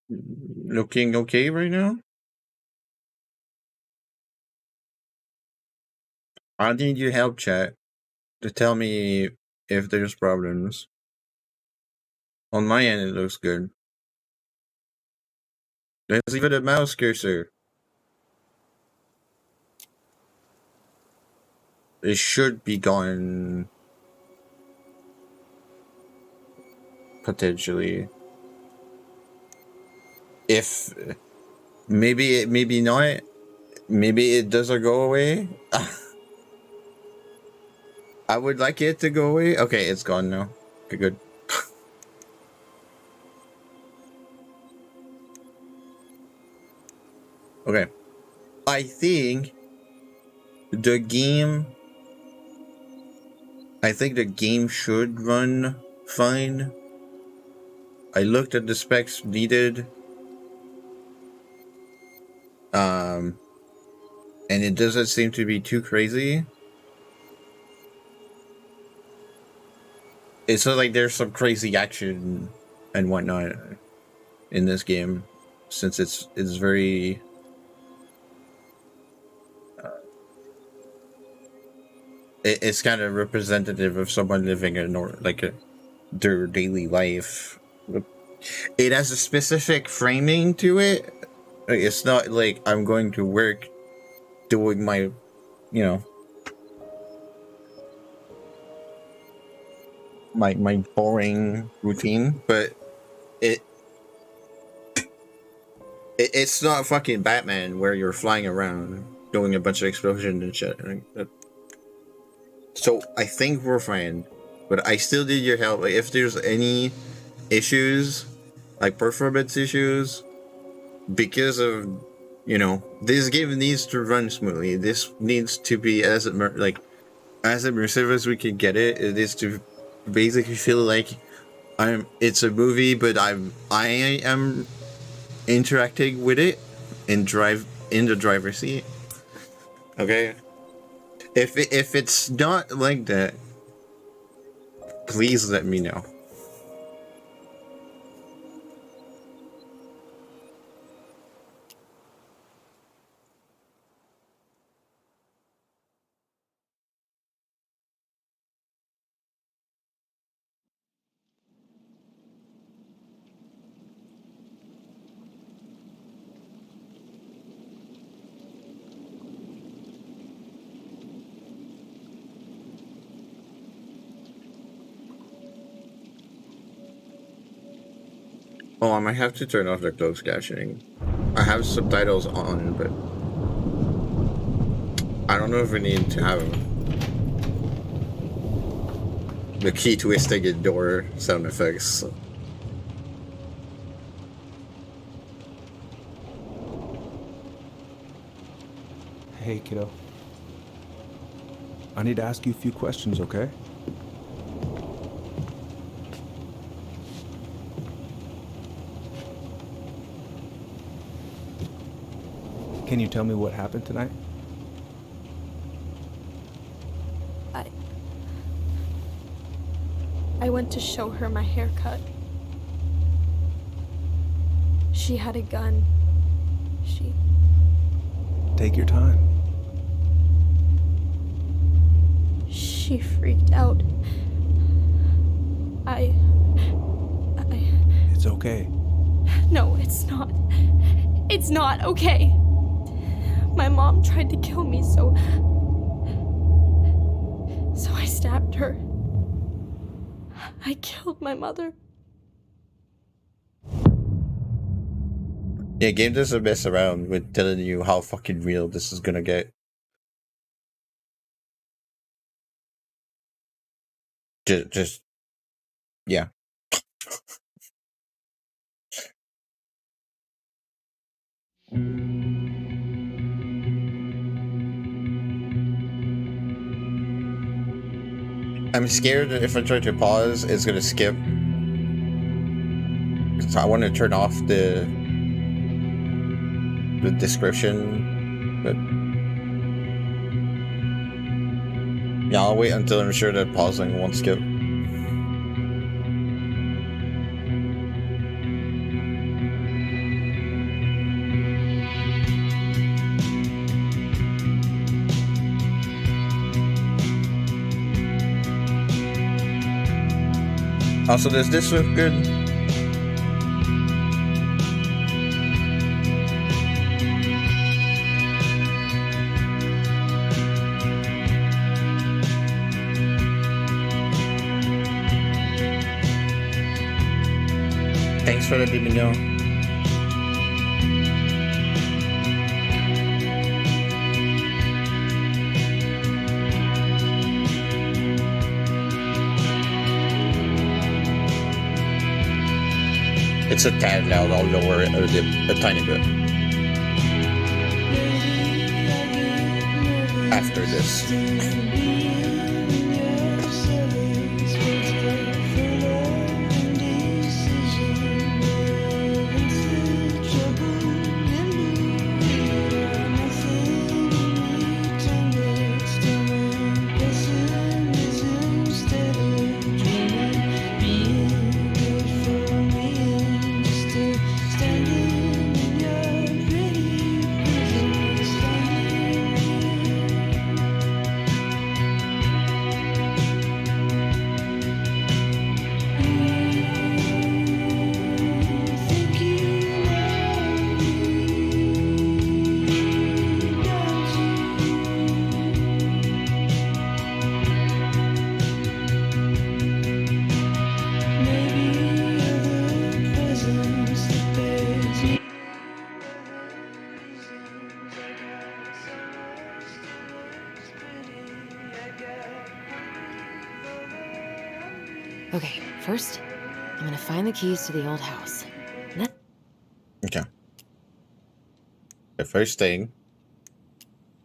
looking okay right now? I need your help, chat, to tell me if there's problems. On my end, it looks good. There's even a mouse cursor. It should be gone potentially. If maybe not. Maybe it doesn't go away. I would like it to go away. Okay, it's gone now. Okay, good. Okay. I think the game. I think the game should run fine. I looked at the specs needed. And it doesn't seem to be too crazy. It's not like there's some crazy action and whatnot in this game, since it's very it's kind of representative of someone living their daily life. It has a specific framing to it. It's not like I'm going to work doing my, my boring routine, but it's not fucking Batman where you're flying around doing a bunch of explosions and shit. So I think we're fine, but I still need your help. Like, if there's any issues, like performance issues, because of this game needs to run smoothly. This needs to be as immersive as we can get it. It needs to basically feel like it's a movie, but I am interacting with it in the driver's seat. Okay, if it's not like that, please let me know. Oh, I might have to turn off the closed captioning. I have subtitles on, but I don't know if we need to have the key twisting and door sound effects. Hey, kiddo. I need to ask you a few questions, okay? Can you tell me what happened tonight? I went to show her my haircut. She had a gun. Take your time. She freaked out. It's okay. No, it's not. It's not okay. My mom tried to kill me, so I stabbed her. I killed my mother. Yeah, game doesn't mess around with telling you how fucking real this is gonna get. Just yeah. I'm scared that if I try to pause, it's gonna skip. So I want to turn off the description, but yeah, I'll wait until I'm sure that pausing won't skip. Also, does this look good? Thanks for letting me know. It's a tad loud. I'll lower it a tiny bit after this. Okay, first, I'm gonna find the keys to the old house. Okay. The first thing,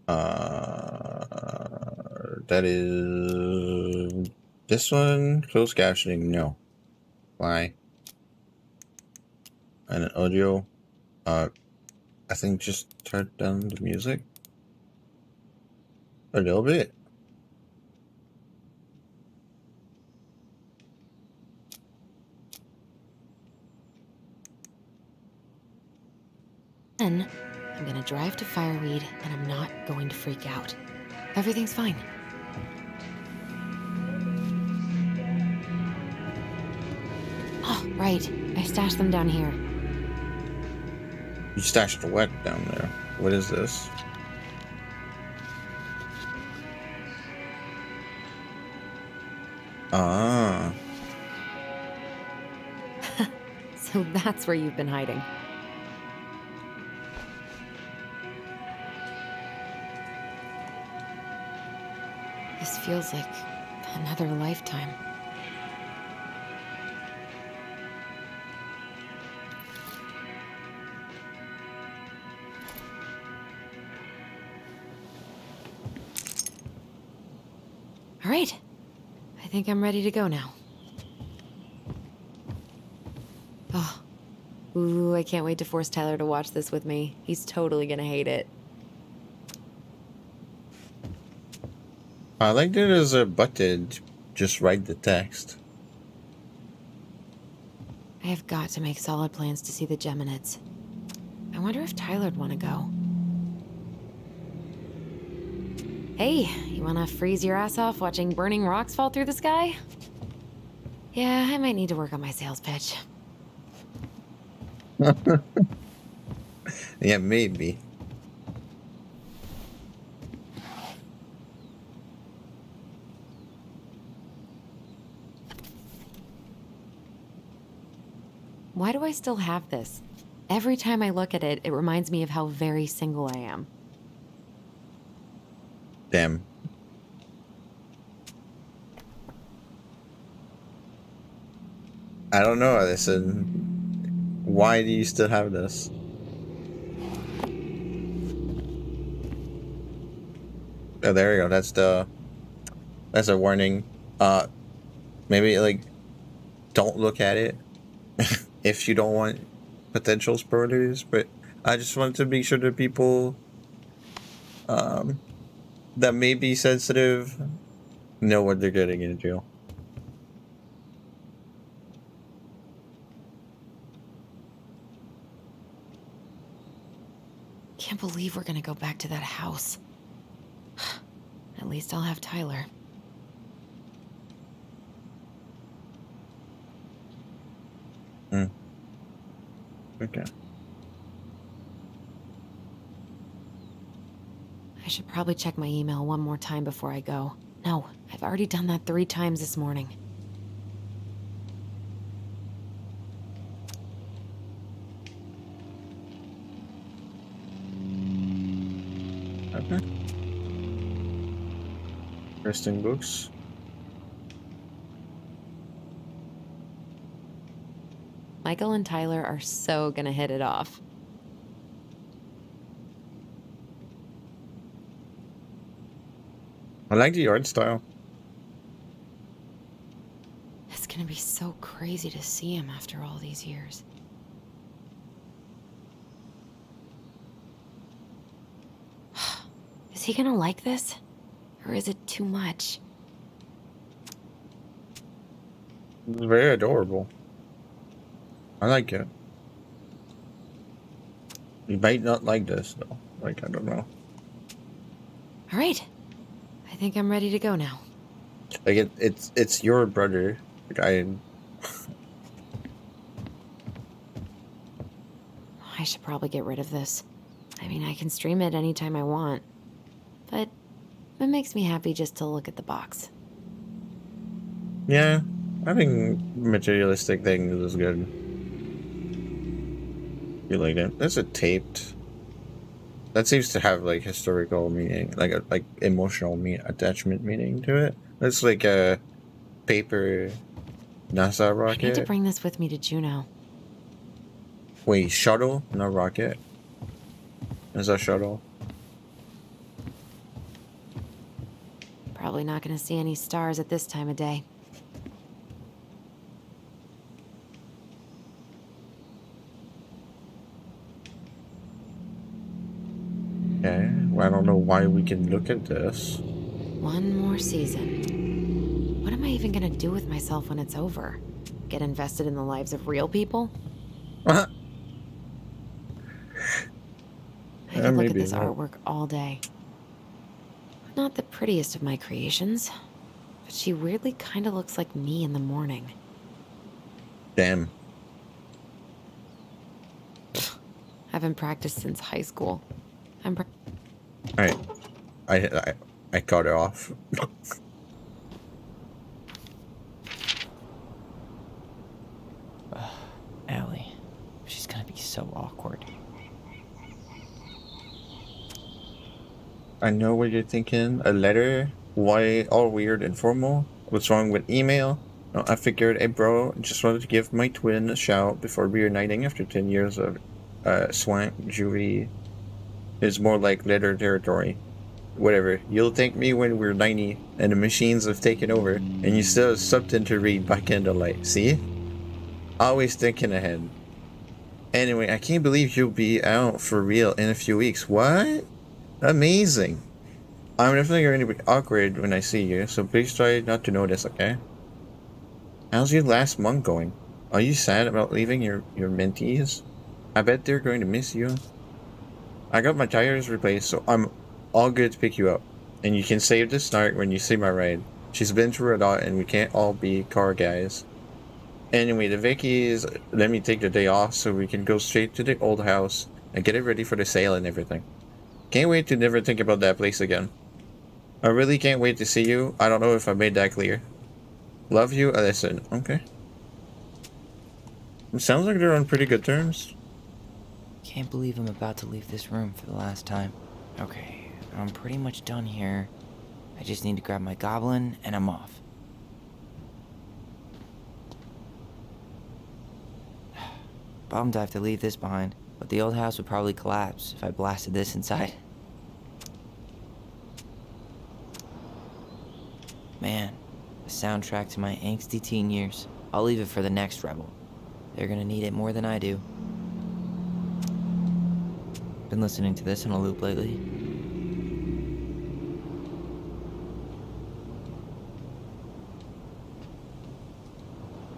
that is this one. Closed captioning, no. Why? And an audio. I think just turn down the music a little bit. Then, I'm gonna drive to Fireweed, and I'm not going to freak out. Everything's fine. Oh, right. I stashed them down here. You stashed what down there? What is this? Ah. So that's where you've been hiding. This feels like another lifetime. All right. I think I'm ready to go now. Oh. Ooh, I can't wait to force Tyler to watch this with me. He's totally gonna hate it. I like there is a button to just write the text. I have got to make solid plans to see the Geminids. I wonder if Tyler'd want to go. Hey, you wanna freeze your ass off watching burning rocks fall through the sky? Yeah, I might need to work on my sales pitch. Yeah, maybe. Why do I still have this? Every time I look at it, it reminds me of how very single I am. Damn. I don't know, Addison. Why do you still have this? Oh, there we go. That's a warning. Maybe like don't look at it if you don't want potential spoilers. But I just wanted to make sure that people that may be sensitive know what they're getting into. Can't believe we're gonna go back to that house. At least I'll have Tyler. Okay. I should probably check my email one more time before I go. No, I've already done that 3 times this morning. Okay. Interesting books. Michael and Tyler are so gonna hit it off. I like the art style. It's gonna be so crazy to see him after all these years. Is he gonna like this? Or is it too much? It's very adorable. I like it. You might not like this though. Like, I don't know. All right. I think I'm ready to go now. Like it's your brother. Like I should probably get rid of this. I mean, I can stream it anytime I want. But it makes me happy just to look at the box. yeah, I think materialistic things is good. You like it? That's a taped. That seems to have like historical meaning, like emotional attachment meaning to it. It's like a paper NASA I need to rocket. bring this with me to Juneau. Wait, shuttle, not rocket. Is that shuttle? Probably not gonna see any stars at this time of day. Okay. Well, I don't know why we can look at this. One more season. What am I even gonna do with myself when it's over? Get invested in the lives of real people? I could look at maybe this not. artwork all day. Not the prettiest of my creations, but she weirdly kind of looks like me in the morning. Damn. Haven't practiced since high school. Alright. I cut it off. Allie. She's gonna be so awkward. I know what you're thinking. A letter? Why all weird and formal? What's wrong with email? No, I figured, hey bro, just wanted to give my twin a shout before reuniting after 10 years of swank juvie. It's more like letter territory. Whatever, you'll thank me when we're 90 and the machines have taken over and you still have something to read by candlelight. See? Always thinking ahead. Anyway, I can't believe you'll be out for real in a few weeks. What? Amazing. I'm definitely going to be awkward when I see you, so please try not to notice, okay? How's your last month going? Are you sad about leaving your mentees? I bet they're going to miss you. I got my tires replaced, so I'm all good to pick you up. And you can save the snark when you see my ride. She's been through a lot and we can't all be car guys. Anyway, the Vickies let me take the day off so we can go straight to the old house and get it ready for the sale and everything. Can't wait to never think about that place again. I really can't wait to see you. I don't know if I made that clear. Love you, Alyson. Okay. It sounds like they're on pretty good terms. Can't believe I'm about to leave this room for the last time. Okay, I'm pretty much done here. I just need to grab my goblin and I'm off. Bummed I have to leave this behind, but the old house would probably collapse if I blasted this inside. Man, the soundtrack to my angsty teen years. I'll leave it for the next rebel. They're gonna need it more than I do. Been listening to this in a loop lately.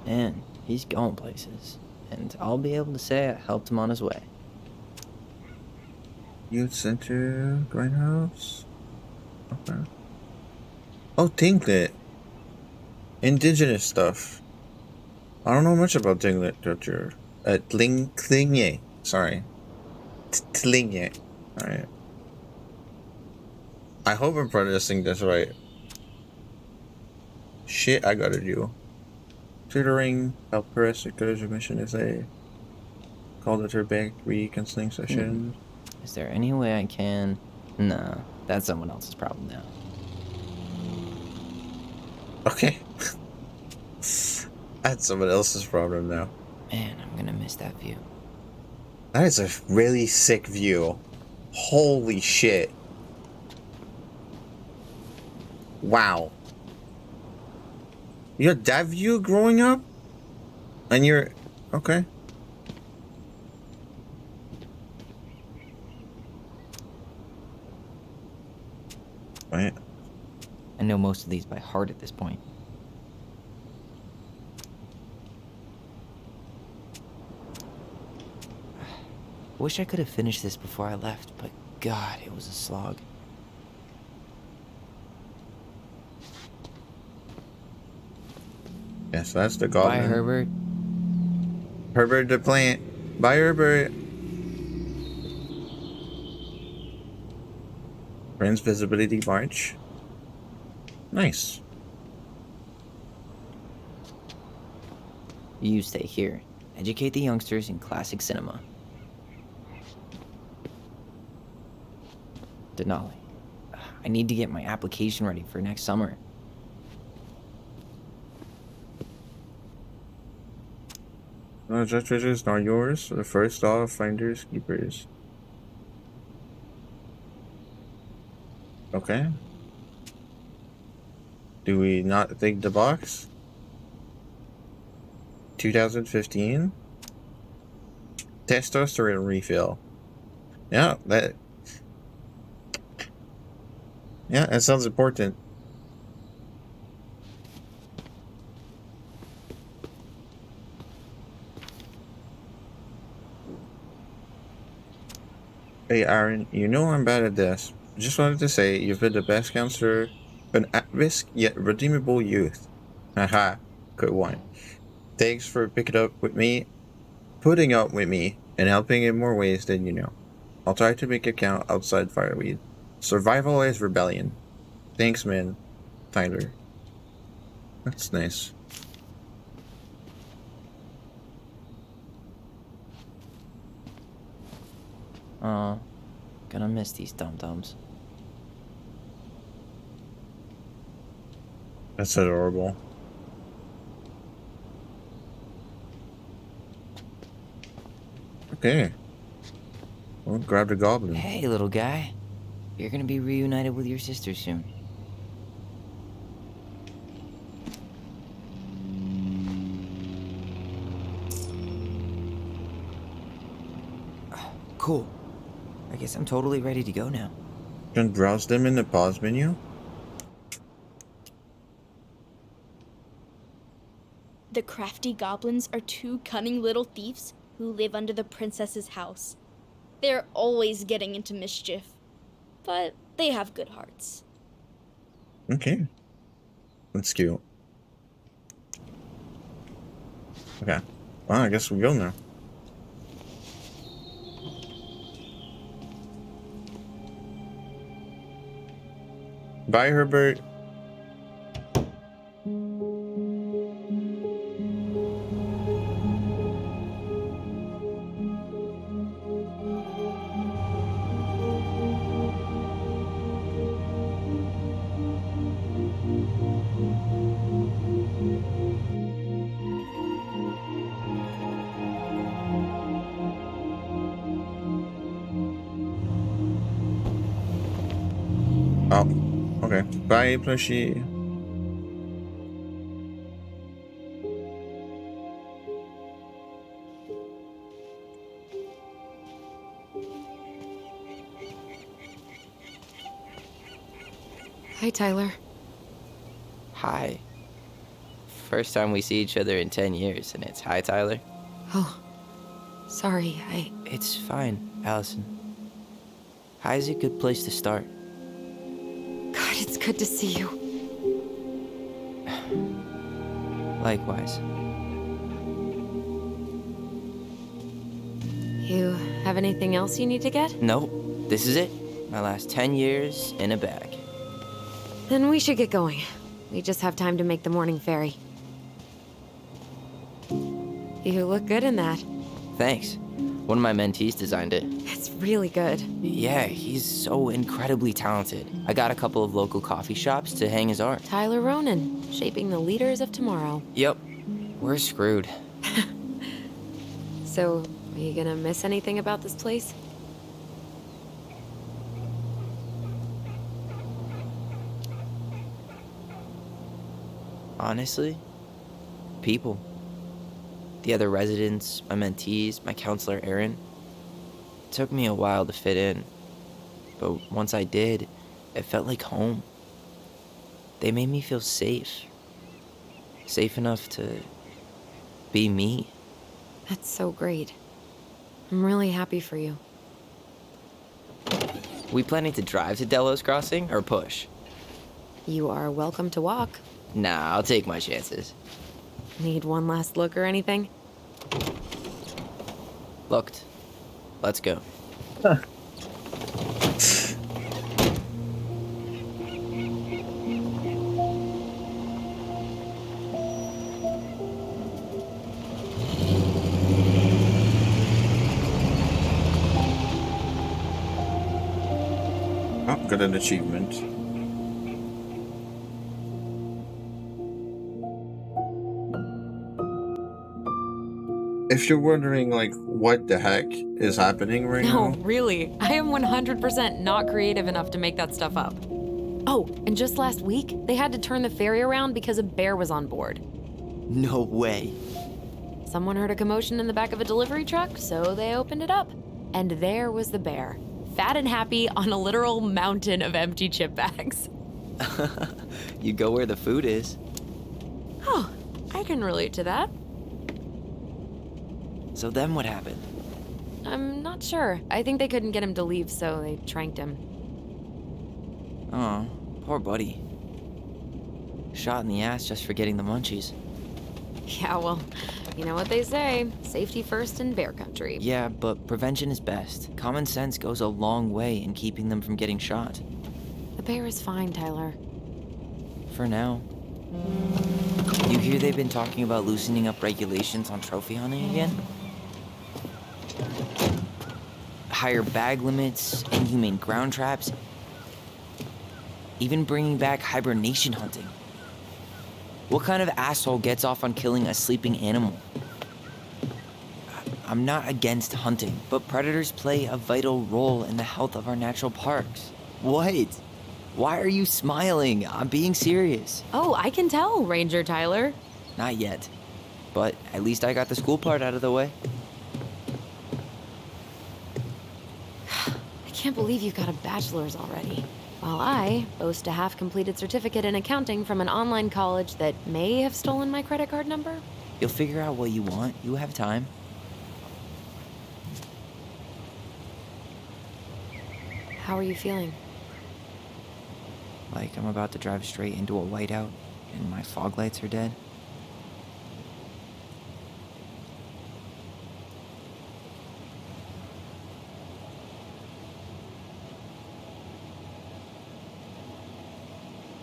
Man, he's going places. And I'll be able to say I helped him on his way. Youth Center, Grindhouse. Okay. Oh, Tinklet. Indigenous stuff. I don't know much about Ting literature. Tlingye. Sorry. Tlingye. Alright. I hope I'm pronouncing this right. Shit, I gotta do. Tutoring, help press, encourage mission essay. Call it her back, 3 counseling sessions. Is there any way I can? Nah, that's someone else's problem now. Okay. That's someone else's problem now. Man, I'm gonna miss that view. That is a really sick view. Holy shit. Wow. You had that view growing up? And you're... Okay. Right. I know most of these by heart at this point. Wish I could have finished this before I left, but God, it was a slog. Yes, that's the Bye, goblin. Herbert. Herbert the plant. Bye, Herbert. Friends visibility march. Nice. You stay here. Educate the youngsters in classic cinema. Denali. I need to get my application ready for next summer. No such treasures nor yours. The first law of finders keepers. Okay. Do we not take the box? 2015. Testosterone refill. Yeah, that sounds important. Hey Aaron, you know I'm bad at this. Just wanted to say you've been the best counselor, an at-risk yet redeemable youth. Haha, good one. Thanks for putting up with me, and helping in more ways than you know. I'll try to make it count outside Fireweed. Survival is rebellion. Thanks, man. Tyler. That's nice. Aw, gonna miss these dum-dums. That's adorable. Okay. We'll grab the goblin. Hey, little guy. You're gonna be reunited with your sister soon. Cool. I guess I'm totally ready to go now. Can browse them in the pause menu. The crafty goblins are 2 cunning little thieves who live under the princess's house. They're always getting into mischief, but they have good hearts. Okay. That's cute. Okay. Well, I guess we go now. Bye, Herbert. Oh, okay. Bye, plushie. Hi, Tyler. Hi. First time we see each other in 10 years, and it's hi, Tyler. Oh, sorry, It's fine, Allison. Hi is a good place to start. God, it's good to see you. Likewise. You have anything else you need to get? Nope, this is it. My last 10 years in a bag. Then we should get going. We just have time to make the morning ferry. You look good in that. Thanks. One of my mentees designed it. It's really good. Yeah, he's so incredibly talented. I got a couple of local coffee shops to hang his art. Tyler Ronan, shaping the leaders of tomorrow. Yep, we're screwed. So, are you gonna miss anything about this place? Honestly, people. The other residents, my mentees, my counselor Aaron. It took me a while to fit in, but once I did, it felt like home. They made me feel safe. Safe enough to be me. That's so great. I'm really happy for you. We planning to drive to Delos Crossing or push? You are welcome to walk. Nah, I'll take my chances. Need one last look or anything? Looked. Let's go. Oh, got an achievement. If you're wondering, like, what the heck is happening right No, now, really. I am 100% not creative enough to make that stuff up. Oh, and just last week, they had to turn the ferry around because a bear was on board. No way. Someone heard a commotion in the back of a delivery truck, so they opened it up. And there was the bear, fat and happy on a literal mountain of empty chip bags. You go where the food is. Oh, I can relate to that. So then what happened? I'm not sure. I think they couldn't get him to leave, so they tranked him. Oh, poor buddy. Shot in the ass just for getting the munchies. Yeah, well, you know what they say. Safety first in bear country. Yeah, but prevention is best. Common sense goes a long way in keeping them from getting shot. The bear is fine, Tyler. For now. You hear they've been talking about loosening up regulations on trophy hunting again? Higher bag limits, inhumane ground traps, even bringing back hibernation hunting. What kind of asshole gets off on killing a sleeping animal? I'm not against hunting, but predators play a vital role in the health of our natural parks. What? Why are you smiling? I'm being serious. Oh, I can tell, Ranger Tyler. Not yet. But at least I got the school part out of the way. I can't believe you got a bachelor's already. While I boast a half-completed certificate in accounting from an online college that may have stolen my credit card number. You'll figure out what you want. You have time. How are you feeling? Like I'm about to drive straight into a whiteout and my fog lights are dead.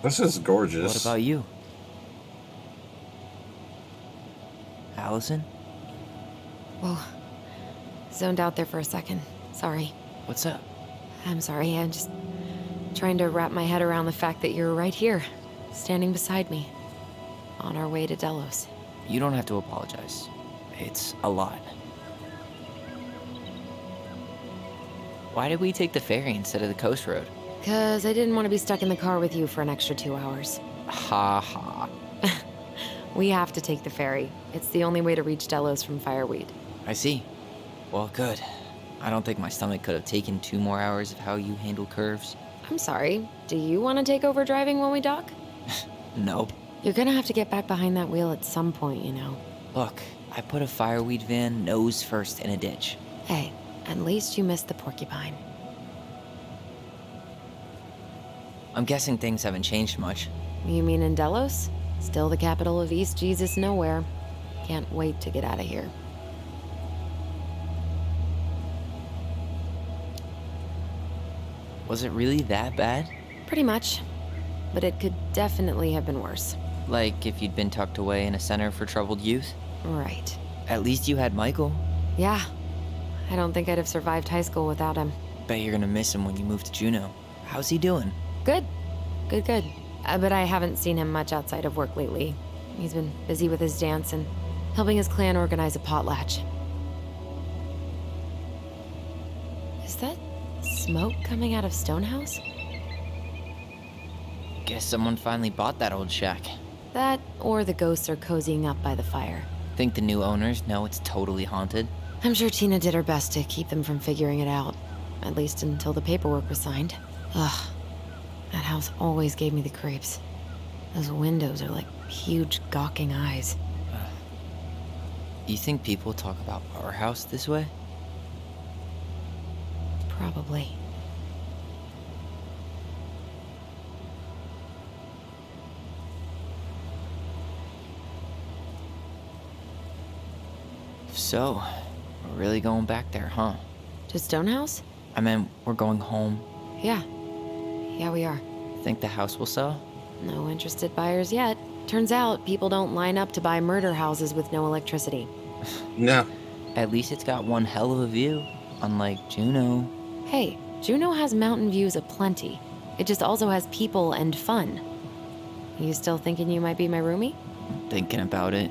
this is gorgeous. What about you? Allison? Whoa. Zoned out there for a second. Sorry. What's up? I'm sorry. I'm just trying to wrap my head around the fact that you're right here, standing beside me, on our way to Delos. You don't have to apologize. It's a lot. Why did we take the ferry instead of the coast road? 'Cause I didn't want to be stuck in the car with you for an extra 2 hours. Ha ha. We have to take the ferry. It's the only way to reach Delos from Fireweed. I see. Well, good. I don't think my stomach could have taken 2 more hours of how you handle curves. I'm sorry. Do you want to take over driving when we dock? No. You're gonna have to get back behind that wheel at some point, you know. Look, I put a fireweed van nose first in a ditch. Hey, at least you missed the porcupine. I'm guessing things haven't changed much. You mean in Delos? Still the capital of East Jesus Nowhere. Can't wait to get out of here. Was it really that bad? Pretty much. But it could definitely have been worse. Like if you'd been tucked away in a center for troubled youth? Right. At least you had Michael. Yeah. I don't think I'd have survived high school without him. Bet you're gonna miss him when you move to Juneau. How's he doing? Good. Good. But I haven't seen him much outside of work lately. He's been busy with his dance and helping his clan organize a potlatch. Is that smoke coming out of Stonehouse? Guess someone finally bought that old shack. That, or the ghosts are cozying up by the fire. Think the new owners know it's totally haunted? I'm sure Tina did her best to keep them from figuring it out. At least until the paperwork was signed. Ugh. That house always gave me the creeps. Those windows are like huge gawking eyes. You think people talk about our house this way? Probably. So, we're really going back there, huh? To Stonehouse? I mean, we're going home. Yeah. Yeah, we are. Think the house will sell? No interested buyers yet. Turns out people don't line up to buy murder houses with no electricity. No. At least it's got one hell of a view, unlike Juneau. Hey, Juneau has mountain views aplenty. It just also has people and fun. You still thinking you might be my roomie? Thinking about it.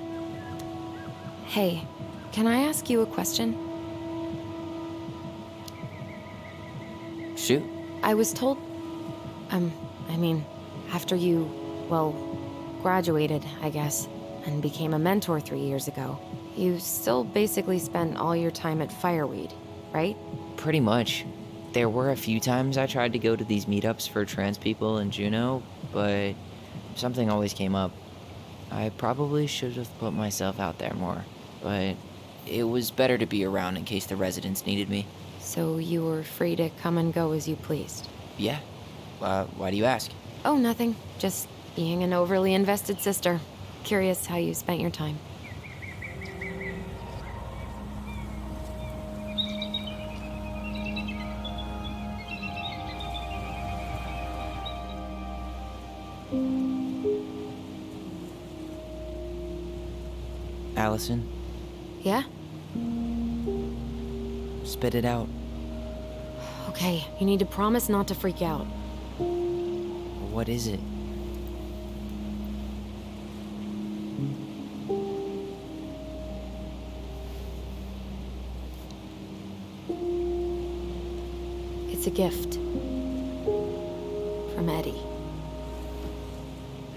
Hey, can I ask you a question? Shoot. I was told, after you, well, graduated, I guess, and became a mentor 3 years ago, you still basically spent all your time at Fireweed, right? Pretty much. There were a few times I tried to go to these meetups for trans people in Juneau, but something always came up. I probably should have put myself out there more, but it was better to be around in case the residents needed me. So you were free to come and go as you pleased? Yeah. Why do you ask? Oh, nothing. Just being an overly invested sister. Curious how you spent your time. Allison, Yeah? spit it out. Okay, you need to promise not to freak out. What is it? It's a gift. From Eddie.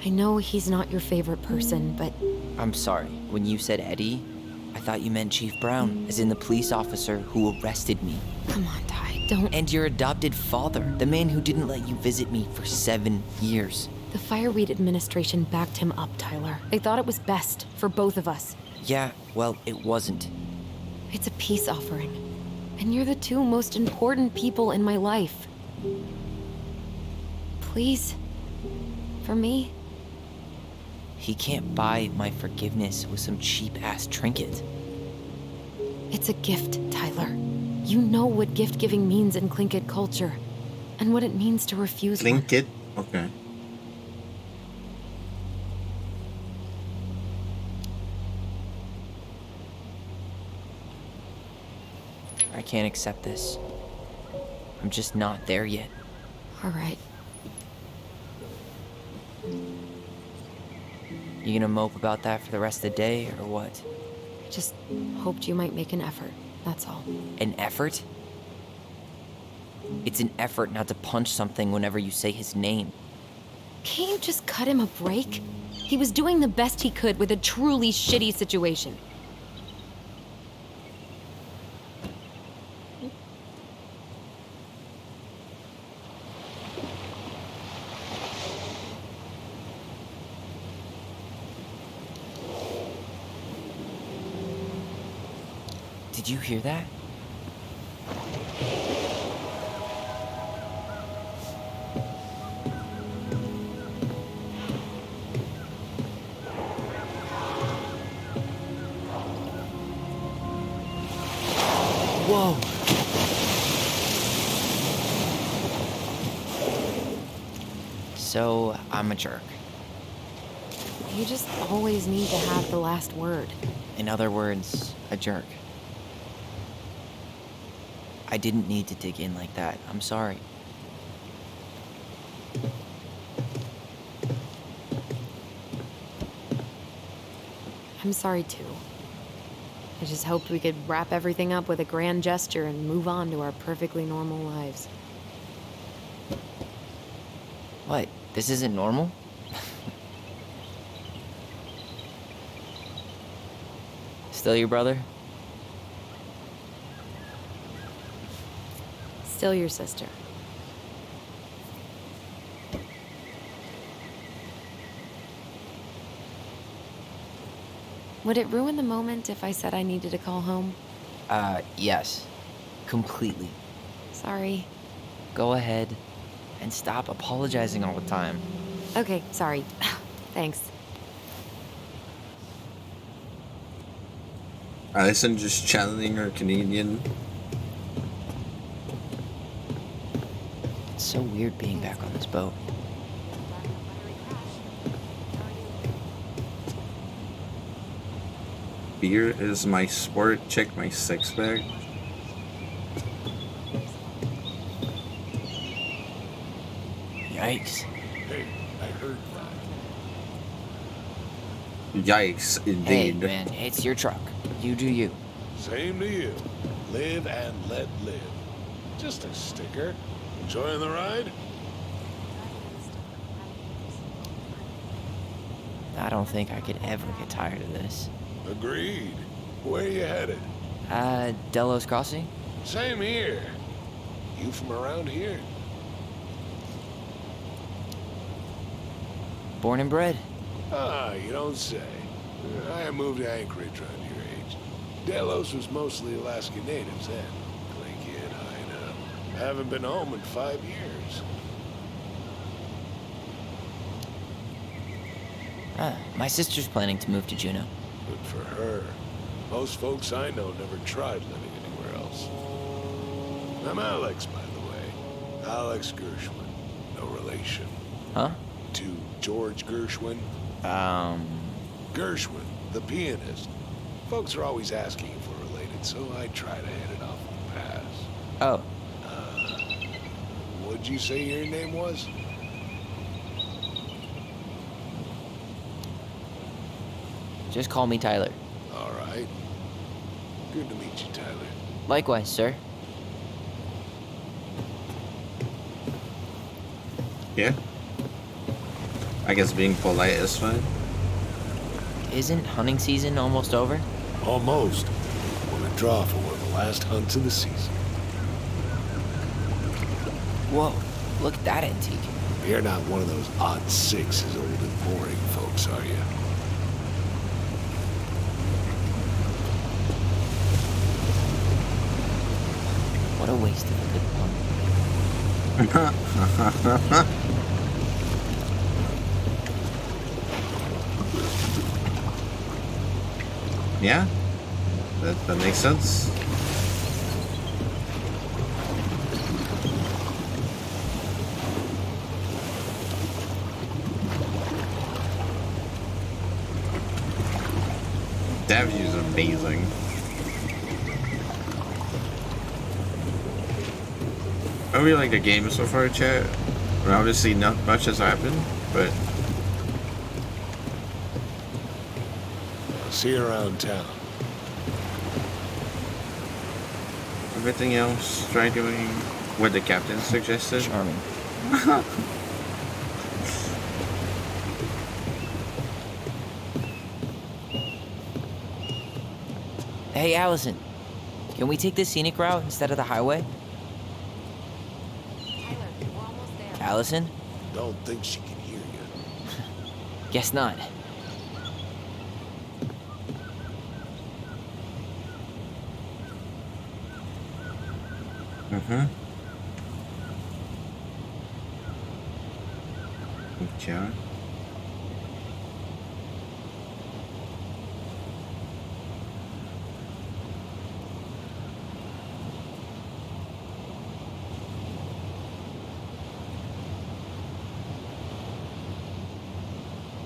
I know he's not your favorite person, but I'm sorry. When you said Eddie, I thought you meant Chief Brown, as in the police officer who arrested me. come on, Ty, don't. And your adopted father, the man who didn't let you visit me for 7 years. The Fireweed administration backed him up, Tyler. They thought it was best for both of us. Yeah, well, it wasn't. It's a peace offering. And you're the two most important people in my life. Please. For me. He can't buy my forgiveness with some cheap-ass trinket. It's a gift, Tyler. You know what gift-giving means in Tlingit culture. And what it means to refuse one. Link it. Okay. I can't accept this. I'm just not there yet. All right. You gonna mope about that for the rest of the day, or what? I just hoped you might make an effort. That's all. An effort? It's an effort not to punch something whenever you say his name. Can't you just cut him a break? He was doing the best he could with a truly shitty situation. Did you hear that? Whoa! So, I'm a jerk. You just always need to have the last word. In other words, a jerk. I didn't need to dig in like that. I'm sorry. I'm sorry too. I just hoped we could wrap everything up with a grand gesture and move on to our perfectly normal lives. What? This isn't normal? Still your brother? Still your sister. Would it ruin the moment if I said I needed to call home? Yes. Completely. Sorry. Go ahead and stop apologizing all the time. Okay, sorry. Thanks. Allison just channeling her Canadian. It's so weird being back on this boat. Beer is my sport. Check my six pack. Yikes. Hey, I heard that. Yikes, Hey, indeed. man, it's your truck. You do you. Same to you. Live and let live. Just a sticker. Enjoying the ride? I don't think I could ever get tired of this. Agreed. Where you headed? Delos Crossing? Same here. You from around here? Born and bred. Ah, you don't say. I moved to Anchorage around your age. Delos was mostly Alaska natives then. Clay Kid, Hyena. Haven't been home in 5 years. My sister's planning to move to Juneau. Good for her. Most folks I know never tried living anywhere else. I'm Alex, by the way. Alex Gershwin. No relation. Huh? To George Gershwin. Gershwin, the pianist. Folks are always asking if we're related, so I try to hit it off the pass. Oh, What'd you say your name was? just call me Tyler. All right. Good to meet you, Tyler. Likewise, sir. Yeah. I guess being polite is fine. Isn't hunting season almost over? Almost. We're a draw for one of the last hunts of the season. Whoa, look at that antique. You're not one of those odd sixes, old and boring folks, are you? What a waste of a good pun. Yeah, that makes sense. That view is amazing. I really like the game so far, chat. Well, obviously not much has happened, but See you around town. everything else, try doing what the captain suggested. Charming. Hey, Allison. Can we take the scenic route instead of the highway? Tyler, we're almost there. Allison? Don't think she can hear you. Guess not. Mm-hmm. Okay.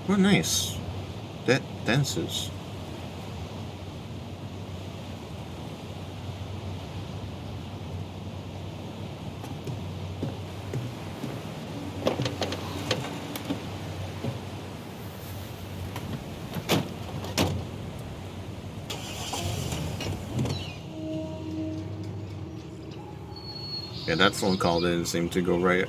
Oh, nice. That dances. Yeah, that phone call didn't seem to go right.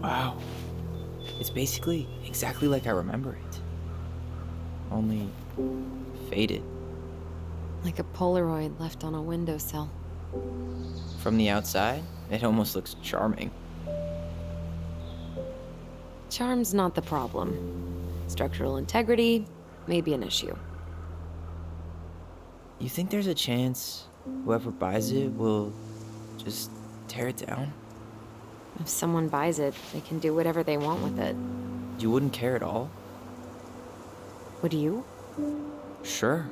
Wow. It's basically exactly like I remember it. Only faded. Like a Polaroid left on a windowsill. From the outside, it almost looks charming. Charm's not the problem. Structural integrity may be an issue. You think there's a chance whoever buys it will just tear it down? If someone buys it, they can do whatever they want with it. You wouldn't care at all? Would you? Sure.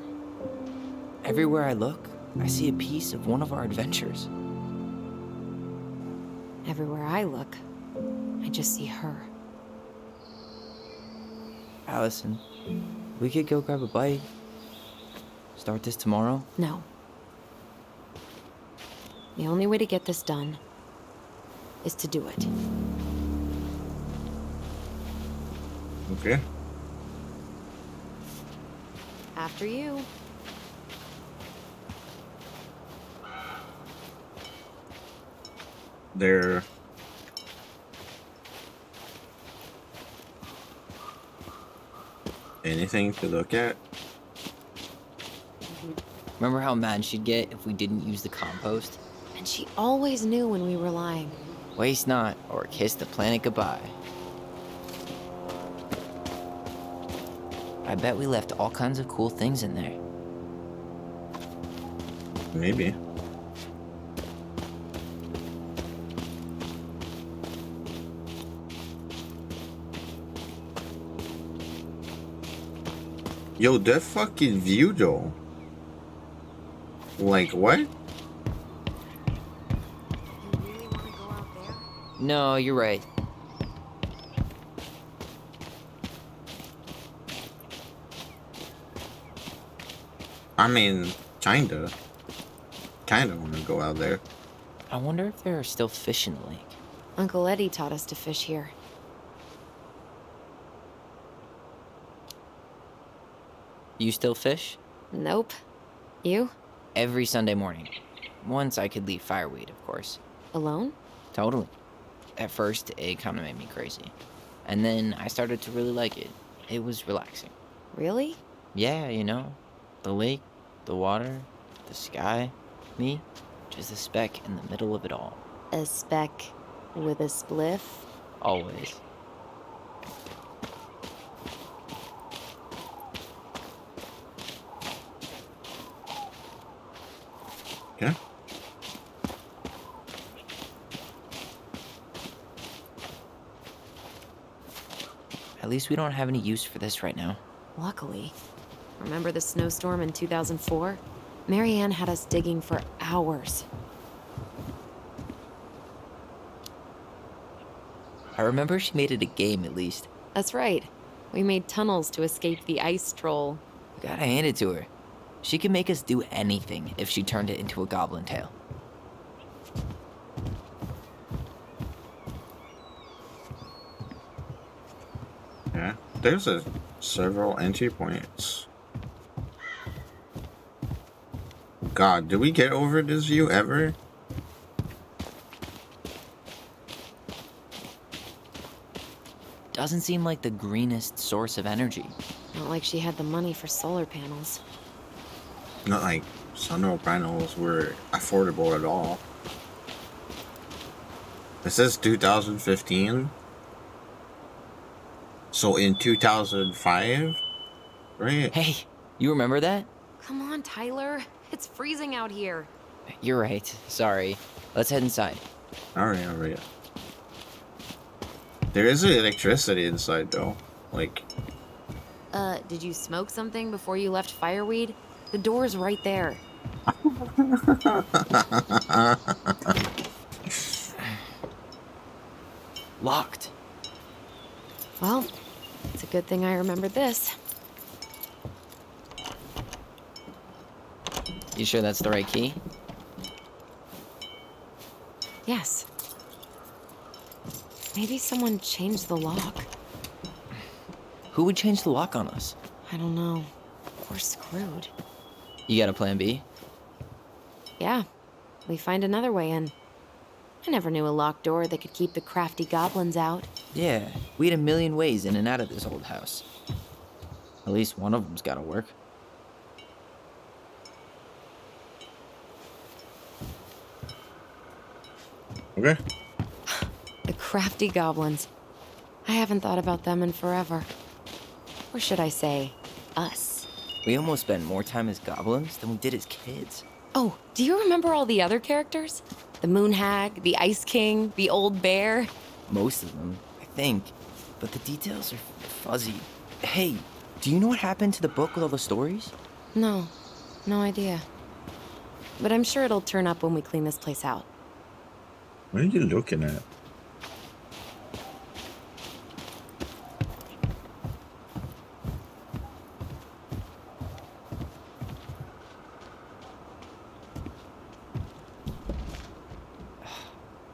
Everywhere I look, I see a piece of one of our adventures. Everywhere I look, I just see her. Allison, we could go grab a bite. Start this tomorrow? No. The only way to get this done is to do it. Okay. After you. There. Anything to look at? Remember how mad she'd get if we didn't use the compost? And she always knew when we were lying. Waste not, or kiss the planet goodbye. I bet we left all kinds of cool things in there. Maybe. Yo, that fucking view though. Like what? You really want to go out there? No, you're right. I mean, kinda. Kinda wanna go out there. I wonder if there are still fish in the lake. Uncle Eddie taught us to fish here. You still fish? Nope. You? Every Sunday morning. Once I could leave fireweed, of course. Alone? Totally. At first, it kind of made me crazy. And then I started to really like it. It was relaxing. Really? Yeah, you know, the lake, the water, the sky, me, just a speck in the middle of it all. A speck with a spliff? Always. Yeah. At least we don't have any use for this right now. Luckily. Remember the snowstorm in 2004? Marianne had us digging for hours. I remember she made it a game at least. That's right. We made tunnels to escape the ice troll. Gotta hand it to her. She could make us do anything if she turned it into a goblin tail. Yeah. There's several entry points. God, do we get over this view ever? Doesn't seem like the greenest source of energy. Not like she had the money for solar panels. Not like solar panels were affordable at all. It says 2015. So in 2005, right? Hey, you remember that? Come on, Tyler. It's freezing out here. You're right. Sorry. Let's head inside. Alright, alright. There is electricity inside though. Like, Did you smoke something before you left Fireweed? The door's right there. Locked. Well, it's a good thing I remembered this. You sure that's the right key? Yes. Maybe someone changed the lock. Who would change the lock on us? I don't know. We're screwed. You got a plan B? Yeah, we find another way in. I never knew a locked door that could keep the crafty goblins out. Yeah, we had a million ways in and out of this old house. At least one of them's gotta work. okay. The crafty goblins. I haven't thought about them in forever. Or should I say, us. We almost spent more time as goblins than we did as kids. Oh, do you remember all the other characters? The Moon Hag, the Ice King, the Old Bear? Most of them, I think. But the details are fuzzy. Hey, do you know what happened to the book with all the stories? No, no idea. But I'm sure it'll turn up when we clean this place out. What are you looking at?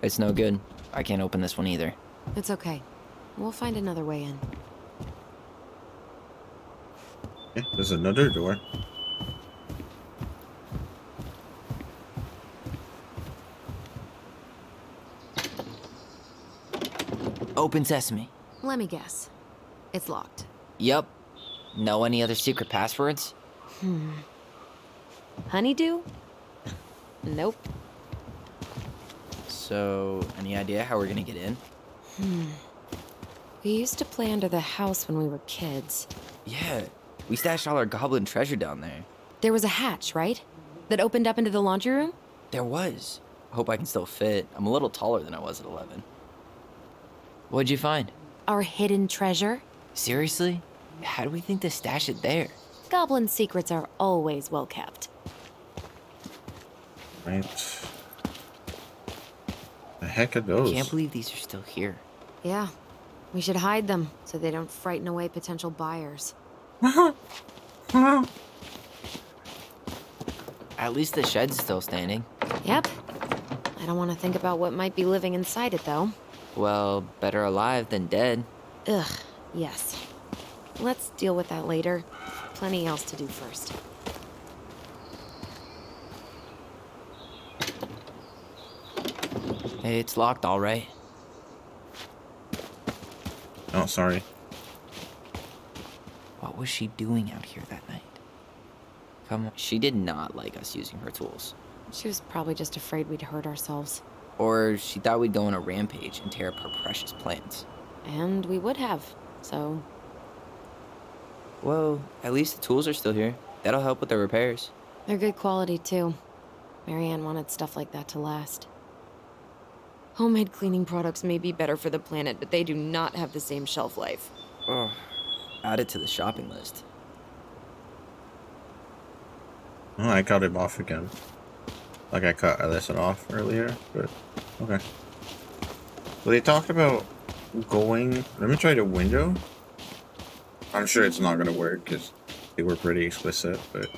It's no good. I can't open this one either. It's okay. We'll find another way in. Yeah, there's another door. Open sesame. Let me guess. It's locked. Yup. Know any other secret passwords? Honeydew? Nope. So, any idea how we're gonna get in? We used to play under the house when we were kids. Yeah, we stashed all our goblin treasure down there. There was a hatch, right? That opened up into the laundry room? There was. Hope I can still fit. I'm a little taller than I was at 11. What'd you find? Our hidden treasure? Seriously? How do we think to stash it there? Goblin secrets are always well kept. Right. The heck are those? Can't believe these are still here. Yeah. We should hide them so they don't frighten away potential buyers. At least the shed's still standing. Yep. I don't want to think about what might be living inside it, though. Well, better alive than dead. Ugh, yes. Let's deal with that later. Plenty else to do first. Hey, it's locked, all right. Oh, sorry. What was she doing out here that night? Come on. She did not like us using her tools. She was probably just afraid we'd hurt ourselves. Or she thought we'd go on a rampage and tear up her precious plans. And we would have, so... Well, at least the tools are still here. That'll help with the repairs. They're good quality, too. Marianne wanted stuff like that to last. Homemade cleaning products may be better for the planet, but they do not have the same shelf life. Oh, add it to the shopping list. Oh, I cut him off again. Like I cut Alyssa off earlier, but okay. Well, they talked about going... Let me try the window. I'm sure it's not gonna work because they were pretty explicit, but...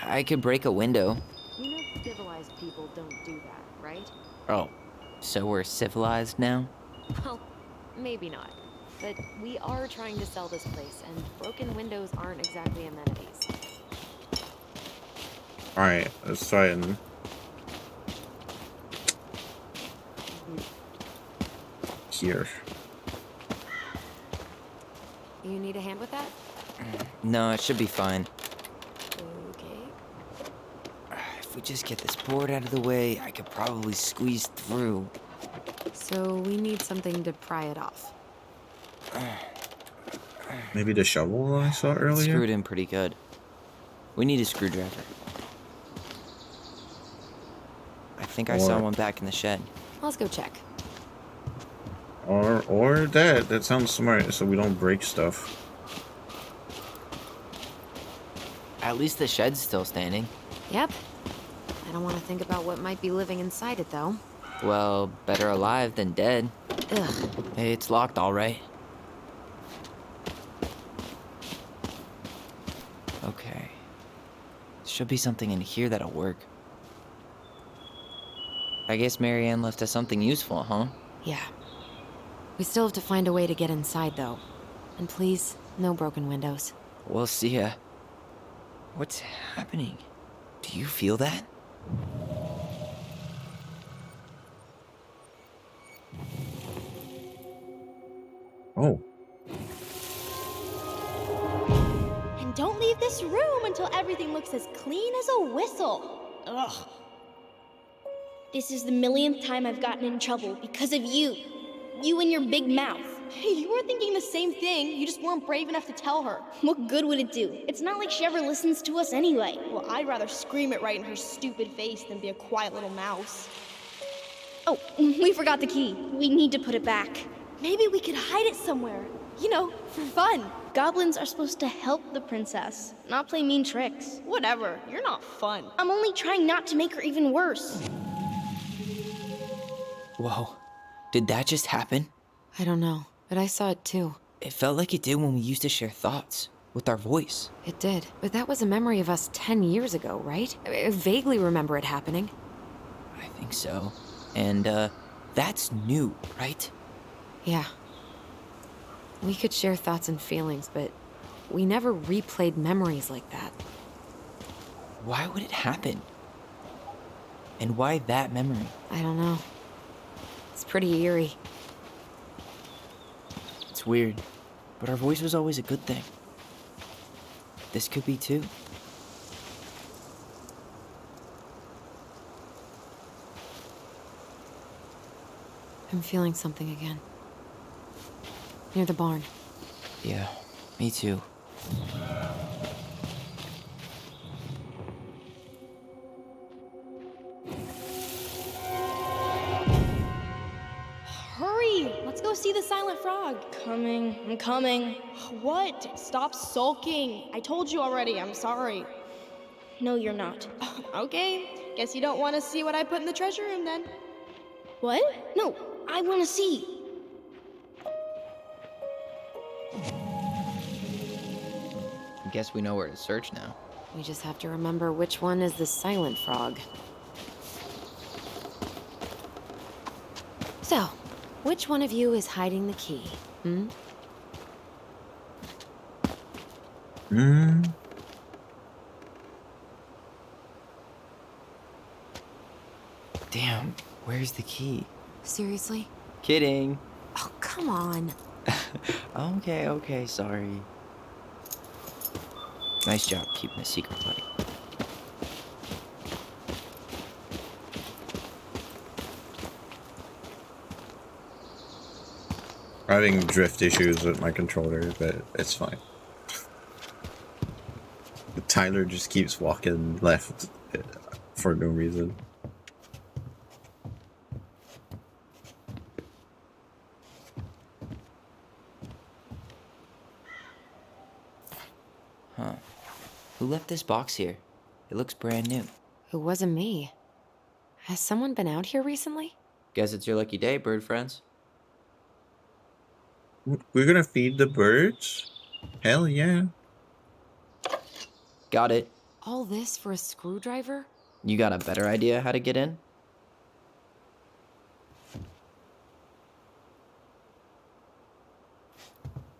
I could break a window. You know civilized people don't do that, right? Oh, so we're civilized now? Well, maybe not. But we are trying to sell this place, and broken windows aren't exactly amenities. Alright, let's try and... Here. You need a hand with that? No, it should be fine. Okay. If we just get this board out of the way, I could probably squeeze through. So we need something to pry it off. Maybe the shovel I saw earlier? Screwed in pretty good. We need a screwdriver. I think I saw Or- one back in the shed. Let's go check. Or that. That sounds smart, so we don't break stuff. At least the shed's still standing. Yep. I don't want to think about what might be living inside it, though. Well, better alive than dead. Ugh. Hey, it's locked all right. Okay. Should be something in here that'll work. I guess Marianne left us something useful, huh? Yeah. We still have to find a way to get inside, though. And please, no broken windows. We'll see ya. What's happening? Do you feel that? Oh. And don't leave this room until everything looks as clean as a whistle. Ugh. This is the millionth time I've gotten in trouble because of you. You and your big mouth. Hey, you were thinking the same thing. You just weren't brave enough to tell her. What good would it do? It's not like she ever listens to us anyway. Well, I'd rather scream it right in her stupid face than be a quiet little mouse. Oh, we forgot the key. We need to put it back. Maybe we could hide it somewhere. You know, for fun. Goblins are supposed to help the princess, not play mean tricks. Whatever, you're not fun. I'm only trying not to make her even worse. Whoa. Did that just happen? I don't know, but I saw it too. It felt like it did when we used to share thoughts with our voice. It did. But that was a memory of us 10 years ago, right? I vaguely remember it happening. I think so. And, that's new, right? Yeah. We could share thoughts and feelings, but we never replayed memories like that. Why would it happen? And why that memory? I don't know. It's pretty eerie. It's weird, but our voice was always a good thing. This could be too. I'm feeling something again. Near the barn. Yeah, me too. Hurry! Let's go see the silent frog. I'm coming. What? Stop sulking. I told you already, I'm sorry. No, you're not. Okay, guess you don't want to see what I put in the treasure room then. What? No, I want to see. I guess we know where to search now. We just have to remember which one is the silent frog. So, which one of you is hiding the key? Hmm? Hmm. Damn, where's the key? Seriously? Kidding. Oh, come on. Okay, sorry. Nice job keeping a secret, buddy. I'm having drift issues with my controller, but it's fine. Tyler just keeps walking left for no reason. Huh. Who left this box here? It looks brand new. It wasn't me. Has someone been out here recently? Guess it's your lucky day, bird friends. We're gonna feed the birds? Hell yeah. Got it. All this for a screwdriver? You got a better idea how to get in?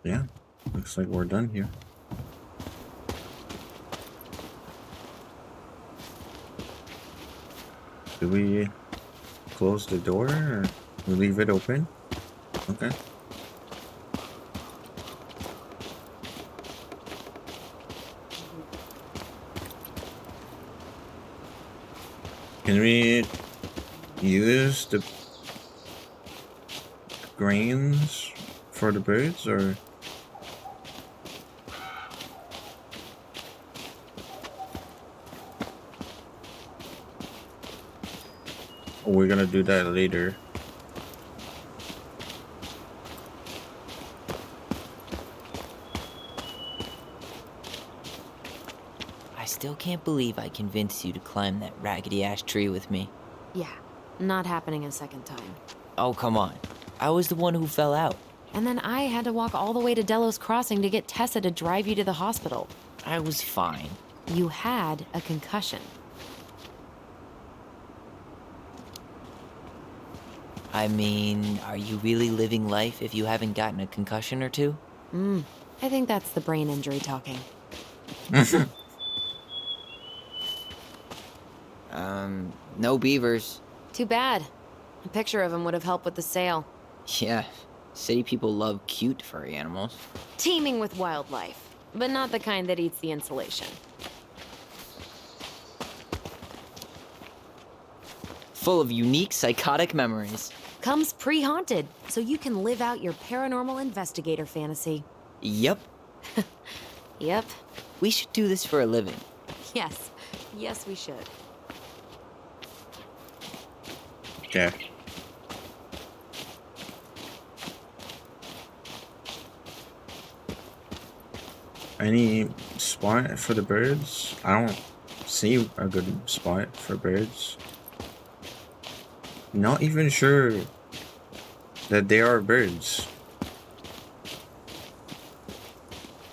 Yeah. Looks like we're done here. Do we close the door or we leave it open? Okay. Can we use the grains for the birds or? Or we're gonna do that later. I still can't believe I convinced you to climb that raggedy ass tree with me. Yeah, not happening a second time. Oh, come on. I was the one who fell out. And then I had to walk all the way to Delos Crossing to get Tessa to drive you to the hospital. I was fine. You had a concussion. I mean, are you really living life if you haven't gotten a concussion or two? I think that's the brain injury talking. No beavers. Too bad. A picture of him would have helped with the sale. Yeah, city people love cute furry animals. Teeming with wildlife, but not the kind that eats the insulation. Full of unique psychotic memories. Comes pre-haunted, so you can live out your paranormal investigator fantasy. Yep, Yep. we should do this for a living. Yes. Yes, we should. Okay. Any spot for the birds? I don't see a good spot for birds. Not even sure that they are birds.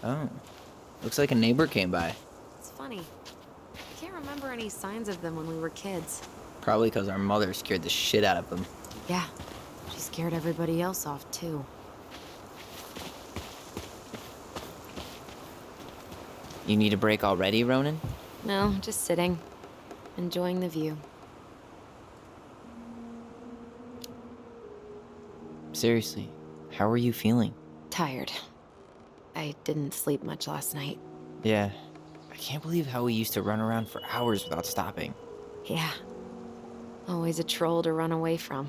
Oh, looks like a neighbor came by. It's funny. I can't remember any signs of them when we were kids. Probably because our mother scared the shit out of them. Yeah. She scared everybody else off, too. You need a break already, Ronan? No, just sitting. Enjoying the view. Seriously, how are you feeling? Tired. I didn't sleep much last night. Yeah, I can't believe how we used to run around for hours without stopping. Yeah. Always a troll to run away from.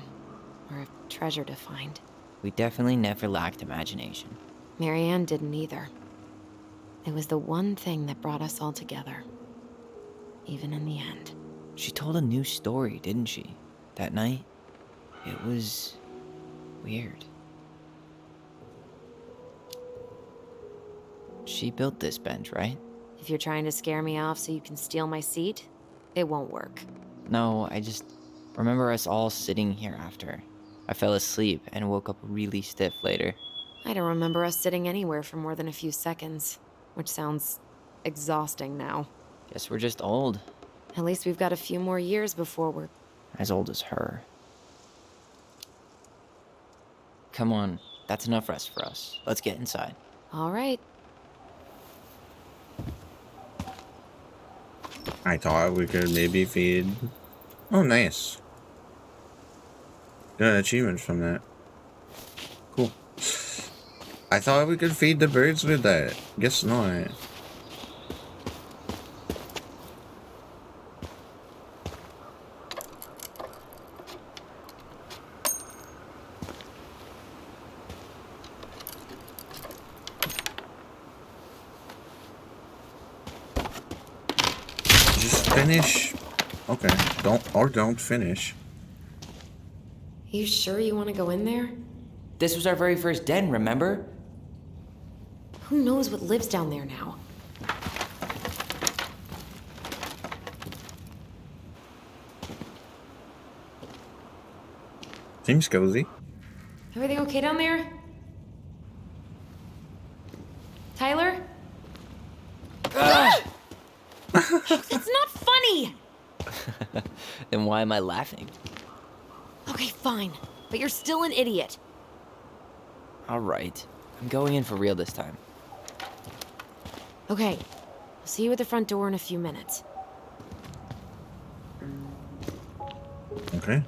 Or a treasure to find. We definitely never lacked imagination. Marianne didn't either. It was the one thing that brought us all together. Even in the end. She told a new story, didn't she? That night? It was weird. She built this bench, right? If you're trying to scare me off so you can steal my seat, it won't work. No, I just remember us all sitting here after. I fell asleep and woke up really stiff later. I don't remember us sitting anywhere for more than a few seconds, which sounds exhausting now. Guess we're just old. At least we've got a few more years before we're... As old as her. Come on, that's enough rest for us. Let's get inside. All right. I thought we could maybe feed. Oh, nice. Got achievements from that. cool. I thought we could feed the birds with that. Guess not. Just finish. Okay, don't finish. You sure you want to go in there? This was our very first den, remember? Who knows what lives down there now? Seems cozy. Everything okay down there? Tyler? That's not funny! Then why am I laughing? Okay, fine. But you're still an idiot. All right. I'm going in for real this time. Okay. I'll see you at the front door in a few minutes. Okay.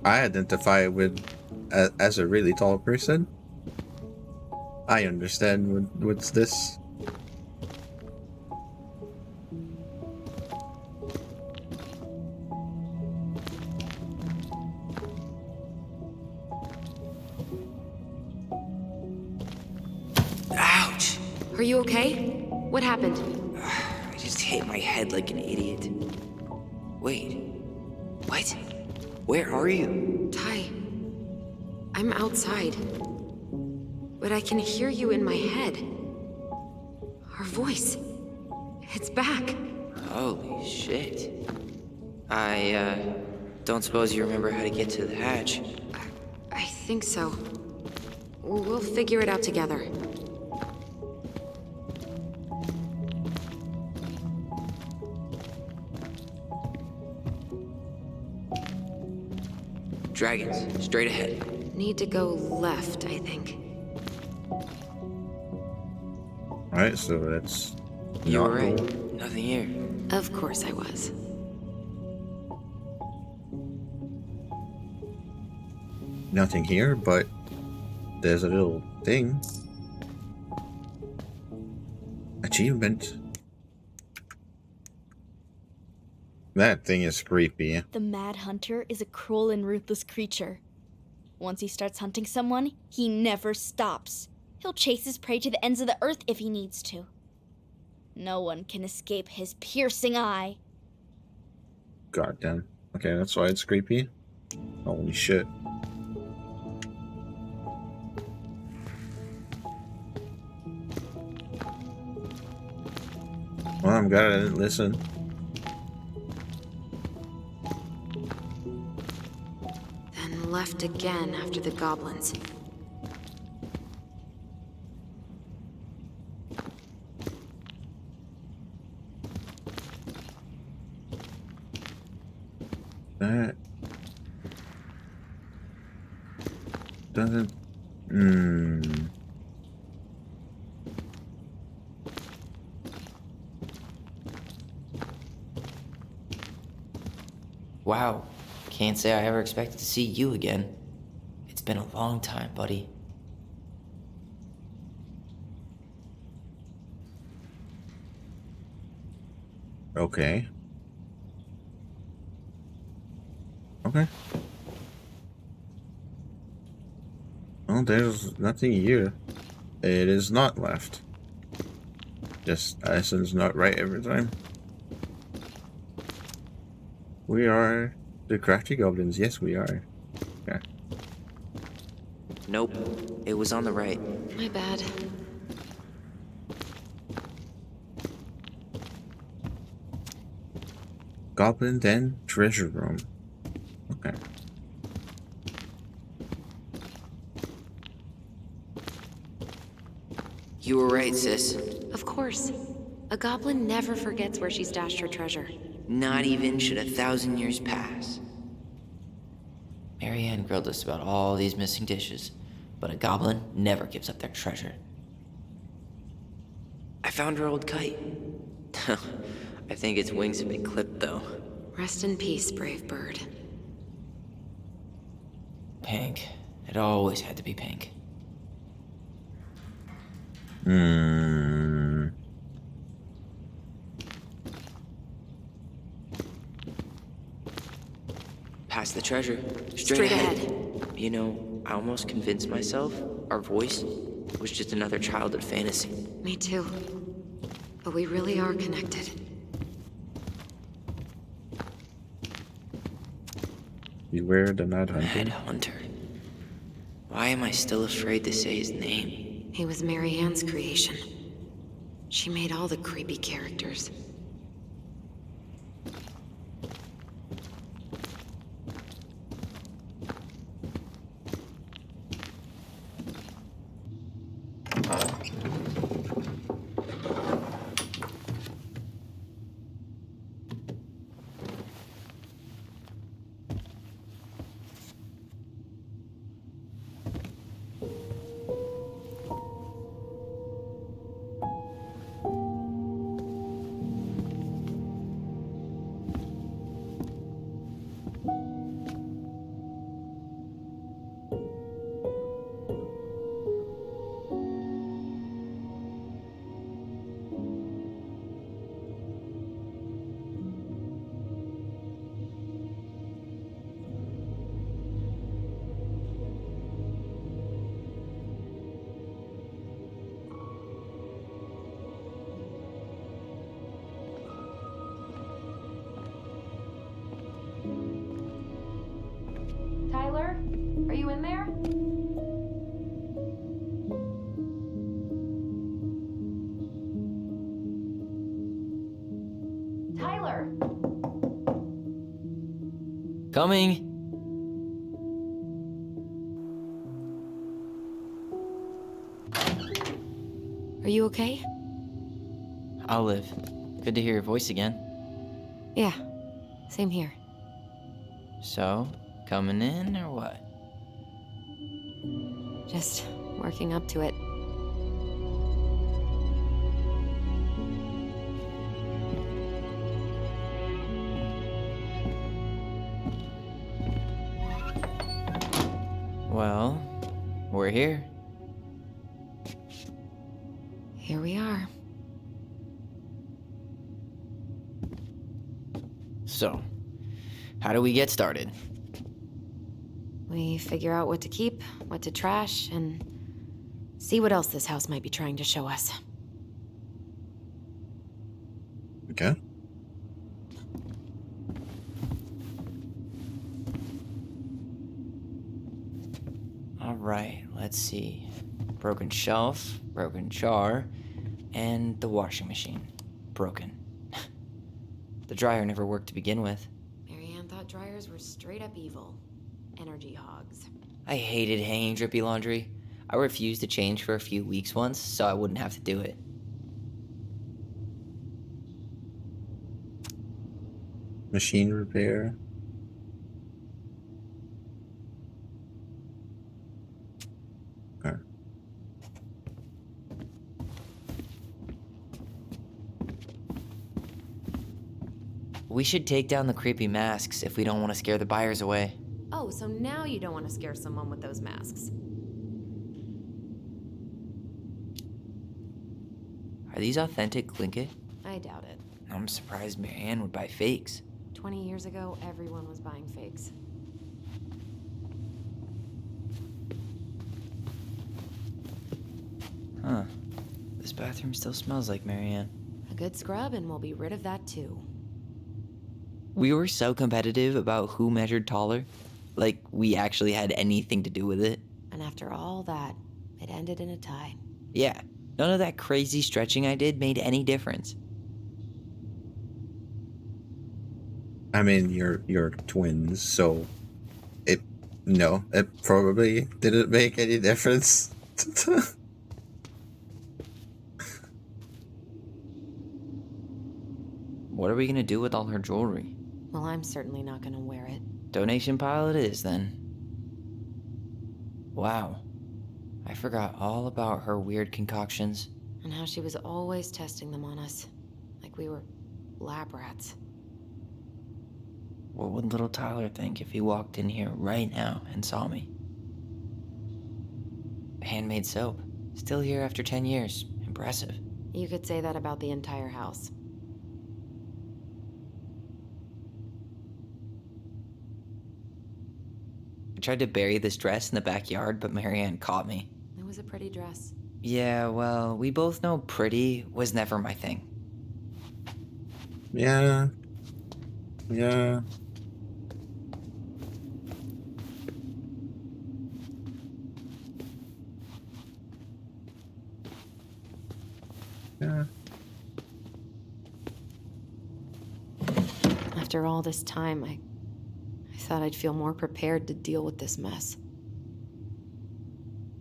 I identify with as a really tall person. I understand what's this. Ouch! Are you okay? What happened? I just hit my head like an idiot. Wait. What? Where are you? Ty, I'm outside. But I can hear you in my head. Our voice. It's back. Holy shit. I don't suppose you remember how to get to the hatch. I think so. We'll figure it out together. Dragons, straight ahead. Need to go left, I think. Alright, so that's You were not right. cool. Nothing here. Of course I was. Nothing here, but there's a little thing. Achievement. That thing is creepy. The Mad Hunter is a cruel and ruthless creature. Once he starts hunting someone, he never stops. He'll chase his prey to the ends of the earth if he needs to. No one can escape his piercing eye. Goddamn. Okay, that's why it's creepy. Holy shit. Well, I'm glad I didn't listen. Then left again after the goblins. That doesn't. Wow. Can't say I ever expected to see you again. It's been a long time, buddy. Okay. Okay. Well, there's nothing here. It is not left. Just Addison's not right every time. We are the crafty goblins. Yes, we are. Okay. Nope. It was on the right. My bad. Goblin Den treasure room. Okay. You were right, sis. Of course. A goblin never forgets where she stashed her treasure. Not even should 1,000 years pass. Marianne grilled us about all these missing dishes, but a goblin never gives up their treasure. I found her old kite. I think its wings have been clipped, though. Rest in peace, brave bird. Pink. It always had to be pink. Hmm. Past the treasure. Straight ahead. You know, I almost convinced myself our voice was just another childhood fantasy. Me too. But we really are connected. Beware the Mad Hunter. Headhunter. Why am I still afraid to say his name? He was Mary Ann's creation. She made all the creepy characters. Tyler, are you in there? Tyler! Coming! Are you okay? I'll live. Good to hear your voice again. Yeah, same here. So, coming in or what? Just working up to it. Well, we're here. Here we are. So, how do we get started? We figure out what to keep, what to trash, and see what else this house might be trying to show us. Okay. Alright, let's see. Broken shelf, broken jar, and the washing machine. Broken. The dryer never worked to begin with. Mary Ann thought dryers were straight up evil. Energy hogs. I hated hanging drippy laundry. I refused to change for a few weeks once, so I wouldn't have to do it. Machine repair. Okay. We should take down the creepy masks if we don't want to scare the buyers away. Oh, so now you don't want to scare someone with those masks. Are these authentic Tlingit? I doubt it. I'm surprised Mary Ann would buy fakes. 20 years ago, everyone was buying fakes. Huh. This bathroom still smells like Mary Ann. A good scrub and we'll be rid of that too. We were so competitive about who measured taller. Like, we actually had anything to do with it. And after all that, it ended in a tie. Yeah, none of that crazy stretching I did made any difference. I mean, you're twins, so it probably didn't make any difference. What are we gonna do with all her jewelry? Well, I'm certainly not gonna wear it. Donation pile it is, then. Wow. I forgot all about her weird concoctions. And how she was always testing them on us. Like we were lab rats. What would little Tyler think if he walked in here right now and saw me? Handmade soap. Still here after 10 years. Impressive. You could say that about the entire house. I tried to bury this dress in the backyard, but Marianne caught me. It was a pretty dress. Yeah, well, we both know pretty was never my thing. Yeah. Yeah. Yeah. After all this time, I thought I'd feel more prepared to deal with this mess.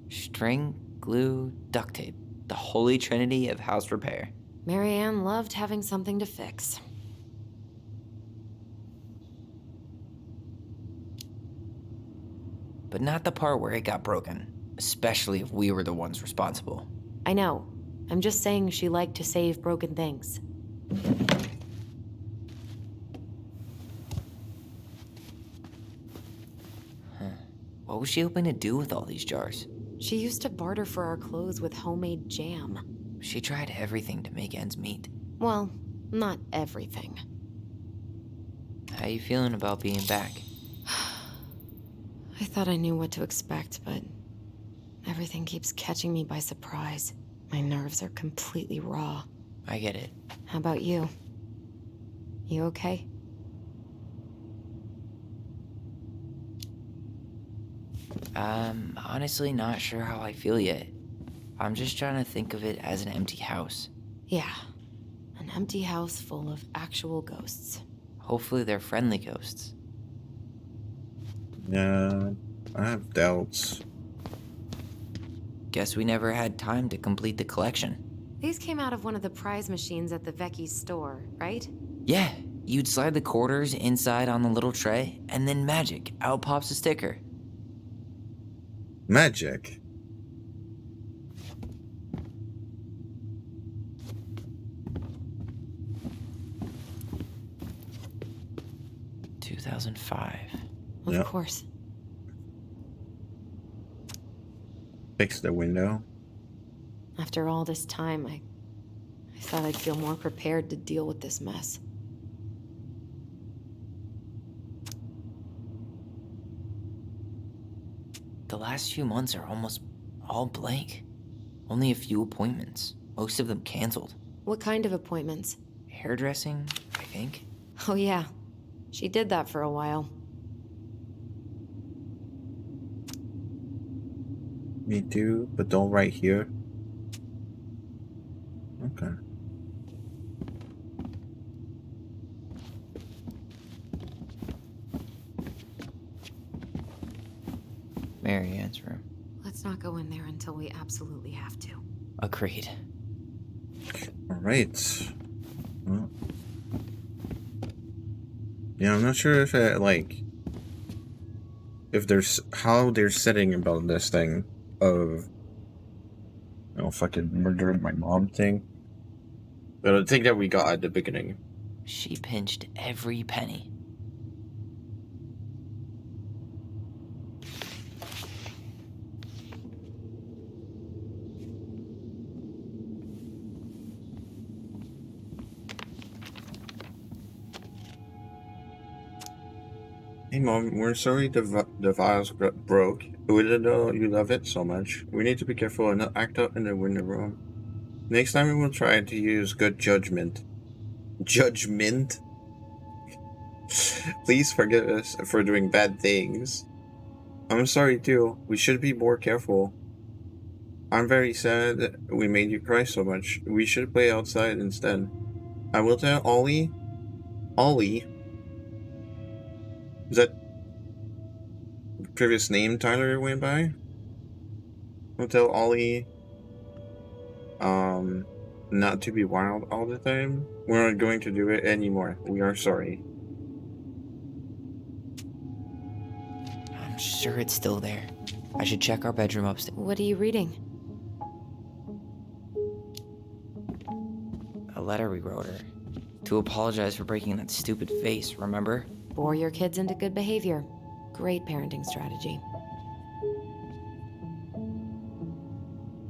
String, glue, duct tape. The holy trinity of house repair. Marianne loved having something to fix. But not the part where it got broken. Especially if we were the ones responsible. I know. I'm just saying she liked to save broken things. What was she hoping to do with all these jars? She used to barter for our clothes with homemade jam. She tried everything to make ends meet. Well, not everything. How you feeling about being back? I thought I knew what to expect, but everything keeps catching me by surprise. My nerves are completely raw. I get it. How about you? You okay? I'm honestly not sure how I feel yet. I'm just trying to think of it as an empty house. Yeah. An empty house full of actual ghosts. Hopefully they're friendly ghosts. Yeah. I have doubts. Guess we never had time to complete the collection. These came out of one of the prize machines at the Vecchi's store, right? Yeah, you'd slide the quarters inside on the little tray, and then magic, out pops a sticker. Magic. Two 2005. Of Yep. course. Fix the window. After all this time, I thought I'd feel more prepared to deal with this mess. The last few months are almost all blank. Only a few appointments, most of them canceled. What kind of appointments? Hairdressing, I think. Oh yeah, she did that for a while. Me too, but don't right here. Okay. Marianne's room. Let's not go in there until we absolutely have to. Agreed. All right. Well, yeah, I'm not sure if it, like, if there's how they're setting about this thing of, you know, fucking murdering my mom thing. But I think that we got at the beginning. She pinched every penny. Hey mom, we're sorry the vials broke. We didn't know you love it so much. We need to be careful and not act up in the window room. Next time we will try to use good judgment. Judgment? Please forgive us for doing bad things. I'm sorry too. We should be more careful. I'm very sad that we made you cry so much. We should play outside instead. I will tell Ollie. Ollie? Is that the previous name Tyler went by? I'll tell Ollie not to be wild all the time. We're not going to do it anymore. We are sorry. I'm sure it's still there. I should check our bedroom upstairs. What are you reading? A letter we wrote her. To apologize for breaking that stupid vase, remember? Bore your kids into good behavior. Great parenting strategy.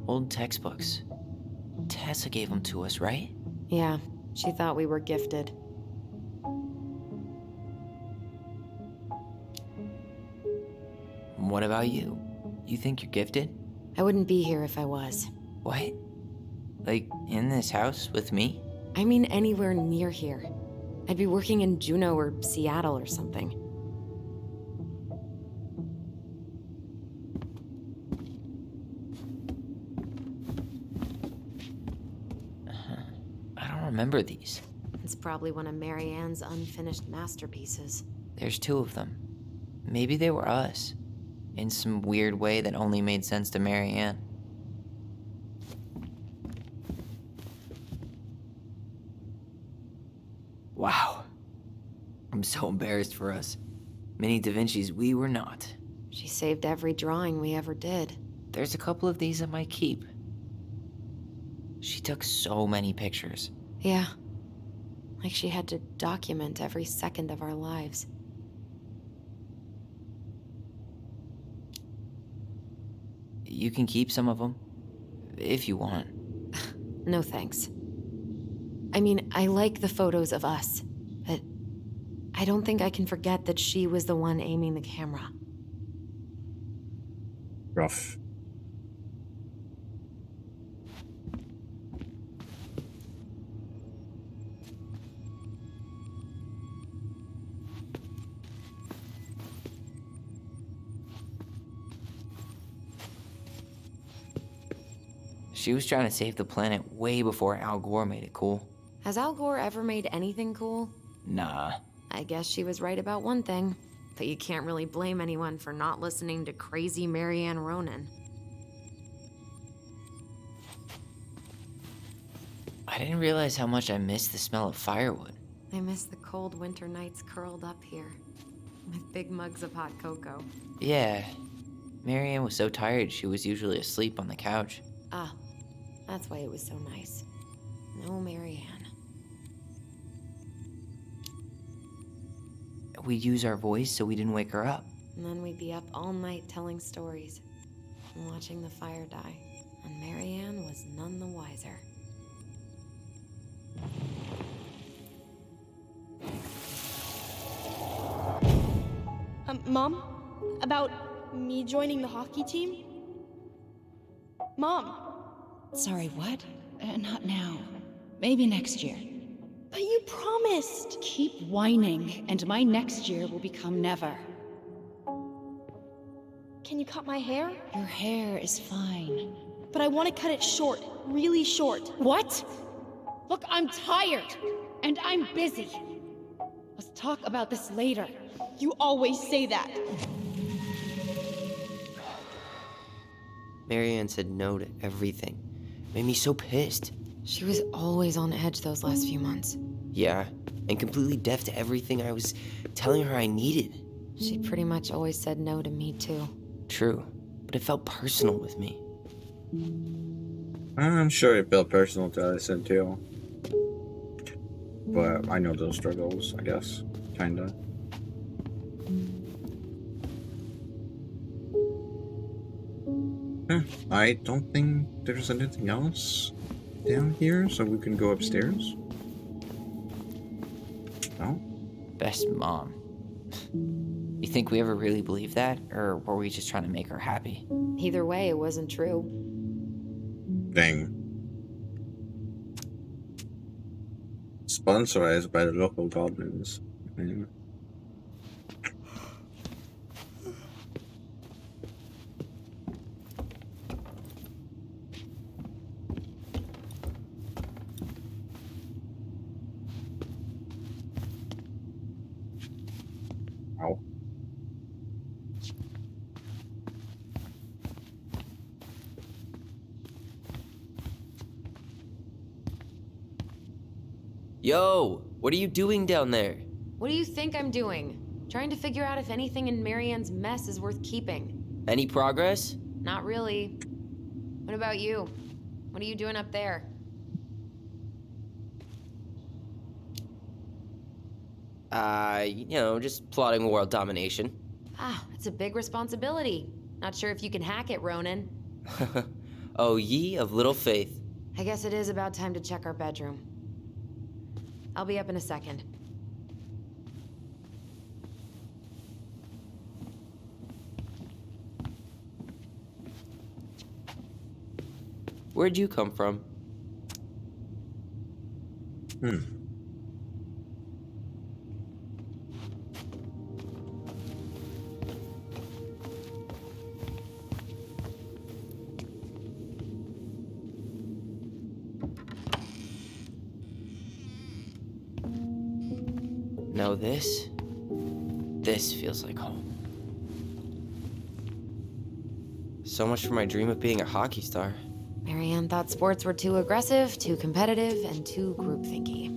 Old textbooks. Tessa gave them to us, right? Yeah, she thought we were gifted. What about you? You think you're gifted? I wouldn't be here if I was. What? Like, in this house with me? I mean anywhere near here. I'd be working in Juneau or Seattle or something. I don't remember these. It's probably one of Marianne's unfinished masterpieces. There's 2 of them. Maybe they were us. In some weird way that only made sense to Marianne. Wow. I'm so embarrassed for us. Mini Da Vinci's we were not. She saved every drawing we ever did. There's a couple of these I might keep. She took so many pictures. Yeah. Like she had to document every second of our lives. You can keep some of them, if you want. No thanks. I mean, I like the photos of us, but I don't think I can forget that she was the one aiming the camera. Rough. She was trying to save the planet way before Al Gore made it cool. Has Al Gore ever made anything cool? Nah. I guess she was right about one thing, but you can't really blame anyone for not listening to crazy Marianne Ronan. I didn't realize how much I missed the smell of firewood. I miss the cold winter nights curled up here, with big mugs of hot cocoa. Yeah. Marianne was so tired she was usually asleep on the couch. Ah, that's why it was so nice. No Marianne. We'd use our voice so we didn't wake her up. And then we'd be up all night telling stories and watching the fire die. And Marianne was none the wiser. Mom? About me joining the hockey team? Mom! Sorry, what? Not now. Maybe next year. But you promised! Keep whining, and my next year will become never. Can you cut my hair? Your hair is fine. But I want to cut it short, really short. What? Look, I'm tired, and I'm busy. Let's talk about this later. You always say that. Marianne said no to everything. Made me so pissed. She was always on edge those last few months. Yeah, and completely deaf to everything I was telling her I needed. She pretty much always said no to me, too. True, but it felt personal with me. I'm sure it felt personal to Allison too. But I know those struggles, I guess. Kinda. I don't think there's anything else down here, so we can go upstairs. No? Best mom. You think we ever really believed that, or were we just trying to make her happy? Either way, it wasn't true. Dang. Sponsorized by the local goblins. Yeah. Ow. Yo, what are you doing down there? What do you think I'm doing? Trying to figure out if anything in Marianne's mess is worth keeping. Any progress? Not really. What about you? What are you doing up there? Just plotting world domination. Ah, it's a big responsibility. Not sure if you can hack it, Ronan. Oh, ye of little faith. I guess it is about time to check our bedroom. I'll be up in a second. Where'd you come from? No, this feels like home. So much for my dream of being a hockey star. Marianne thought sports were too aggressive, too competitive, and too groupthinky.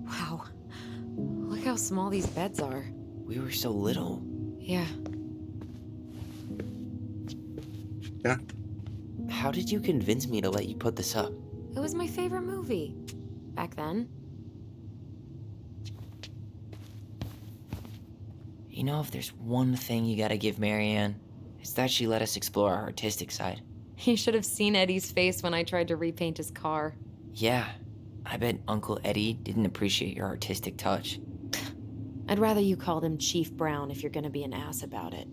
Wow. Look how small these beds are. We were so little. Yeah. Yeah. How did you convince me to let you put this up? It was my favorite movie. Back then. You know, if there's one thing you gotta give Marianne, it's that she let us explore our artistic side. You should have seen Eddie's face when I tried to repaint his car. Yeah, I bet Uncle Eddie didn't appreciate your artistic touch. I'd rather you called him Chief Brown if you're gonna be an ass about it.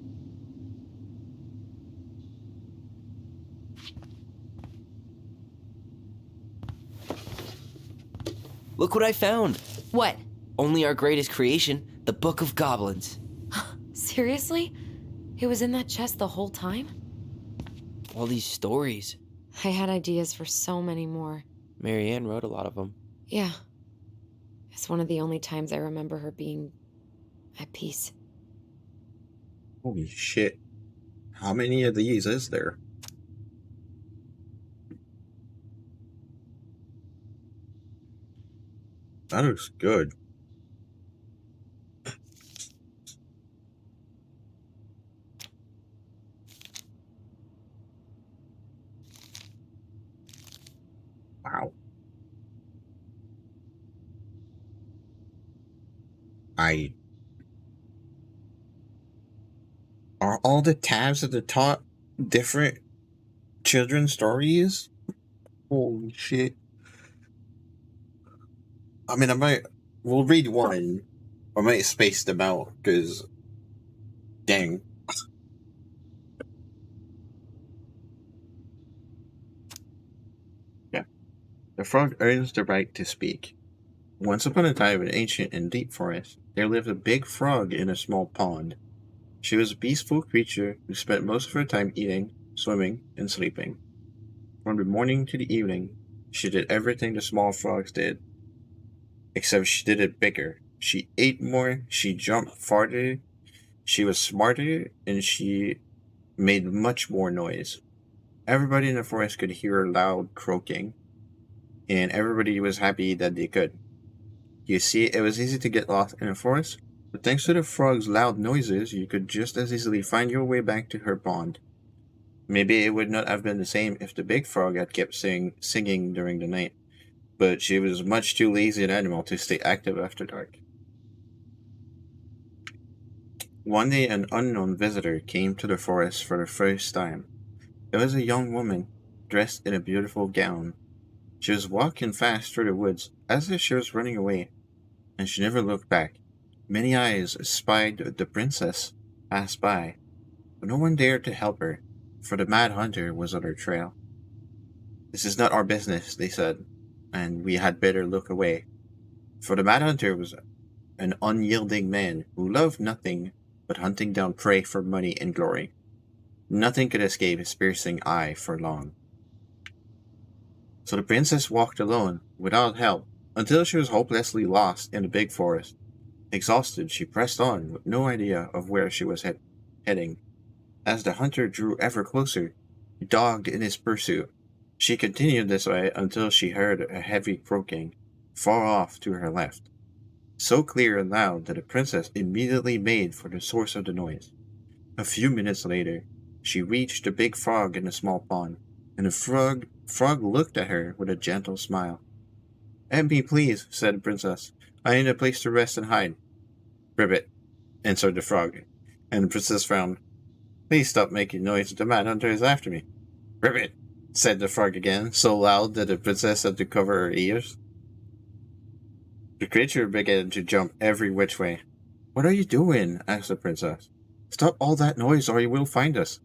Look what I found! What? Only our greatest creation, the Book of Goblins. Seriously? It was in that chest the whole time? All these stories. I had ideas for so many more. Marianne wrote a lot of them. Yeah. It's one of the only times I remember her being at peace. Holy shit. How many of these is there? That looks good. Wow. Are all the tabs at the top different children's stories? Holy shit. I mean, we'll read one. I might space them out, because, dang. Yeah. The frog earns the right to speak. Once upon a time in ancient and deep forest, there lived a big frog in a small pond. She was a peaceful creature who spent most of her time eating, swimming, and sleeping. From the morning to the evening, she did everything the small frogs did, except she did it bigger. She ate more, she jumped farther, she was smarter, and she made much more noise. Everybody in the forest could hear her loud croaking, and everybody was happy that they could. You see, it was easy to get lost in the forest, but thanks to the frog's loud noises, you could just as easily find your way back to her pond. Maybe it would not have been the same if the big frog had kept singing during the night, but she was much too lazy an animal to stay active after dark. One day, an unknown visitor came to the forest for the first time. It was a young woman, dressed in a beautiful gown. She was walking fast through the woods, as if she was running away, and she never looked back. Many eyes spied the princess pass by, but no one dared to help her, for the Mad Hunter was on her trail. "This is not our business," they said, "and we had better look away." For the Mad Hunter was an unyielding man who loved nothing but hunting down prey for money and glory. Nothing could escape his piercing eye for long. So the princess walked alone, without help, until she was hopelessly lost in the big forest. Exhausted, she pressed on, with no idea of where she was heading. As the hunter drew ever closer, dogged in his pursuit, she continued this way until she heard a heavy croaking, far off to her left. So clear and loud that the princess immediately made for the source of the noise. A few minutes later, she reached the big frog in the small pond, and the frog looked at her with a gentle smile. "Help me, please," said the princess. "I need a place to rest and hide." "Ribbit," answered the frog, and the princess frowned. "Please stop making noise. The Mad Hunter is after me." "Ribbit," said the frog again, so loud that the princess had to cover her ears. The creature began to jump every which way. What are you doing? Asked the princess. Stop all that noise or you will find us.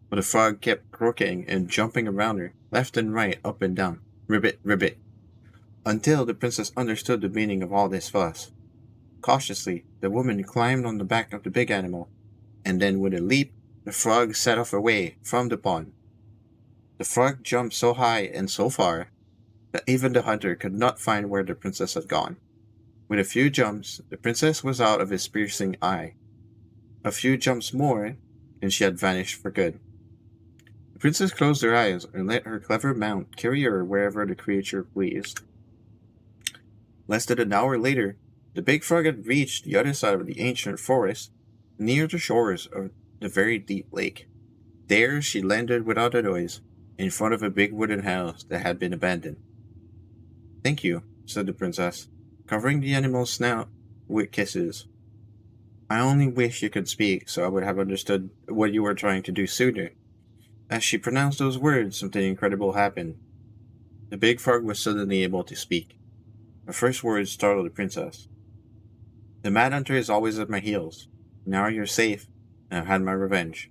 But the frog kept croaking and jumping around her, left and right, up and down. Ribbit, ribbit. Until the princess understood the meaning of all this fuss. Cautiously, the woman climbed on the back of the big animal, and then with a leap, the frog set off away from the pond. The frog jumped so high and so far that even the hunter could not find where the princess had gone. With a few jumps, the princess was out of his piercing eye. A few jumps more, and she had vanished for good. The princess closed her eyes and let her clever mount carry her wherever the creature pleased. Less than an hour later, the big frog had reached the other side of the ancient forest, near the shores of the very deep lake. There she landed without a noise, in front of a big wooden house that had been abandoned. Thank you, said the princess, covering the animal's snout with kisses. I only wish you could speak so I would have understood what you were trying to do sooner. As she pronounced those words, something incredible happened. The big frog was suddenly able to speak. Her first words startled the princess. The mad hunter is always at my heels. Now you're safe, and I've had my revenge.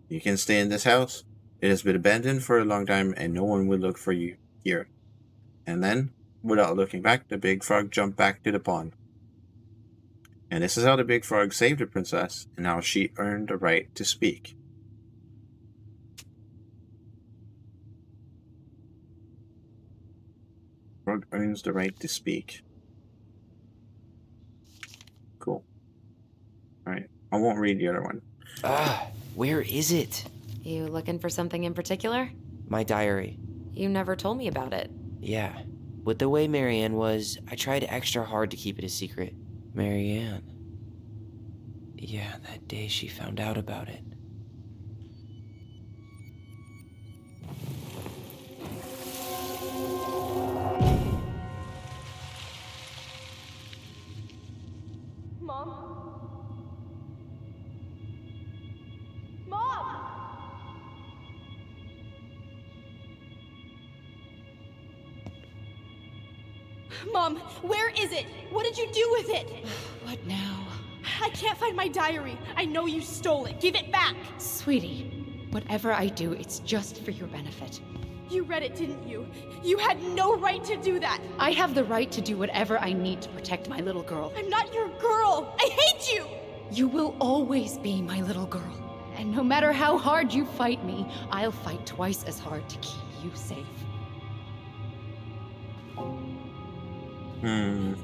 You can stay in this house. It has been abandoned for a long time, and no one will look for you here. And then, without looking back, the big frog jumped back to the pond. And this is how the big frog saved the princess, and how she earned the right to speak. Frog earns the right to speak. Cool. Alright, I won't read the other one. Where is it? You looking for something in particular? My diary. You never told me about it. Yeah. With the way Marianne was, I tried extra hard to keep it a secret. Marianne. Yeah, that day she found out about it. Mom, where is it? What did you do with it? What now? I can't find my diary. I know you stole it. Give it back. Sweetie, whatever I do, it's just for your benefit. You read it, didn't you? You had no right to do that. I have the right to do whatever I need to protect my little girl. I'm not your girl. I hate you. You will always be my little girl. And no matter how hard you fight me, I'll fight twice as hard to keep you safe. Here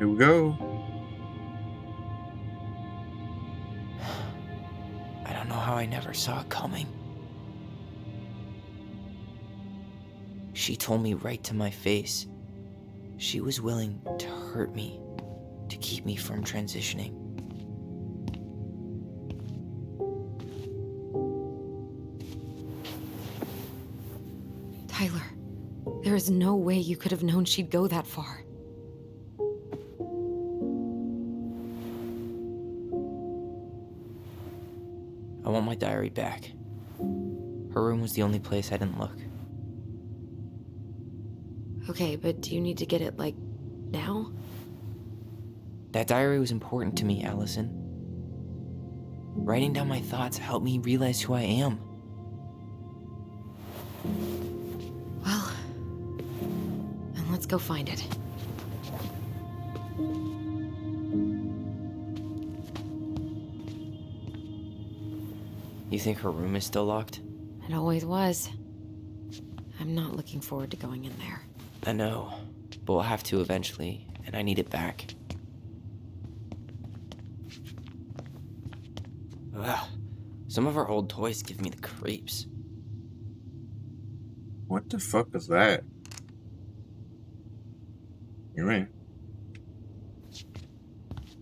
we go. I don't know how I never saw it coming. She told me right to my face. She was willing to hurt me, to keep me from transitioning. Tyler, there is no way you could have known she'd go that far. I want my diary back. Her room was the only place I didn't look. Okay, but do you need to get it, like, now? That diary was important to me, Allison. Writing down my thoughts helped me realize who I am. Well, then let's go find it. You think her room is still locked? It always was. I'm not looking forward to going in there. I know, but we'll have to eventually, and I need it back. Ugh. Some of our old toys give me the creeps. What the fuck is that? You're right.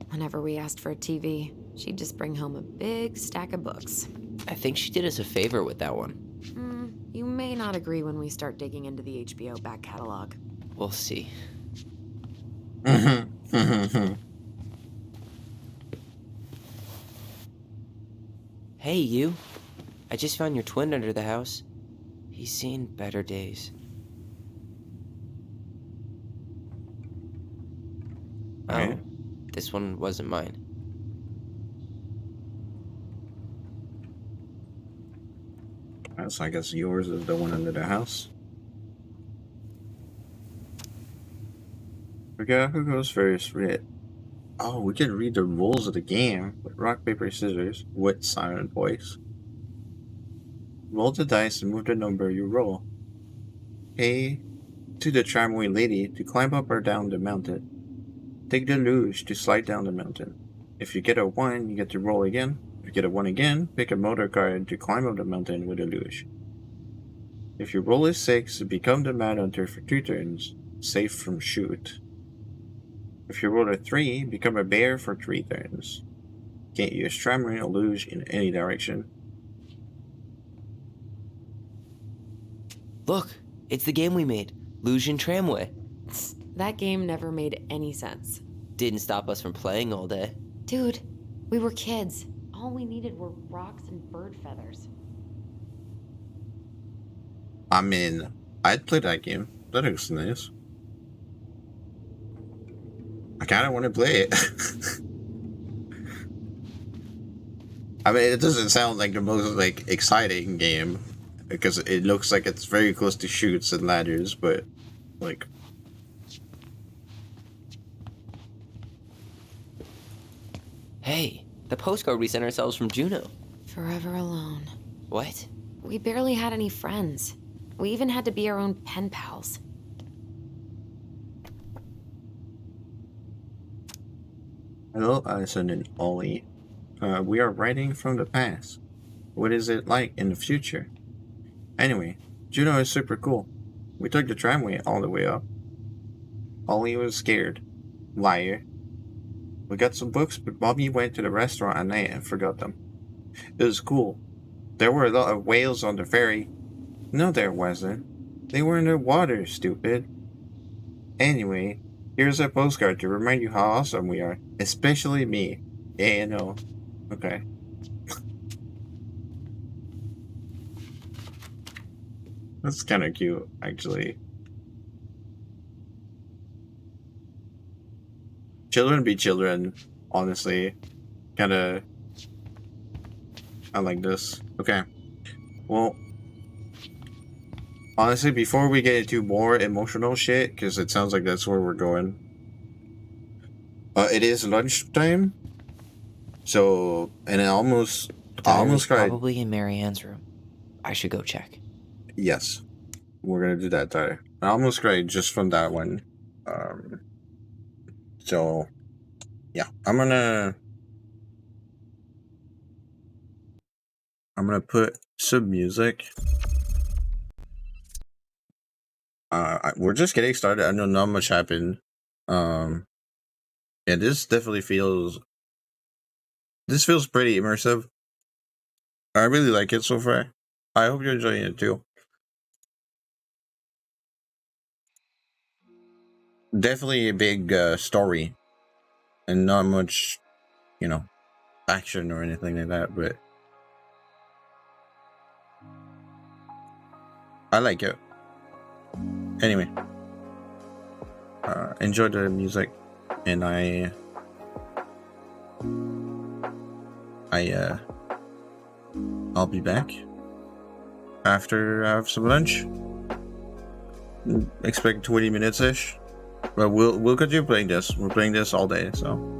Whenever we asked for a TV, she'd just bring home a big stack of books. I think she did us a favor with that one. You may not agree when we start digging into the HBO back catalog. We'll see. Hey, you. I just found your twin under the house. He's seen better days. Alright. Oh, this one wasn't mine. So I guess yours is the one under the house. Forget who goes first. Read. Oh, we can read the rules of the game with rock, paper, scissors with silent voice. Roll the dice and move the number you roll. Pay to the tramway lady to climb up or down the mountain. Take the luge to slide down the mountain. If you get a 1, you get to roll again. If you get a 1 again, pick a motor card to climb up the mountain with a luge. If your roll is 6, become the Mad Hunter for 2 turns, safe from shoot. If you roll a 3, become a bear for 3 turns. Can't use tramway or luge in any direction. Look, it's the game we made, Luge and Tramway. That game never made any sense. Didn't stop us from playing all day. Dude, we were kids. All we needed were rocks and bird feathers. I mean, I'd play that game. That looks nice. I kind of want to play it. I mean, it doesn't sound like the most like exciting game because it looks like it's very close to chutes and ladders, but like. Hey, the postcard we sent ourselves from Juno. Forever alone. What? We barely had any friends. We even had to be our own pen pals. Hello, Allison and Ollie. We are writing from the past. What is it like in the future? Anyway, Juno is super cool. We took the tramway all the way up. Ollie was scared. Liar. We got some books, but Bobby went to the restaurant at night and forgot them. It was cool. There were a lot of whales on the ferry. No, there wasn't. They were in the water, stupid. Anyway, here's a postcard to remind you how awesome we are. Especially me. Yeah, I know. Okay. That's kind of cute, actually. Children be children, honestly. Kinda. I like this. Okay. Well, honestly, before we get into more emotional shit, because it sounds like that's where we're going. It is lunchtime. So, and I almost cried. Probably in Marianne's room. I should go check. Yes. We're gonna do that, Tyler. I almost cried just from that one. So, yeah. I'm gonna put some music. We're just getting started. I know not much happened. Yeah, this definitely feels pretty immersive. I really like it so far. I hope you're enjoying it too. Definitely a big story, and not much, action or anything like that. But I like it. Anyway, enjoy the music, and I'll be back after I have some lunch. Expect 20 minutes ish, but we'll continue playing this. We're playing this all day, so.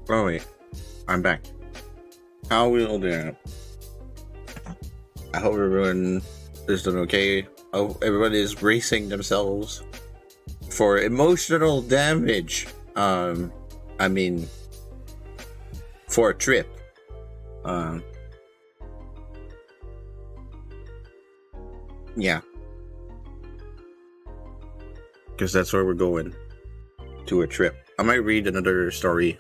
Oh wait, I'm back. How we all doing? I hope everyone is doing okay. I hope everybody is bracing themselves for emotional damage. I mean, for a trip. Yeah. Because that's where we're going. To a trip. I might read another story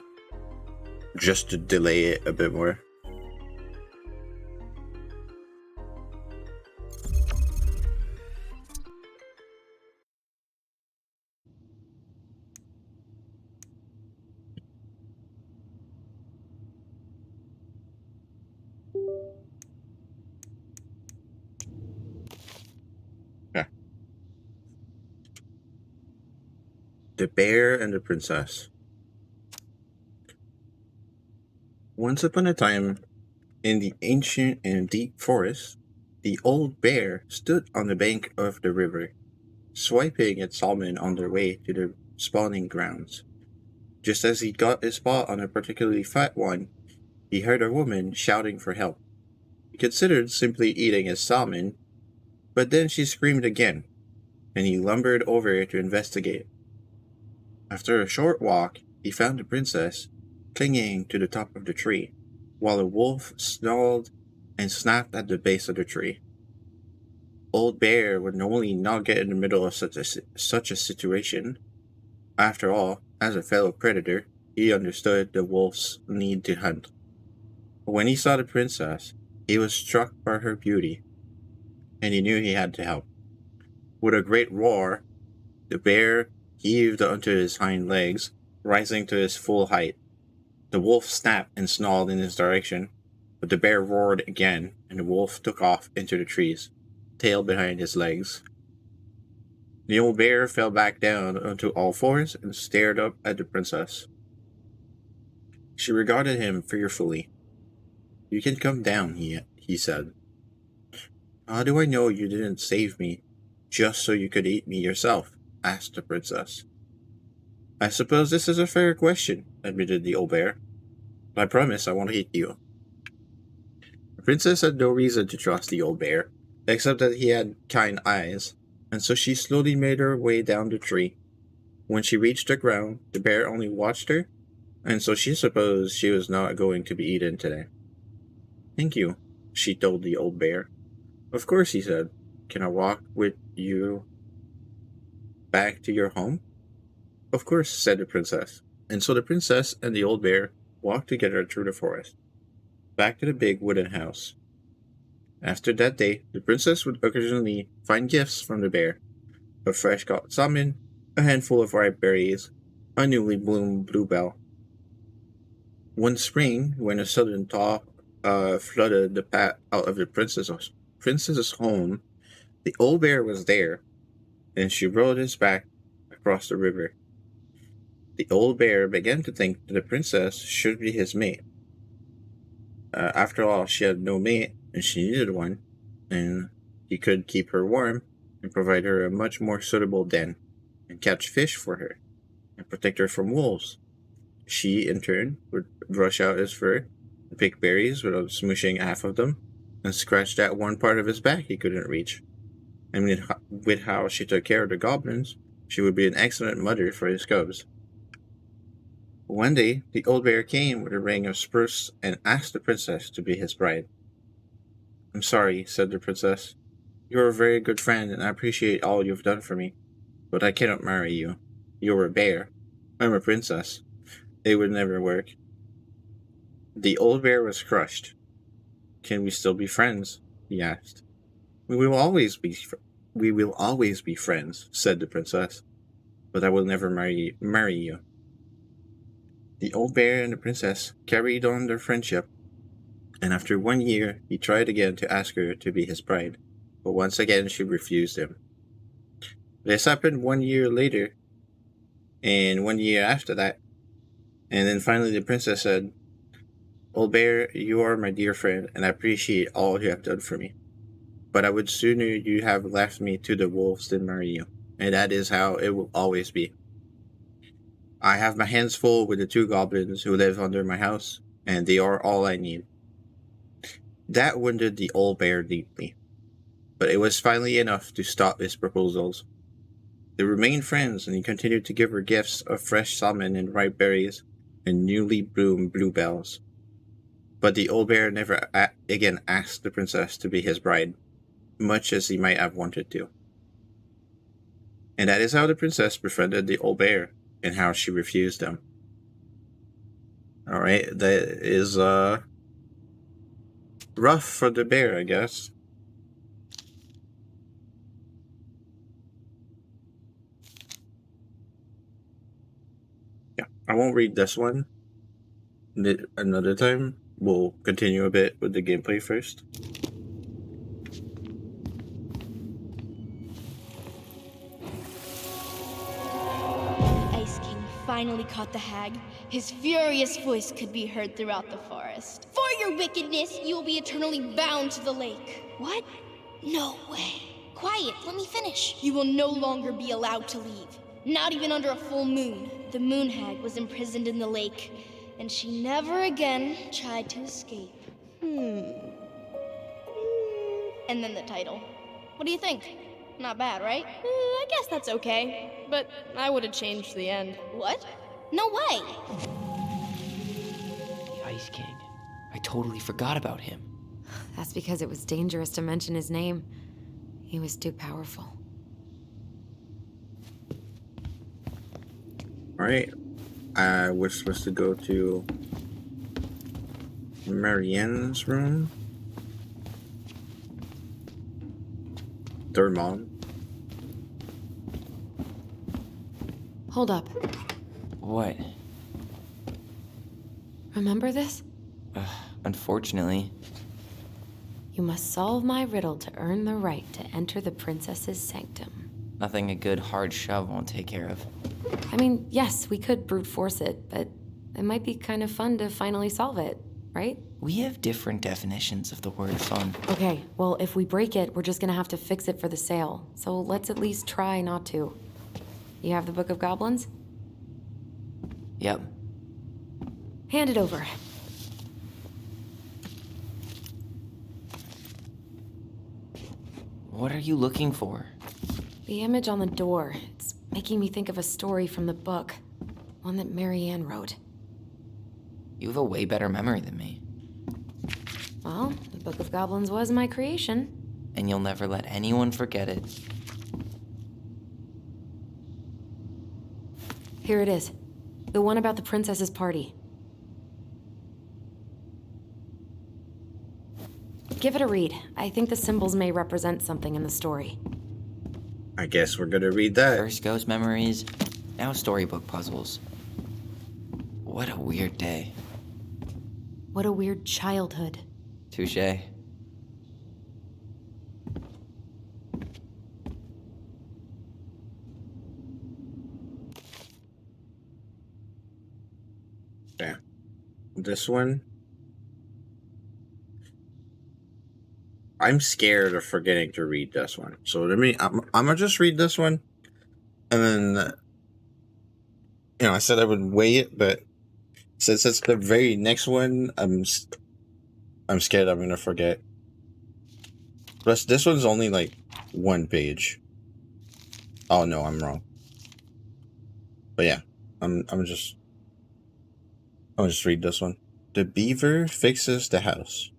just to delay it a bit more. Yeah. The Bear and the Princess. Once upon a time, in the ancient and deep forest, the old bear stood on the bank of the river, swiping at salmon on their way to the spawning grounds. Just as he got his paw on a particularly fat one, he heard a woman shouting for help. He considered simply eating his salmon, but then she screamed again, and he lumbered over to investigate. After a short walk, he found the princess clinging to the top of the tree, while a wolf snarled and snapped at the base of the tree. Old Bear would normally not get in the middle of such a situation. After all, as a fellow predator, he understood the wolf's need to hunt. But when he saw the princess, he was struck by her beauty, and he knew he had to help. With a great roar, the bear heaved onto his hind legs, rising to his full height. The wolf snapped and snarled in his direction, but the bear roared again, and the wolf took off into the trees, tail behind his legs. The old bear fell back down onto all fours and stared up at the princess. She regarded him fearfully. "You can come down," he said. "How do I know you didn't save me just so you could eat me yourself?" asked the princess. "I suppose this is a fair question," admitted the old bear. "But I promise I won't eat you." The princess had no reason to trust the old bear, except that he had kind eyes, and so she slowly made her way down the tree. When she reached the ground, the bear only watched her, and so she supposed she was not going to be eaten today. "Thank you," she told the old bear. "Of course," he said. "Can I walk with you back to your home?" "Of course," said the princess. And so the princess and the old bear walked together through the forest, back to the big wooden house. After that day, the princess would occasionally find gifts from the bear: a fresh caught salmon, a handful of ripe berries, a newly bloomed bluebell. One spring, when a sudden thaw flooded the path out of the princess's home, the old bear was there, and she rode his back across the river. The old bear began to think that the princess should be his mate. After all, she had no mate, and she needed one, and he could keep her warm and provide her a much more suitable den, and catch fish for her, and protect her from wolves. She, in turn, would brush out his fur, and pick berries without smooshing half of them, and scratch that one part of his back he couldn't reach. And with how she took care of the goblins, she would be an excellent mother for his cubs. One day, the old bear came with a ring of spruce and asked the princess to be his bride. "I'm sorry," said the princess. "You're a very good friend, and I appreciate all you've done for me. But I cannot marry you. You're a bear. I'm a princess. It would never work." The old bear was crushed. "Can we still be friends?" he asked. We will always be friends," said the princess. "But I will never marry you." The old bear and the princess carried on their friendship, and after 1 year, he tried again to ask her to be his bride, but once again she refused him. This happened 1 year later, and 1 year after that, and then finally the princess said, "Old bear, you are my dear friend, and I appreciate all you have done for me. But I would sooner you have left me to the wolves than marry you, and that is how it will always be." I have my hands full with the 2 goblins who live under my house, and they are all I need. That wounded the old bear deeply, but it was finally enough to stop his proposals. They remained friends, and he continued to give her gifts of fresh salmon and ripe berries and newly bloomed bluebells. But the old bear never again asked the princess to be his bride, much as he might have wanted to. And that is how the princess befriended the old bear, and how she refused him. Alright, that is rough for the bear, I guess. Yeah, I won't read this one. Another time, we'll continue a bit with the gameplay first. Ice King finally caught the hag. His furious voice could be heard throughout the forest. For your wickedness, you will be eternally bound to the lake. What? No way. Quiet, let me finish. You will no longer be allowed to leave. Not even under a full moon. The moon hag was imprisoned in the lake, and she never again tried to escape. And then the title. What do you think? Not bad, right? I guess that's okay. But I would have changed the end. What? No way! The Ice King. I totally forgot about him. That's because it was dangerous to mention his name. He was too powerful. Alright, we're supposed to go to Marianne's room. Their mom. Hold up. What? Remember this? Unfortunately. You must solve my riddle to earn the right to enter the princess's sanctum. Nothing a good hard shove won't take care of. I mean, yes, we could brute force it, but it might be kind of fun to finally solve it, right? We have different definitions of the word fun. Okay, well, if we break it, we're just gonna have to fix it for the sale. So let's at least try not to. You have the Book of Goblins? Yep. Hand it over. What are you looking for? The image on the door. It's making me think of a story from the book. One that Marianne wrote. You have a way better memory than me. Well, the Book of Goblins was my creation. And you'll never let anyone forget it. Here it is. The one about the princess's party. Give it a read. I think the symbols may represent something in the story. I guess we're gonna read that. First ghost memories, now storybook puzzles. What a weird day. What a weird childhood. Touché. Yeah. This one. I'm scared of forgetting to read this one. So I'm gonna just read this one. And then, I said I would weigh it, but since it's the very next one, I'm scared I'm gonna forget. Plus, this one's only like 1 page. Oh no, I'm wrong. But yeah, I'll just read this one. The beaver fixes the house.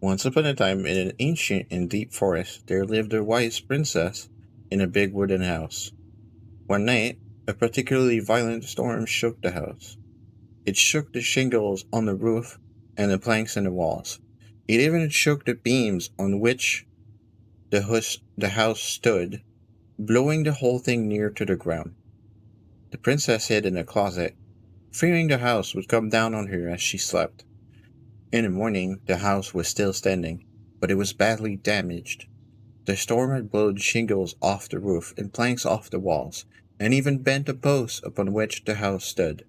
Once upon a time, in an ancient and deep forest, there lived a wise princess in a big wooden house. One night, a particularly violent storm shook the house. It shook the shingles on the roof and the planks in the walls. It even shook the beams on which the house stood, blowing the whole thing near to the ground. The princess hid in a closet, fearing the house would come down on her as she slept. In the morning, the house was still standing, but it was badly damaged. The storm had blown shingles off the roof and planks off the walls, and even bent the posts upon which the house stood.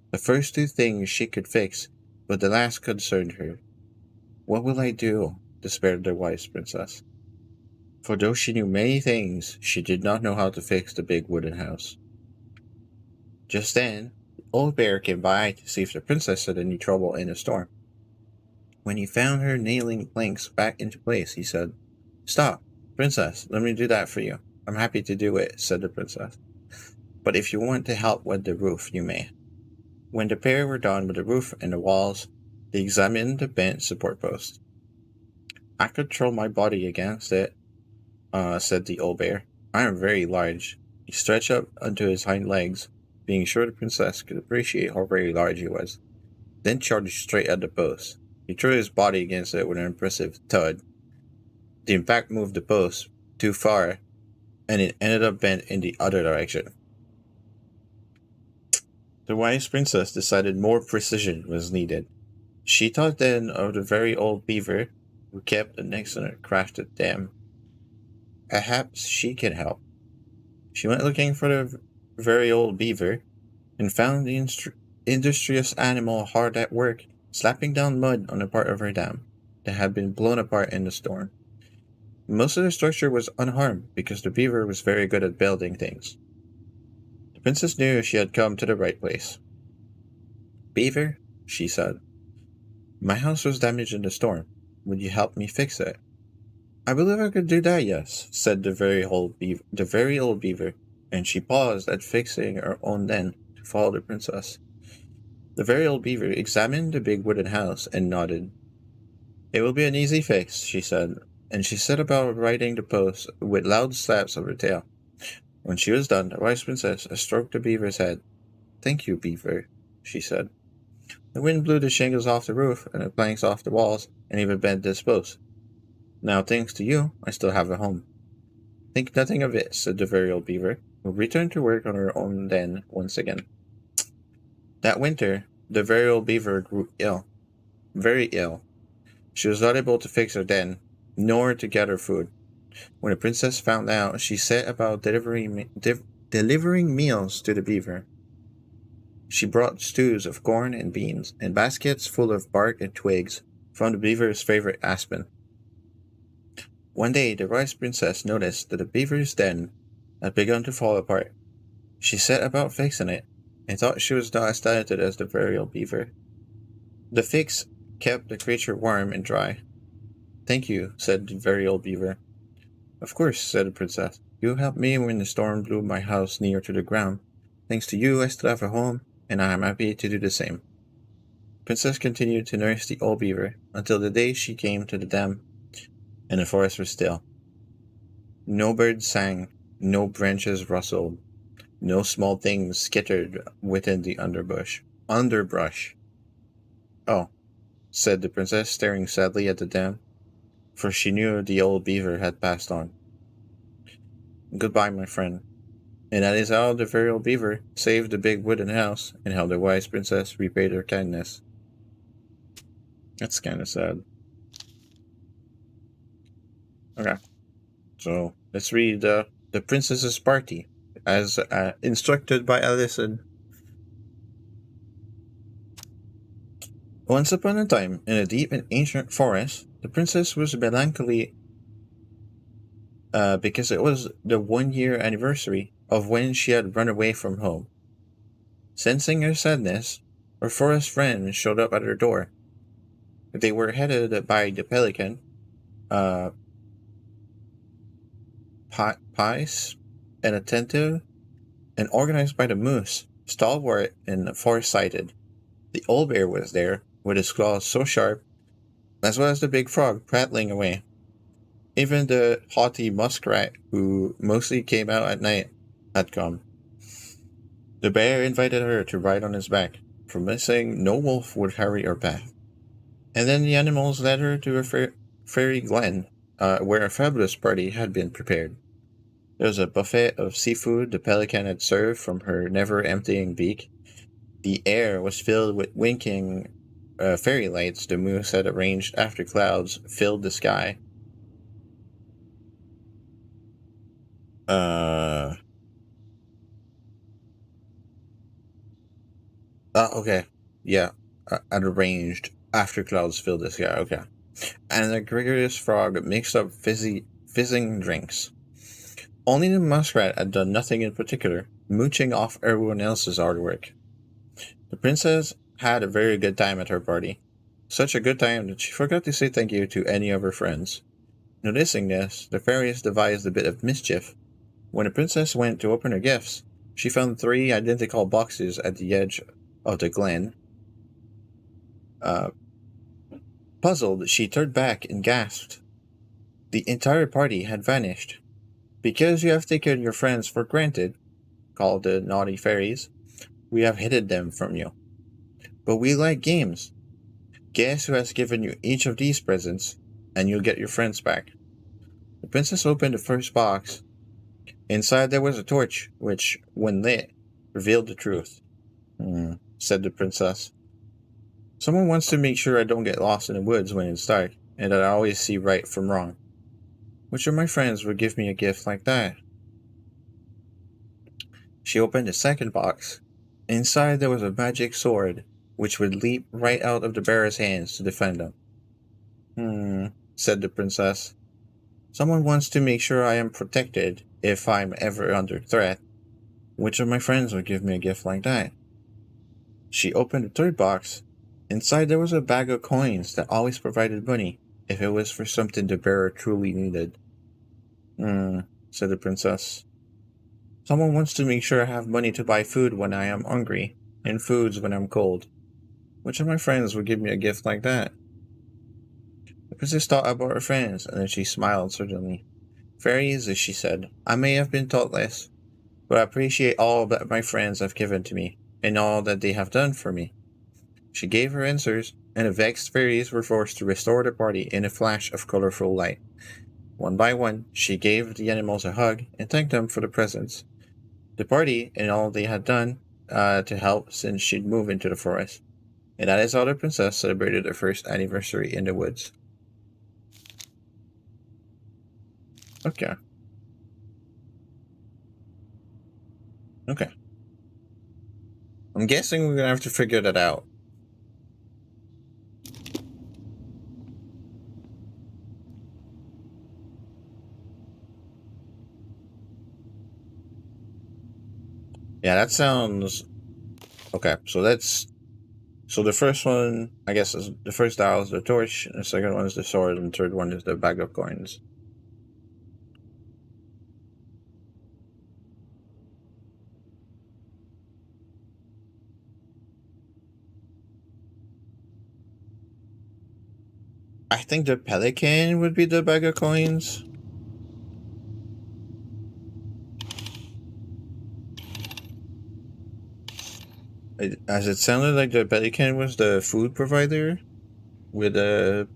The first 2 things she could fix, but the last concerned her. What will I do? Despaired the wise princess. For though she knew many things, she did not know how to fix the big wooden house. Just then, the old bear came by to see if the princess had any trouble in the storm. When he found her nailing planks back into place, he said, "Stop, princess, let me do that for you." "I'm happy to do it," said the princess. "But if you want to help with the roof, you may." When the pair were done with the roof and the walls, they examined the bent support post. "I could throw my body against it," said the old bear. "I am very large." He stretched up onto his hind legs, being sure the princess could appreciate how very large he was, then charged straight at the post. He threw his body against it with an impressive thud. The impact moved the post too far, and it ended up bent in the other direction. The wise princess decided more precision was needed. She thought then of the very old beaver who kept the next in a crafted dam. Perhaps she can help. She went looking for the very old beaver and found the industrious animal hard at work, slapping down mud on a part of her dam that had been blown apart in the storm. Most of the structure was unharmed because the beaver was very good at building things. The princess knew she had come to the right place. "Beaver," she said, "my house was damaged in the storm. Would you help me fix it?" "I believe I could do that, yes," said the very old beaver, and she paused at fixing her own den to follow the princess. The very old beaver examined the big wooden house and nodded. "It will be an easy fix," she said, and she set about riding the post with loud slaps of her tail. When she was done, the wise princess stroked the beaver's head. "Thank you, beaver," she said. "The wind blew the shingles off the roof and the planks off the walls and even bent this post. Now, thanks to you, I still have a home." "Think nothing of it," said the very old beaver, who returned to work on her own den once again. That winter, the very old beaver grew ill. Very ill. She was not able to fix her den, nor to gather food. When the princess found out, she set about delivering meals to the beaver. She brought stews of corn and beans, and baskets full of bark and twigs from the beaver's favorite aspen. One day, the wise princess noticed that the beaver's den had begun to fall apart. She set about fixing it, and thought she was not as talented as the very old beaver. The fix kept the creature warm and dry. "Thank you," said the very old beaver. "Of course," said the princess. "You helped me when the storm blew my house near to the ground. Thanks to you, I still have a home, and I am happy to do the same." The princess continued to nurse the old beaver until the day she came to the dam, and the forest was still. No birds sang, no branches rustled, no small things skittered within the underbrush. "Oh," said the princess, staring sadly at the dam, for she knew the old beaver had passed on. "Goodbye, my friend." And that is how the very old beaver saved the big wooden house, and how the wise princess repaid her kindness. That's kind of sad. Okay, so let's read The Princess's Party, as instructed by Allison. Once upon a time, in a deep and ancient forest, the princess was melancholy because it was the 1-year anniversary of when she had run away from home. Sensing her sadness, her forest friends showed up at her door. They were headed by the pelican, pious and attentive, and organized by the moose, stalwart and far-sighted. The old bear was there, with his claws so sharp, as well as the big frog prattling away. Even the haughty muskrat, who mostly came out at night, had come. The bear invited her to ride on his back, promising no wolf would harry her path. And then the animals led her to a fairy glen, where a fabulous party had been prepared. There was a buffet of seafood the pelican had served from her never-emptying beak. The air was filled with winking fairy lights the moose had arranged after clouds filled the sky. Okay. Yeah. Arranged after clouds filled the sky. Okay. And the gregarious frog mixed up fizzing drinks. Only the muskrat had done nothing in particular, mooching off everyone else's artwork. The princess had a very good time at her party. Such a good time that she forgot to say thank you to any of her friends. Noticing this, the fairies devised a bit of mischief. When the princess went to open her gifts, she found 3 identical boxes at the edge of the glen. Puzzled, she turned back and gasped. The entire party had vanished. Because you have taken your friends for granted, called the naughty fairies, we have hidden them from you. But we like games. Guess who has given you each of these presents, and you'll get your friends back. The princess opened the first box. Inside there was a torch, which, when lit, revealed the truth. Said the princess. Someone wants to make sure I don't get lost in the woods when it's dark, and that I always see right from wrong. Which of my friends would give me a gift like that? She opened the second box. Inside there was a magic sword, which would leap right out of the bearer's hands to defend them. Said the princess. Someone wants to make sure I am protected if I'm ever under threat. Which of my friends would give me a gift like that? She opened the third box. Inside there was a bag of coins that always provided money if it was for something the bearer truly needed. Said the princess. Someone wants to make sure I have money to buy food when I am hungry, and foods when I'm cold. Which of my friends would give me a gift like that? The princess thought about her friends, and then she smiled certainly. Fairies, as she said, I may have been thoughtless, but I appreciate all that my friends have given to me, and all that they have done for me. She gave her answers, and the vexed fairies were forced to restore the party in a flash of colorful light. One by one, she gave the animals a hug and thanked them for the presents. The party and all they had done to help since she'd moved into the forest. And that is how the princess celebrated her first anniversary in the woods. Okay. I'm guessing we're gonna have to figure that out. Yeah, that sounds... Okay, so the first one, I guess, is the first dial is the torch, and the second one is the sword, and the third one is the bag of coins. I think the pelican would be the bag of coins. As it sounded like the pelican was the food provider with a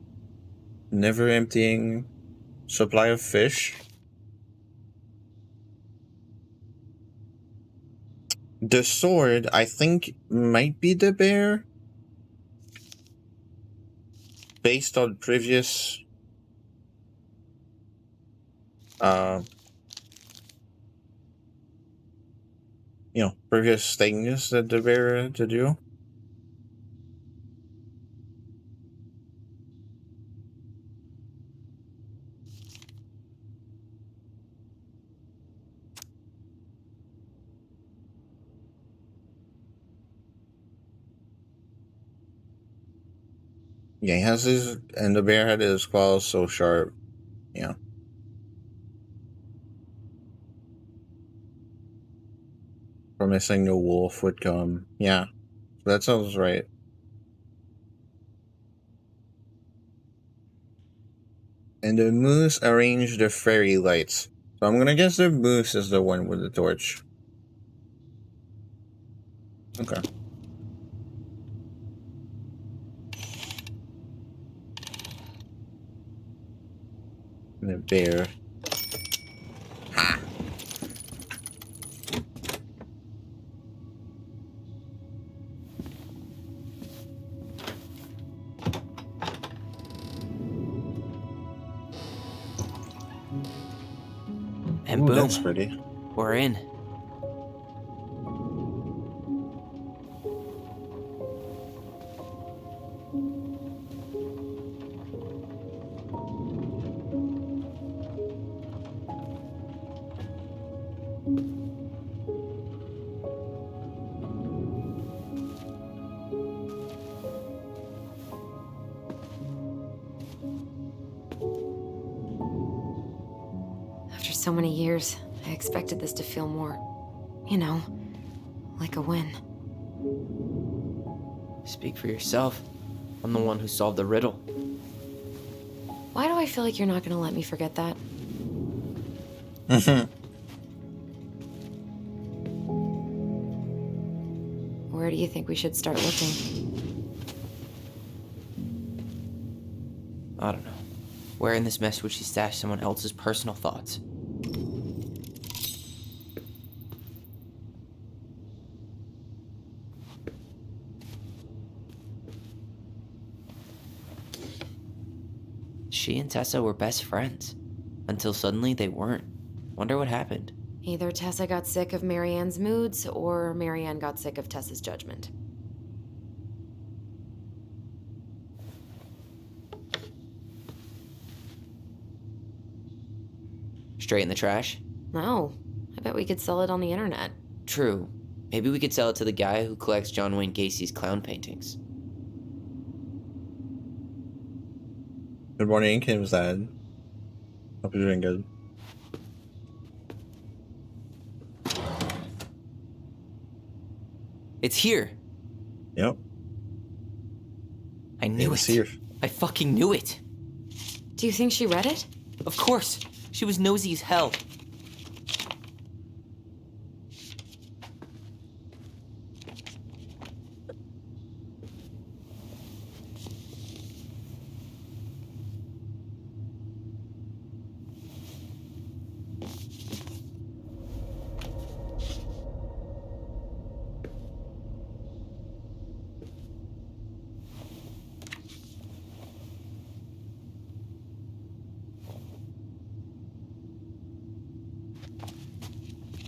never emptying supply of fish. The sword, I think, might be the bear. Based on previous previous things that the bear had to do. Yeah, he has his, and the bear had his claws so sharp. Yeah. Promising the wolf would come. Yeah, that sounds right. And the moose arranged the fairy lights. So I'm gonna guess the moose is the one with the torch. Okay. And the bear. Ha! And Ooh, boom, that's pretty. we're in. so many years, I expected this to feel more, you know, like a win. Speak for yourself. I'm the one who solved the riddle. Why do I feel like you're not gonna let me forget that? Where do you think we should start looking? I don't know. Where in this mess would she stash someone else's personal thoughts? She and Tessa were best friends. Until suddenly they weren't. Wonder what happened. Either Tessa got sick of Marianne's moods, or Marianne got sick of Tessa's judgment. Straight in the trash? No, I bet we could sell it on the internet. True. Maybe we could sell it to the guy who collects John Wayne Gacy's clown paintings. Good morning, Kim's dad. Hope you're doing good. It's here. Yep. I knew it. It's here. I fucking knew it. Do you think she read it? Of course. She was nosy as hell.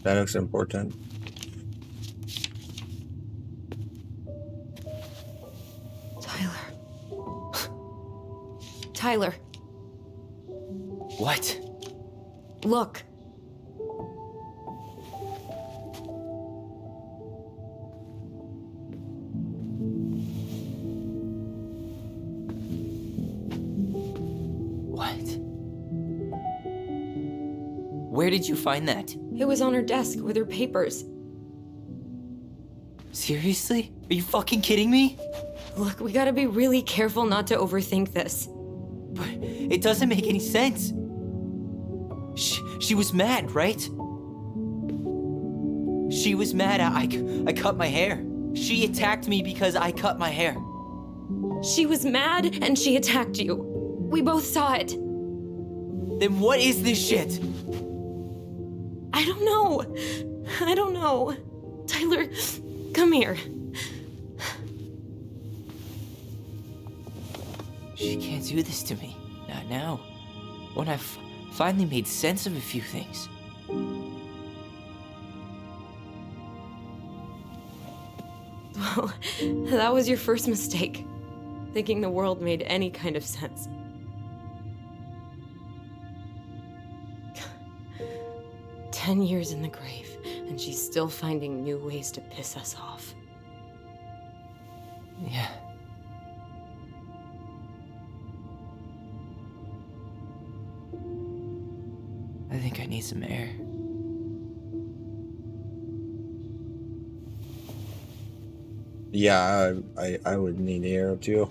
That looks important. Tyler. What? Look. What? Where did you find that? It was on her desk with her papers. Seriously? Are you fucking kidding me? Look, we gotta be really careful not to overthink this. But it doesn't make any sense. She was mad, right? She was mad I cut my hair. She attacked me because I cut my hair. She was mad and she attacked you. We both saw it. Then what is this shit? I don't know. I don't know. Tyler, come here. She can't do this to me. Not now. When I've finally made sense of a few things. Well, that was your first mistake. Thinking the world made any kind of sense. "10 years in the grave, and she's still finding new ways to piss us off." Yeah. I think I need some air. Yeah, I would need air too.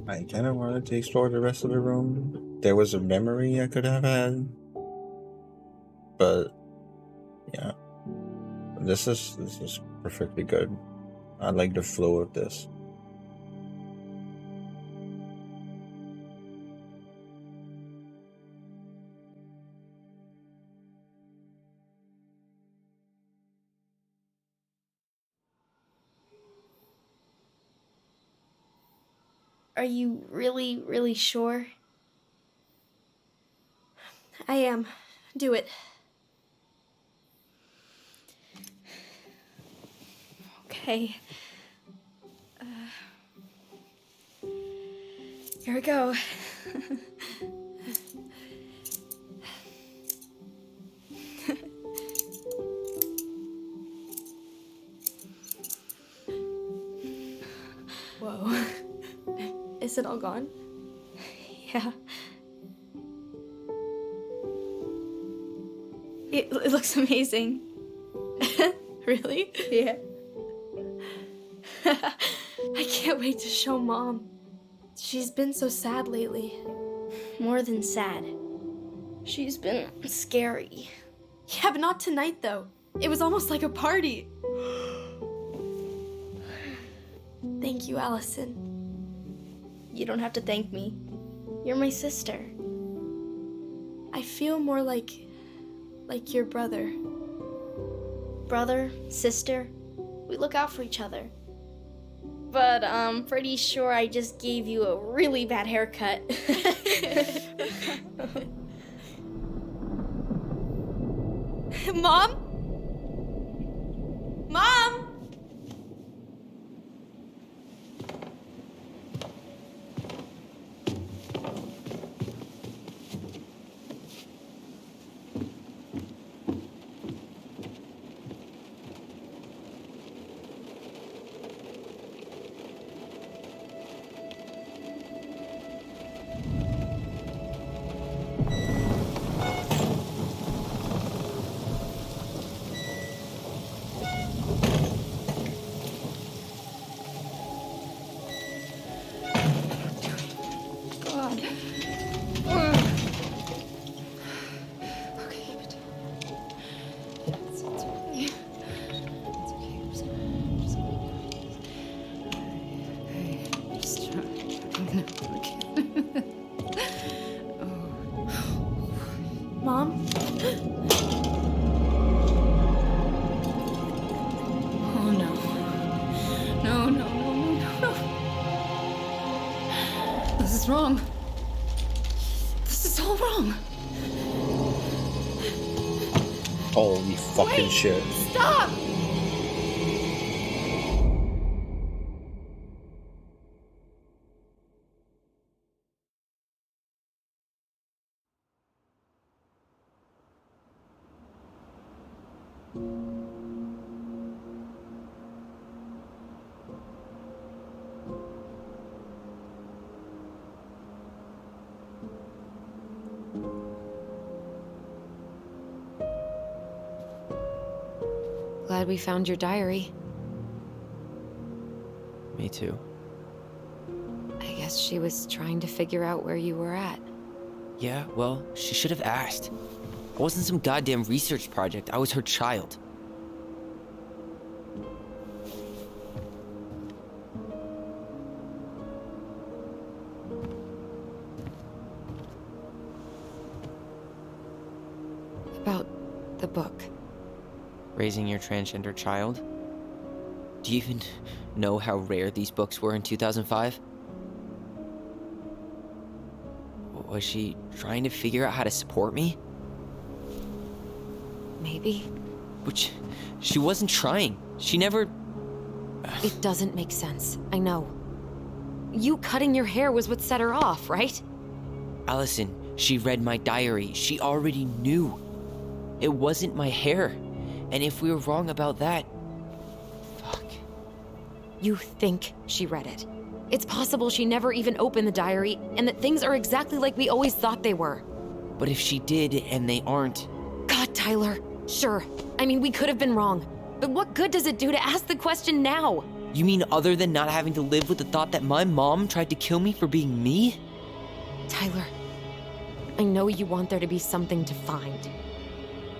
I kind of wanted to explore the rest of the room. There was a memory I could have had, but yeah, this is perfectly good. I like the flow of this. Are you really, really sure? I am. Do it. Okay. Here we go. Is it all gone? Yeah. It looks amazing. Really? Yeah. I can't wait to show Mom. She's been so sad lately. More than sad. She's been scary. Yeah, but not tonight, though. It was almost like a party. Thank you, Allison. You don't have to thank me. You're my sister. I feel more like your brother. Brother, sister, we look out for each other. But I'm pretty sure I just gave you a really bad haircut. Mom? Mom? Mom? Oh no. No, no, no, no, no, no. This is wrong. This is all wrong. Holy fucking shit. Stop! Glad we found your diary. Me too. I guess she was trying to figure out where you were at. Yeah, well, she should have asked. I wasn't some goddamn research project. I was her child. About the book. Raising your transgender child? Do you even know how rare these books were in 2005? Was she trying to figure out how to support me? Maybe. Which, she wasn't trying. She never... It doesn't make sense. I know. You cutting your hair was what set her off, right? Allison, she read my diary. She already knew. It wasn't my hair. And if we were wrong about that... Fuck. You think she read it. It's possible she never even opened the diary, and that things are exactly like we always thought they were. But if she did, and they aren't... God, Tyler. Sure. I mean, we could have been wrong. But what good does it do to ask the question now? You mean other than not having to live with the thought that my mom tried to kill me for being me? Tyler, I know you want there to be something to find.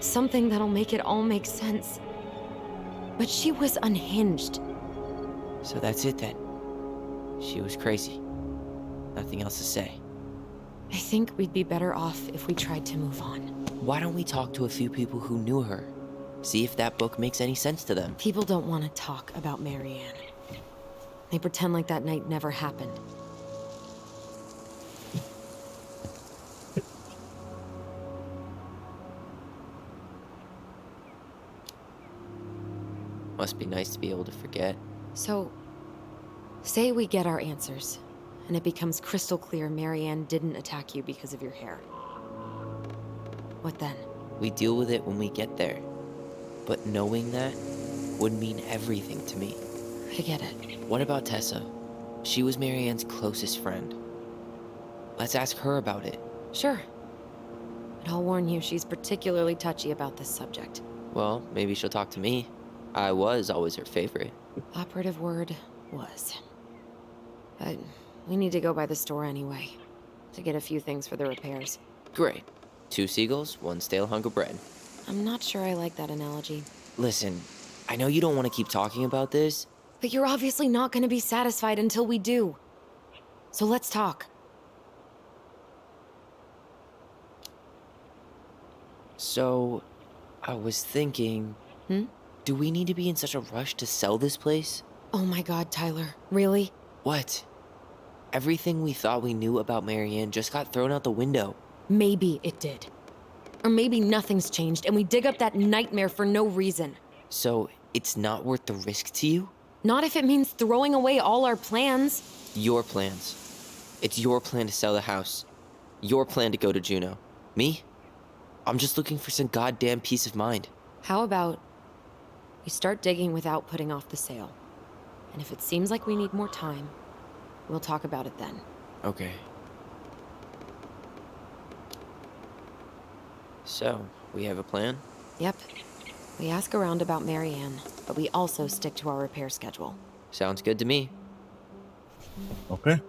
Something that'll make it all make sense. But she was unhinged. So that's it then. She was crazy. Nothing else to say. I think we'd be better off if we tried to move on. Why don't we talk to a few people who knew her? See if that book makes any sense to them. People don't want to talk about Marianne. They pretend like that night never happened. Must be nice to be able to forget. So, say we get our answers, and it becomes crystal clear Marianne didn't attack you because of your hair. What then? We deal with it when we get there. But knowing that would mean everything to me. I get it. What about Tessa? She was Marianne's closest friend. Let's ask her about it. Sure. But I'll warn you, she's particularly touchy about this subject. Well, maybe she'll talk to me. I was always her favorite. Operative word was. But we need to go by the store anyway, to get a few things for the repairs. Great. 2 seagulls, 1 stale hunk of bread. I'm not sure I like that analogy. Listen, I know you don't want to keep talking about this. But you're obviously not going to be satisfied until we do. So let's talk. So, I was thinking... Do we need to be in such a rush to sell this place? Oh my god, Tyler. Really? What? Everything we thought we knew about Marianne just got thrown out the window. Maybe it did. Or maybe nothing's changed and we dig up that nightmare for no reason. So, it's not worth the risk to you? Not if it means throwing away all our plans. Your plans. It's your plan to sell the house. Your plan to go to Juneau. Me? I'm just looking for some goddamn peace of mind. How about we start digging without putting off the sale? And if it seems like we need more time, we'll talk about it then. Okay. So, we have a plan? Yep. We ask around about Marianne, but we also stick to our repair schedule. Sounds good to me. Okay.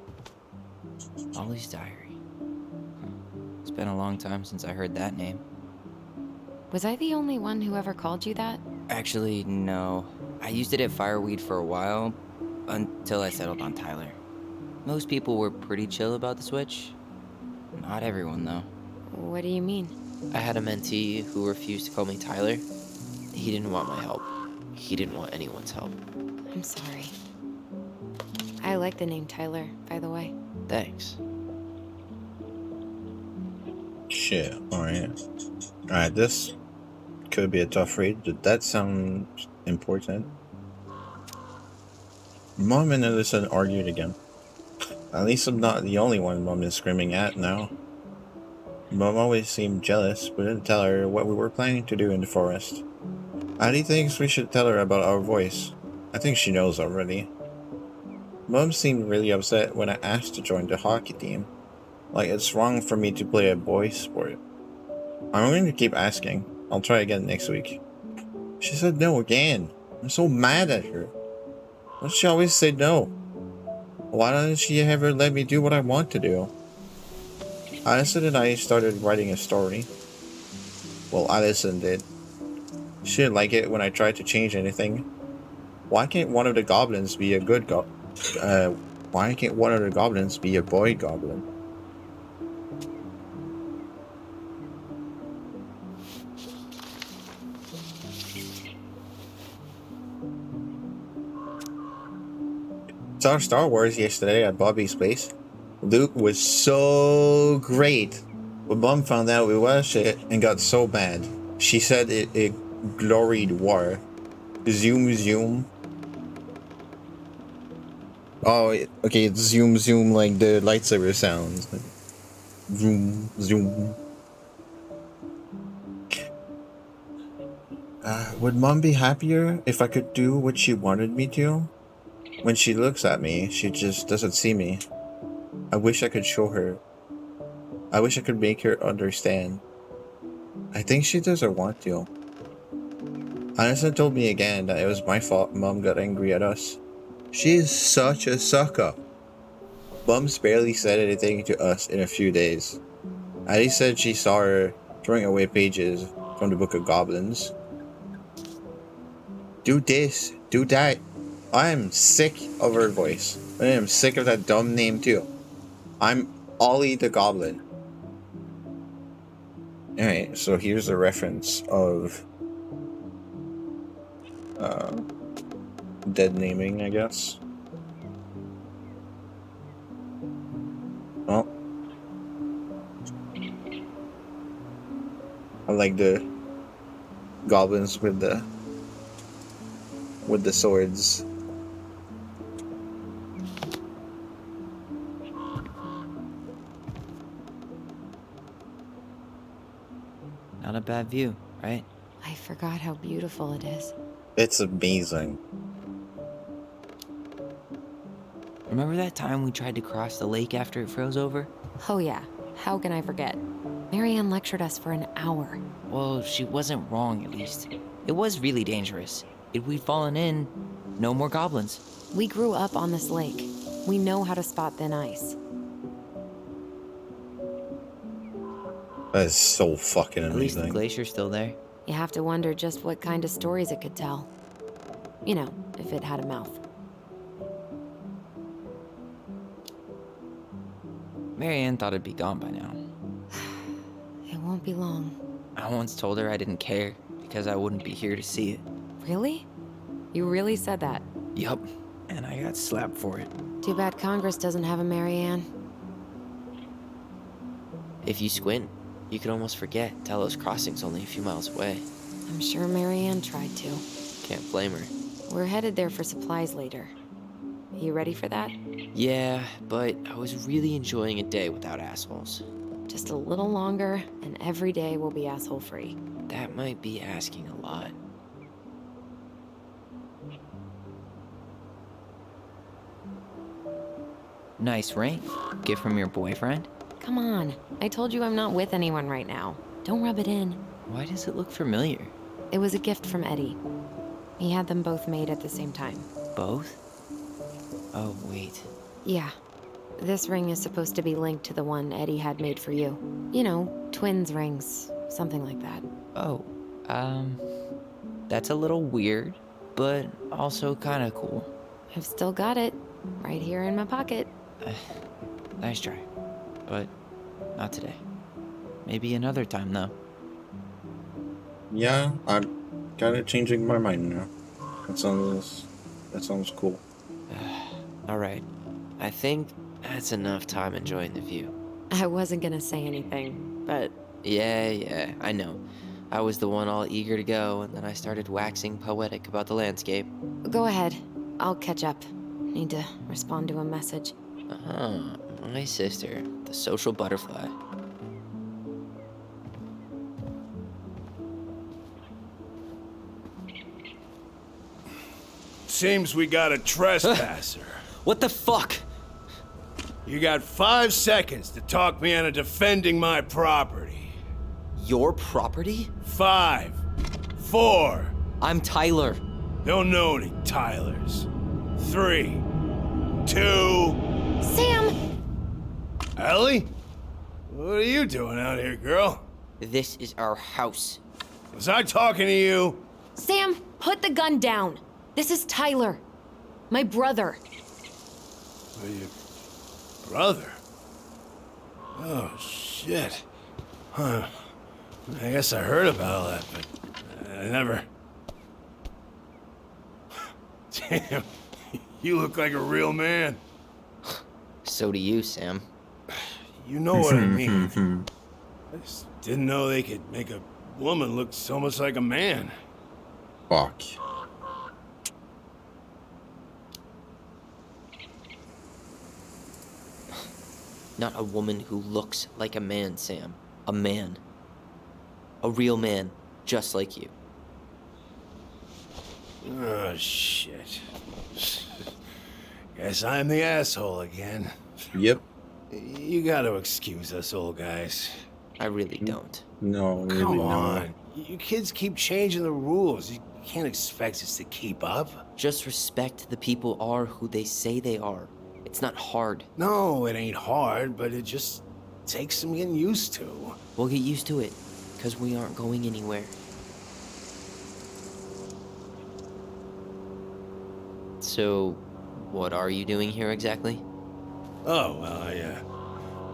Molly's diary. It's been a long time since I heard that name. Was I the only one who ever called you that? Actually, no. I used it at Fireweed for a while, until I settled on Tyler. Most people were pretty chill about the switch. Not everyone, though. What do you mean? I had a mentee who refused to call me Tyler. He didn't want my help. He didn't want anyone's help. I'm sorry. I like the name Tyler, by the way. Thanks. Shit. Alright. Alright, this could be a tough read. Did that sound important? Mom and Alyssa argued again. At least I'm not the only one Mom is screaming at now. Mom always seemed jealous, but didn't tell her what we were planning to do in the forest. Addie thinks we should tell her about our voice. I think she knows already. Mom seemed really upset when I asked to join the hockey team. Like it's wrong for me to play a boys' sport. I'm going to keep asking. I'll try again next week. She said no again. I'm so mad at her. Why does she always say no? Why doesn't she ever let me do what I want to do? Addison and I started writing a story. Well, Addison did. She didn't like it when I tried to change anything. Why can't one of the goblins be a good why can't one of the goblins be a boy goblin? Saw Star Wars yesterday at Bobby's place. Luke was so great. But Mom found out we watched it and got so mad. She said it gloried war. Zoom zoom. Oh, okay, it's zoom zoom like the lightsaber sounds. Zoom zoom. Would Mom be happier if I could do what she wanted me to? When she looks at me, she just doesn't see me. I wish I could show her. I wish I could make her understand. I think she doesn't want to. Alyssa told me again that it was my fault Mom got angry at us. She is such a sucker. Mom's barely said anything to us in a few days. Addie said she saw her throwing away pages from the Book of Goblins. Do this, do that. I am sick of her voice. I am sick of that dumb name too. I'm Ollie the Goblin. Alright, so here's a reference of dead naming, I guess. Well, I like the goblins with the swords. Not a bad view, right? I forgot how beautiful it is. It's amazing. Remember that time we tried to cross the lake after it froze over? Oh, yeah. How can I forget? Marianne lectured us for an hour. Well, she wasn't wrong, at least. It was really dangerous. If we'd fallen in, no more goblins. We grew up on this lake. We know how to spot thin ice. That is so fucking At least the amazing. glacier's still there. You have to wonder just what kind of stories it could tell. You know, if it had a mouth. Marianne thought it'd be gone by now. It won't be long. I once told her I didn't care because I wouldn't be here to see it. Really? You really said that? Yup, and I got slapped for it. Too bad Congress doesn't have a Marianne. If you squint, you could almost forget Talos Crossing's only a few miles away. I'm sure Marianne tried to. Can't blame her. We're headed there for supplies later. You ready for that? Yeah, but I was really enjoying a day without assholes. Just a little longer, and every day will be asshole-free. That might be asking a lot. Nice ring. Gift from your boyfriend? Come on. I told you I'm not with anyone right now. Don't rub it in. Why does it look familiar? It was a gift from Eddie. He had them both made at the same time. Both? Oh, wait. Yeah. This ring is supposed to be linked to the one Eddie had made for you. You know, twins rings. Something like that. Oh, that's a little weird, but also kind of cool. I've still got it. Right here in my pocket. Nice try, but not today. Maybe another time, though. Yeah, I'm kind of changing my mind now. That sounds cool. All right. I think that's enough time enjoying the view. I wasn't gonna say anything, but... Yeah, I know. I was the one all eager to go, and then I started waxing poetic about the landscape. Go ahead. I'll catch up. Need to respond to a message. My sister, the social butterfly. Seems we got a trespasser. What the fuck? You got 5 seconds to talk me into defending my property. Your property? 5, 4. I'm Tyler. Don't know any Tylers. 3, 2. Sam! Ellie? What are you doing out here, girl? This is our house. Was I talking to you? Sam, put the gun down. This is Tyler. My brother. Are you... brother? Oh, shit. Huh. I guess I heard about all that, but I never... Damn, you look like a real man. So do you, Sam. You know what I mean. I just didn't know they could make a woman look so much like a man. Fuck. Not a woman who looks like a man, Sam. A man. A real man, just like you. Oh, shit. Guess I'm the asshole again. Yep. You gotta excuse us old guys. I really don't. No, really Come not. on. You kids keep changing the rules. You can't expect us to keep up. Just respect the people are who they say they are. It's not hard. No, it ain't hard, but it just takes some getting used to. We'll get used to it, because we aren't going anywhere. So, what are you doing here exactly? Oh, well,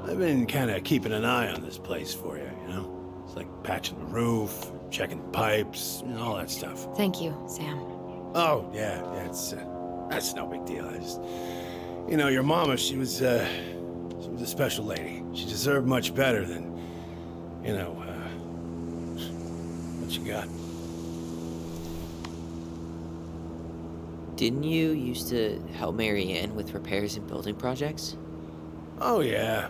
I've been kind of keeping an eye on this place for you, you know? It's like patching the roof, checking pipes, and all that stuff. Thank you, Sam. Oh, yeah, that's no big deal. I just, you know, your mama, she was a special lady. She deserved much better than, you know, what you got. Didn't you used to help Marianne with repairs and building projects? Oh, yeah.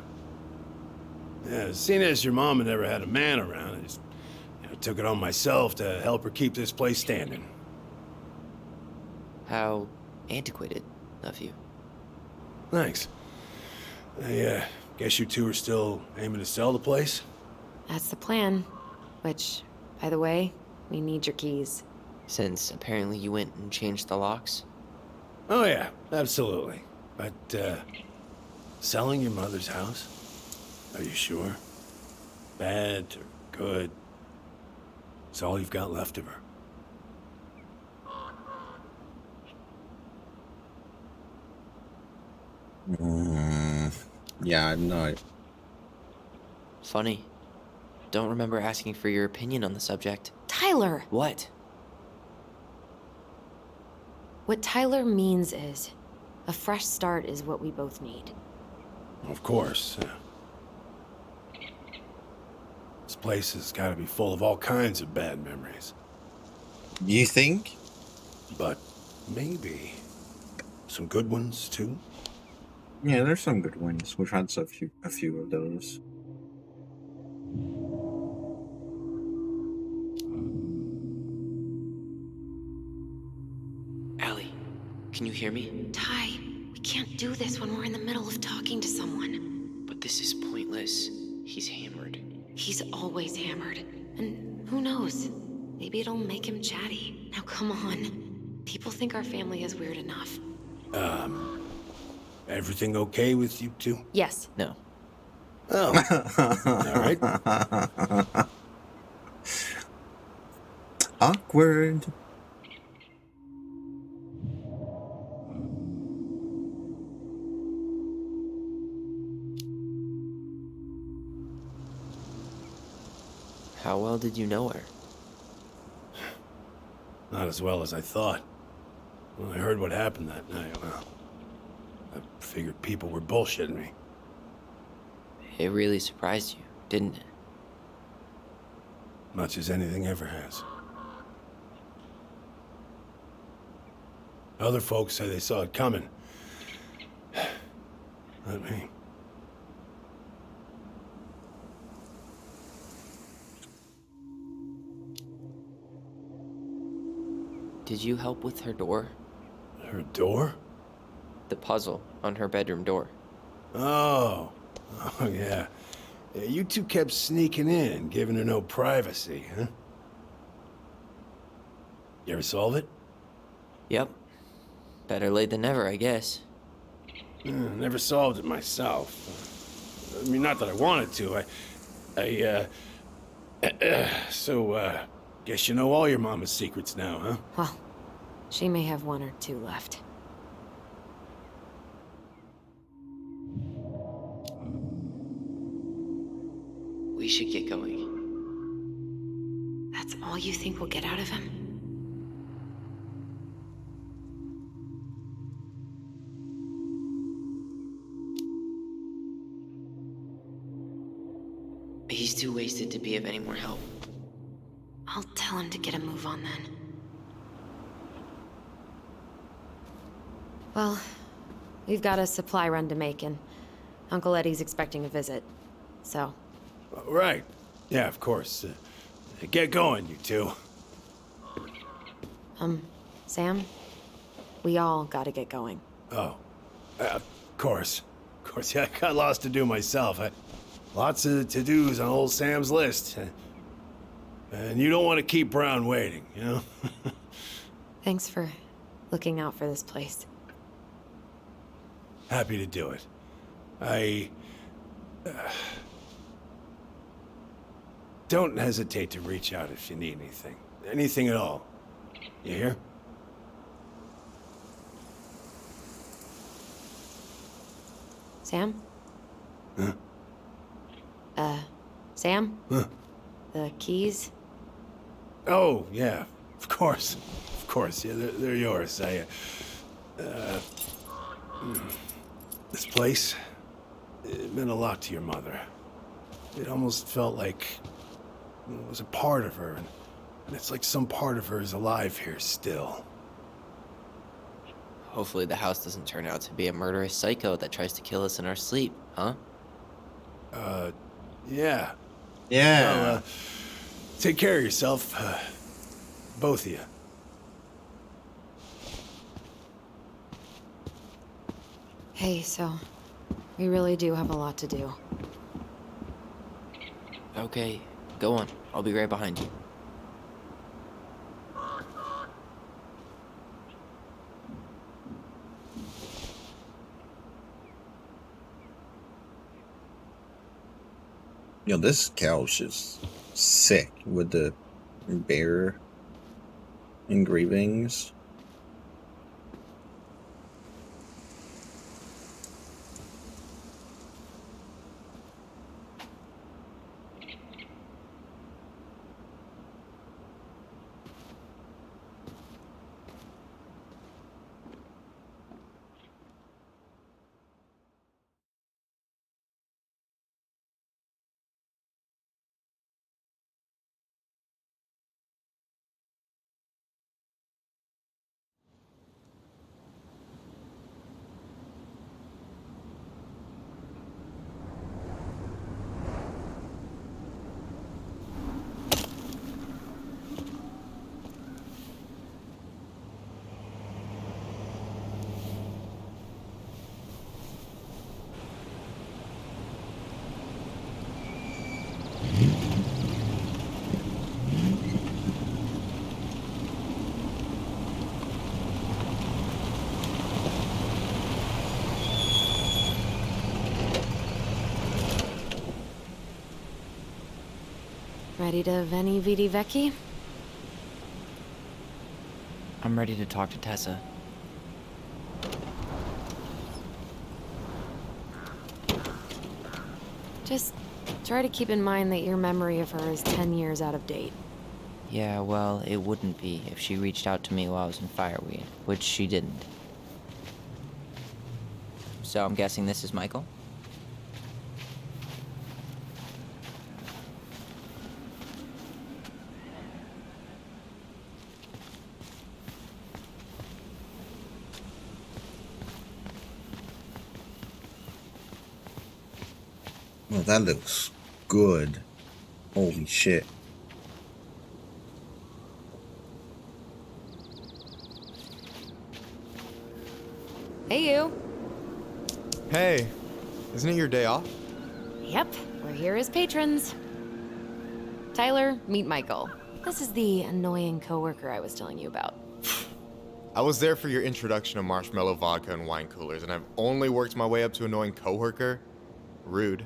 Yeah, seeing as your mama never had a man around, I just took it on myself to help her keep this place standing. How antiquated of you. Thanks. I guess you two are still aiming to sell the place? That's the plan. Which, by the way, we need your keys. Since apparently you went and changed the locks. Oh yeah, absolutely. But, selling your mother's house? Are you sure? Bad or good? It's all you've got left of her. Yeah, no. Funny. Don't remember asking for your opinion on the subject. Tyler! What? What Tyler means is, a fresh start is what we both need. Of course. This place has got to be full of all kinds of bad memories. You think? But maybe some good ones, too? Yeah, there's some good ones. We've had a few of those. Allie, can you hear me? Ty, we can't do this when we're in the middle of talking to someone. But this is pointless. He's hammered. He's always hammered. And who knows? Maybe it'll make him chatty. Now come on. People think our family is weird enough. Everything okay with you two? Yes. No. Oh. All right. Awkward. How well did you know her? Not as well as I thought. When I heard what happened that night, well, I figured people were bullshitting me. It really surprised you, didn't it? Much as anything ever has. Other folks say they saw it coming. Not me. Did you help with her door? Her door? The puzzle on her bedroom door. Oh. Oh, yeah. Yeah, you two kept sneaking in, giving her no privacy, huh? You ever solve it? Yep. Better late than never, I guess. Never solved it myself. I mean, not that I wanted to. Guess you know all your mama's secrets now, huh? Well, she may have one or two left. We should get going. That's all you think we'll get out of him? He's too wasted to be of any more help. I'll tell him to get a move on then. Well, we've got a supply run to make, and Uncle Eddie's expecting a visit. So, Right. Yeah, of course. Get going, you two. Sam, we all gotta get going. Oh. Of course. Of course, yeah, I got lots to do myself. Lots of to-dos on old Sam's list. And you don't want to keep Brown waiting, you know? Thanks for looking out for this place. Happy to do it. Don't hesitate to reach out if you need anything. Anything at all. You hear? Sam? Huh? Sam? Huh? The keys? Oh, yeah. Of course. Of course. Yeah, they're yours. This place, it meant a lot to your mother. It almost felt like it was a part of her, and it's like some part of her is alive here still. Hopefully the house doesn't turn out to be a murderous psycho that tries to kill us in our sleep, huh? Yeah. Yeah. Well, take care of yourself, both of you. Hey, so we really do have a lot to do. Okay, go on. I'll be right behind you. Yo, this couch is sick with the bear engravings. Ready to Veni Vidi Vici? I'm ready to talk to Tessa. Just try to keep in mind that your memory of her is 10 years out of date. Yeah, well, it wouldn't be if she reached out to me while I was in Fireweed, which she didn't. So I'm guessing this is Michael? Well, that looks good. Holy shit. Hey, you. Hey, isn't it your day off? Yep, we're here as patrons. Tyler, meet Michael. This is the annoying coworker I was telling you about. I was there for your introduction to marshmallow vodka and wine coolers, and I've only worked my way up to annoying coworker. Rude.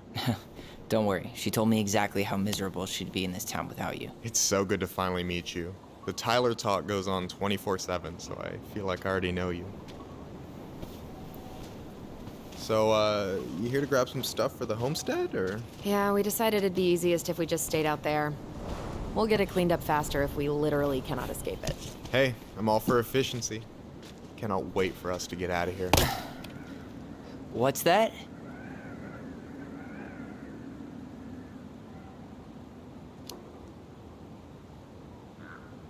Don't worry, she told me exactly how miserable she'd be in this town without you. It's so good to finally meet you. The Tyler talk goes on 24/7, so I feel like I already know you. So, you here to grab some stuff for the homestead, or? Yeah, we decided it'd be easiest if we just stayed out there. We'll get it cleaned up faster if we literally cannot escape it. Hey, I'm all for efficiency. Cannot wait for us to get out of here. What's that?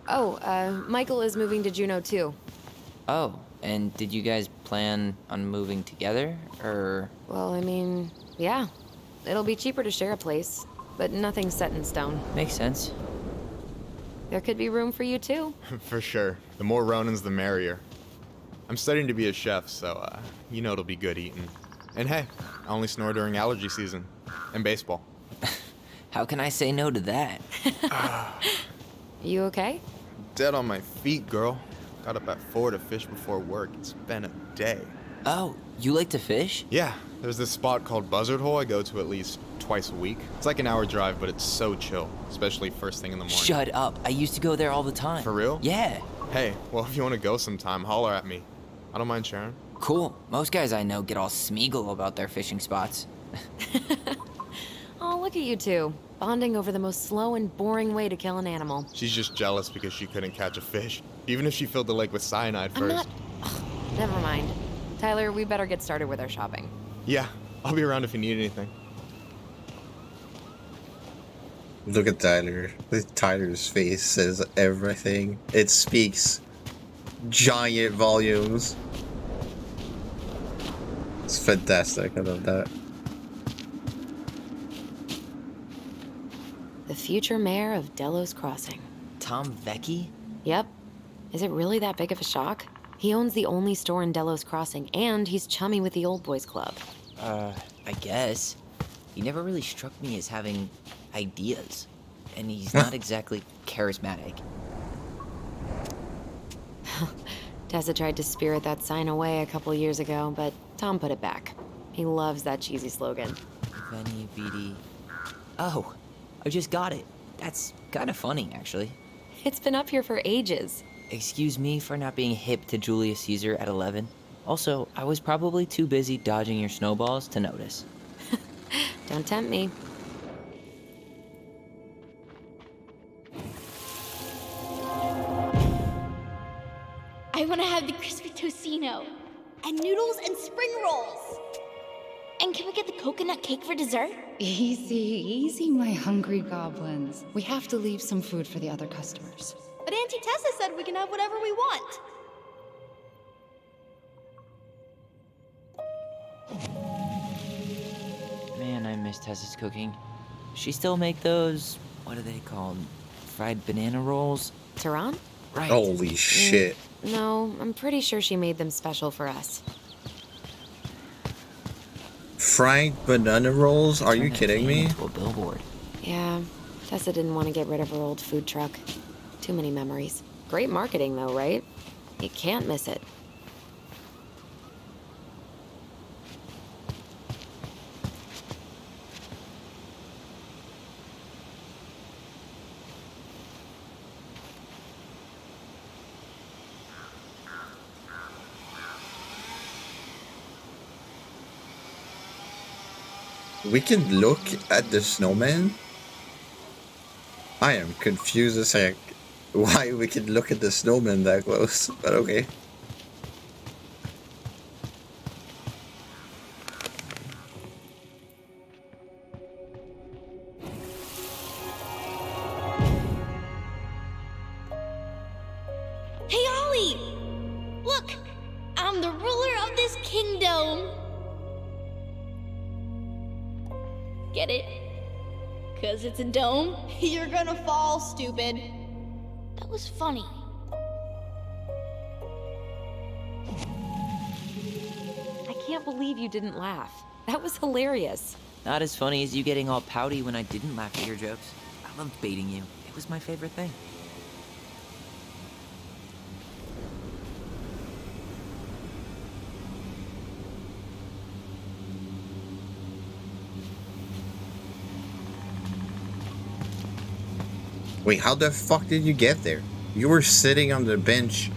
Oh, Michael is moving to Juneau too. Oh, and did you guys plan on moving together, or? Well, I mean, yeah. It'll be cheaper to share a place, but nothing's set in stone. Makes sense. There could be room for you too. For sure. The more Ronins, the merrier. I'm studying to be a chef, so, you know it'll be good eating. And hey, I only snore during allergy season. And baseball. How can I say no to that? You okay? Dead on my feet, girl. Got up at 4 to fish before work. It's been a day. Oh, you like to fish? Yeah, there's this spot called Buzzard Hole I go to at least twice a week. It's like an hour drive, but it's so chill, especially first thing in the morning. Shut up. I used to go there all the time. For real? Yeah. Hey, well, if you want to go sometime, holler at me. I don't mind sharing. Cool. Most guys I know get all Smeagol about their fishing spots. Oh, look at you two. Bonding over the most slow and boring way to kill an animal. She's just jealous because she couldn't catch a fish, even if she filled the lake with cyanide I'm first. not... Ugh, never mind. Tyler, we better get started with our shopping. Yeah, I'll be around if you need anything. Look at Tyler. Tyler's face says everything. It speaks giant volumes. It's fantastic. I love that. The future mayor of Delos Crossing. Tom Vecchi? Yep. Is it really that big of a shock? He owns the only store in Delos Crossing, and he's chummy with the Old Boys Club. I guess. He never really struck me as having ideas. And he's not exactly charismatic. Tessa tried to spirit that sign away a couple years ago, but Tom put it back. He loves that cheesy slogan. Veni Vidi. Oh, I just got it. That's kind of funny, actually. It's been up here for ages. Excuse me for not being hip to Julius Caesar at 11. Also, I was probably too busy dodging your snowballs to notice. Don't tempt me. I want to have the crispy tocino, and noodles and spring rolls. And can we get the coconut cake for dessert? Easy, easy, my hungry goblins. We have to leave some food for the other customers. But Auntie Tessa said we can have whatever we want. Man, I miss Tessa's cooking. She still make those, what are they called? Fried banana rolls? Tehran? Right. Holy shit. No, I'm pretty sure she made them special for us. Fried banana rolls? Are you Turn that kidding thing me? into a billboard. Yeah, Tessa didn't want to get rid of her old food truck. Too many memories. Great marketing, though, right? You can't miss it. We can look at the snowman? I am confused as heck why we can look at the snowman that close, but okay. Hey, Ollie! Look! I'm the ruler of this kingdom! Get it? 'Cause it's a dome? You're gonna fall, stupid. That was funny. I can't believe you didn't laugh. That was hilarious. Not as funny as you getting all pouty when I didn't laugh at your jokes. I loved baiting you. It was my favorite thing. Wait, how the fuck did you get there? You were sitting on the bench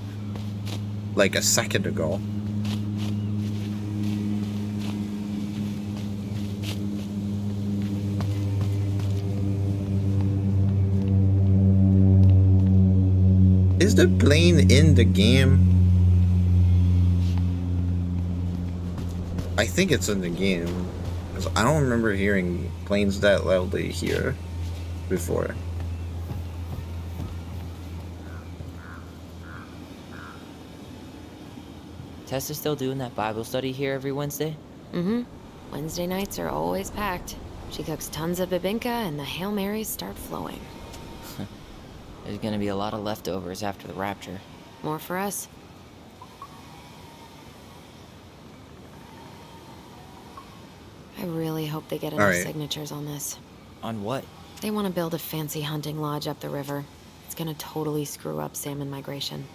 like a second ago. Is the plane in the game? I think it's in the game. 'Cause I don't remember hearing planes that loudly here before. Tessa's still doing that Bible study here every Wednesday? Mm-hmm. Wednesday nights are always packed. She cooks tons of bibinka and the Hail Marys start flowing. There's gonna be a lot of leftovers after the rapture. More for us. I really hope they get enough Alright. signatures on this. On what? They want to build a fancy hunting lodge up the river. It's gonna totally screw up salmon migration.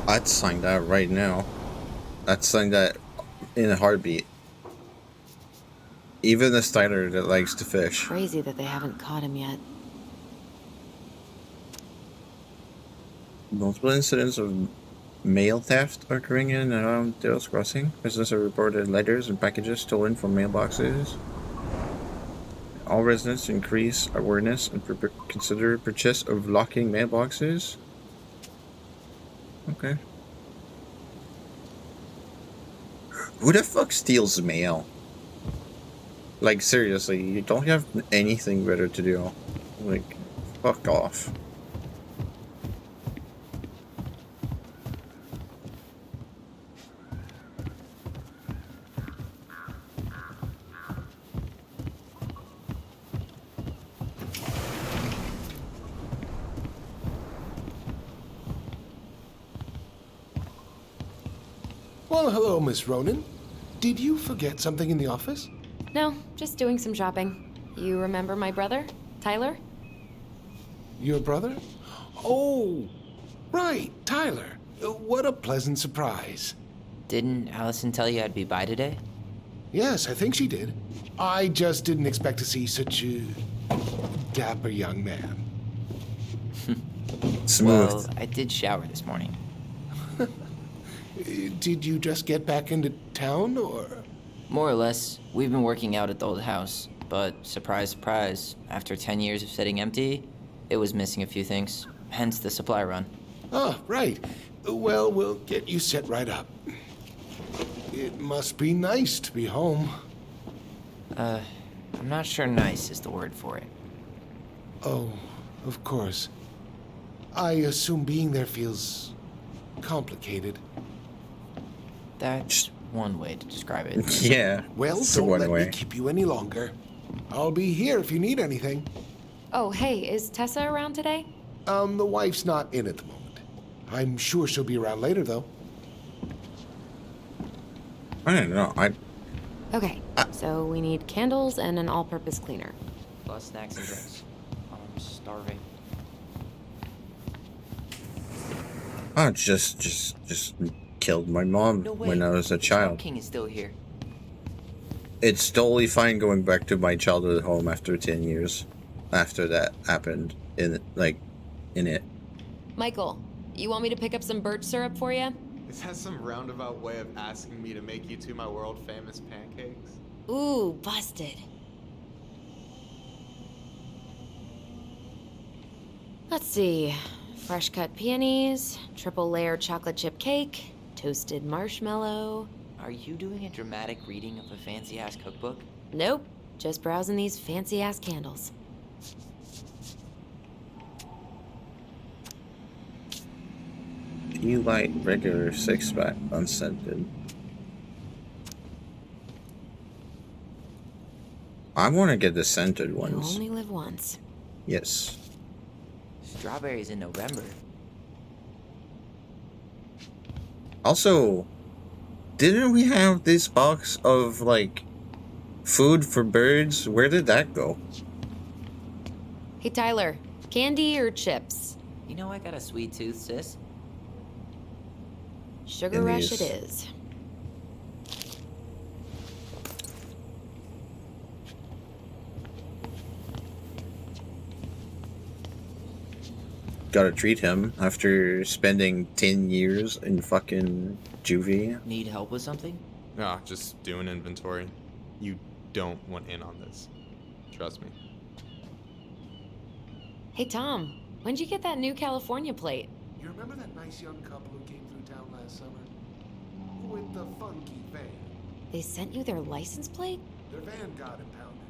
I'd sign that right now. I'd sign that in a heartbeat. Even the Steiner that likes to fish. Crazy that they haven't caught him yet. Multiple incidents of mail theft occurring in and around Delos Crossing. Residents have reported letters and packages stolen from mailboxes. All residents increase awareness and consider purchase of locking mailboxes. Okay. Who the fuck steals mail? Like, seriously, you don't have anything better to do. Like, fuck off. Well, hello, Miss Ronan. Did you forget something in the office? No, just doing some shopping. You remember my brother, Tyler? Your brother? Oh, right, Tyler. What a pleasant surprise. Didn't Allison tell you I'd be by today? Yes, I think she did. I just didn't expect to see such a dapper young man. Smooth. Well, I did shower this morning. Did you just get back into town, or? More or less, we've been working out at the old house, but surprise, surprise, after 10 years of sitting empty, it was missing a few things, hence the supply run. Oh, right. Well, we'll get you set right up. It must be nice to be home. I'm not sure nice is the word for it. Oh, of course. I assume being there feels complicated. That's one way to describe it. Yeah. Well, it's the don't one let way. me keep you any longer. I'll be here if you need anything. Oh, hey, is Tessa around today? The wife's not in at the moment. I'm sure she'll be around later, though. I don't know. Okay, so we need candles and an all-purpose cleaner. Plus snacks and drinks. I'm starving. I just killed my mom No way. when I was a Tom child. King is still here. It's totally fine going back to my childhood home after 10 years. After that happened in it. Michael, you want me to pick up some birch syrup for you? Is that some roundabout way of asking me to make you two my world famous pancakes? Ooh, busted. Let's see. Fresh cut peonies, triple layer chocolate chip cake, toasted marshmallow. Are you doing a dramatic reading of a fancy-ass cookbook? Nope, just browsing these fancy ass candles. Tea light regular 6-pack unscented. I want to get the scented You ones. only live once. Yes. Strawberries in November. Also, didn't we have this box of like food for birds? Where did that go? Hey Tyler, candy or chips? You know I got a sweet tooth, sis. Sugar In rush these. it is. Gotta treat him after spending 10 years in fucking juvie. Need help with something? No, just doing inventory. You don't want in on this. Trust me. Hey Tom, when'd you get that new California plate? You remember that nice young couple who came through town last summer? With the funky van. They sent you their license plate? Their van got impounded.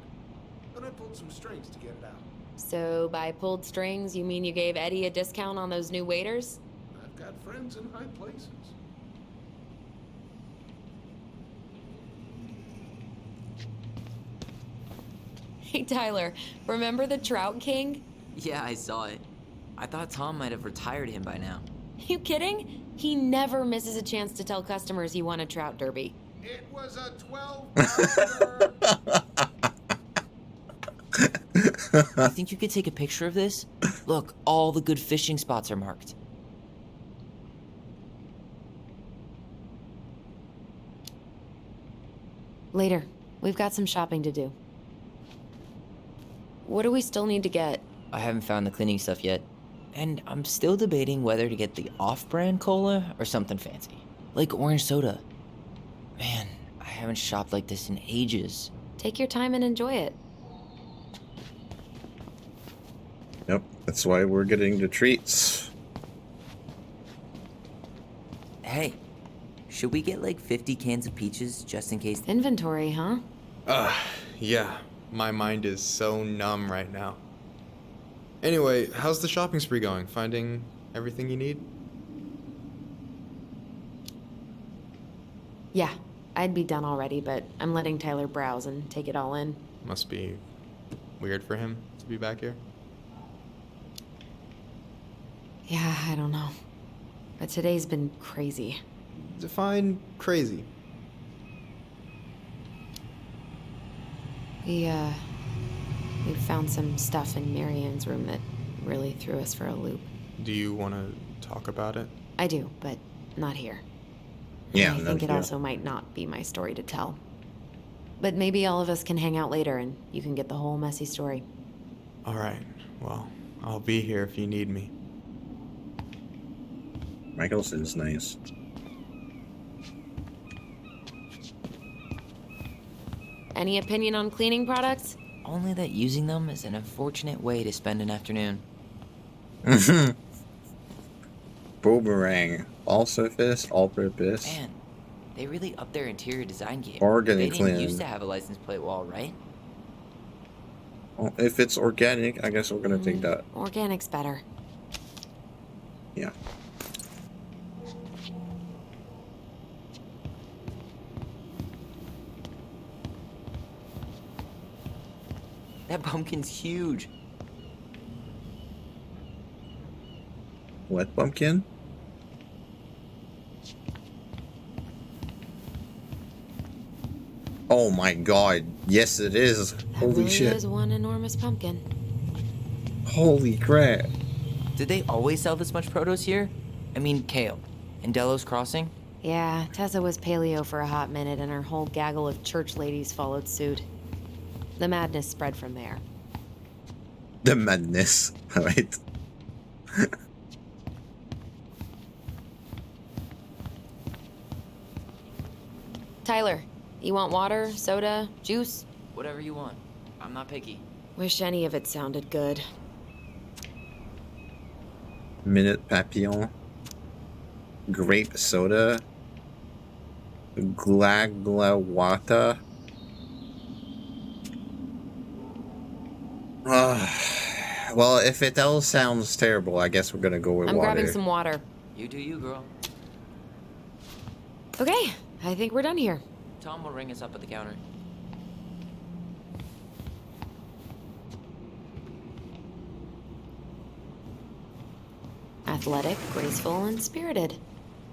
And I pulled some strings to get it out. So by pulled strings, you mean you gave Eddie a discount on those new waiters? I've got friends in high places. Hey Tyler, remember the Trout King? Yeah, I saw it. I thought Tom might have retired him by now. You kidding? He never misses a chance to tell customers he won a trout derby. It was a 12-pounder. You think you could take a picture of this? Look, all the good fishing spots are marked. Later. We've got some shopping to do. What do we still need to get? I haven't found the cleaning stuff yet. And I'm still debating whether to get the off-brand cola or something fancy. Like orange soda. Man, I haven't shopped like this in ages. Take your time and enjoy it. Yep, that's why we're getting the treats. Hey, should we get like 50 cans of peaches just in case? Inventory, huh? Yeah. My mind is so numb right now. Anyway, how's the shopping spree going? Finding everything you need? Yeah, I'd be done already, but I'm letting Tyler browse and take it all in. Must be weird for him to be back here. Yeah, I don't know. But today's been crazy. Define crazy. We found some stuff in Marianne's room that really threw us for a loop. Do you want to talk about it? I do, but not here. Yeah, I not think it here. also might not be my story to tell. But maybe all of us can hang out later and you can get the whole messy story. All right. Well, I'll be here if you need me. Michelson's nice. Any opinion on cleaning products? Only that using them is an unfortunate way to spend an afternoon. Boomerang. All surface, all purpose. Man, they really upped their interior design game. Organic They didn't clean. used to have a license plate wall, right? Well, if it's organic, I guess we're gonna take that. Organic's better. Yeah. That pumpkin's huge. Wet pumpkin? Oh my god. Yes, it is. That Holy really shit. is one enormous pumpkin. Holy crap. Did they always sell this much produce here? I mean, kale. In Delos Crossing? Yeah, Tessa was paleo for a hot minute and her whole gaggle of church ladies followed suit. The madness spread from there. The madness. Alright. Tyler, you want water, soda, juice? Whatever you want. I'm not picky. Wish any of it sounded good. Minute Papillon. Grape soda. Glaglawata. Well, if it all sounds terrible, I guess we're gonna go with I'm water. grabbing some water. You do you, girl. Okay, I think we're done here. Tom will ring us up at the counter. Athletic, graceful, and spirited.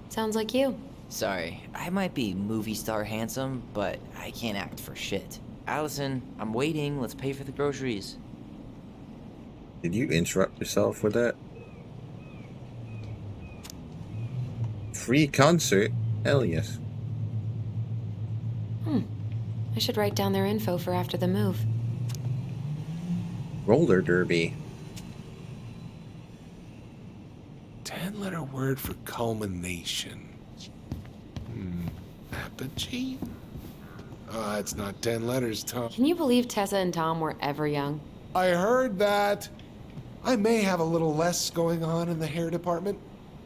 Sounds like you. Sorry, I might be movie star handsome, but I can't act for shit. Allison, I'm waiting. Let's pay for the groceries. Did you interrupt yourself with that? Free concert? Hell yes. I should write down their info for after the move. Roller derby. 10-letter word for culmination. Apogee? It's not 10 letters, Tom. Can you believe Tessa and Tom were ever young? I heard that. I may have a little less going on in the hair department,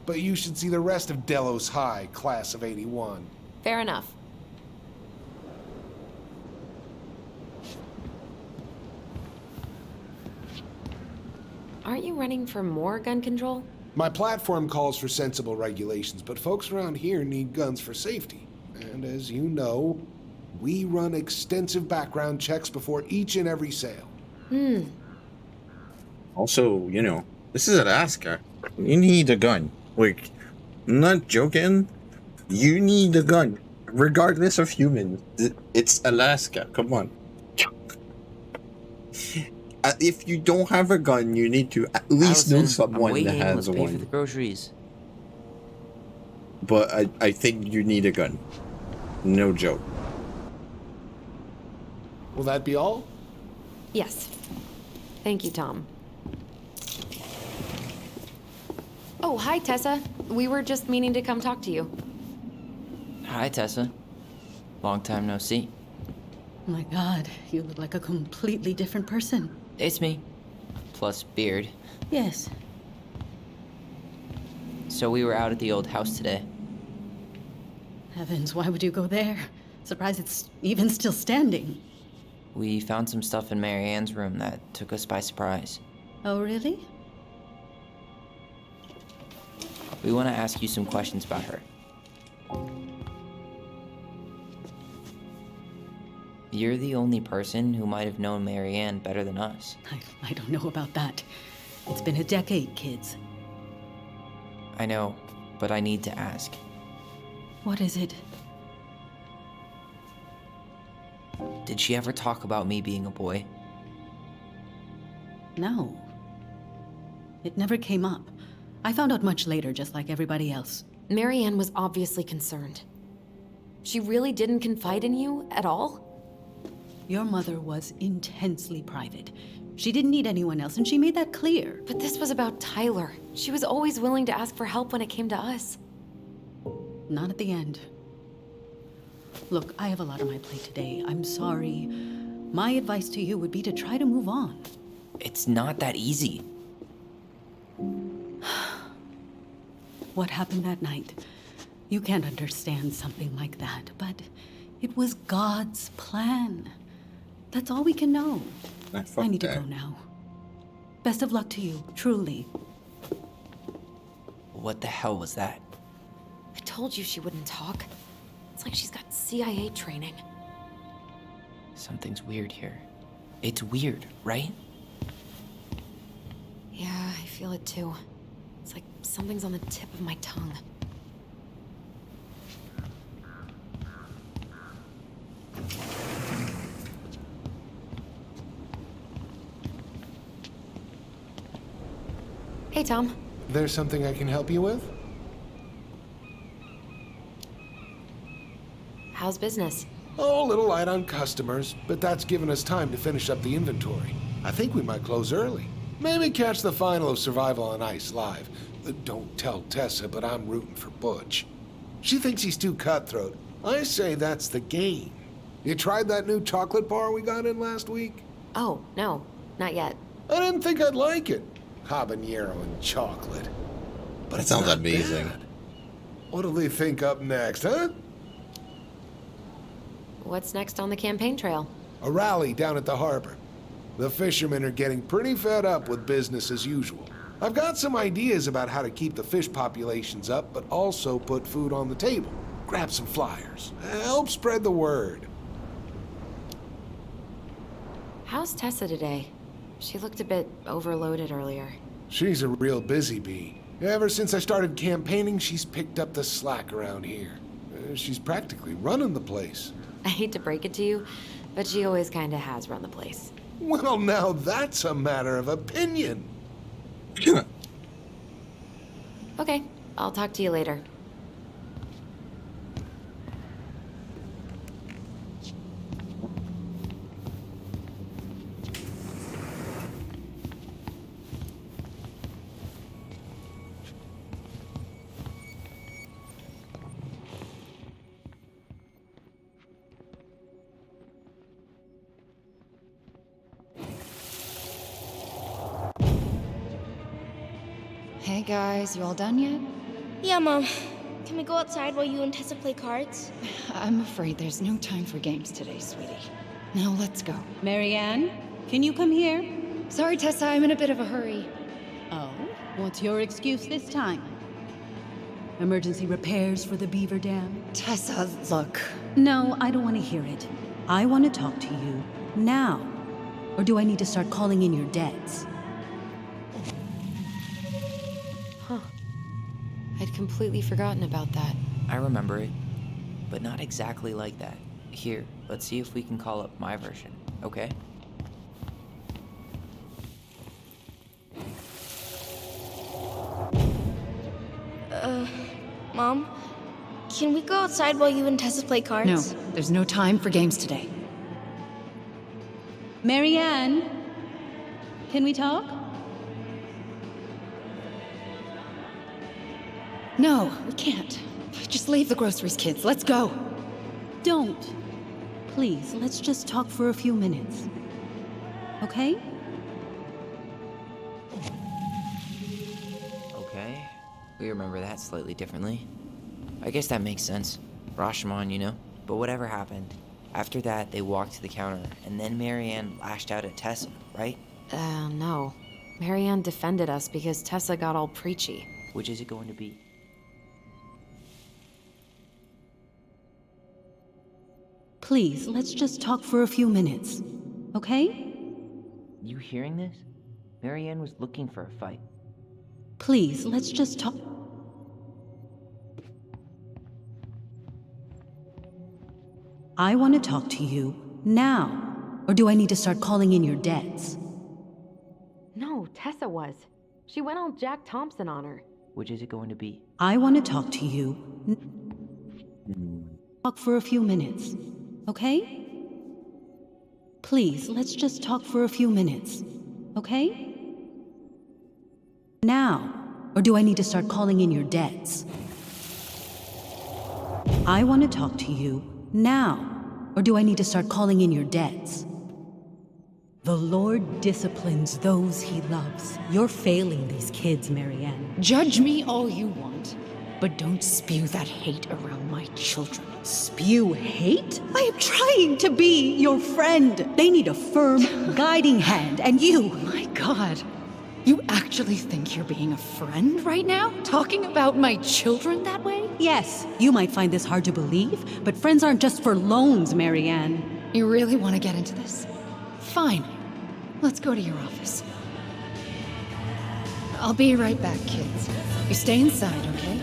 but you should see the rest of Delos High, class of 81. Fair enough. Aren't you running for more gun control? My platform calls for sensible regulations, but folks around here need guns for safety. And as you know, we run extensive background checks before each and every sale. Also, you know, this is Alaska. You need a gun. Like, I'm not joking. You need a gun. Regardless of humans. It's Alaska. Come on. If you don't have a gun, you need to at least know Allison, I'm someone waiting. that has Let's pay for the one. groceries. But I think you need a gun. No joke. Will that be all? Yes. Thank you, Tom. Oh, hi, Tessa. We were just meaning to come talk to you. Hi, Tessa. Long time no see. My God, you look like a completely different person. It's me. Plus beard. Yes. So we were out at the old house today. Heavens, why would you go there? Surprised it's even still standing. We found some stuff in Mary Ann's room that took us by surprise. Oh, really? We want to ask you some questions about her. You're the only person who might have known Mary Ann better than us. I don't know about that. It's been a decade, kids. I know, but I need to ask. What is it? Did she ever talk about me being a boy? No. It never came up. I found out much later, just like everybody else. Marianne was obviously concerned. She really didn't confide in you at all? Your mother was intensely private. She didn't need anyone else, and she made that clear. But this was about Tyler. She was always willing to ask for help when it came to us. Not at the end. Look, I have a lot on my plate today. I'm sorry. My advice to you would be to try to move on. It's not that easy. What happened that night? You can't understand something like that, but it was God's plan. That's all we can know. I need to go now. Best of luck to you, truly. What the hell was that? I told you she wouldn't talk. It's like she's got CIA training. Something's weird here. It's weird, right? Yeah, I feel it too. It's like something's on the tip of my tongue. Hey, Tom. There's something I can help you with? How's business? Oh, a little light on customers, but that's given us time to finish up the inventory. I think we might close early. Maybe catch the final of Survival on Ice live. Don't tell Tessa, but I'm rooting for Butch. She thinks he's too cutthroat. I say that's the game. You tried that new chocolate bar we got in last week? Oh, no, not yet. I didn't think I'd like it. Habanero and chocolate. But That it's sounds not amazing. bad. What'll they think up next, huh? What's next on the campaign trail? A rally down at the harbor. The fishermen are getting pretty fed up with business as usual. I've got some ideas about how to keep the fish populations up, but also put food on the table. Grab some flyers. Help spread the word. How's Tessa today? She looked a bit overloaded earlier. She's a real busy bee. Ever since I started campaigning, she's picked up the slack around here. She's practically running the place. I hate to break it to you, but she always kinda has run the place. Well, now that's a matter of opinion. Okay, I'll talk to you later. Hey guys, you all done yet? Yeah, Mom. Can we go outside while you and Tessa play cards? I'm afraid there's no time for games today, sweetie. Now let's go. Marianne, can you come here? Sorry, Tessa, I'm in a bit of a hurry. Oh, what's your excuse this time? Emergency repairs for the beaver dam? Tessa, look. No, I don't want to hear it. I want to talk to you now. Or do I need to start calling in your debts? I'd completely forgotten about that. I remember it, but not exactly like that. Here, let's see if we can call up my version, okay? Mom? Can we go outside while you and Tessa play cards? No, there's no time for games today. Marianne, can we talk? No, we can't. Just leave the groceries, kids. Let's go. Don't. Please, let's just talk for a few minutes. Okay? Okay, we remember that slightly differently. I guess that makes sense. Rashomon, you know? But whatever happened, after that, they walked to the counter, and then Marianne lashed out at Tessa, right? No. Marianne defended us because Tessa got all preachy. Which is it going to be? Please, let's just talk for a few minutes. Okay? You hearing this? Marianne was looking for a fight. Please, let's just talk. I want to talk to you now. Or do I need to start calling in your debts? No, Tessa was. She went all Jack Thompson on her. Which is it going to be? I want to talk to you. Talk for a few minutes, okay? Please, let's just talk for a few minutes, okay? Now. Or do I need to start calling in your debts? I want to talk to you now. Or do I need to start calling in your debts? The Lord disciplines those he loves. You're failing these kids, Marianne. Judge me all you want, but don't spew that hate around my children. Spew hate? I am trying to be your friend. They need a firm, guiding hand, and you... My God. You actually think you're being a friend right now? Talking about my children that way? Yes, you might find this hard to believe, but friends aren't just for loans, Marianne. You really want to get into this? Fine. Let's go to your office. I'll be right back, kids. You stay inside, okay?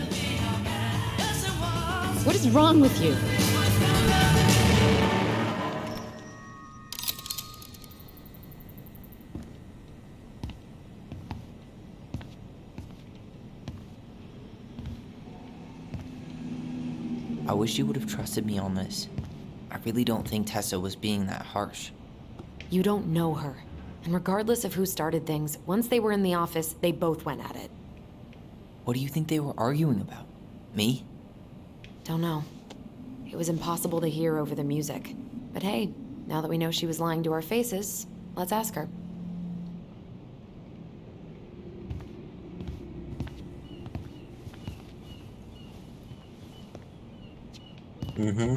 What is wrong with you? I wish you would have trusted me on this. I really don't think Tessa was being that harsh. You don't know her. And regardless of who started things, once they were in the office, they both went at it. What do you think they were arguing about? Me? Don't know. It was impossible to hear over the music. But hey, now that we know she was lying to our faces, let's ask her. Mm-hmm.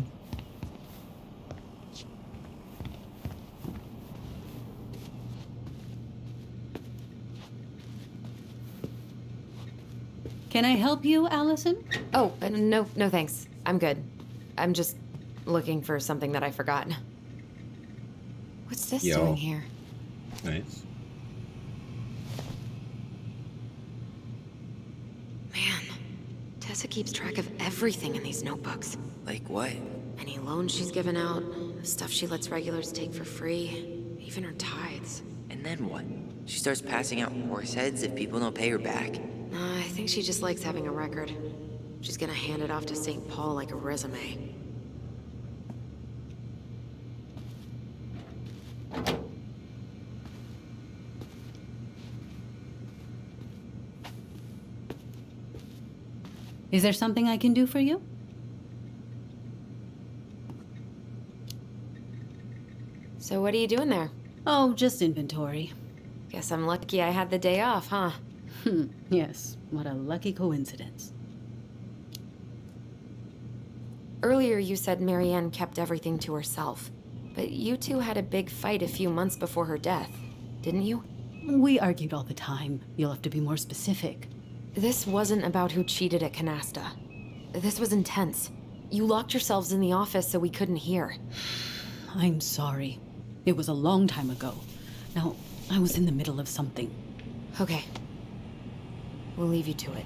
Can I help you, Allison? Oh, no thanks. I'm good. I'm just looking for something that I forgot. What's this doing here? Nice. Man, Tessa keeps track of everything in these notebooks. Like what? Any loans she's given out, the stuff she lets regulars take for free, even her tithes. And then what? She starts passing out horse heads if people don't pay her back. I think she just likes having a record. She's gonna hand it off to St. Paul like a resume. Is there something I can do for you? So what are you doing there? Oh, just inventory. Guess I'm lucky I had the day off, huh? Yes, what a lucky coincidence. Earlier you said Marianne kept everything to herself. But you two had a big fight a few months before her death, didn't you? We argued all the time. You'll have to be more specific. This wasn't about who cheated at Canasta. This was intense. You locked yourselves in the office so we couldn't hear. I'm sorry. It was a long time ago. Now, I was in the middle of something. Okay. We'll leave you to it.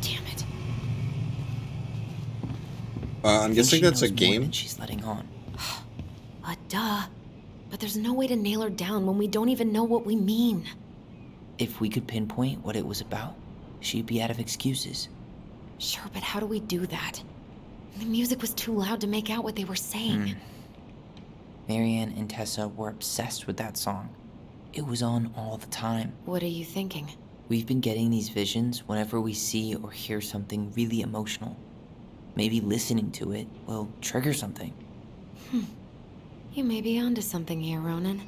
Damn it. I'm guessing that's a game. She's letting on. Duh. But there's no way to nail her down when we don't even know what we mean. If we could pinpoint what it was about, she'd be out of excuses. Sure, but how do we do that? The music was too loud to make out what they were saying. Marianne and Tessa were obsessed with that song. It was on all the time. What are you thinking? We've been getting these visions whenever we see or hear something really emotional. Maybe listening to it will trigger something. You may be onto something here, Ronan.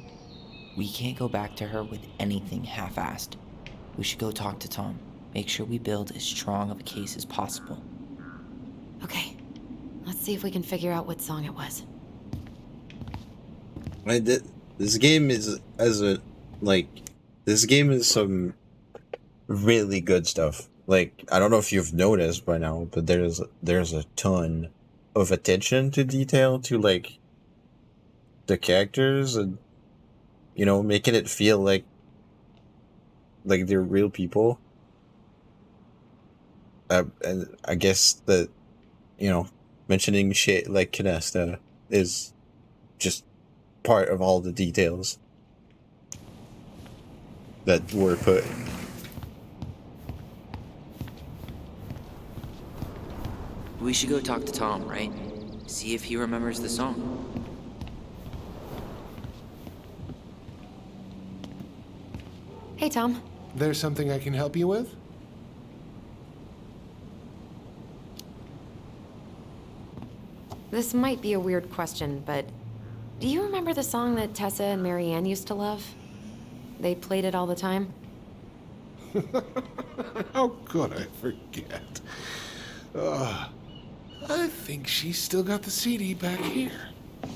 We can't go back to her with anything half-assed. We should go talk to Tom. Make sure we build as strong of a case as possible. Okay. Let's see if we can figure out what song it was. This game is this game is some really good stuff. Like, I don't know if you've noticed by now, but there's a ton of attention to detail to like the characters, and making it feel like they're real people. And I guess that mentioning shit like Canasta is just part of all the details that were put. We should go talk to Tom, right? See if he remembers the song. Hey, Tom. There's something I can help you with? This might be a weird question, but do you remember the song that Tessa and Marianne used to love? They played it all the time. How could I forget? I think she's still got the CD back here.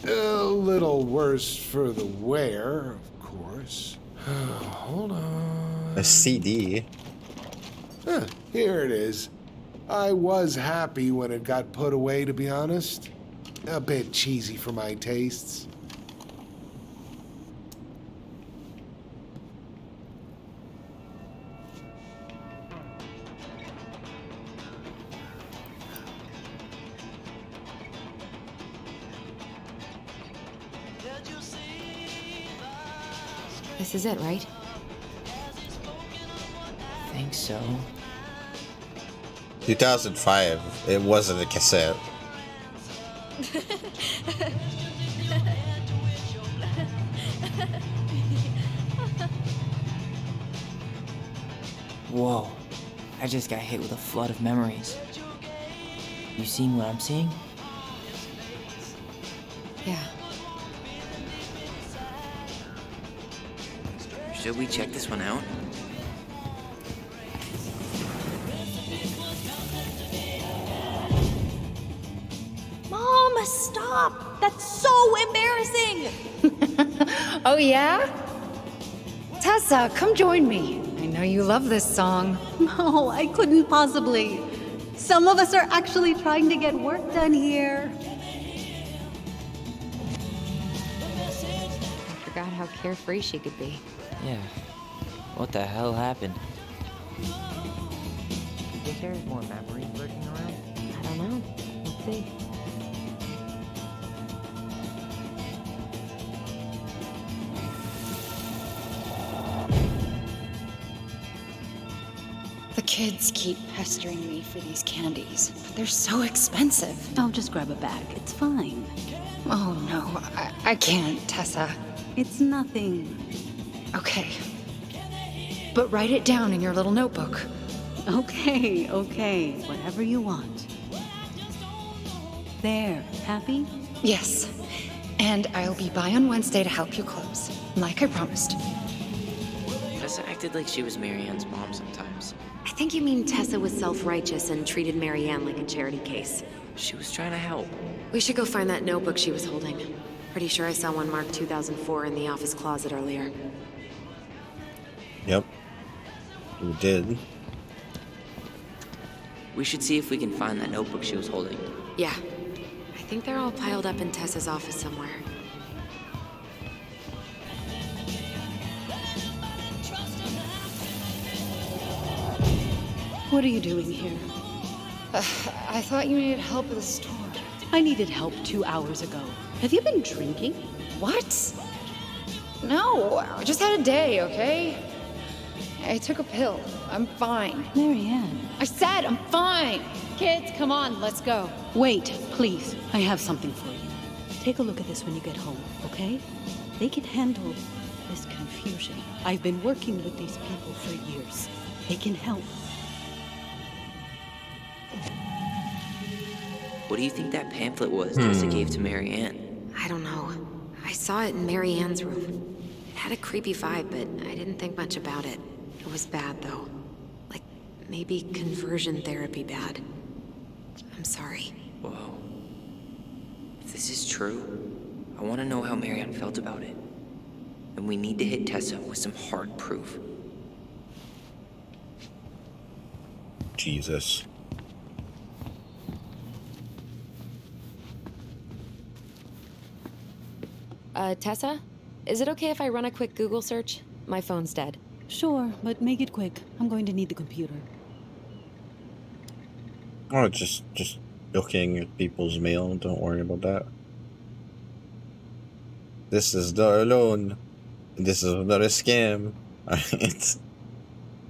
A little worse for the wear, of course. Hold on. A CD? Here it is. I was happy when it got put away, to be honest. A bit cheesy for my tastes. This is it, right? I think so. 2005. It wasn't a cassette. Whoa. I just got hit with a flood of memories. You seeing what I'm seeing? Yeah. Should we check this one out? Mom, stop! That's so embarrassing! Oh, yeah? Tessa, come join me. I know you love this song. No, I couldn't possibly. Some of us are actually trying to get work done here. I forgot how carefree she could be. Yeah. What the hell happened? You think there's more memories lurking around? I don't know. Let's see. The kids keep pestering me for these candies, but they're so expensive. I'll just grab a bag. It's fine. Oh, no, I can't, Tessa. It's nothing. Okay. But write it down in your little notebook. Okay, okay. Whatever you want. There. Happy? Yes. And I'll be by on Wednesday to help you close, like I promised. Tessa acted like she was Marianne's mom sometimes. I think you mean Tessa was self-righteous and treated Marianne like a charity case. She was trying to help. We should go find that notebook she was holding. Pretty sure I saw one marked 2004 in the office closet earlier. Yep. We did. We should see if we can find that notebook she was holding. Yeah. I think they're all piled up in Tessa's office somewhere. What are you doing here? I thought you needed help with the store. I needed help 2 hours ago. Have you been drinking? What? No, I just had a day, okay? I took a pill. I'm fine. Marianne. I said I'm fine. Kids, come on, let's go. Wait, please. I have something for you. Take a look at this when you get home, okay? They can handle this confusion. I've been working with these people for years. They can help. What do you think that pamphlet was Tessa gave to Marianne? I don't know. I saw it in Marianne's room. It had a creepy vibe, but I didn't think much about it. It was bad, though. Like, maybe conversion therapy bad. I'm sorry. Whoa. If this is true, I want to know how Marianne felt about it. And we need to hit Tessa with some hard proof. Jesus. Tessa? Is it okay if I run a quick Google search? My phone's dead. Sure, but make it quick. I'm going to need the computer. Oh, just looking at people's mail. Don't worry about that. This is not a loan. This is not a scam. It's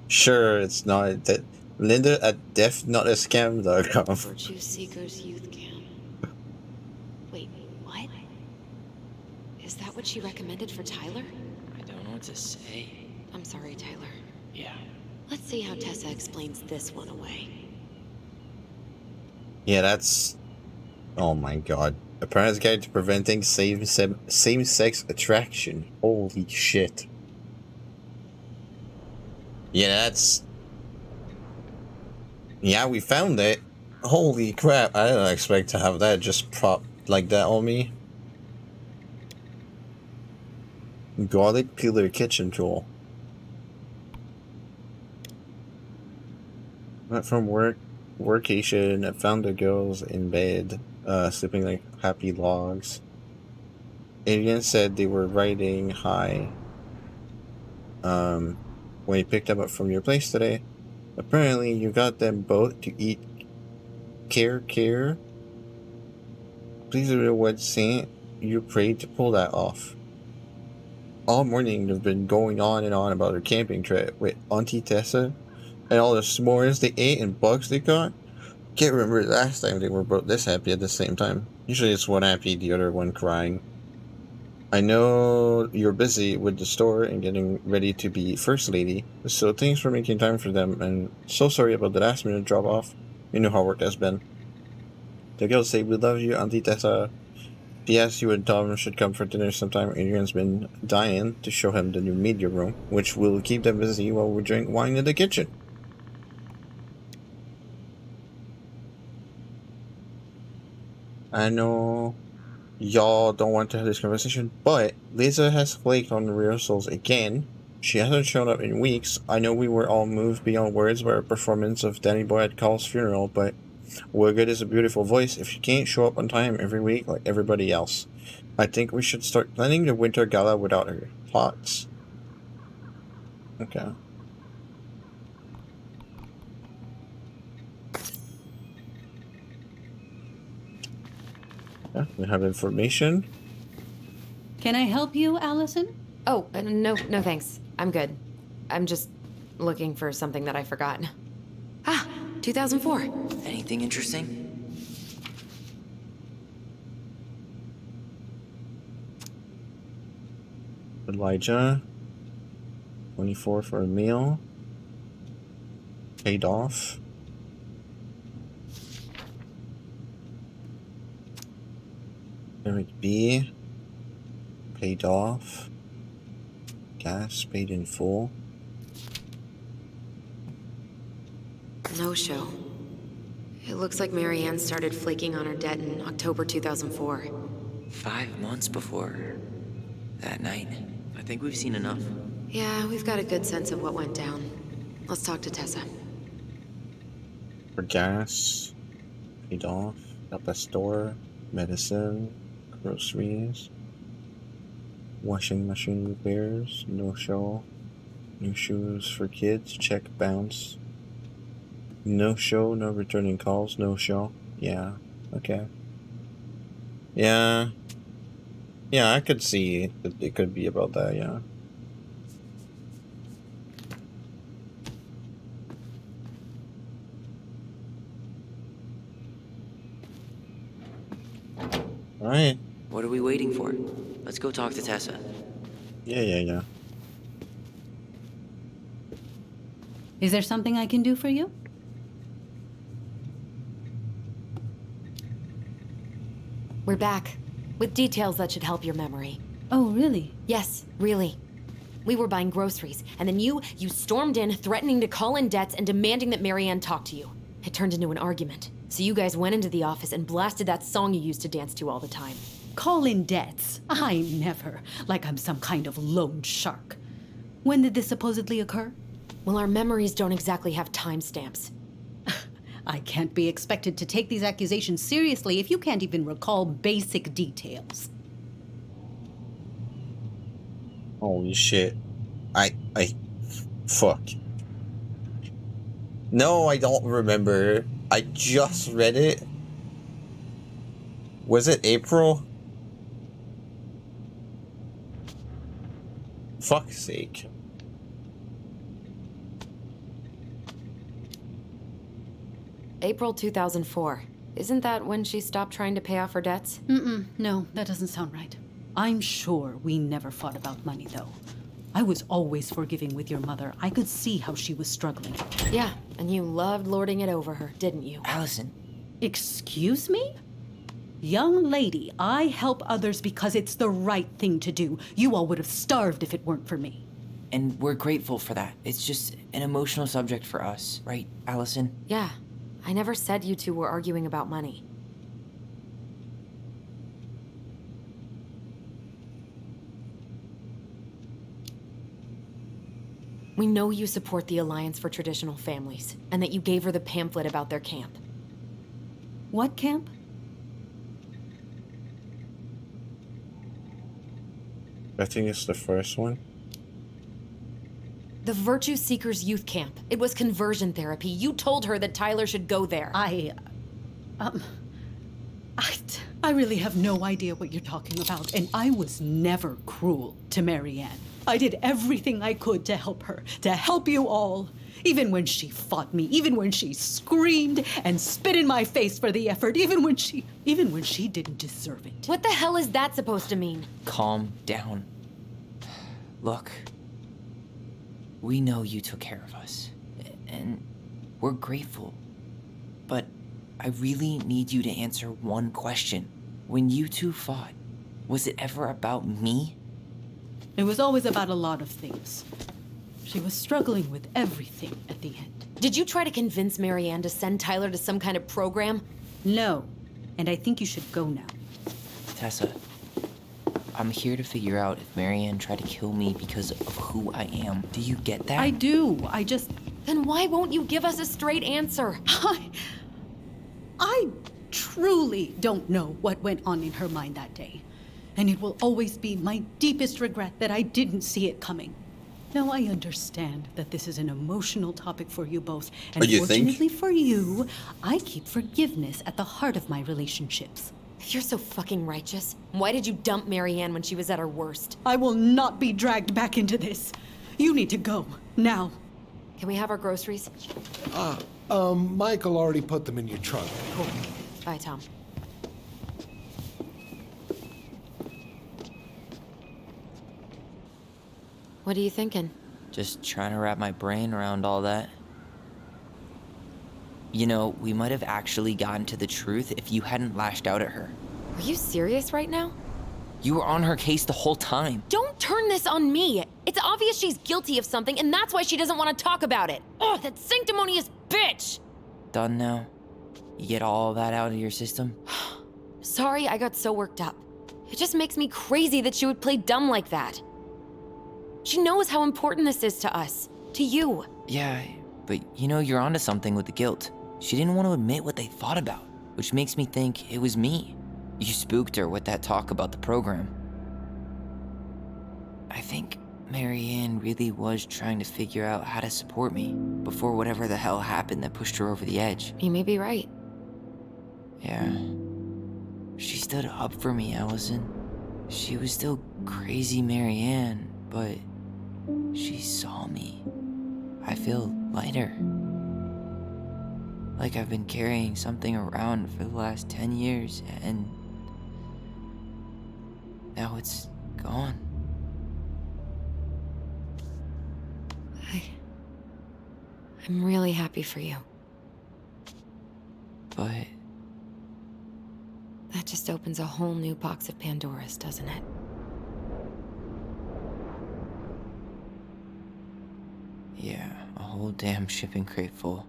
sure it's not that Linda at deafnotascam.com. Virtue Seekers Youth Camp. Wait, what? Is that what she recommended for Tyler? I don't know what to say. I'm sorry, Tyler. Yeah. Let's see how Tessa explains this one away. Yeah, that's. Oh my god. A parent's guide to preventing same-sex attraction. Holy shit. Yeah, that's. Yeah, we found it. Holy crap, I didn't expect to have that just propped like that on me. Garlic peeler kitchen tool. Went from workation, I found the girls in bed, sleeping like happy logs. Adrian said they were riding high. When he picked them up from your place today. Apparently you got them both to eat care. Please do what saint you prayed to pull that off. All morning they've been going on and on about their camping trip with Auntie Tessa and all the s'mores they ate and bugs they got. Can't remember the last time they were both this happy at the same time. Usually it's one happy, the other one crying. I know you're busy with the store and getting ready to be First Lady, so thanks for making time for them, and so sorry about the last minute drop off. You know how work has been. The girls say we love you, Auntie Tessa. P.S. You and Tom should come for dinner sometime. Adrian's been dying to show him the new media room, which will keep them busy while we drink wine in the kitchen. I know y'all don't want to have this conversation, but Lisa has flaked on the rehearsals again. She hasn't shown up in weeks. I know we were all moved beyond words by her performance of Danny Boy at Carl's funeral, but what good is a beautiful voice if she can't show up on time every week like everybody else? I think we should start planning the winter gala without her. Thoughts? Okay. Yeah, we have information. Can I help you, Allison? Oh, no thanks. I'm good. I'm just looking for something that I forgot. Ah, 2004. Anything interesting? Elijah. 24 for a meal. Paid off. Eric B. Paid off. Gas paid in full. No show. It looks like Marianne started flaking on her debt in October 2004. 5 months before that night. I think we've seen enough. Yeah, we've got a good sense of what went down. Let's talk to Tessa. For gas. Paid off. Up a store. Medicine. Groceries. Washing machine repairs. No show. New shoes for kids. Check bounce. No show. No returning calls. No show. Yeah. Okay. Yeah. Yeah, I could see that it could be about that, yeah. Alright. What are we waiting for? Let's go talk to Tessa. Yeah. Is there something I can do for you? We're back. With details that should help your memory. Oh, really? Yes, really. We were buying groceries, and then you stormed in, threatening to call in debts and demanding that Marianne talk to you. It turned into an argument. So you guys went into the office and blasted that song you used to dance to all the time. Call in debts? I never. Like I'm some kind of loan shark. When did this supposedly occur? Well, our memories don't exactly have timestamps. I can't be expected to take these accusations seriously if you can't even recall basic details. Holy shit. Fuck. No, I don't remember. I just read it. Was it April? Fuck's sake. April 2004. Isn't that when she stopped trying to pay off her debts? No, that doesn't sound right. I'm sure we never fought about money, though. I was always forgiving with your mother. I could see how she was struggling. Yeah, and you loved lording it over her, didn't you? Allison. Excuse me? Young lady, I help others because it's the right thing to do. You all would have starved if it weren't for me. And we're grateful for that. It's just an emotional subject for us, right, Allison? Yeah. I never said you two were arguing about money. We know you support the Alliance for Traditional Families, and that you gave her the pamphlet about their camp. What camp? I think it's the first one. The Virtue Seekers Youth Camp. It was conversion therapy. You told her that Tyler should go there. I really have no idea what you're talking about, and I was never cruel to Marianne. I did everything I could to help her, to help you all. Even when she fought me, even when she screamed and spit in my face for the effort, even when she didn't deserve it. What the hell is that supposed to mean? Calm down. Look, we know you took care of us, and we're grateful. But I really need you to answer one question. When you two fought, was it ever about me? It was always about a lot of things. She was struggling with everything at the end. Did you try to convince Marianne to send Tyler to some kind of program? No, and I think you should go now. Tessa, I'm here to figure out if Marianne tried to kill me because of who I am. Do you get that? I do. Then why won't you give us a straight answer? I truly don't know what went on in her mind that day. And it will always be my deepest regret that I didn't see it coming. Now, I understand that this is an emotional topic for you both. And fortunately for you, I keep forgiveness at the heart of my relationships. If you're so fucking righteous, why did you dump Marianne when she was at her worst? I will not be dragged back into this. You need to go, now. Can we have our groceries? Michael already put them in your trunk. Cool. Bye, Tom. What are you thinking? Just trying to wrap my brain around all that. You know, we might have actually gotten to the truth if you hadn't lashed out at her. Are you serious right now? You were on her case the whole time. Don't turn this on me. It's obvious she's guilty of something, and that's why she doesn't want to talk about it. Ugh, that sanctimonious bitch! Done now? You get all that out of your system? Sorry I got so worked up. It just makes me crazy that she would play dumb like that. She knows how important this is to us. To you. Yeah, but you know you're onto something with the guilt. She didn't want to admit what they thought about, which makes me think it was me. You spooked her with that talk about the program. I think Marianne really was trying to figure out how to support me before whatever the hell happened that pushed her over the edge. You may be right. Yeah. She stood up for me, Allison. She was still crazy Marianne, but she saw me. I feel lighter. Like I've been carrying something around for the last 10 years, and now it's gone. I'm really happy for you. But that just opens a whole new box of Pandora's, doesn't it? yeah, a whole damn shipping crate full.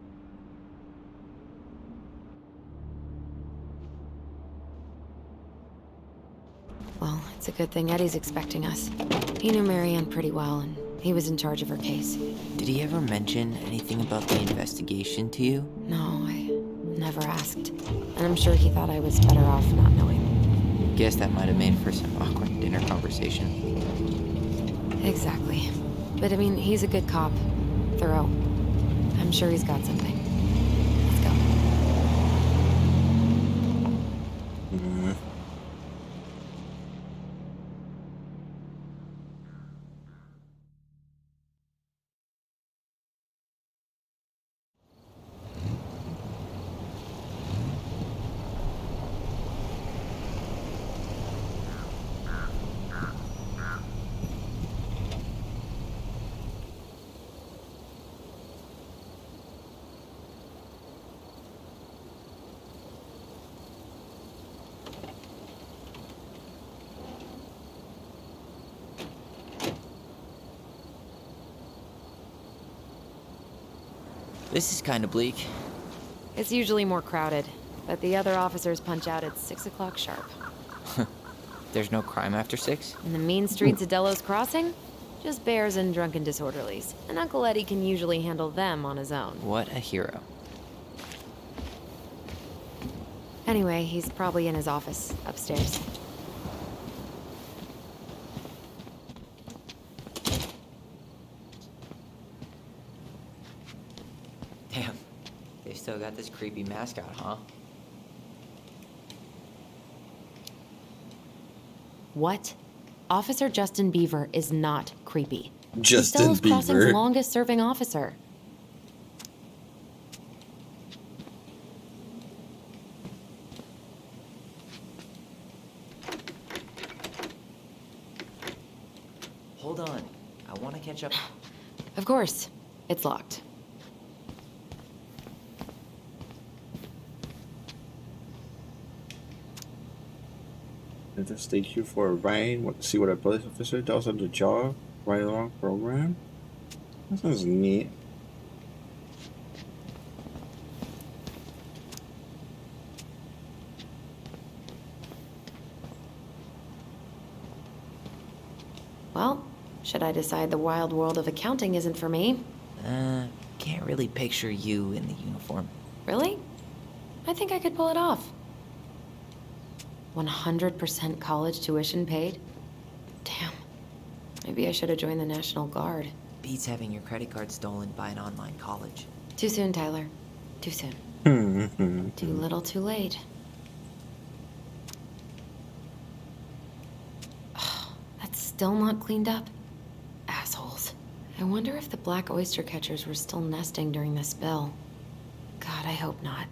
Well, it's a good thing Eddie's expecting us. He knew Marianne pretty well, and he was in charge of her case. Did he ever mention anything about the investigation to you? No, I never asked. And I'm sure he thought I was better off not knowing. Guess that might have made for some awkward dinner conversation. Exactly. But I mean, he's a good cop. Thorough. I'm sure he's got something. Let's go. This is kind of bleak. It's usually more crowded, but the other officers punch out at 6 o'clock sharp. There's no crime after 6? In the mean streets of Delos Crossing, just bears and drunken disorderlies. And Uncle Eddie can usually handle them on his own. What a hero. Anyway, he's probably in his office, upstairs. Damn, they still got this creepy mascot, huh? What? Officer Justin Beaver is not creepy. Justin He's Delos Crossing's Beaver. longest serving officer. Hold on, I want to catch up. Of course, it's locked. I just take you for a ride. See what a police officer does on the job. Ride along program. That sounds neat. Well, should I decide the wild world of accounting isn't for me? Can't really picture you in the uniform. Really? I think I could pull it off. 100% college tuition paid? Damn. Maybe I should have joined the National Guard. Beats having your credit card stolen by an online college. Too soon, Tyler. Too soon. Too little, too late. That's still not cleaned up. Assholes. I wonder if the black oyster catchers were still nesting during the spill. God, I hope not.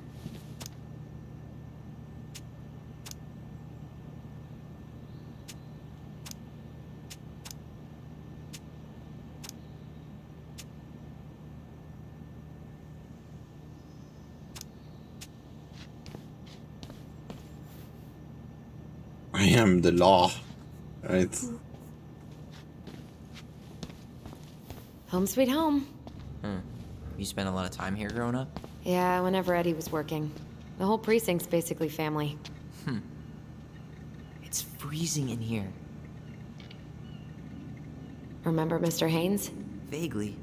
I am the law. Right. Home sweet home. You spent a lot of time here growing up? Yeah, whenever Eddie was working. The whole precinct's basically family. It's freezing in here. Remember Mr. Haynes? Vaguely.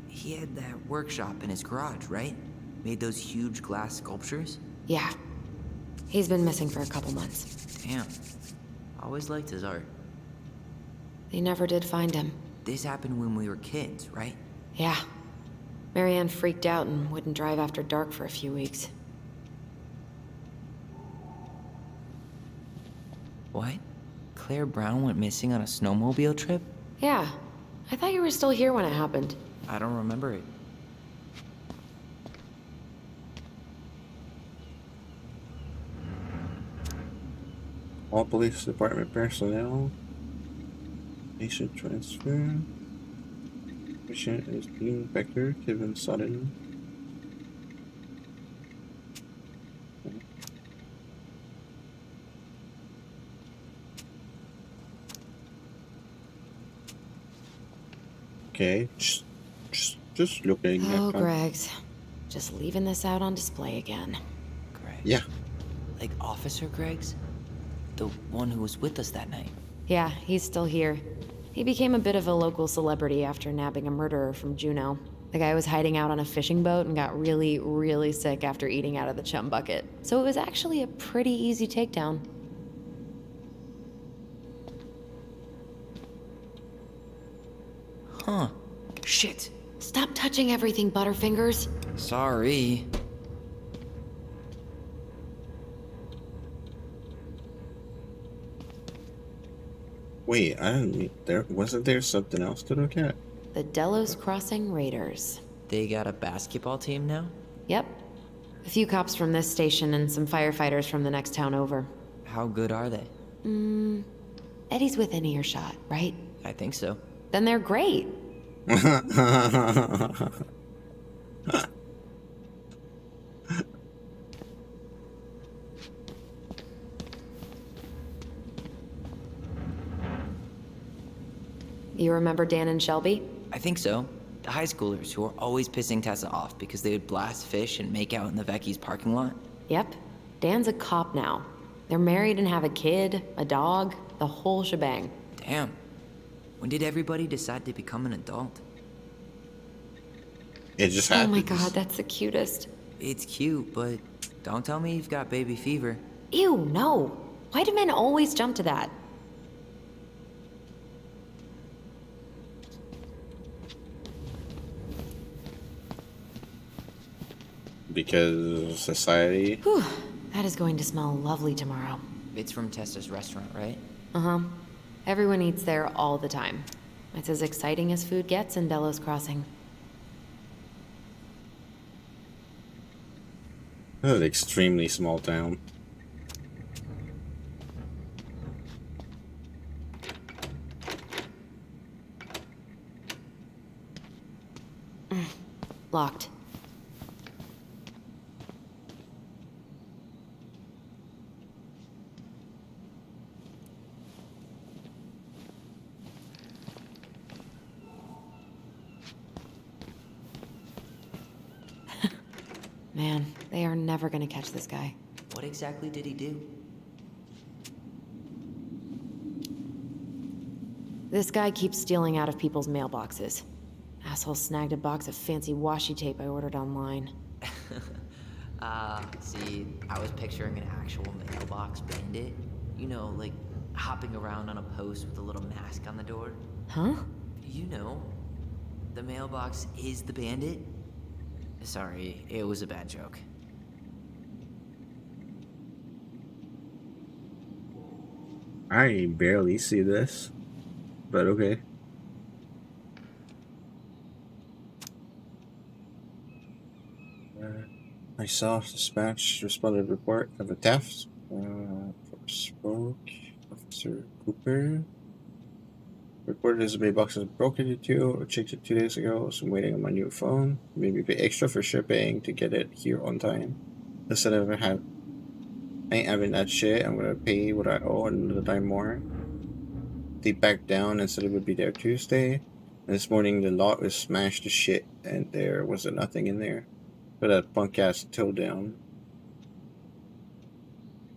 He had that workshop in his garage, right? Made those huge glass sculptures? Yeah. He's been missing for a couple months. Damn. Always liked his art. They never did find him. This happened when we were kids, right? Yeah. Marianne freaked out and wouldn't drive after dark for a few weeks. What? Claire Brown went missing on a snowmobile trip? Yeah. I thought you were still here when it happened. I don't remember it. All police department personnel. Nation transfer. Mission is Dean Becker, Kevin Sutton. Okay, just looking Oh, at Greg's. Just leaving this out on display again. Greg. Yeah. Like Officer Greg's? The one who was with us that night. Yeah, he's still here. He became a bit of a local celebrity after nabbing a murderer from Juneau. The guy was hiding out on a fishing boat and got really, really sick after eating out of the chum bucket. So it was actually a pretty easy takedown. Huh. Shit. Stop touching everything, Butterfingers. Sorry. Wait, I didn't. Wasn't there something else to look at? The Delos Crossing Raiders. They got a basketball team now? Yep. A few cops from this station and some firefighters from the next town over. How good are they? Eddie's within earshot, right? I think so. Then they're great. You remember Dan and Shelby? I think so. The high schoolers who were always pissing Tessa off because they would blast fish and make out in the Vecchi's parking lot? Yep. Dan's a cop now. They're married and have a kid, a dog, the whole shebang. Damn. When did everybody decide to become an adult? It just Oh happens. my god, that's the cutest. It's cute, but don't tell me you've got baby fever. Ew, no. Why do men always jump to that? Because society. Whew, that is going to smell lovely tomorrow. It's from Tessa's restaurant, right? Uh-huh. Everyone eats there all the time. It's as exciting as food gets in Delos Crossing. An extremely small town. Locked. Man, they are never gonna catch this guy. What exactly did he do? This guy keeps stealing out of people's mailboxes. Asshole snagged a box of fancy washi tape I ordered online. See, I was picturing an actual mailbox bandit. You know, like hopping around on a post with a little mask on the door. Huh? You know, the mailbox is the bandit. Sorry, it was a bad joke. I barely see this, but okay. Myself, dispatch, responded report of a theft. Spoke, Officer Cooper. Reported his mailbox was broken into. I checked it 2 days ago, so I'm waiting on my new phone. Maybe pay extra for shipping to get it here on time. Listen, I ain't having that shit. I'm gonna pay what I owe another time more. They backed down and said it would be there Tuesday. And this morning the lot was smashed to shit and there wasn't nothing in there. But that punk ass tow down.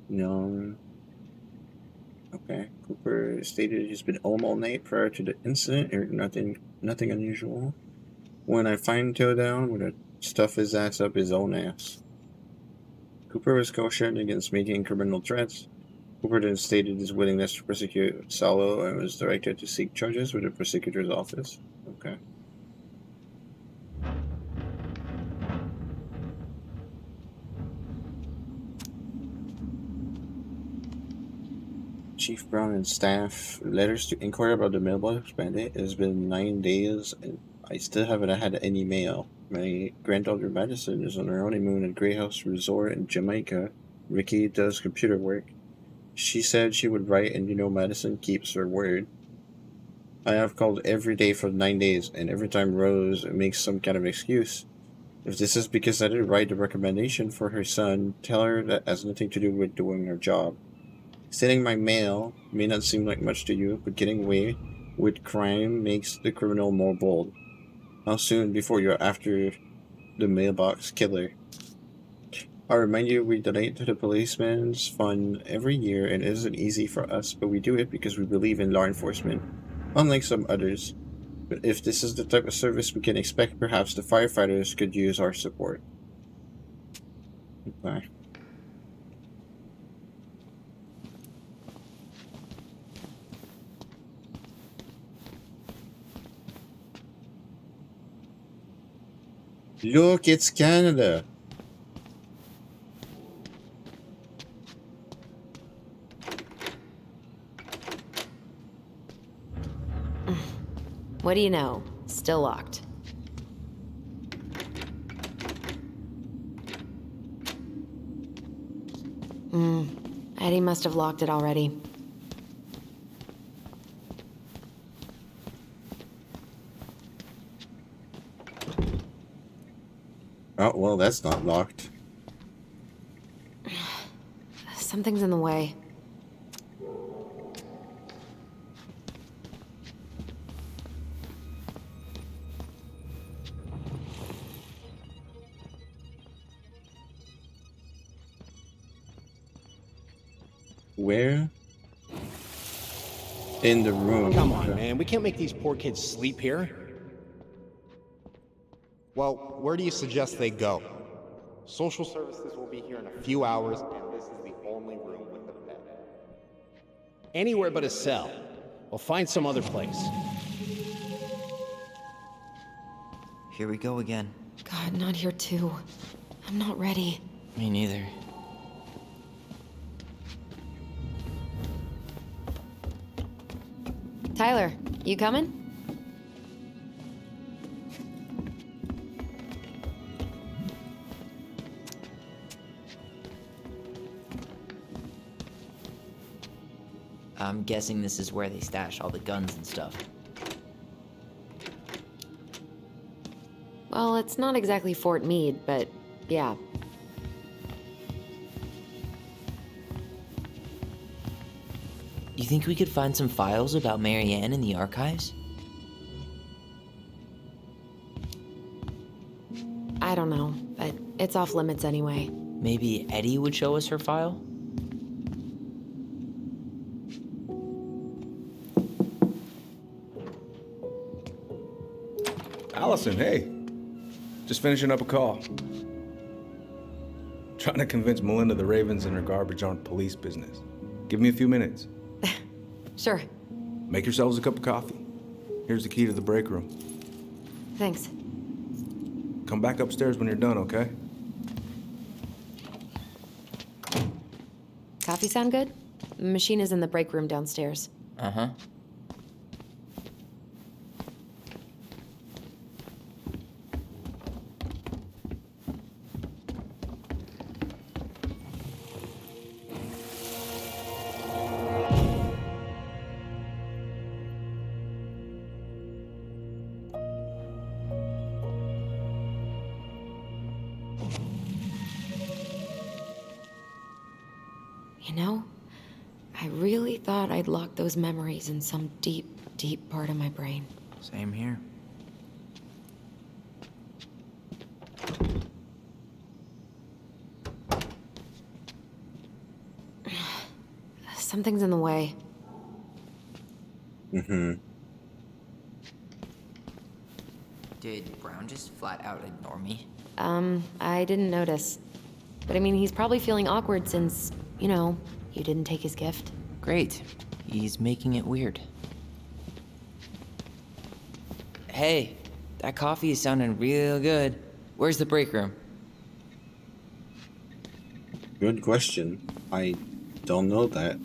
No. Okay. Cooper stated he's been home all night prior to the incident, or nothing unusual. When I find Tow down, we're gonna stuff his ass up his own ass. Cooper was cautioned against making criminal threats. Cooper then stated his willingness to prosecute Salo and was directed to seek charges with the prosecutor's office. Okay. Chief Brown and staff letters to inquire about the mailbox bandit. It has been 9 days and I still haven't had any mail. My granddaughter Madison is on her honeymoon at Grey House Resort in Jamaica. Ricky does computer work. She said she would write, and you know Madison keeps her word. I have called every day for 9 days, and every time Rose makes some kind of excuse. If this is because I didn't write the recommendation for her son, tell her that has nothing to do with doing her job. Sending my mail may not seem like much to you, but getting away with crime makes the criminal more bold. How soon before you're after the mailbox killer? I remind you we donate to the policeman's fund every year, and it isn't easy for us, but we do it because we believe in law enforcement, unlike some others. But if this is the type of service we can expect, perhaps the firefighters could use our support. Okay. Look, it's Canada. What do you know? Still locked. Eddie must have locked it already. Oh, well, that's not locked. Something's in the way. Where? In the room. Come on, man. We can't make these poor kids sleep here. Well, where do you suggest they go? Social services will be here in a few hours, and this is the only room with a bed. Anywhere but a cell. We'll find some other place. Here we go again. God, not here too. I'm not ready. Me neither. Tyler, you coming? I'm guessing this is where they stash all the guns and stuff. Well, it's not exactly Fort Meade, but yeah. You think we could find some files about Mary Ann in the archives? I don't know, but it's off limits anyway. Maybe Eddie would show us her file? Allison, hey. Just finishing up a call. Trying to convince Melinda the Ravens and her garbage aren't police business. Give me a few minutes. Sure. Make yourselves a cup of coffee. Here's the key to the break room. Thanks. Come back upstairs when you're done, okay? Coffee sound good? The machine is in the break room downstairs. Uh-huh. You know, I really thought I'd locked those memories in some deep, deep part of my brain. Same here. Something's in the way. Mm-hmm. Did Brown just flat out ignore me? I didn't notice. But I mean, he's probably feeling awkward since, you know, you didn't take his gift. Great. He's making it weird. Hey, that coffee is sounding real good. Where's the break room? Good question. I don't know that.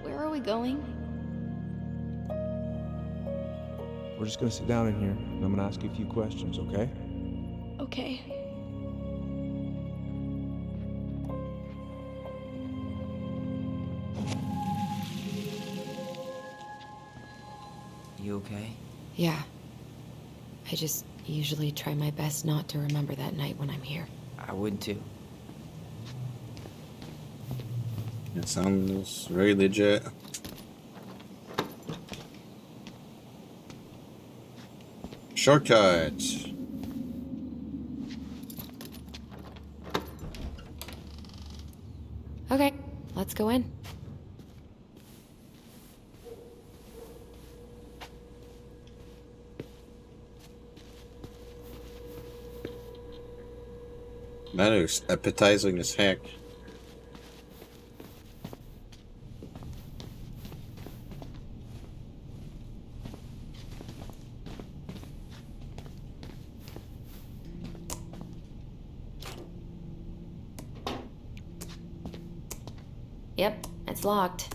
Where are we going? We're just gonna sit down in here, and I'm gonna ask you a few questions, okay? Okay. You okay? Yeah. I just usually try my best not to remember that night when I'm here. I would too. It sounds very legit. Shortcut. Okay, let's go in. That is appetizing as heck. Yep, it's locked.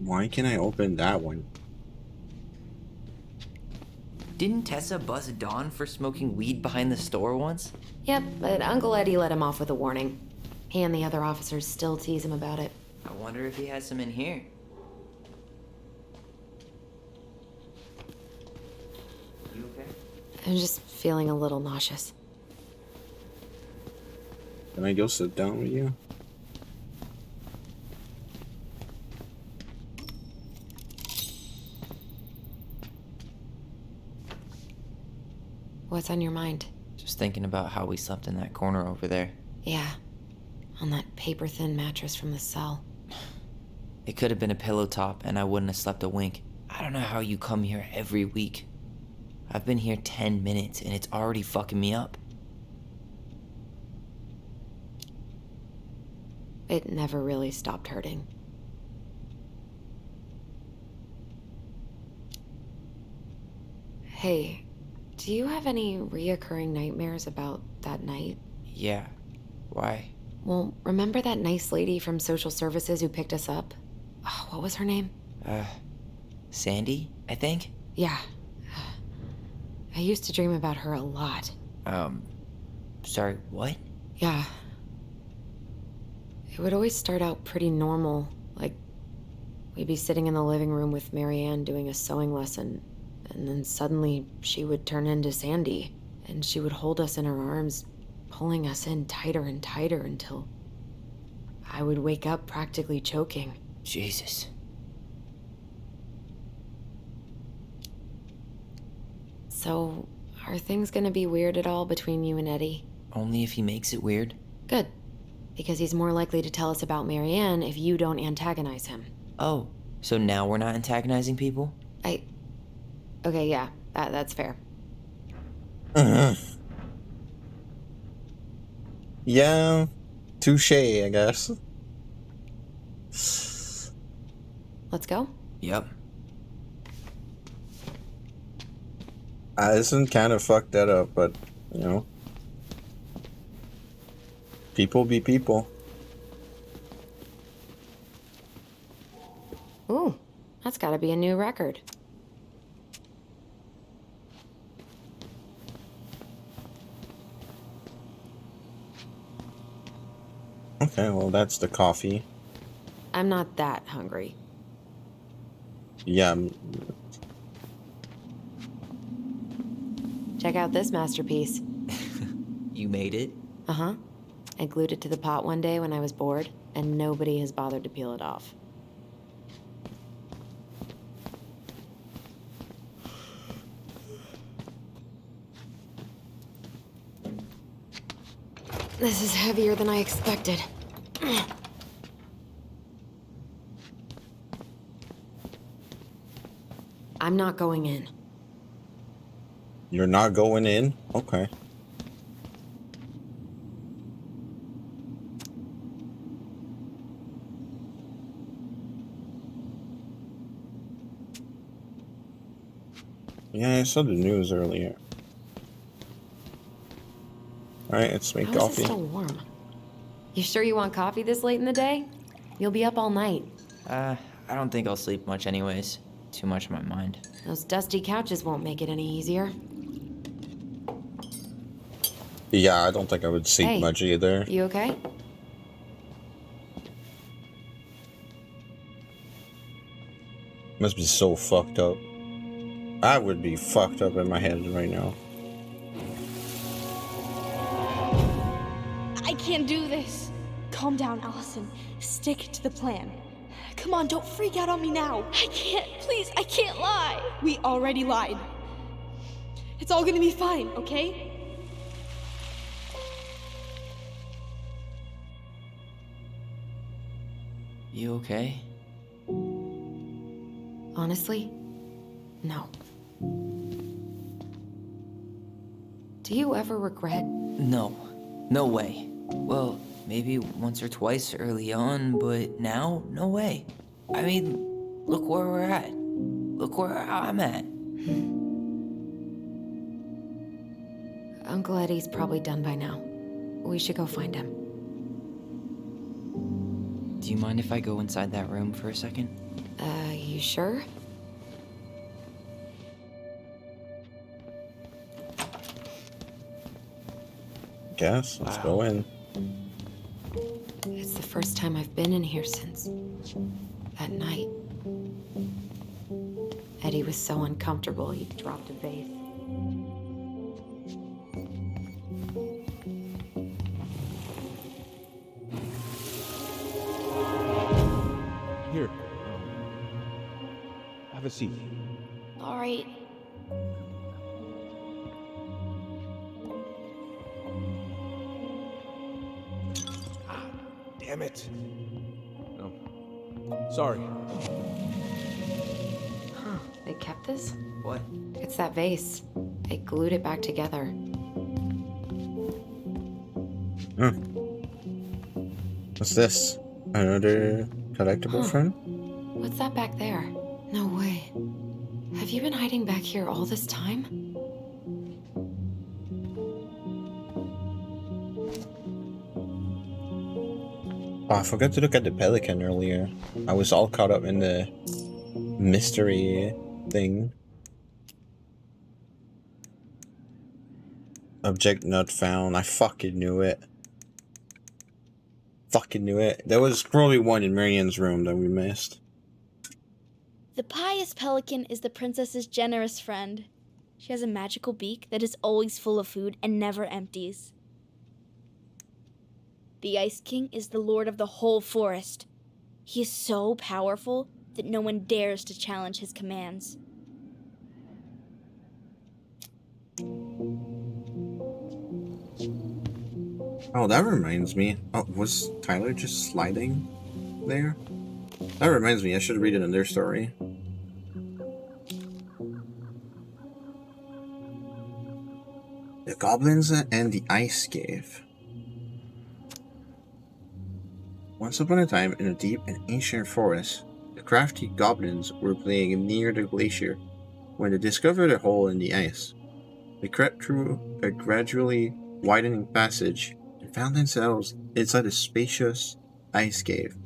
Why can I open that one? Didn't Tessa buzz Dawn for smoking weed behind the store once? Yep, but Uncle Eddie let him off with a warning. He and the other officers still tease him about it. I wonder if he has some in here. I'm just feeling a little nauseous. Can I go sit down with you? What's on your mind? Just thinking about how we slept in that corner over there. Yeah, on that paper-thin mattress from the cell. It could have been a pillow top and I wouldn't have slept a wink. I don't know how you come here every week. I've been here 10 minutes and it's already fucking me up. It never really stopped hurting. Hey, do you have any reoccurring nightmares about that night? Yeah. Why? Well, remember that nice lady from social services who picked us up? Oh, what was her name? Sandy, I think? Yeah. I used to dream about her a lot. Sorry, what? Yeah. It would always start out pretty normal, like we'd be sitting in the living room with Marianne doing a sewing lesson, and then suddenly she would turn into Sandy, and she would hold us in her arms, pulling us in tighter and tighter until I would wake up practically choking. Jesus. So, are things gonna be weird at all between you and Eddie? Only if he makes it weird. Good. Because he's more likely to tell us about Marianne if you don't antagonize him. Oh, so now we're not antagonizing people? Okay, yeah, that's fair. Yeah, touche, I guess. Let's go? Yep. Addison kind of fucked that up, but, you know. People be people. Ooh, that's gotta be a new record. Okay, well, that's the coffee. I'm not that hungry. Yeah. Check out this masterpiece. You made it? Uh-huh. I glued it to the pot one day when I was bored, and nobody has bothered to peel it off. This is heavier than I expected. I'm not going in. You're not going in? Okay. Yeah, I saw the news earlier. Alright, let's make How is coffee. it still warm? You sure you want coffee this late in the day? You'll be up all night. I don't think I'll sleep much anyways. Too much on my mind. Those dusty couches won't make it any easier. Yeah, I don't think I would sleep Hey, much either. You okay? Must be so fucked up. I would be fucked up in my head right now. I can't do this. Calm down, Allison. Stick to the plan. Come on, don't freak out on me now. I can't. Please, I can't lie. We already lied. It's all gonna be fine, okay? You okay? Honestly, no. Do you ever regret? No. No way. Well, maybe once or twice early on, but now, no way. I mean, look where we're at. Look where I'm at. Uncle Eddie's probably done by now. We should go find him. Do you mind if I go inside that room for a second? You sure? Guess. Let's go in. It's the first time I've been in here since that night. Eddie was so uncomfortable he dropped a vase. a seat. Alright. Damn it. Oh. Sorry. Huh. They kept this? What? It's that vase. They glued it back together. What's this? Another collectible friend? What's that back there? No way. Have you been hiding back here all this time? Oh, I forgot to look at the pelican earlier. I was all caught up in the mystery thing. Object not found. I fucking knew it. Fucking knew it. There was probably one in Marianne's room that we missed. The pious pelican is the princess's generous friend. She has a magical beak that is always full of food and never empties. The Ice King is the lord of the whole forest. He is so powerful that no one dares to challenge his commands. Oh, that reminds me. Oh, was Tyler just sliding there? That reminds me, I should read another story. The Goblins and the Ice Cave. Once upon a time, in a deep and ancient forest, the crafty goblins were playing near the glacier when they discovered a hole in the ice. They crept through a gradually widening passage and found themselves inside a spacious ice cave.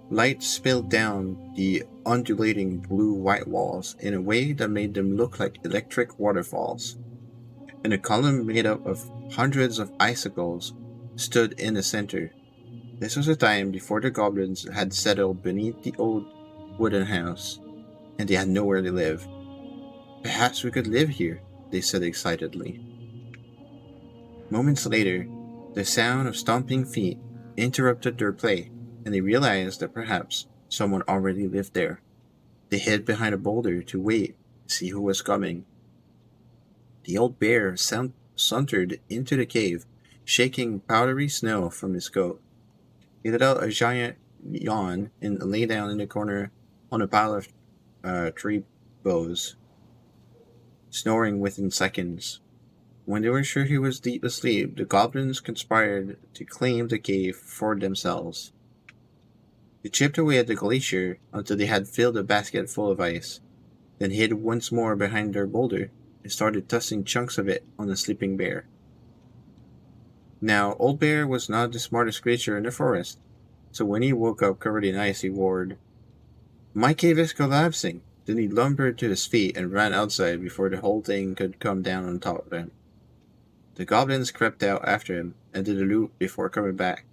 Light spilled down the undulating blue-white walls in a way that made them look like electric waterfalls. And a column made up of hundreds of icicles stood in the center. This was a time before the goblins had settled beneath the old wooden house, and they had nowhere to live. Perhaps we could live here, they said excitedly. Moments later, the sound of stomping feet interrupted their play, and they realized that perhaps someone already lived there. They hid behind a boulder to wait to see who was coming. The old bear sauntered into the cave, shaking powdery snow from his coat. He let out a giant yawn and lay down in the corner on a pile of tree boughs, snoring within seconds. When they were sure he was deep asleep, the goblins conspired to claim the cave for themselves. They chipped away at the glacier until they had filled a basket full of ice, then hid once more behind their boulder and started tossing chunks of it on the sleeping bear. Now, Old Bear was not the smartest creature in the forest, so when he woke up covered in ice, he roared, "My cave is collapsing!" Then he lumbered to his feet and ran outside before the whole thing could come down on top of him. The goblins crept out after him and did a loop before coming back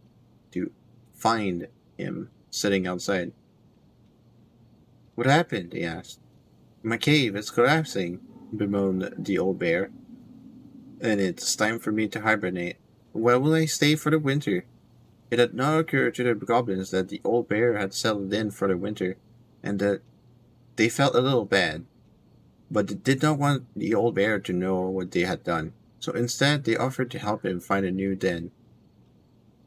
to find him sitting outside. "What happened?" they asked. "My cave is collapsing," bemoaned the old bear. "And it's time for me to hibernate. Where will I stay for the winter?" It had not occurred to the goblins that the old bear had settled in for the winter, and that they felt a little bad. But they did not want the old bear to know what they had done, so instead they offered to help him find a new den.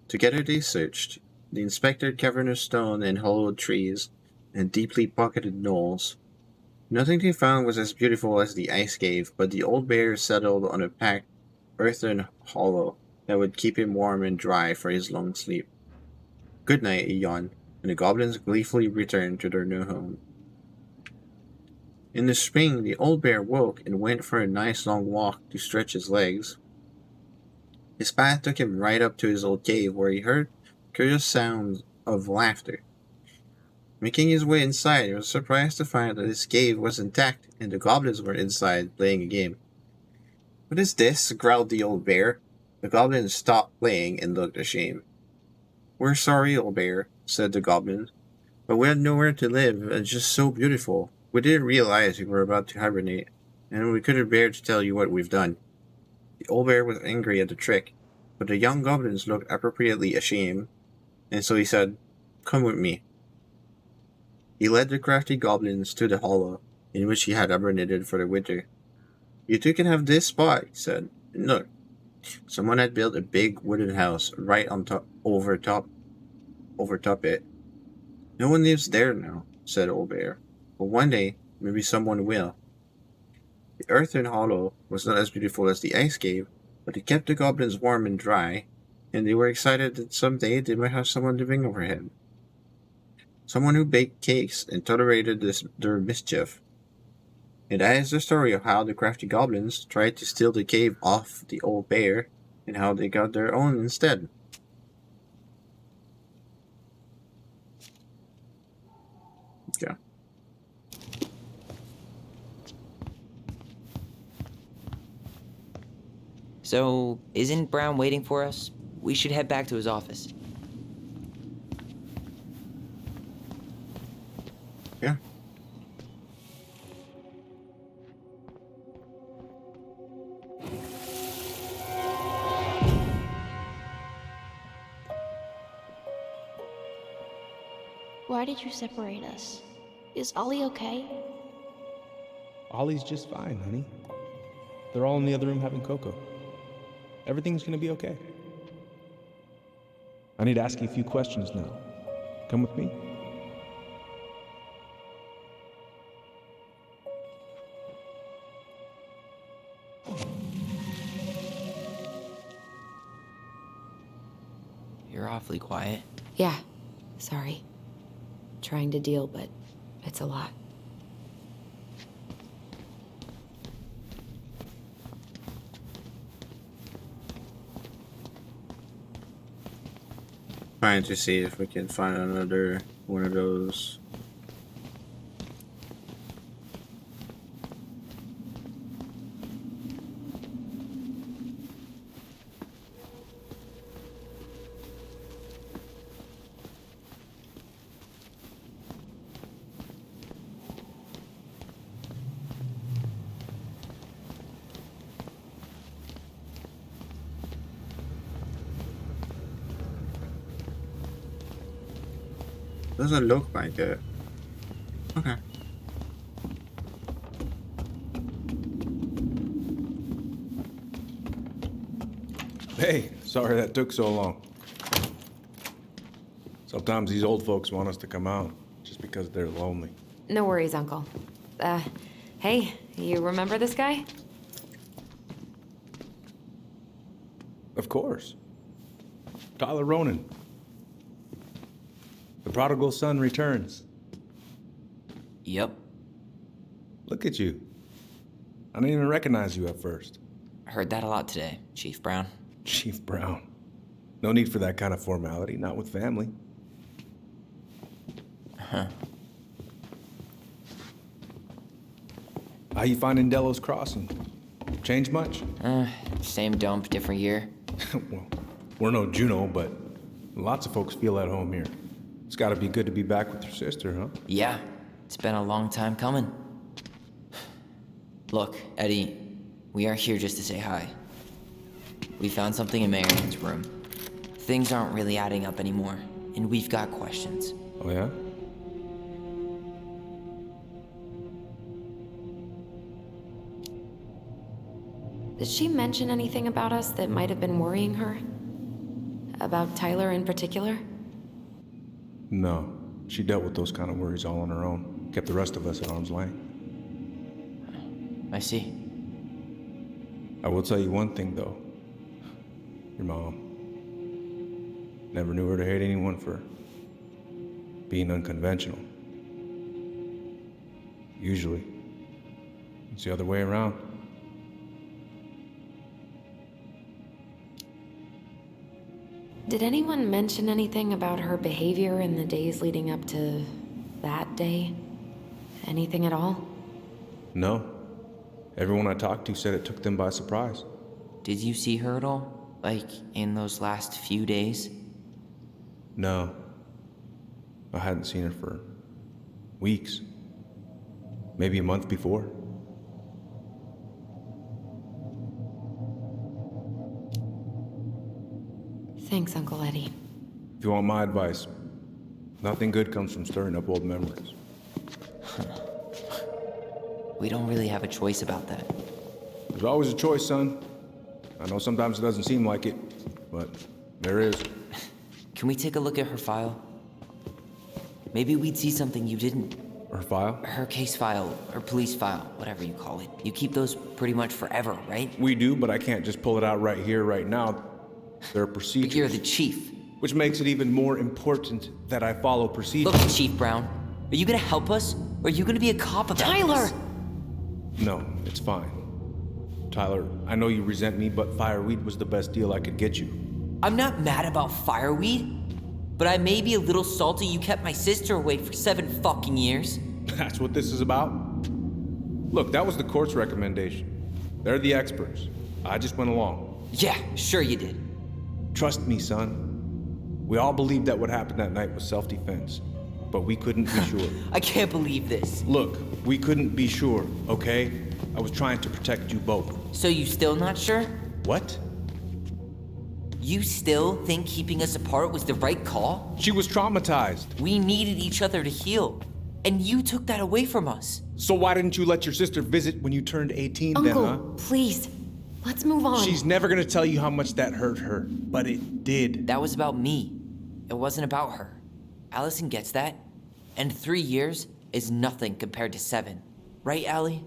Together they searched. They inspected cavernous stone and hollowed trees, and deeply pocketed knolls. Nothing they found was as beautiful as the ice cave, but the old bear settled on a packed earthen hollow that would keep him warm and dry for his long sleep. "Good night," he yawned, and the goblins gleefully returned to their new home. In the spring, the old bear woke and went for a nice long walk to stretch his legs. His path took him right up to his old cave, where he heard curious sounds of laughter. Making his way inside, he was surprised to find that his cave was intact and the goblins were inside playing a game. "What is this?" growled the old bear. The goblins stopped playing and looked ashamed. "We're sorry, old bear," said the goblins, "but we had nowhere to live and it's just so beautiful. We didn't realize we were about to hibernate, and we couldn't bear to tell you what we've done." The old bear was angry at the trick, but the young goblins looked appropriately ashamed, and so he said, "Come with me." He led the crafty goblins to the hollow in which he had hibernated for the winter. "You two can have this spot," he said. "And look, someone had built a big wooden house right on top, over top it. No one lives there now," said Old Bear. "But one day, maybe someone will." The earthen hollow was not as beautiful as the ice cave, but it kept the goblins warm and dry, and they were excited that someday they might have someone living overhead. Someone who baked cakes and tolerated their mischief. And that is the story of how the crafty goblins tried to steal the cave off the old bear, and how they got their own instead. Okay. So, isn't Brown waiting for us? We should head back to his office. Yeah. Why did you separate us? Is Ollie okay? Ollie's just fine, honey. They're all in the other room having cocoa. Everything's gonna be okay. I need to ask you a few questions now. Come with me? You're awfully quiet. Yeah, sorry. Trying to deal, but it's a lot. Trying to see if we can find another one of those. Doesn't look like it. Okay. Hey, sorry that took so long. Sometimes these old folks want us to come out just because they're lonely. No worries, Uncle. Hey, you remember this guy? Of course. Tyler Ronan. The prodigal son returns. Yep. Look at you. I didn't even recognize you at first. I heard that a lot today, Chief Brown. Chief Brown. No need for that kind of formality, not with family. Huh. How you finding Delos Crossing? Changed much? Same dump, different year. Well, we're no Juneau, but lots of folks feel at home here. It's gotta be good to be back with your sister, huh? Yeah, it's been a long time coming. Look, Eddie, we aren't here just to say hi. We found something in Marion's room. Things aren't really adding up anymore, and we've got questions. Oh, yeah? Did she mention anything about us that might have been worrying her? About Tyler in particular? No. She dealt with those kind of worries all on her own. Kept the rest of us at arm's length. I see. I will tell you one thing, though. Your mom. Never knew her to hate anyone for being unconventional. Usually, it's the other way around. Did anyone mention anything about her behavior in the days leading up to that day? Anything at all? No. Everyone I talked to said it took them by surprise. Did you see her at all? Like, in those last few days? No. I hadn't seen her for weeks. Maybe a month before. Thanks, Uncle Eddie. If you want my advice, nothing good comes from stirring up old memories. We don't really have a choice about that. There's always a choice, son. I know sometimes it doesn't seem like it, but there is. Can we take a look at her file? Maybe we'd see something you didn't. Her file? Her case file, her police file, whatever you call it. You keep those pretty much forever, right? We do, but I can't just pull it out right here, right now. There are procedures. But you're the chief. Which makes it even more important that I follow procedures. Look, Chief Brown, are you gonna help us? Or are you gonna be a cop about Tyler! this? No, it's fine. Tyler, I know you resent me, but fireweed was the best deal I could get you. I'm not mad about fireweed, but I may be a little salty you kept my sister away for 7 fucking years. That's what this is about? Look, that was the court's recommendation. They're the experts. I just went along. Yeah, sure you did. Trust me, son. We all believed that what happened that night was self-defense, but we couldn't be sure. I can't believe this. Look, we couldn't be sure, okay? I was trying to protect you both. So you still not sure? What? You still think keeping us apart was the right call? She was traumatized. We needed each other to heal, and you took that away from us. So why didn't you let your sister visit when you turned 18 Uncle, then, huh? please. Let's move on. She's never gonna tell you how much that hurt her, but it did. That was about me. It wasn't about her. Allison gets that, and 3 years is nothing compared to 7. Right, Allie?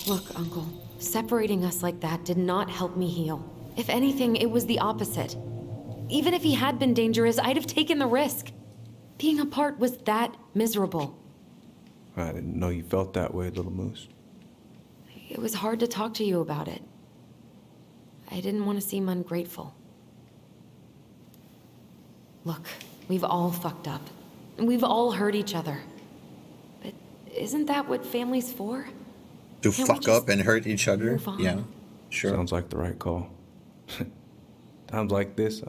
Look, Uncle, separating us like that did not help me heal. If anything, it was the opposite. Even if he had been dangerous, I'd have taken the risk. Being apart was that miserable. I didn't know you felt that way, little moose. It was hard to talk to you about it. I didn't want to seem ungrateful. Look, we've all fucked up. And we've all hurt each other. But isn't that what family's for? To Can't we fuck just up and hurt each other? move on? Yeah, sure. Sounds like the right call. Times like this,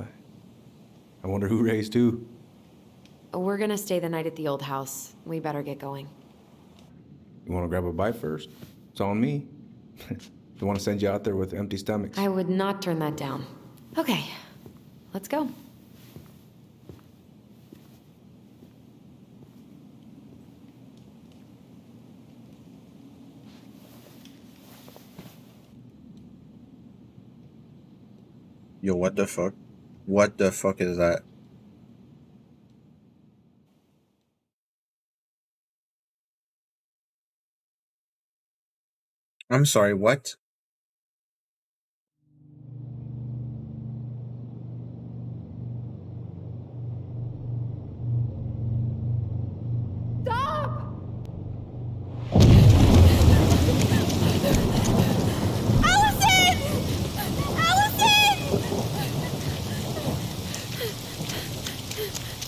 I wonder who raised who. We're gonna stay the night at the old house. We better get going. You wanna grab a bite first? It's on me. Don't wanna send you out there with empty stomachs. I would not turn that down. Okay, let's go. Yo, what the fuck? What the fuck is that? I'm sorry, what? Stop! Allison! Allison!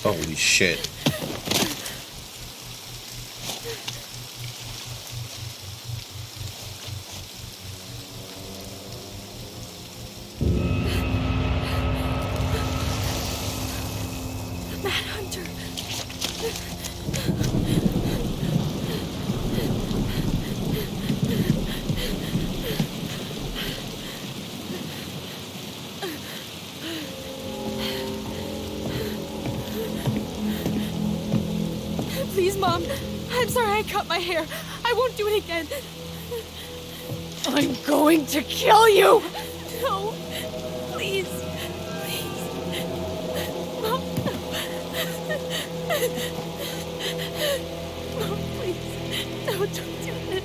Holy shit. Manhunter. Please, Mom. I'm sorry I cut my hair. I won't do it again. I'm going to kill you! No. Please. Please. Mom. Mom, please. No, don't do this.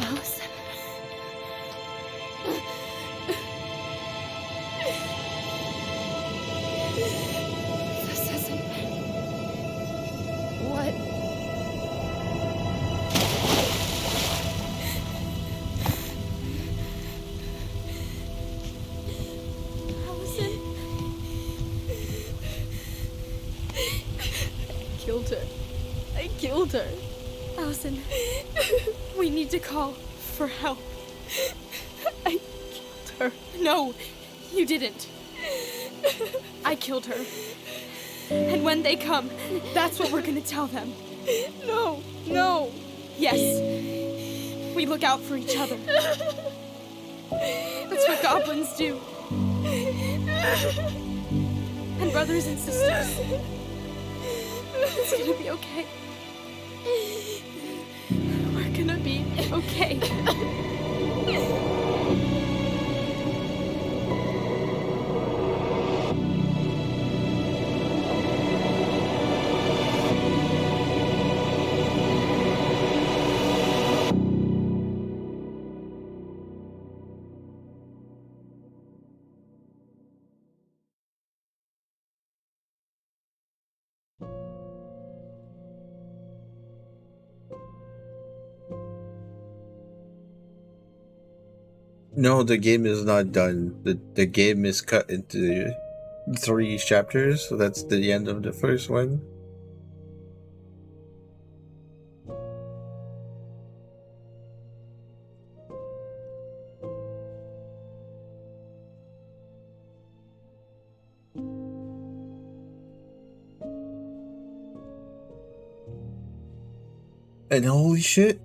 Allison. This isn't... What? Allison. I killed her. I killed her. Allison, we need to call for help. I killed her. No, you didn't. I killed her. And when they come, that's what we're gonna tell them. No, no. Yes. We look out for each other. That's what goblins do. And brothers and sisters. It's gonna be okay. We're gonna be okay. No, the game is not done. The game is cut into 3 chapters, so that's the end of the first one. And holy shit.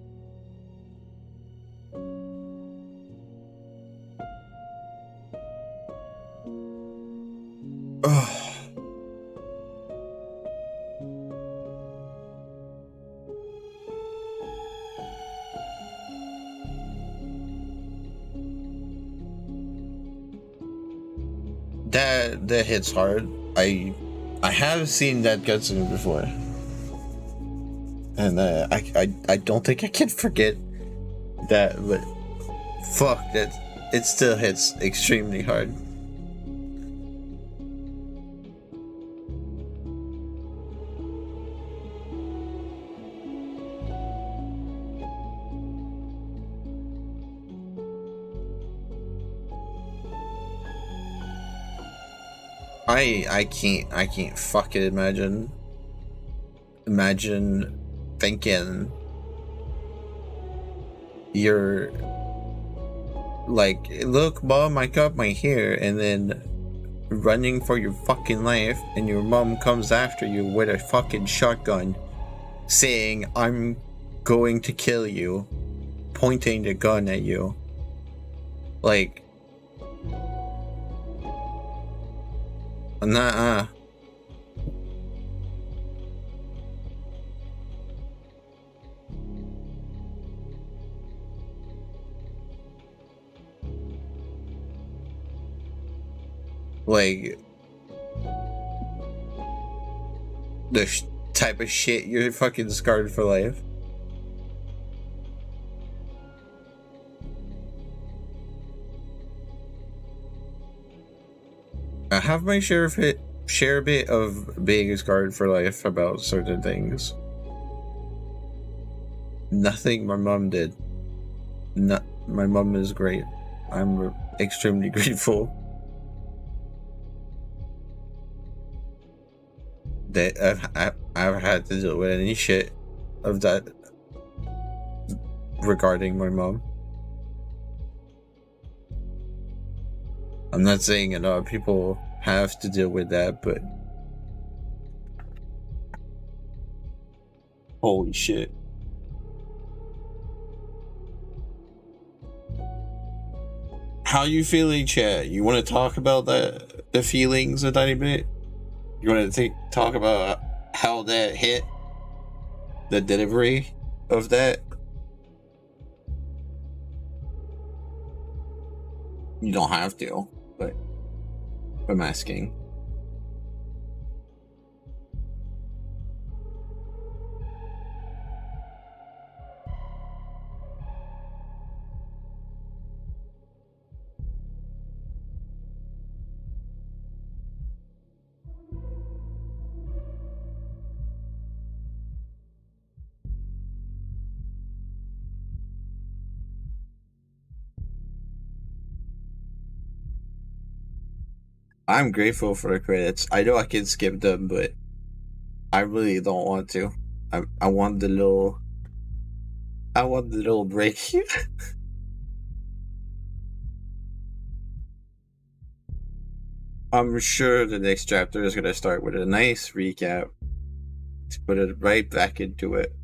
That hits hard. I have seen that cutscene before, and I don't think I can forget that. But fuck, that it still hits extremely hard. I can't fucking imagine thinking you're like, look mom, I got my hair, and then running for your fucking life, and your mom comes after you with a fucking shotgun saying, I'm going to kill you, pointing the gun at you. Like, nah. Like, the type of shit you're fucking scarred for life. I have my share a bit of being scarred for life about certain things. Nothing my mom did. My mom is great. I'm extremely grateful that I've had to deal with any shit of that regarding my mom. I'm not saying a lot of people have to deal with that, but holy shit. How you feeling, chat? You want to talk about the feelings a tiny bit? You want to talk about how that hit? The delivery of that? You don't have to, but I'm asking. I'm grateful for the credits. I know I can skip them, but I really don't want to. I want the little break. I'm sure the next chapter is gonna start with a nice recap to put it right back into it.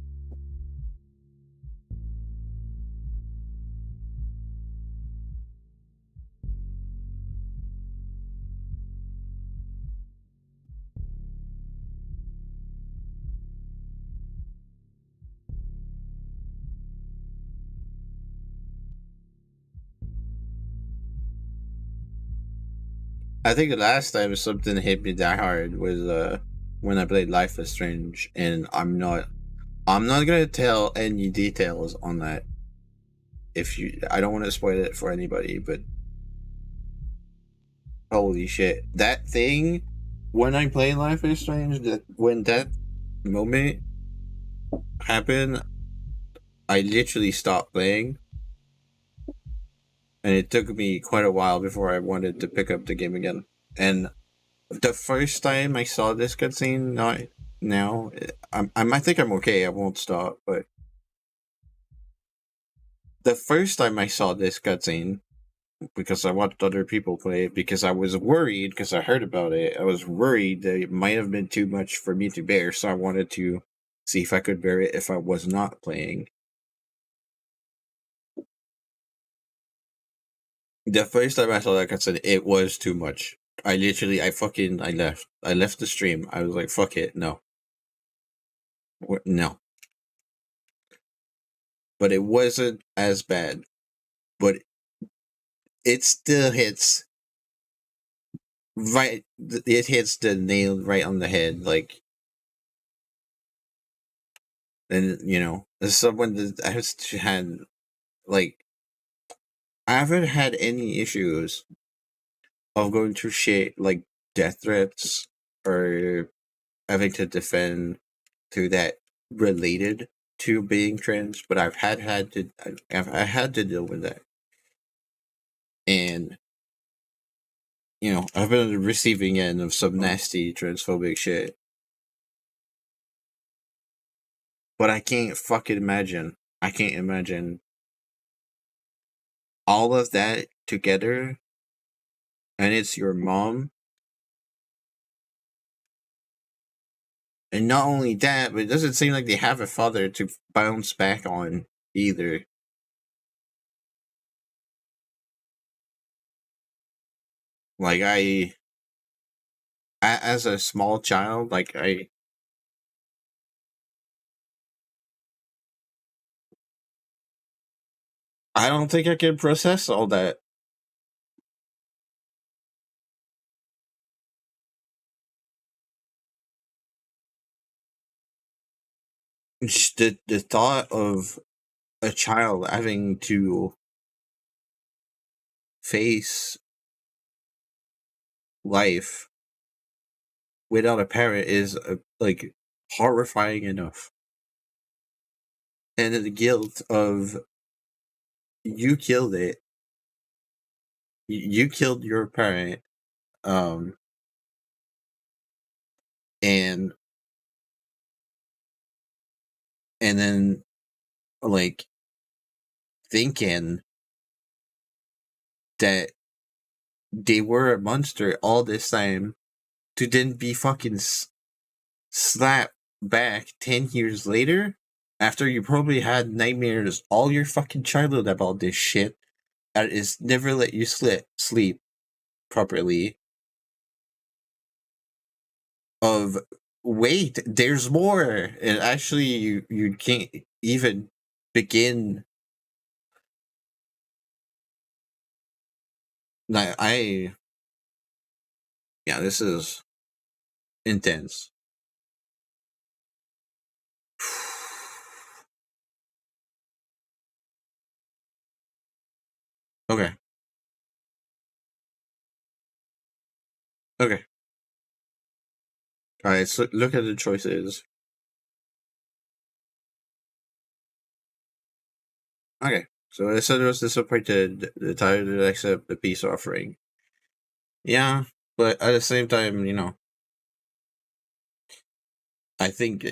I think the last time something hit me that hard was when I played Life is Strange, and I'm not gonna tell any details on that. I don't want to spoil it for anybody, but holy shit, that thing when I play Life is Strange, when that moment happened, I literally stopped playing, and it took me quite a while before I wanted to pick up the game again. And the first time I saw this cutscene, not now, I think I'm okay. I won't stop. But the first time I saw this cutscene, because I watched other people play it, because I was worried, because I heard about it, I was worried that it might have been too much for me to bear, so I wanted to see if I could bear it if I was not playing. The first time I saw that cutscene, it was too much. I left. I left the stream. I was like, fuck it, no. No. But it wasn't as bad. But it still hits right. It hits the nail right on the head. Like, and as someone that has had, like, I haven't had any issues of going through shit like death threats or having to defend to that related to being trans, but I had to deal with that, and I've been on the receiving end of some nasty transphobic shit. But I can't fucking imagine. I can't imagine all of that together, and it's your mom. And not only that, but it doesn't seem like they have a father to bounce back on either. Like as a small child, like I don't think I can process all that. Just the thought of a child having to face life without a parent is like horrifying enough. And then the guilt of you killed it. You killed your parent. Um and then like thinking that they were a monster all this time to then be fucking slapped back 10 years later after you probably had nightmares all your fucking childhood about this shit that is never let you sleep properly. Of wait, there's more, and actually you can't even begin. Like yeah, this is intense. Okay. Okay. Alright, so look at the choices. Okay. So I said it was disappointed. The title did accept the peace offering. Yeah, but at the same time, I think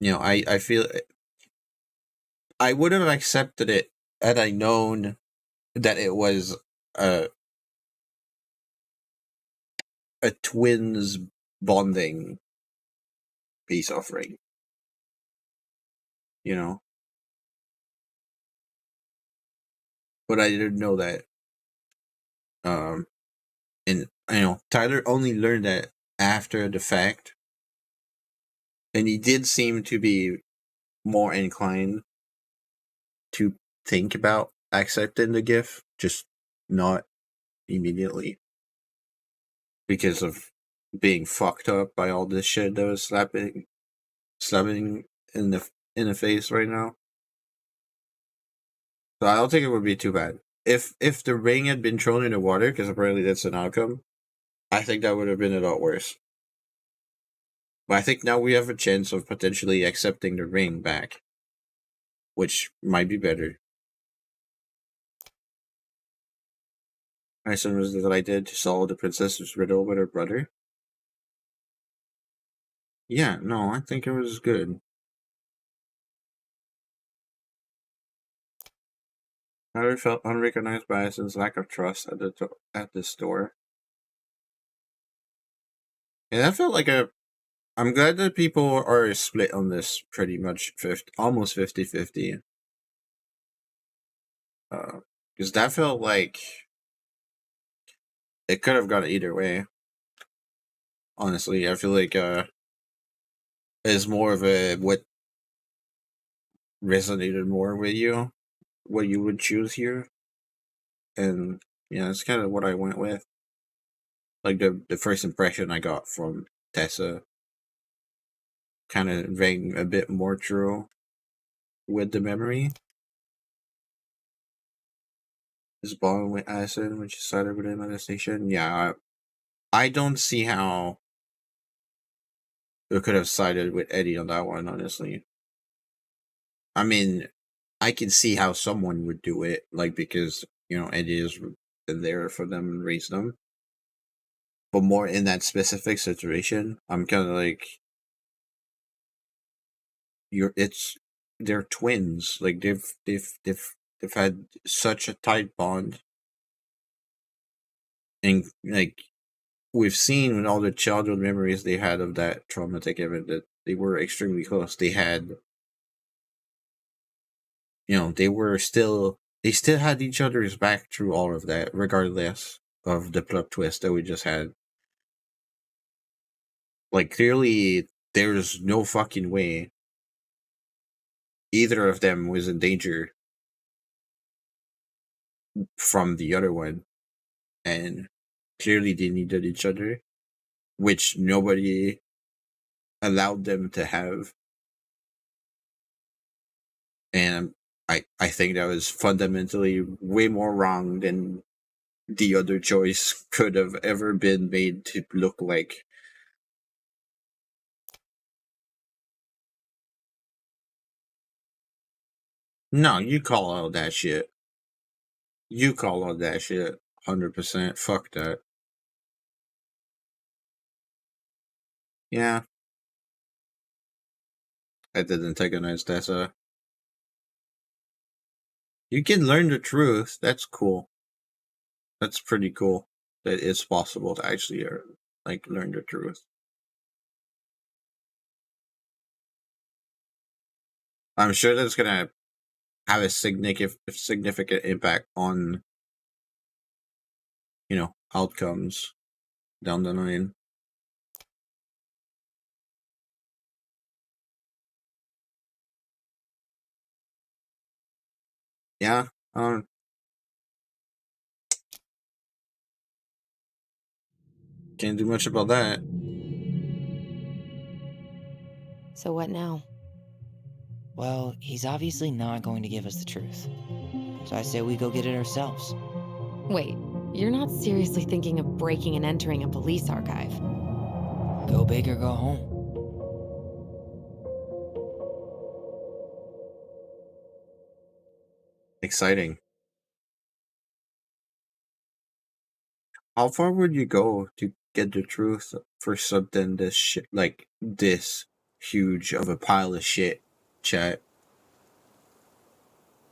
I feel I would have accepted it had I known that it was a twins bonding peace offering. You know? But I didn't know that. And Tyler only learned that after the fact. And he did seem to be more inclined to think about accepting the gift, just not immediately. Because of being fucked up by all this shit that was slapping in the face right now. So I don't think it would be too bad. If the ring had been thrown in the water, because apparently that's an outcome, I think that would have been a lot worse. But I think now we have a chance of potentially accepting the ring back, which might be better. My son was delighted to solve the princess's riddle with her brother. Yeah, no, I think it was good. Tyler felt unrecognized by Addison's lack of trust at the store. And that felt like I'm glad that people are split on this pretty much almost 50-50. Because that felt like it could have gone either way. Honestly, I feel like it's more of a what resonated more with you, what you would choose here. And yeah, it's kind of what I went with. Like the first impression I got from Tessa kind of rang a bit more true with the memory. This bond with Addison when she sided with him at the station. Yeah, I don't see how we could have sided with Eddie on that one, honestly. I mean, I can see how someone would do it, like, because, Eddie has been there for them and raised them. But more in that specific situation, I'm kind of like, they're twins. Like, they've had such a tight bond. And, like, we've seen in all the childhood memories they had of that traumatic event that they were extremely close. They had, they still had each other's back through all of that, regardless of the plot twist that we just had. Like, clearly, there's no fucking way either of them was in danger from the other one. And clearly they needed each other, which nobody allowed them to have. And I think that was fundamentally way more wrong than the other choice could have ever been made to look like. No, you call all that shit. You call all that shit. 100%. Fuck that. Yeah. I didn't take a nice Tessa. You can learn the truth. That's cool. That's pretty cool. That it's possible to actually learn the truth. I'm sure that's gonna have a significant impact on outcomes down the line. Yeah. Can't do much about that. So what now? Well, he's obviously not going to give us the truth. So I say we go get it ourselves. Wait, you're not seriously thinking of breaking and entering a police archive? Go big or go home. Exciting. How far would you go to get the truth for something this huge of a pile of shit, chat?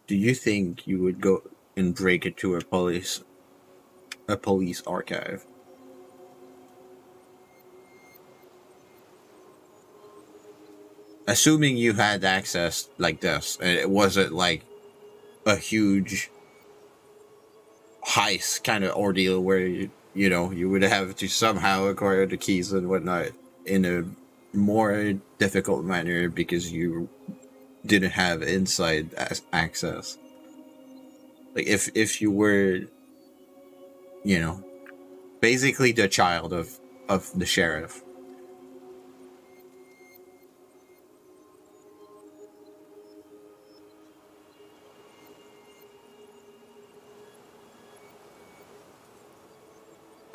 Do you think you would go and break into a police archive. Assuming you had access like this, and it wasn't like a huge heist kind of ordeal where you would have to somehow acquire the keys and whatnot in a more difficult manner because you didn't have inside access. Like if you were, basically the child of the sheriff.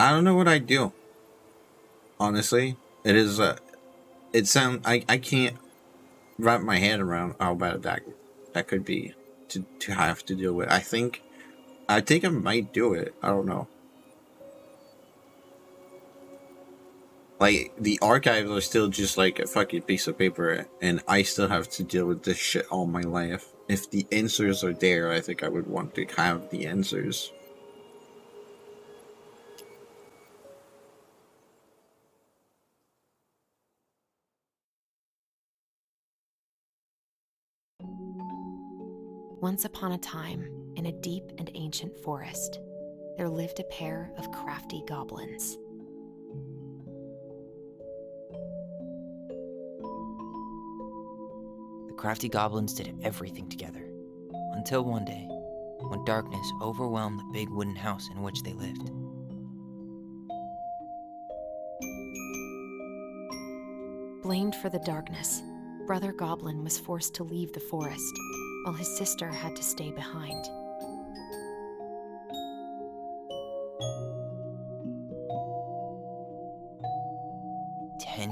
I don't know what I'd do. Honestly, it is. I can't wrap my head around how bad that could be to have to deal with. I think I might do it. I don't know. Like, the archives are still just like a fucking piece of paper, and I still have to deal with this shit all my life. If the answers are there, I think I would want to have the answers. Once upon a time, in a deep and ancient forest, there lived a pair of crafty goblins. The crafty goblins did everything together, until one day, when darkness overwhelmed the big wooden house in which they lived. Blamed for the darkness, Brother Goblin was forced to leave the forest, while his sister had to stay behind.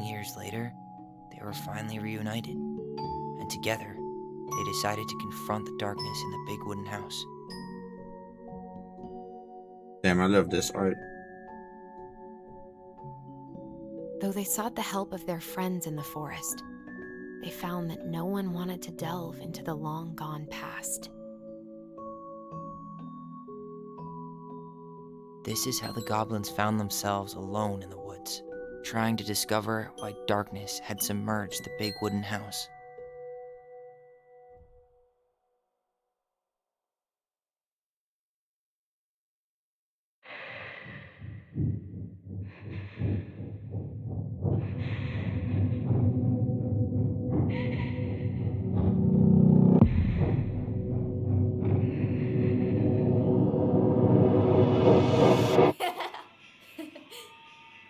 Years later, they were finally reunited, and together, they decided to confront the darkness in the big wooden house. Damn, I love this art. Though they sought the help of their friends in the forest, they found that no one wanted to delve into the long-gone past. This is how the goblins found themselves alone in the woods, trying to discover why darkness had submerged the big wooden house.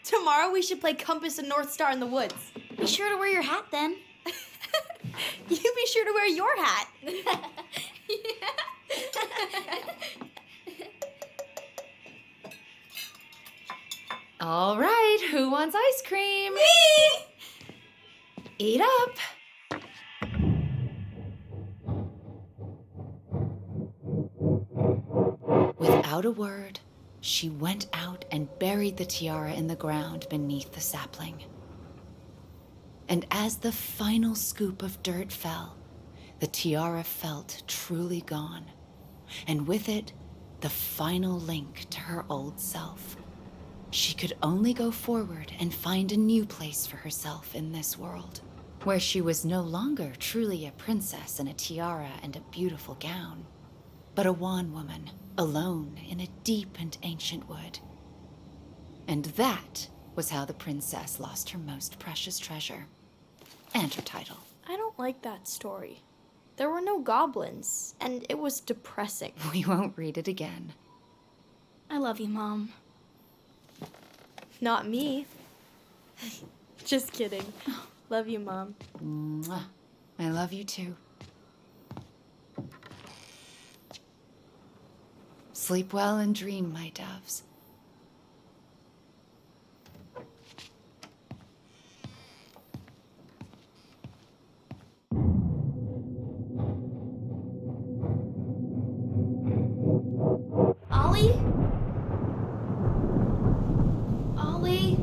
Tomorrow we should play Compass and North Star in the woods. Be sure to wear your hat then. You be sure to wear your hat. All right, who wants ice cream? Me! Eat up. Without a word, she went out and buried the tiara in the ground beneath the sapling. And as the final scoop of dirt fell, the tiara felt truly gone, and with it, the final link to her old self. She could only go forward and find a new place for herself in this world, where she was no longer truly a princess in a tiara and a beautiful gown, but a wan woman, alone in a deep and ancient wood. And that was how the princess lost her most precious treasure, and her title. I don't like that story. There were no goblins, and it was depressing. We won't read it again. I love you, Mom. Not me. Just kidding. Love you, Mom. Mwah. I love you too. Sleep well and dream, my doves. Ollie? Ollie?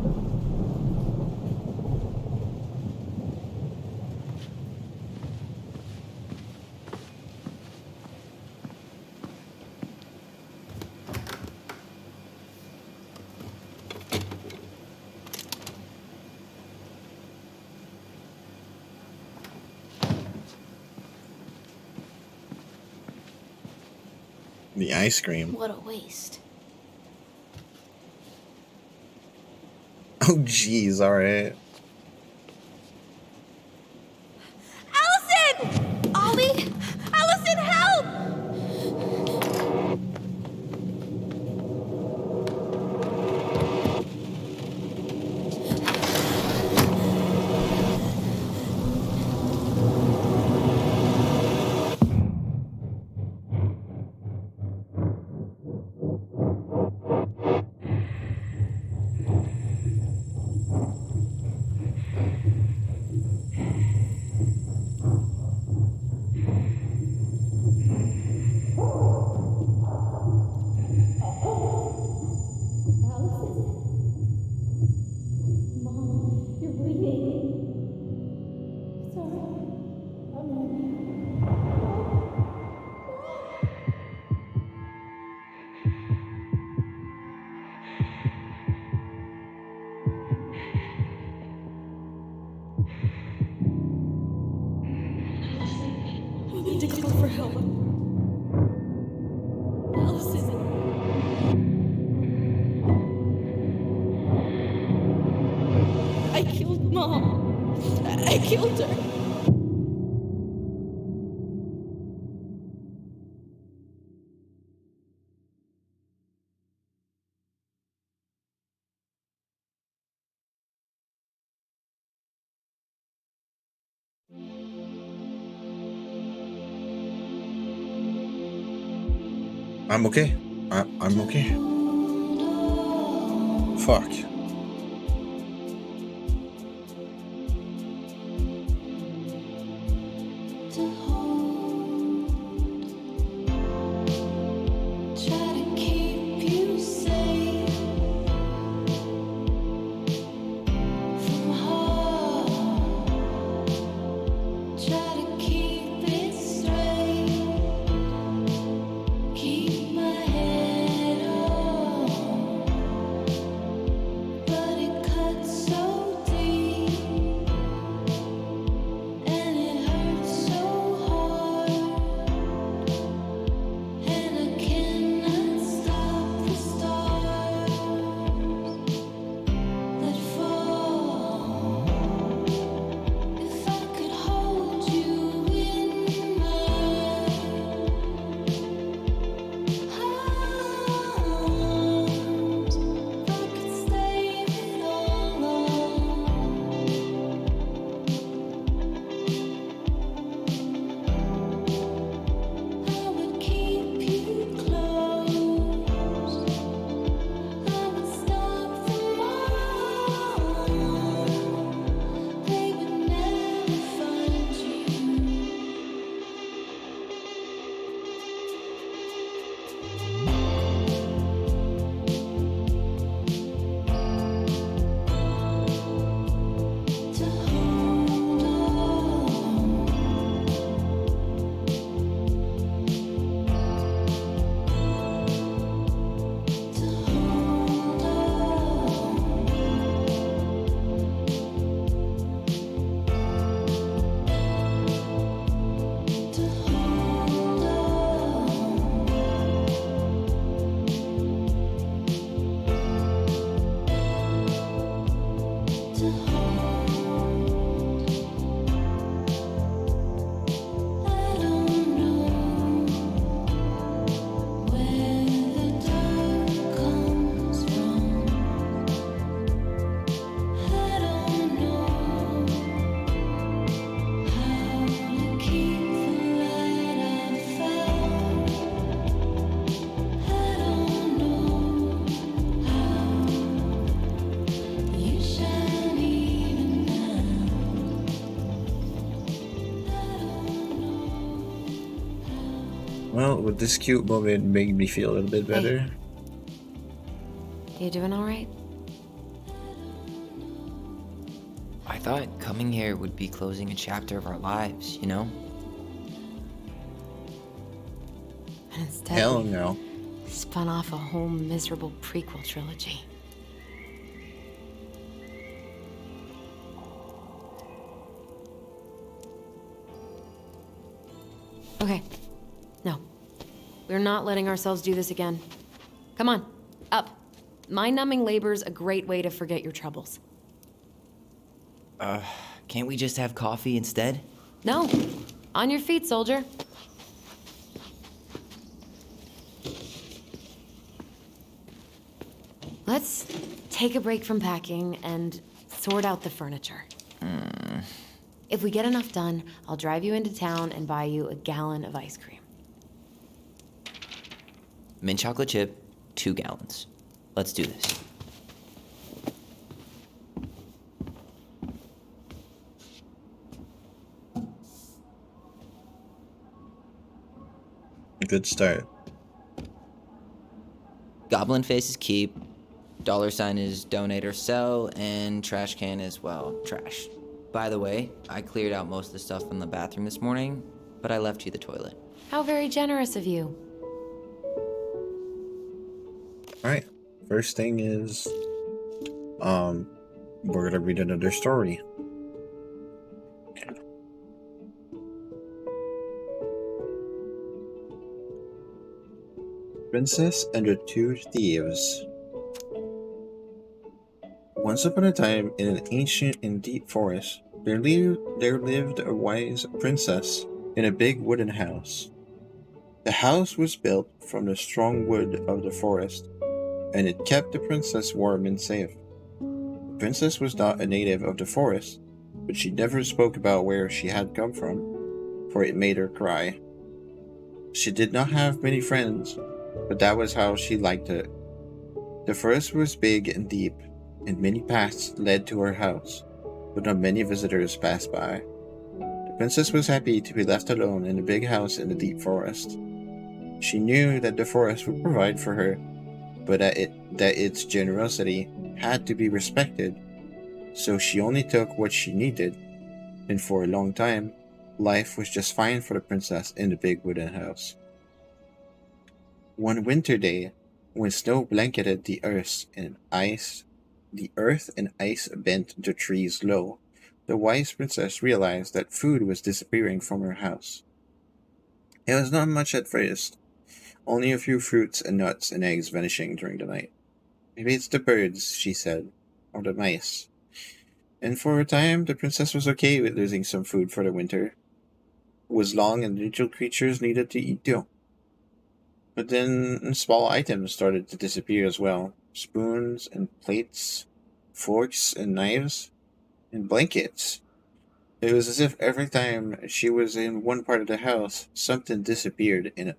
The ice cream. What a waste. Oh, jeez, alright. Allison! Ollie! Allison, help! We need to call for help. Allison. I killed Mom. I killed her. I'm okay. I'm okay. Fuck. Well, with this cute moment, it made me feel a little bit better. You doing all right? I thought coming here would be closing a chapter of our lives, you know? And instead, Hell we no. spun off a whole miserable prequel trilogy. Okay. No. We're not letting ourselves do this again. Come on, up. Mind-numbing labor's a great way to forget your troubles. Can't we just have coffee instead? No. On your feet, soldier. Let's take a break from packing and sort out the furniture. If we get enough done, I'll drive you into town and buy you a gallon of ice cream. Mint chocolate chip, 2 gallons. Let's do this. Good start. Goblin face is keep, $ is donate or sell, and trash can is, well, trash. By the way, I cleared out most of the stuff in the bathroom this morning, but I left you the toilet. How very generous of you. Alright. First thing is, we're gonna read another story. Princess and the Two Thieves. Once upon a time, in an ancient and deep forest, there lived a wise princess in a big wooden house. The house was built from the strong wood of the forest, and it kept the princess warm and safe. The princess was not a native of the forest, but she never spoke about where she had come from, for it made her cry. She did not have many friends, but that was how she liked it. The forest was big and deep, and many paths led to her house, but not many visitors passed by. The princess was happy to be left alone in the big house in the deep forest. She knew that the forest would provide for her, but that its generosity had to be respected, so she only took what she needed, and for a long time, life was just fine for the princess in the big wooden house. One winter day, when snow blanketed the earth and ice bent the trees low, the wise princess realized that food was disappearing from her house. It was not much at first, only a few fruits and nuts and eggs vanishing during the night. Maybe it's the birds, she said, or the mice. And for a time, the princess was okay with losing some food for the winter. It was long and little creatures needed to eat too. But then small items started to disappear as well. Spoons and plates, forks and knives, and blankets. It was as if every time she was in one part of the house, something disappeared in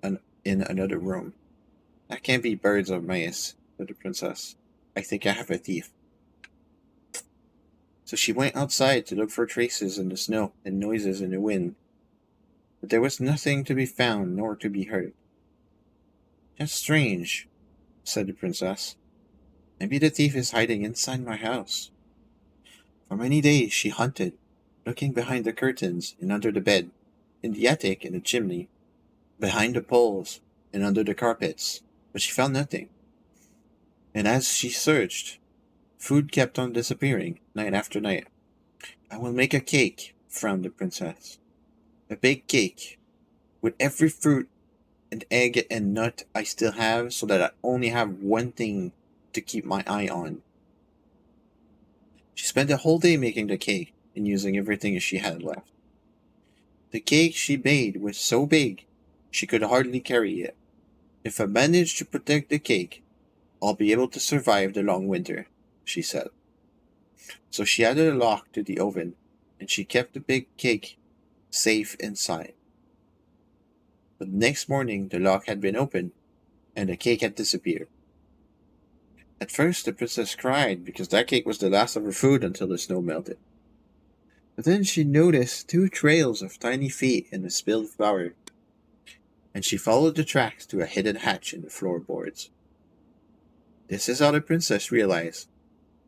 another room. That can't be birds or mice, said the princess. I think I have a thief. So she went outside to look for traces in the snow and noises in the wind. But there was nothing to be found nor to be heard. That's strange, said the princess. Maybe the thief is hiding inside my house. For many days she hunted, looking behind the curtains and under the bed, in the attic and the chimney, behind the poles and under the carpets, but she found nothing. And as she searched, food kept on disappearing, night after night. I will make a cake, frowned the princess. A baked cake, with every fruit and egg and nut I still have, so that I only have one thing to keep my eye on. She spent the whole day making the cake and using everything she had left. The cake she made was so big she could hardly carry it. If I manage to protect the cake, I'll be able to survive the long winter, she said. So she added a lock to the oven, and she kept the big cake safe inside. But the next morning the lock had been opened, and the cake had disappeared. At first the princess cried because that cake was the last of her food until the snow melted. But then she noticed 2 trails of tiny feet in the spilled flour, and she followed the tracks to a hidden hatch in the floorboards. This is how the princess realized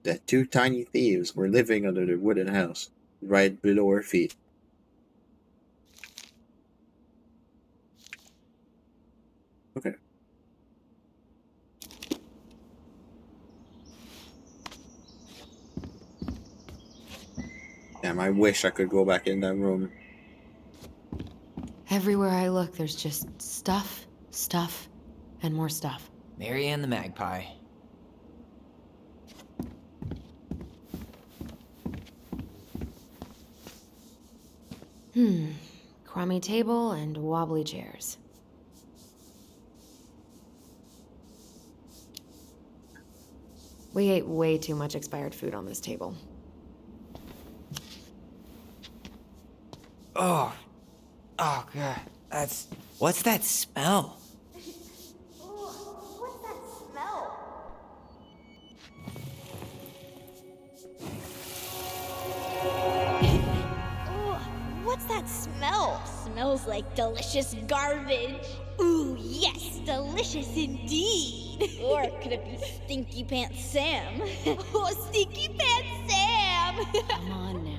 that 2 tiny thieves were living under the wooden house, right below her feet. Okay. Damn, I wish I could go back in that room. Everywhere I look, there's just stuff, Stuff and more stuff. Marianne the Magpie. Crummy table and wobbly chairs. We ate way too much expired food on this table. Oh God, what's that smell? What's that smell? What's that smell? Smells like delicious garbage. Ooh, yes, delicious indeed. Or could it be Stinky Pants Sam? Oh, Stinky Pants Sam! Come on now.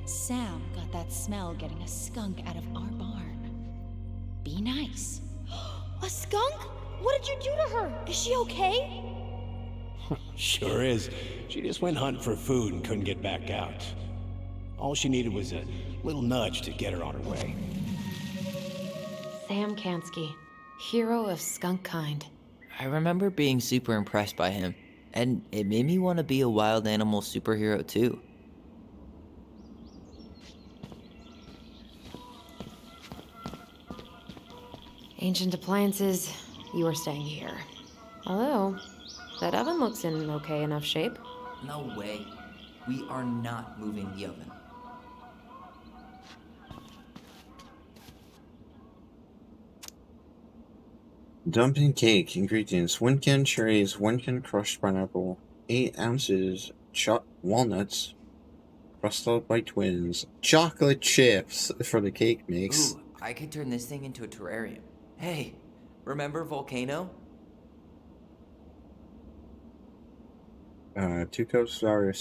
Sam got that smell getting a skunk out of our barn. Be nice. A skunk? What did you do to her? Is she okay? Sure is. She just went hunting for food and couldn't get back out. All she needed was a little nudge to get her on her way. Sam Kansky, hero of skunk kind. I remember being super impressed by him, and it made me want to be a wild animal superhero too. Ancient appliances, you are staying here. Although, that oven looks in okay enough shape. No way. We are not moving the oven. Dumpling cake. Ingredients: 1 can cherries, 1 can crushed pineapple, 8 ounces chopped walnuts, crusted by twins, chocolate chips for the cake mix. Ooh, I could turn this thing into a terrarium. Hey, remember Volcano? 2 cups flour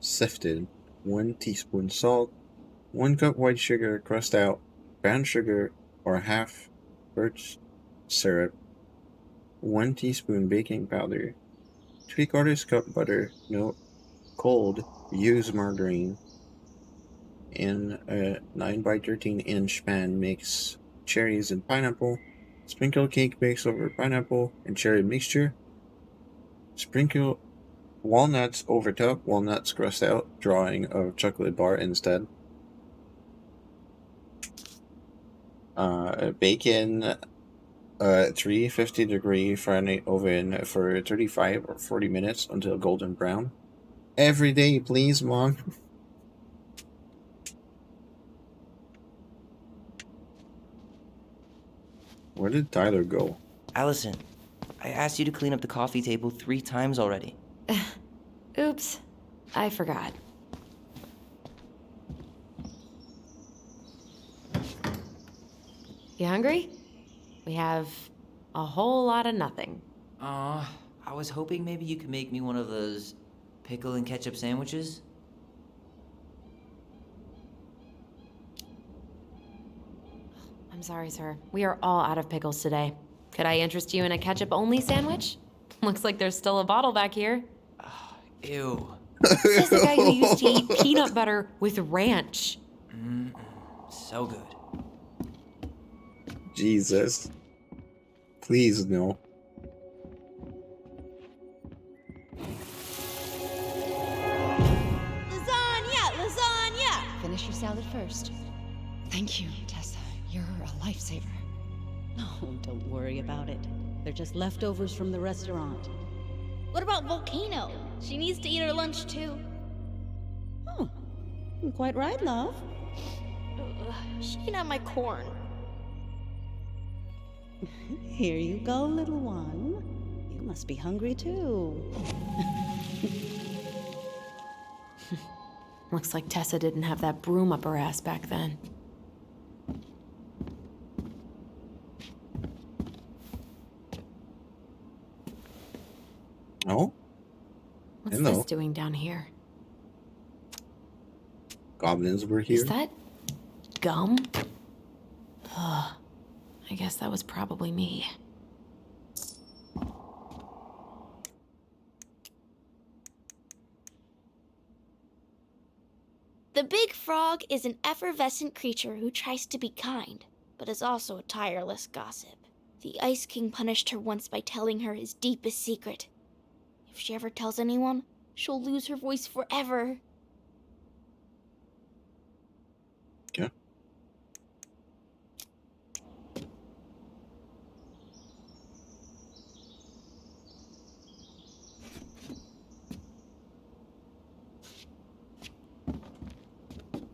sifted, 1 teaspoon salt, 1 cup white sugar crushed out, brown sugar or half birch syrup, 1 teaspoon baking powder, 3/4 cup butter, no cold, use margarine. In a 9 by 13 inch pan, mix cherries and pineapple, sprinkle cake mix over pineapple and cherry mixture, sprinkle walnuts over top, walnuts crushed out, drawing of chocolate bar instead. Bake in 350-degree Fahrenheit oven for 35 or 40 minutes until golden brown. Every day, please, Mom. Where did Tyler go? Allison, I asked you to clean up the coffee table 3 times already. Oops, I forgot. You hungry? We have a whole lot of nothing. I was hoping maybe you could make me one of those pickle and ketchup sandwiches. I'm sorry, sir. We are all out of pickles today. Could I interest you in a ketchup-only sandwich? Looks like there's still a bottle back here. Ew. Says the guy who used to eat peanut butter with ranch. So good. Jesus. Please, no. Lasagna! Lasagna! Finish your salad first. Thank you, Tessa. You're a lifesaver. Oh, don't worry about it. They're just leftovers from the restaurant. What about Volcano? She needs to eat her lunch too. Oh, quite right, love. She can have my corn. Here you go, little one. You must be hungry too. Looks like Tessa didn't have that broom up her ass back then. No? What's Hello. this doing down here? Goblins were here. Is that gum? Ugh. I guess that was probably me. The big frog is an effervescent creature who tries to be kind, but is also a tireless gossip. The Ice King punished her once by telling her his deepest secret. If she ever tells anyone, she'll lose her voice forever. Okay.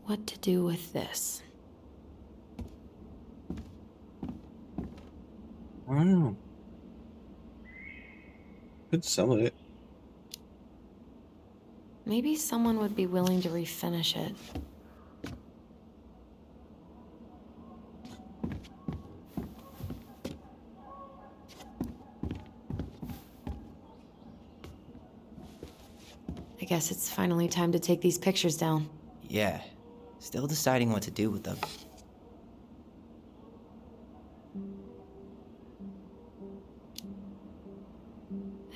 What to do with this? I don't know. Could sell it. Maybe someone would be willing to refinish it. I guess it's finally time to take these pictures down. Yeah. Still deciding what to do with them.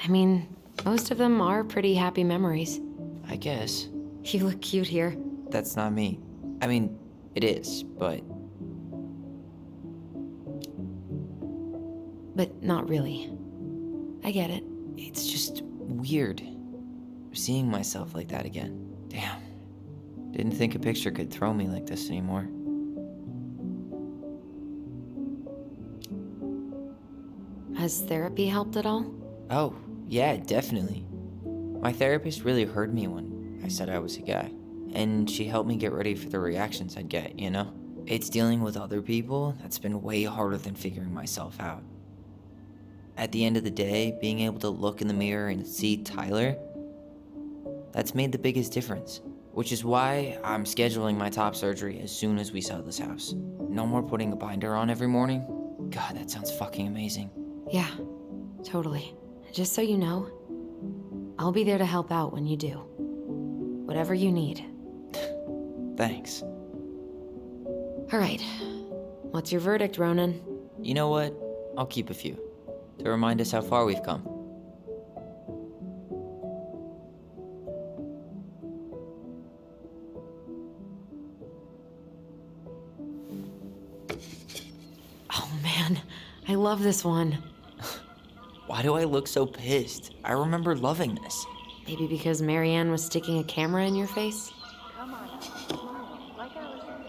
I mean, most of them are pretty happy memories. I guess. You look cute here. That's not me. I mean, it is, but But not really. I get it. it's just weird. Seeing myself like that again. Damn. Didn't think a picture could throw me like this anymore. Has therapy helped at all? Oh, yeah, definitely. My therapist really heard me when I said I was a guy. And she helped me get ready for the reactions I'd get, you know? It's dealing with other people that's been way harder than figuring myself out. At the end of the day, being able to look in the mirror and see Tyler, that's made the biggest difference. Which is why I'm scheduling my top surgery as soon as we sell this house. No more putting a binder on every morning. God, that sounds fucking amazing. Yeah, totally. Just so you know, I'll be there to help out when you do. Whatever you need. Thanks. All right. What's your verdict, Ronan? You know what? I'll keep a few. To remind us how far we've come. Oh man, I love this one. Why do I look so pissed? I remember loving this. Maybe because Marianne was sticking a camera in your face? Come on, smile, like Allison.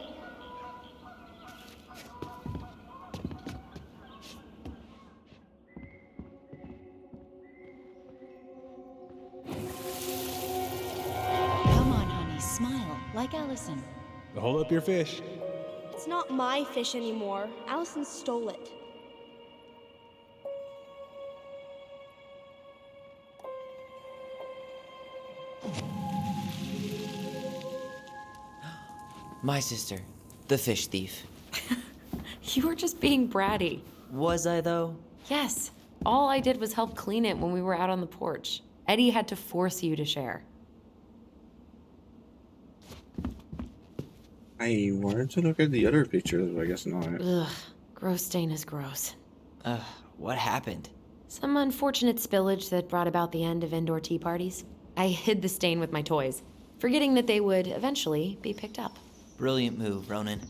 Come on, honey, smile, like Allison. Hold up your fish. It's not my fish anymore. Allison stole it. My sister, the fish thief. You were just being bratty. Was I, though? Yes. All I did was help clean it when we were out on the porch. Eddie had to force you to share. I wanted to look at the other pictures, but I guess not. Ugh, gross stain is gross. What happened? Some unfortunate spillage that brought about the end of indoor tea parties. I hid the stain with my toys, forgetting that they would eventually be picked up. Brilliant move, Ronan.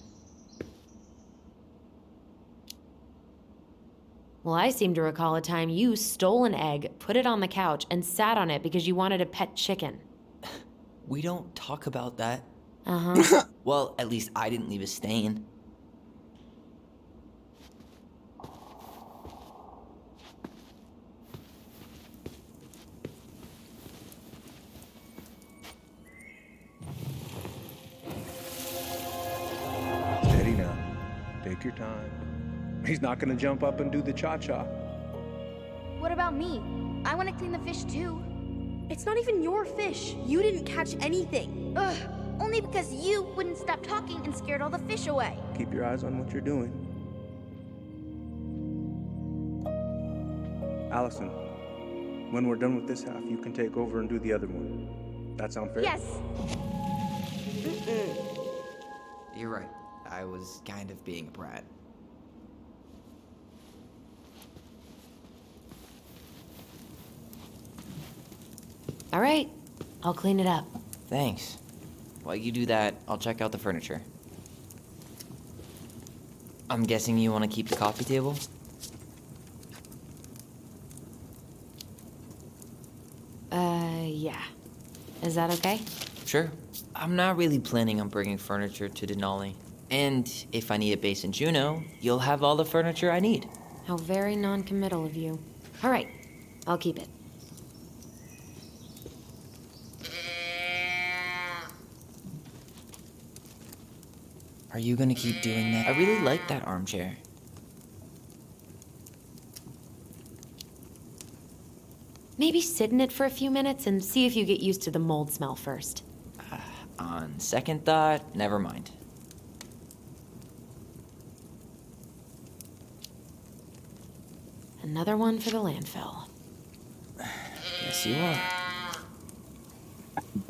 Well, I seem to recall a time you stole an egg, put it on the couch, and sat on it because you wanted a pet chicken. We don't talk about that. Uh-huh. Well, at least I didn't leave a stain. Steady now. Take your time. He's not gonna jump up and do the cha-cha. What about me? I want to clean the fish too. It's not even your fish. You didn't catch anything. Ugh, only because you wouldn't stop talking and scared all the fish away. Keep your eyes on what you're doing. Allison, when we're done with this half, you can take over and do the other one. That sound fair? Yes. You're right. I was kind of being a brat. All right, I'll clean it up. Thanks. While you do that, I'll check out the furniture. I'm guessing you want to keep the coffee table? Yeah. Is that okay? Sure. I'm not really planning on bringing furniture to Denali. And if I need a base in Juneau, you'll have all the furniture I need. How very non-committal of you. All right, I'll keep it. Are you gonna keep doing that? I really like that armchair. Maybe sit in it for a few minutes and see if you get used to the mold smell first. On second thought, never mind. Another one for the landfill. Yes, you are.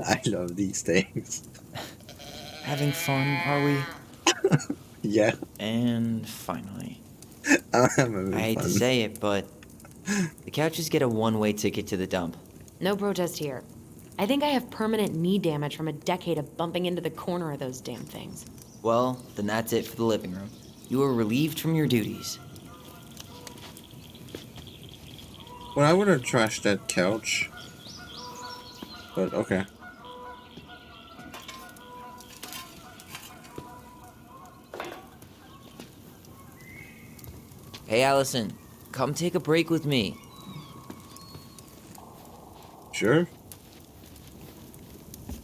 I love these things. Having fun, are we? Yeah. And finally. I'm having I hate fun. to say it, but the couches get a one-way ticket to the dump. No protest here. I think I have permanent knee damage from a decade of bumping into the corner of those damn things. Well, then that's it for the living room. You are relieved from your duties. Well, I would have trashed that couch. But okay. Hey, Allison, come take a break with me. Sure.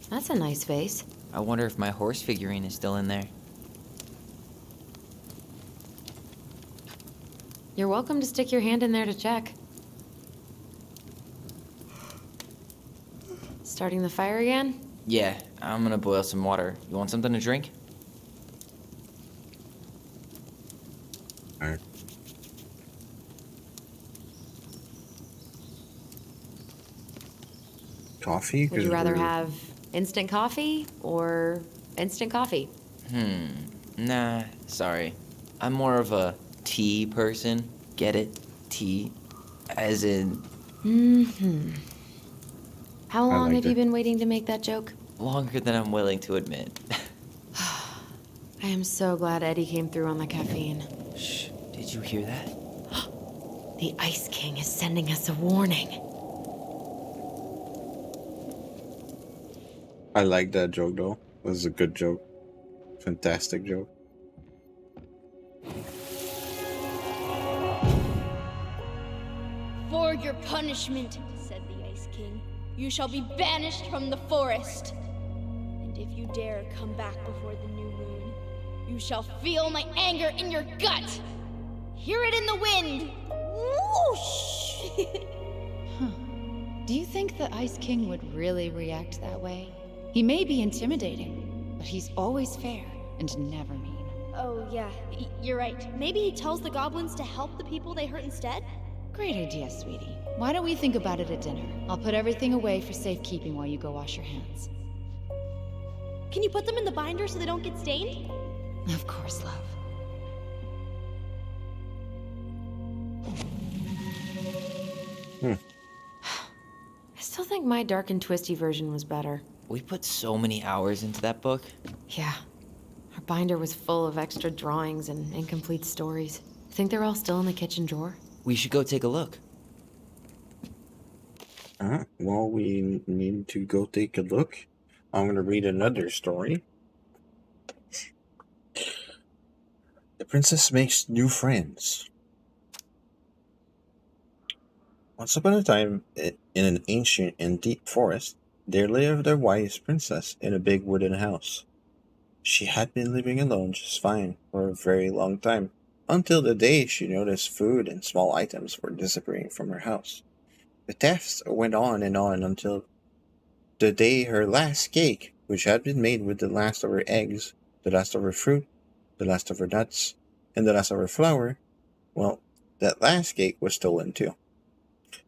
That's a nice face. I wonder if my horse figurine is still in there. You're welcome to stick your hand in there to check. Starting the fire again? Yeah, I'm gonna boil some water. You want something to drink? Alright. Coffee? Would you 'Cause rather we're- have instant coffee or instant coffee? Nah, sorry. I'm more of a tea person. Get it? Tea. As in, How long like have you it. been waiting to make that joke? longer than I'm willing to admit. I am so glad Eddie came through on the caffeine. Shh, did you hear that? The Ice King is sending us a warning. I like that joke though. It was a good joke. Fantastic joke. For your punishment, said the Ice King, you shall be banished from the forest. And if you dare come back before the new moon, you shall feel my anger in your gut. Hear it in the wind. Whoosh! Do you think the Ice King would really react that way? He may be intimidating, but he's always fair and never mean. Oh, yeah, you're right. Maybe he tells the goblins to help the people they hurt instead? Great idea, sweetie. Why don't we think about it at dinner? I'll put everything away for safekeeping while you go wash your hands. Can you put them in the binder so they don't get stained? Of course, love. I still think my dark and twisty version was better. We put so many hours into that book. Yeah. Our binder was full of extra drawings and incomplete stories. Think they're all still in the kitchen drawer? We should go take a look. Well, we need to go take a look. I'm gonna read another story. The princess makes new friends. Once upon a time, in an ancient and deep forest, there lived a wise princess in a big wooden house. She had been living alone just fine for a very long time, until the day she noticed food and small items were disappearing from her house. The thefts went on until the day her last cake, which had been made with the last of her eggs, the last of her fruit, the last of her nuts, and the last of her flour, well, that last cake was stolen too.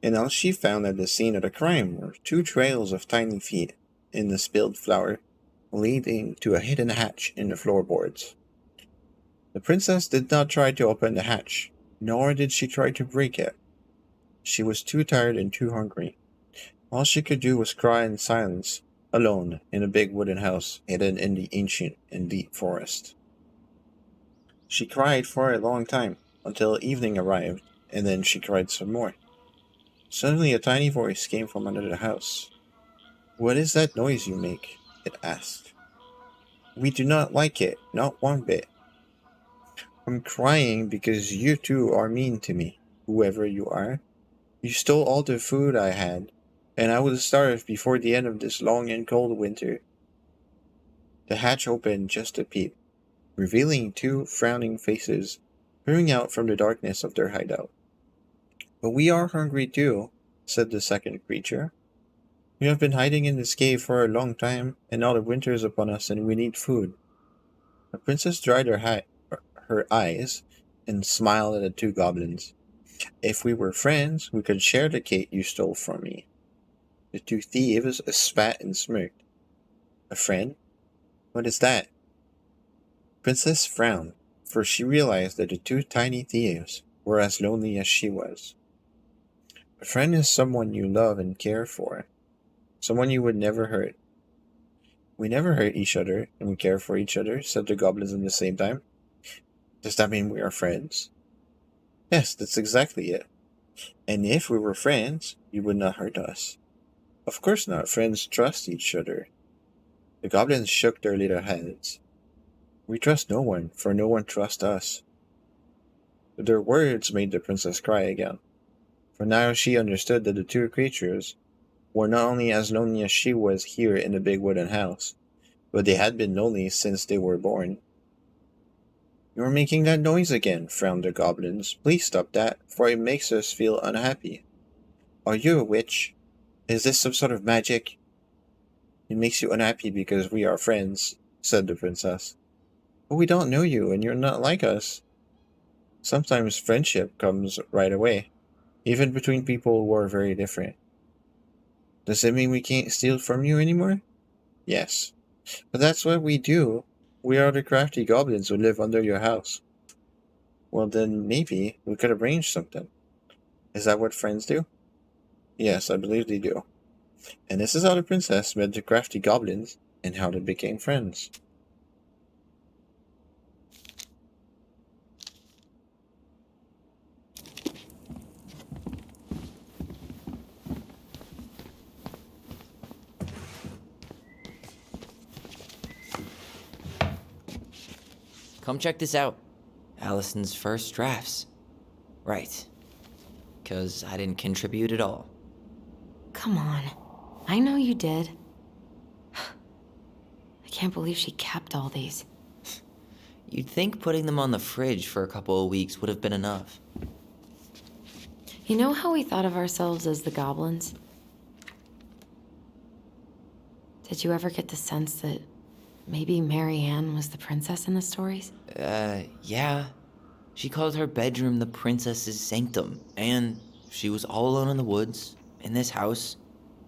And now she found at the scene of the crime were two trails of tiny feet in the spilled flour, leading to a hidden hatch in the floorboards. The princess did not try to open the hatch, nor did she try to break it. She was too tired and too hungry. All she could do was cry in silence, alone in a big wooden house hidden in the ancient and deep forest. She cried for a long time, until evening arrived, and then she cried some more. Suddenly a tiny voice came from under the house. What is that noise you make? It asked. We do not like it, not one bit. I'm crying because you two are mean to me, whoever you are. You stole all the food I had, and I would starve before the end of this long and cold winter. The hatch opened just a peep, revealing two frowning faces peering out from the darkness of their hideout. But we are hungry too, said the second creature. We have been hiding in this cave for a long time, and now the winter is upon us and we need food. The princess dried her eyes and smiled at the two goblins. If we were friends, we could share the cake you stole from me. The two thieves spat and smirked. A friend? What is that? Princess frowned, for she realized that the two tiny thieves were as lonely as she was. A friend is someone you love and care for, someone you would never hurt. We never hurt each other, and we care for each other, said the goblins at the same time. Does that mean we are friends? Yes, that's exactly it. And if we were friends, you would not hurt us. Of course not, friends trust each other. The goblins shook their little heads. We trust no one, for no one trusts us. Their words made the princess cry again, for now she understood that the two creatures were not only as lonely as she was here in the big wooden house, but they had been lonely since they were born. You are making that noise again, frowned the goblins. Please stop that, for it makes us feel unhappy. Are you a witch? Is this some sort of magic? It makes you unhappy because we are friends, said the princess. But we don't know you, and you're not like us. Sometimes friendship comes right away, even between people who are very different. Does it mean we can't steal from you anymore? Yes. But that's what we do. We are the crafty goblins who live under your house. Well, then maybe we could arrange something. Is that what friends do? Yes, I believe they do. And this is how the princess met the crafty goblins and how they became friends. Come check this out. Allison's first drafts. Right. 'Cause I didn't contribute at all. Come on. I know you did. I can't believe she kept all these. You'd think putting them on the fridge for a couple of weeks would have been enough. You know how we thought of ourselves as the goblins? Did you ever get the sense that maybe Mary Ann was the princess in the stories? Yeah. She called her bedroom the princess's sanctum, and she was all alone in the woods, in this house,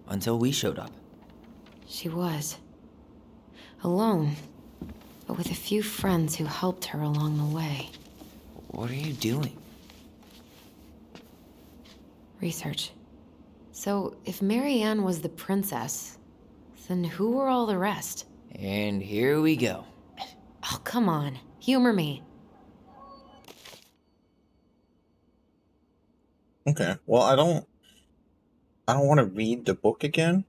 until we showed up. She was. Alone, but with a few friends who helped her along the way. What are you doing? Research. So, if Mary Ann was the princess, then who were all the rest? And here we go. Oh, come on. Humor me. Okay, well, I don't want to read the book again.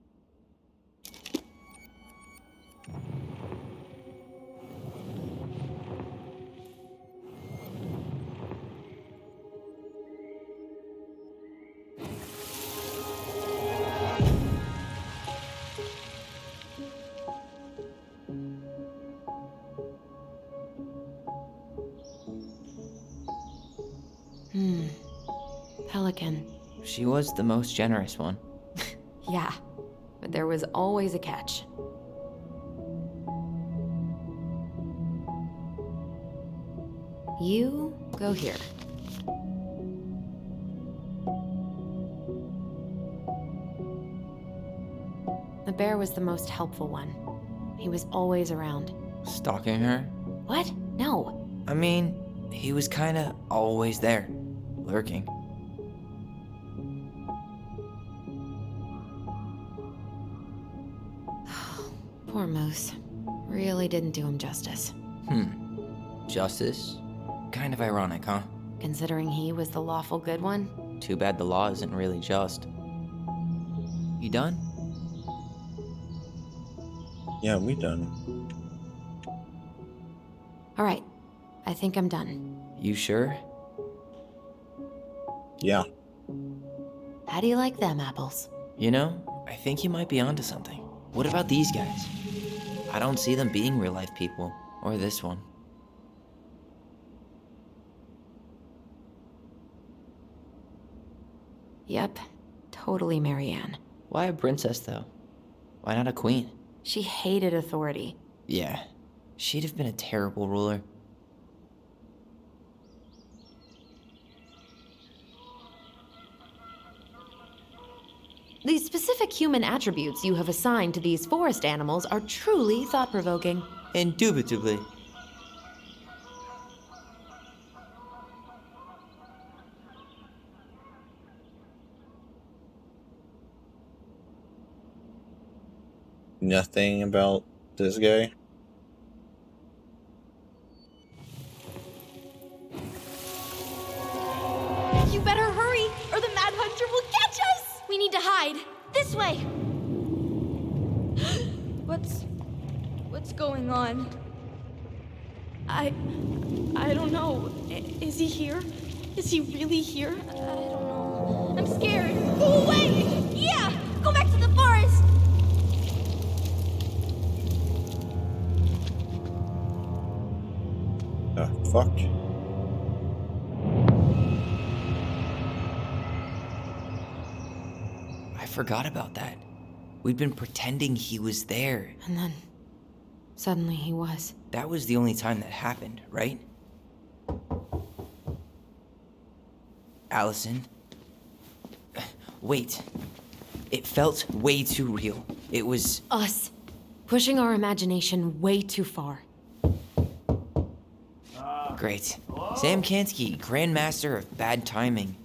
Pelican. She was the most generous one. Yeah, but there was always a catch. You go here. The bear was the most helpful one. He was always around. Stalking her? What? No. I mean, he was kinda always there, lurking. Poor Moose. Really didn't do him justice. Justice? Kind of ironic, huh? Considering he was the lawful good one? Too bad the law isn't really just. You done? Yeah, we done. All right, I think I'm done. You sure? Yeah. How do you like them apples? You know, I think you might be onto something. What about these guys? I don't see them being real-life people, or this one. Yep, totally Marianne. Why a princess, though? Why not a queen? She hated authority. Yeah, she'd have been a terrible ruler. The specific human attributes you have assigned to these forest animals are truly thought-provoking. Indubitably. Nothing about this guy. You better hurry, or the Mad Hunter will catch us! We need to hide. This way. What's going on? I don't know. Is he here? Is he really here? I don't know. I'm scared. Go away! Yeah! Go back to the forest! The fuck? I forgot about that. We'd been pretending he was there. And then, suddenly he was. That was the only time that happened, right? Allison? Wait. It felt way too real. It was... Us. Pushing our imagination way too far. Great. Sam Kansky, Grandmaster of Bad Timing.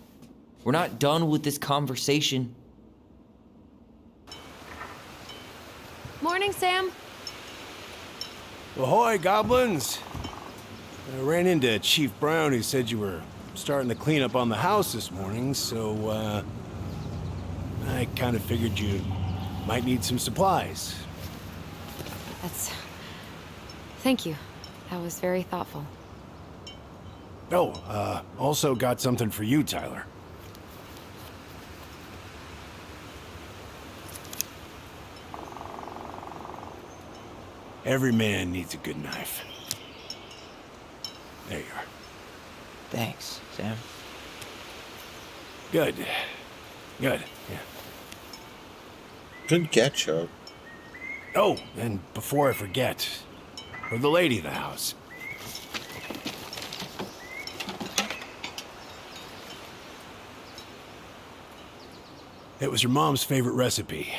We're not done with this conversation. Morning, Sam. Ahoy, goblins! I ran into Chief Brown, who said you were starting to clean up on the house this morning, so, I kind of figured you might need some supplies. Thank you. That was very thoughtful. Oh, also got something for you, Tyler. Every man needs a good knife. There you are. Thanks, Sam. Good. Good, yeah. Good ketchup. Oh, and before I forget, for the lady of the house. It was your mom's favorite recipe.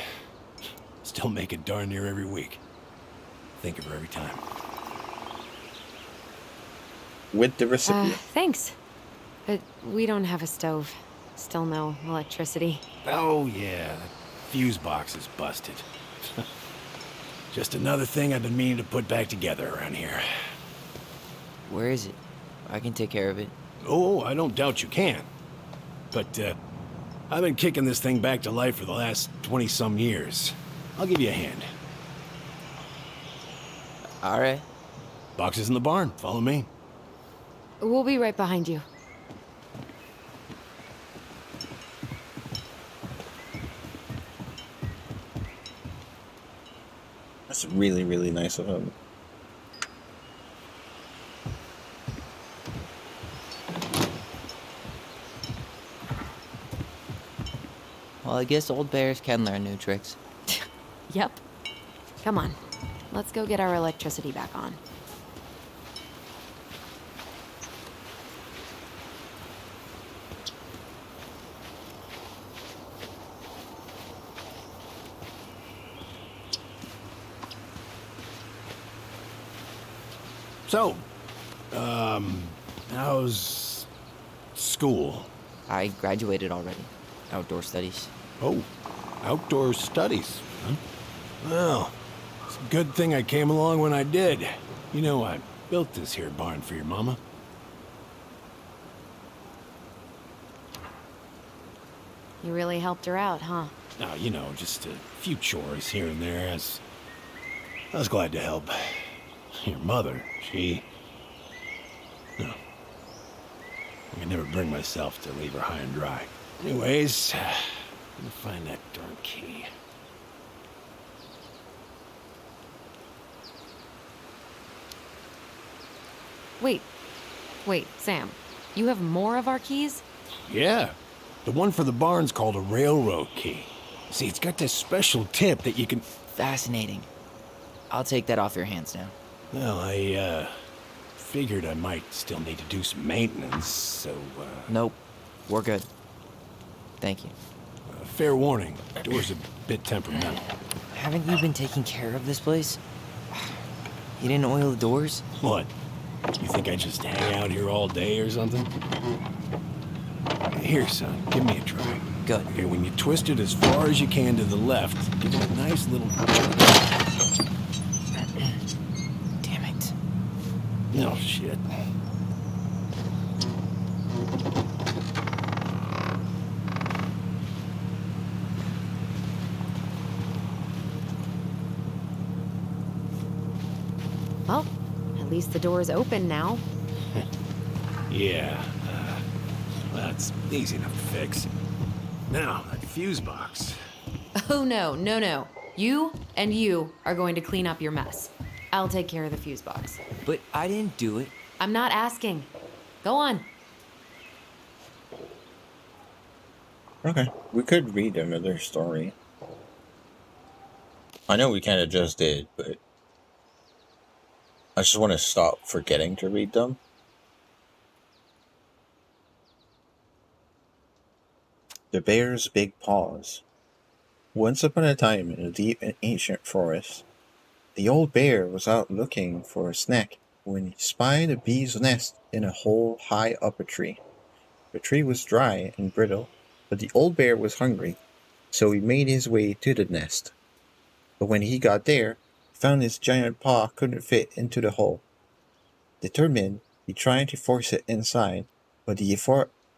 Still make it darn near every week. Think of her every time. With the recipe. Thanks. But we don't have a stove. Still no electricity. Oh, yeah. That fuse box is busted. Just another thing I've been meaning to put back together around here. Where is it? I can take care of it. Oh, I don't doubt you can. But, I've been kicking this thing back to life for the last 20-some years. I'll give you a hand. All right. Box is in the barn. Follow me. We'll be right behind you. That's really, really nice of him. Well, I guess old bears can learn new tricks. Yep. Come on. Let's go get our electricity back on. So, how's school? I graduated already. Outdoor studies. Oh, outdoor studies, huh? Well, it's a good thing I came along when I did. You know, I built this here barn for your mama. You really helped her out, huh? Now, you know, just a few chores here and there as I was glad to help. Your mother, no. I could never bring myself to leave her high and dry. Anyways, I'm gonna find that darn key. Wait, Sam. You have more of our keys? Yeah. The one for the barn's called a railroad key. See, it's got this special tip that you can... Fascinating. I'll take that off your hands now. Well, I, figured I might still need to do some maintenance, so, Nope. We're good. Thank you. Fair warning. Door's a bit temperamental. Haven't you been taking care of this place? You didn't oil the doors? What? You think I just hang out here all day or something? Here, son, give me a try. Good. Okay, when you twist it as far as you can to the left, give it a nice little jerk. Damn it. No shit. Well, at least the door's open now. Yeah, that's easy enough to fix. Now, that fuse box. Oh, no. You and you are going to clean up your mess. I'll take care of the fuse box. But I didn't do it. I'm not asking. Go on. Okay, we could read another story. I know we kind of just did, but I just want to stop forgetting to read them. The Bear's Big Paws. Once upon a time in a deep and ancient forest, the old bear was out looking for a snack when he spied a bee's nest in a hole high up a tree. The tree was dry and brittle, but the old bear was hungry, so he made his way to the nest. But when he got there, he found his giant paw couldn't fit into the hole. Determined, he tried to force it inside, but the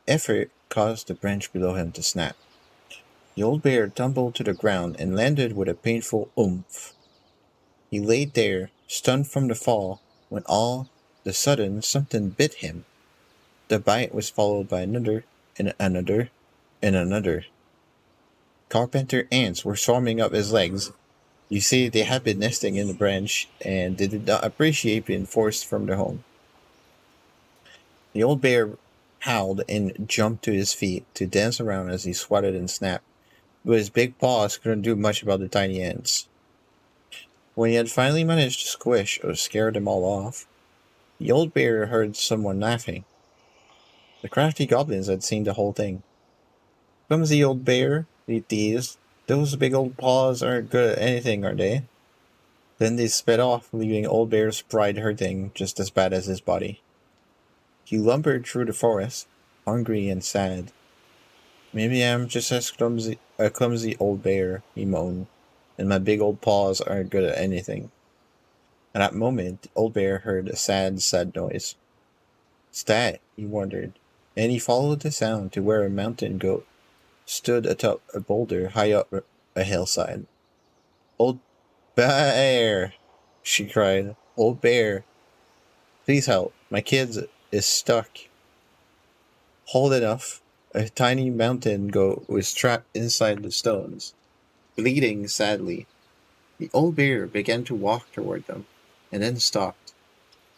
effort caused the branch below him to snap. The old bear tumbled to the ground and landed with a painful oomph. He laid there, stunned from the fall, when all of a sudden something bit him. The bite was followed by another, and another, and another. Carpenter ants were swarming up his legs. You see, they had been nesting in the branch, and they did not appreciate being forced from their home. The old bear howled and jumped to his feet to dance around as he swatted and snapped, but his big paws couldn't do much about the tiny ants. When he had finally managed to squish or scare them all off, the old bear heard someone laughing. The crafty goblins had seen the whole thing. "Clumsy old bear," they teased. "Those big old paws aren't good at anything, are they?" Then they sped off, leaving Old Bear's pride hurting just as bad as his body. He lumbered through the forest, hungry and sad. "Maybe I'm just a clumsy old bear," he moaned, "and my big old paws aren't good at anything." At that moment, the old bear heard a sad noise. "What's that?" he wondered, and he followed the sound to where a mountain goat stood atop a boulder high up a hillside. "Old bear!" she cried. "Old bear, please help. My kid is stuck." Hold enough. A tiny mountain goat was trapped inside the stones, bleeding sadly. The old bear began to walk toward them, and then stopped.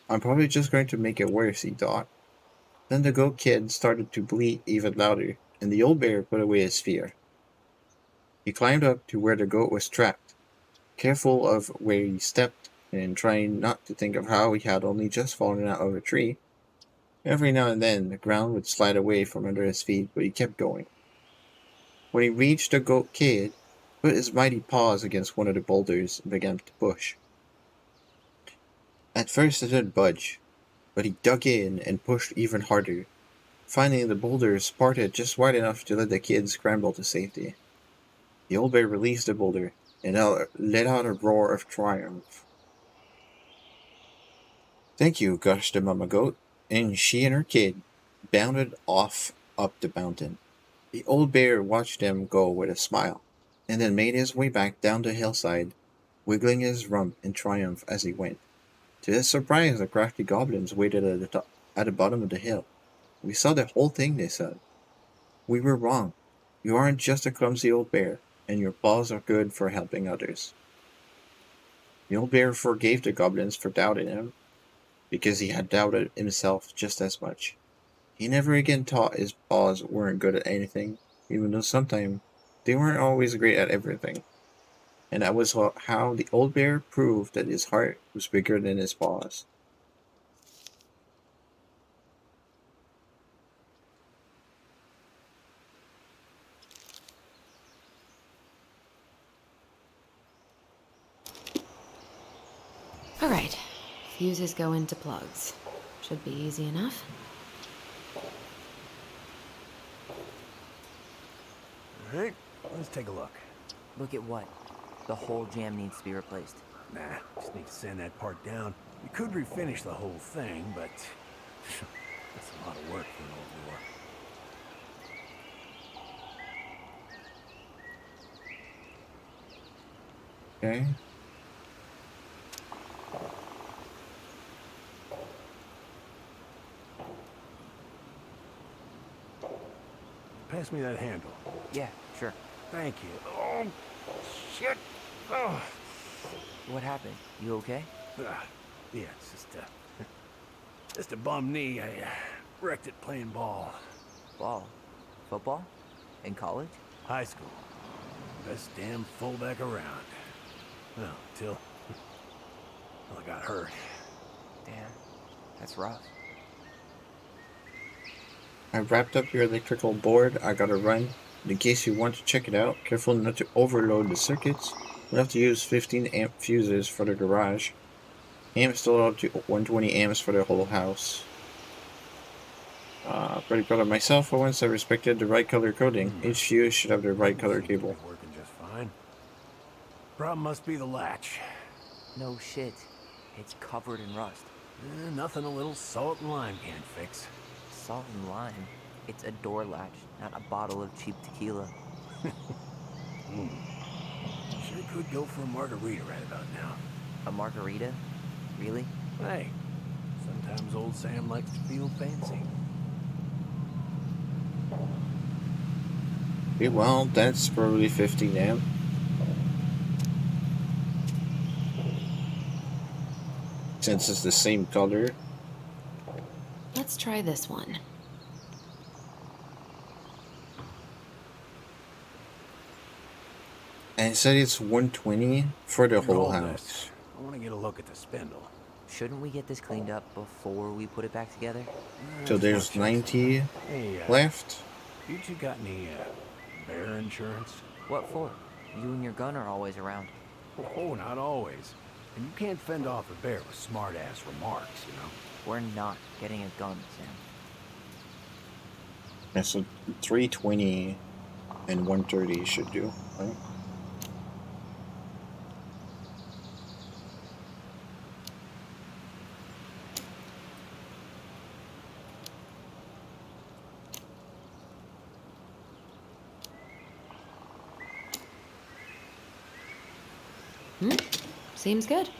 "I'm probably just going to make it worse," he thought. Then the goat kid started to bleat even louder, and the old bear put away his fear. He climbed up to where the goat was trapped, careful of where he stepped and trying not to think of how he had only just fallen out of a tree. Every now and then, the ground would slide away from under his feet, but he kept going. When he reached the goat kid, he put his mighty paws against one of the boulders and began to push. At first it didn't budge, but he dug in and pushed even harder. Finally, the boulder parted just wide enough to let the kid scramble to safety. The old bear released the boulder and let out a roar of triumph. "Thank you," gushed the mama goat, and she and her kid bounded off up the mountain. The old bear watched them go with a smile, and then made his way back down the hillside wiggling his rump in triumph as he went. To his surprise, the crafty goblins waited at the bottom of the hill. We saw the whole thing, they said. We were wrong. You aren't just a clumsy old bear, and your paws are good for helping others. The old bear forgave the goblins for doubting him, because he had doubted himself just as much. He never again thought his paws weren't good at anything, even though sometimes they weren't always great at everything. And that was how the old bear proved that his heart was bigger than his paws. All right. Fuses go into plugs. Should be easy enough. All right, let's take a look. Look at what? The whole jam needs to be replaced. Nah, just need to sand that part down. You could refinish the whole thing, but that's a lot of work for an old war. Okay. Pass me that handle. Yeah, sure. Thank you. Oh, shit. Oh. What happened? You okay? Yeah, it's just a bum knee. I wrecked it playing ball. Ball? Football? In college? High school. Best damn fullback around. Well, till I got hurt. Damn, that's rough. I wrapped up your electrical board. I gotta run. In case you want to check it out, careful not to overload the circuits. We'll have to use 15 amp fuses for the garage. Amps still up to 120 amps for the whole house. Pretty proud of myself for once I respected the right color coding. Each fuse should have the right color cable. Working just fine. Problem must be the latch. No shit. It's covered in rust. Nothing a little salt and lime can't fix. Salt and lime? It's a door latch, not a bottle of cheap tequila. Sure could go for a margarita right about now. A margarita? Really? Hey, sometimes old Sam likes to feel fancy. Okay, well, that's probably 15 amp. Since it's the same color. Let's try this one. And it said it's 120 for the whole house. I want to get a look at the spindle. Shouldn't we get this cleaned up before we put it back together? So there's 90 left. You two got any bear insurance? What for? You and your gun are always around. Oh, not always. And you can't fend off a bear with smart-ass remarks, you know? We're not getting a gun, Sam. Yeah, so 320 and 130 should do, right? Seems good.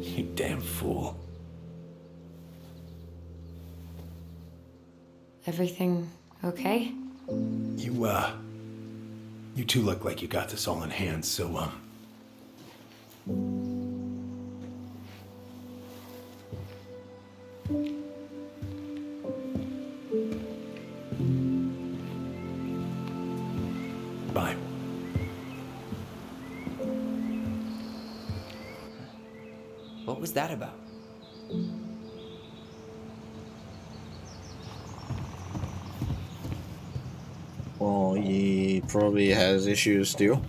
You damn fool. Everything okay? You two look like you got this all in hand, so, bye. What was that about? Well, he probably has issues too.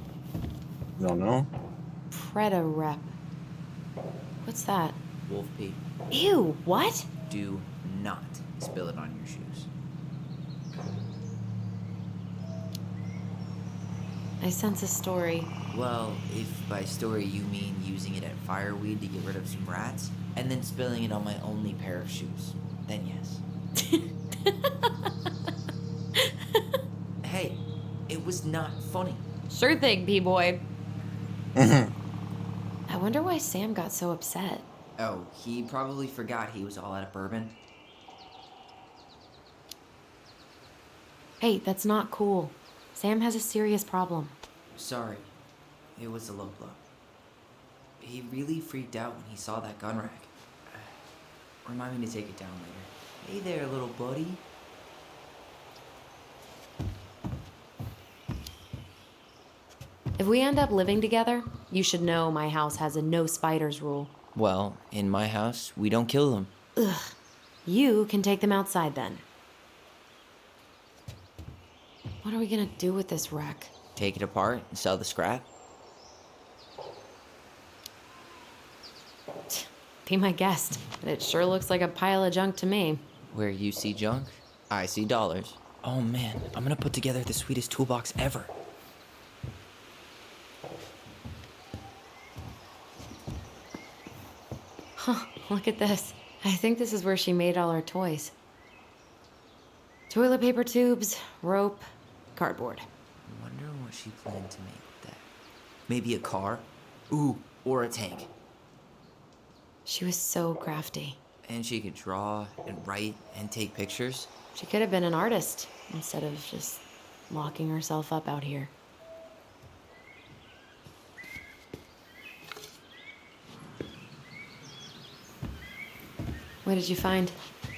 Don't know. Preda rep. What's that? Wolf pee. Ew, what? Do not spill it on your shoes. I sense a story. Well, if by story you mean using it at fireweed to get rid of some rats, and then spilling it on my only pair of shoes, then yes. Hey, it was not funny. Sure thing, P-boy. I wonder why Sam got so upset. Oh, he probably forgot he was all out of bourbon. Hey, that's not cool. Sam has a serious problem. Sorry, it was a low blow. He really freaked out when he saw that gun rack. Remind me to take it down later. Hey there, little buddy. If we end up living together, you should know my house has a no spiders rule. Well, in my house, we don't kill them. Ugh. You can take them outside then. What are we gonna do with this wreck? Take it apart and sell the scrap? Be my guest. It sure looks like a pile of junk to me. Where you see junk, I see dollars. Oh man, I'm gonna put together the sweetest toolbox ever. Huh, look at this. I think this is where she made all her toys. Toilet paper tubes, rope, cardboard. I wonder what she planned to make with that. Maybe a car? Ooh, or a tank. She was so crafty. And she could draw and write and take pictures. She could have been an artist instead of just locking herself up out here. What did you find?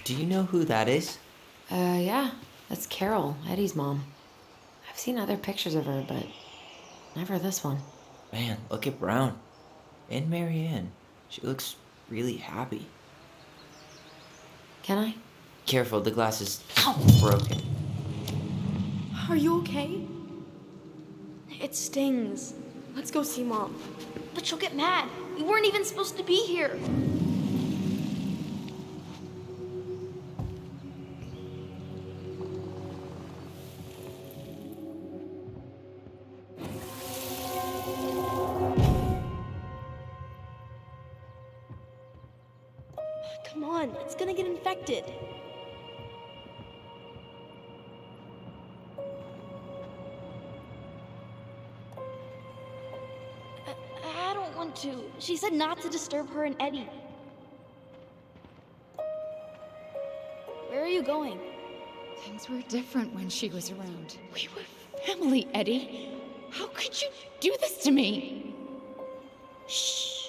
Do you know who that is? Yeah. That's Carol, Eddie's mom. I've seen other pictures of her, but never this one. Man, look at Brown. And Marianne. She looks really happy. Can I? Careful, the glass is broken. Are you okay? It stings. Let's go see Mom. But she'll get mad. We weren't even supposed to be here. Come on, it's gonna get infected. I don't want to. She said not to disturb her and Eddie. Where are you going? Things were different when she was around. We were family, Eddie. How could you do this to me? Shh.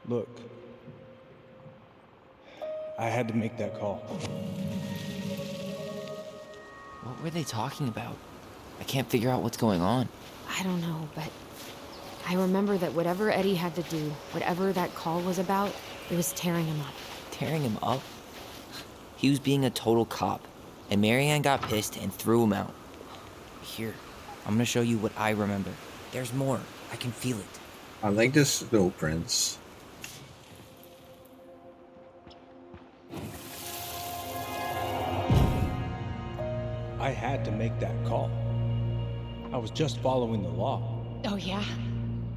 Look, I had to make that call. What were they talking about? I can't figure out what's going on. I don't know, but I remember that whatever Eddie had to do, whatever that call was about, it was tearing him up. Tearing him up? He was being a total cop, and Marianne got pissed and threw him out. Here, I'm gonna show you what I remember. There's more. I can feel it. I like the snow prints. I had to make that call. I was just following the law. Oh, yeah?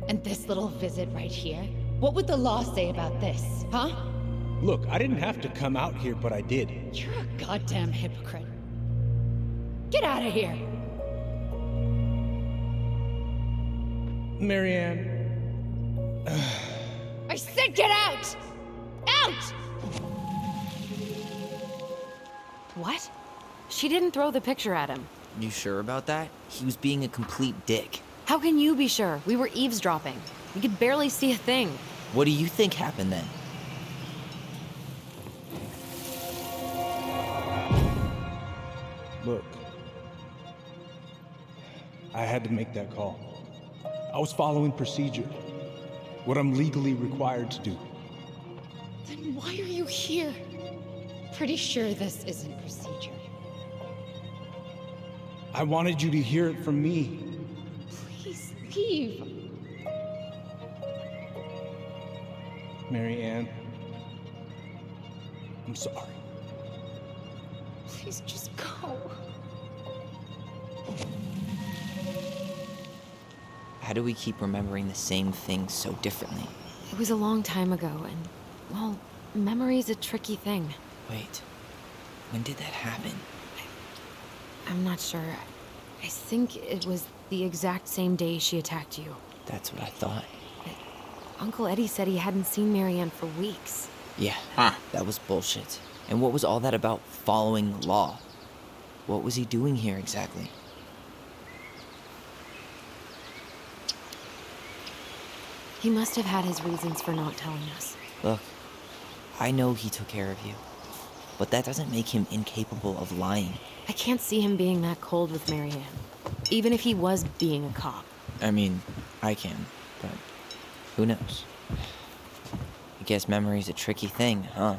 And this little visit right here? What would the law say about this, huh? Look, I didn't have to come out here, but I did. You're a goddamn hypocrite. Get out of here! Marianne. I said get out! Out! What? She didn't throw the picture at him. You sure about that? He was being a complete dick. How can you be sure? We were eavesdropping. We could barely see a thing. What do you think happened then? Look, I had to make that call. I was following procedure, what I'm legally required to do. Then why are you here? Pretty sure this isn't procedure. I wanted you to hear it from me. Please leave. Marianne, I'm sorry. Please just go. How do we keep remembering the same things so differently? It was a long time ago, and, well, memory's a tricky thing. Wait, when did that happen? I'm not sure. I think it was the exact same day she attacked you. That's what I thought. Uncle Eddie said he hadn't seen Marianne for weeks. Yeah, that was bullshit. And what was all that about following the law? What was he doing here exactly? He must have had his reasons for not telling us. Look, I know he took care of you, but that doesn't make him incapable of lying. I can't see him being that cold with Marianne, even if he was being a cop. I mean, I can, but who knows? I guess memory's a tricky thing, huh?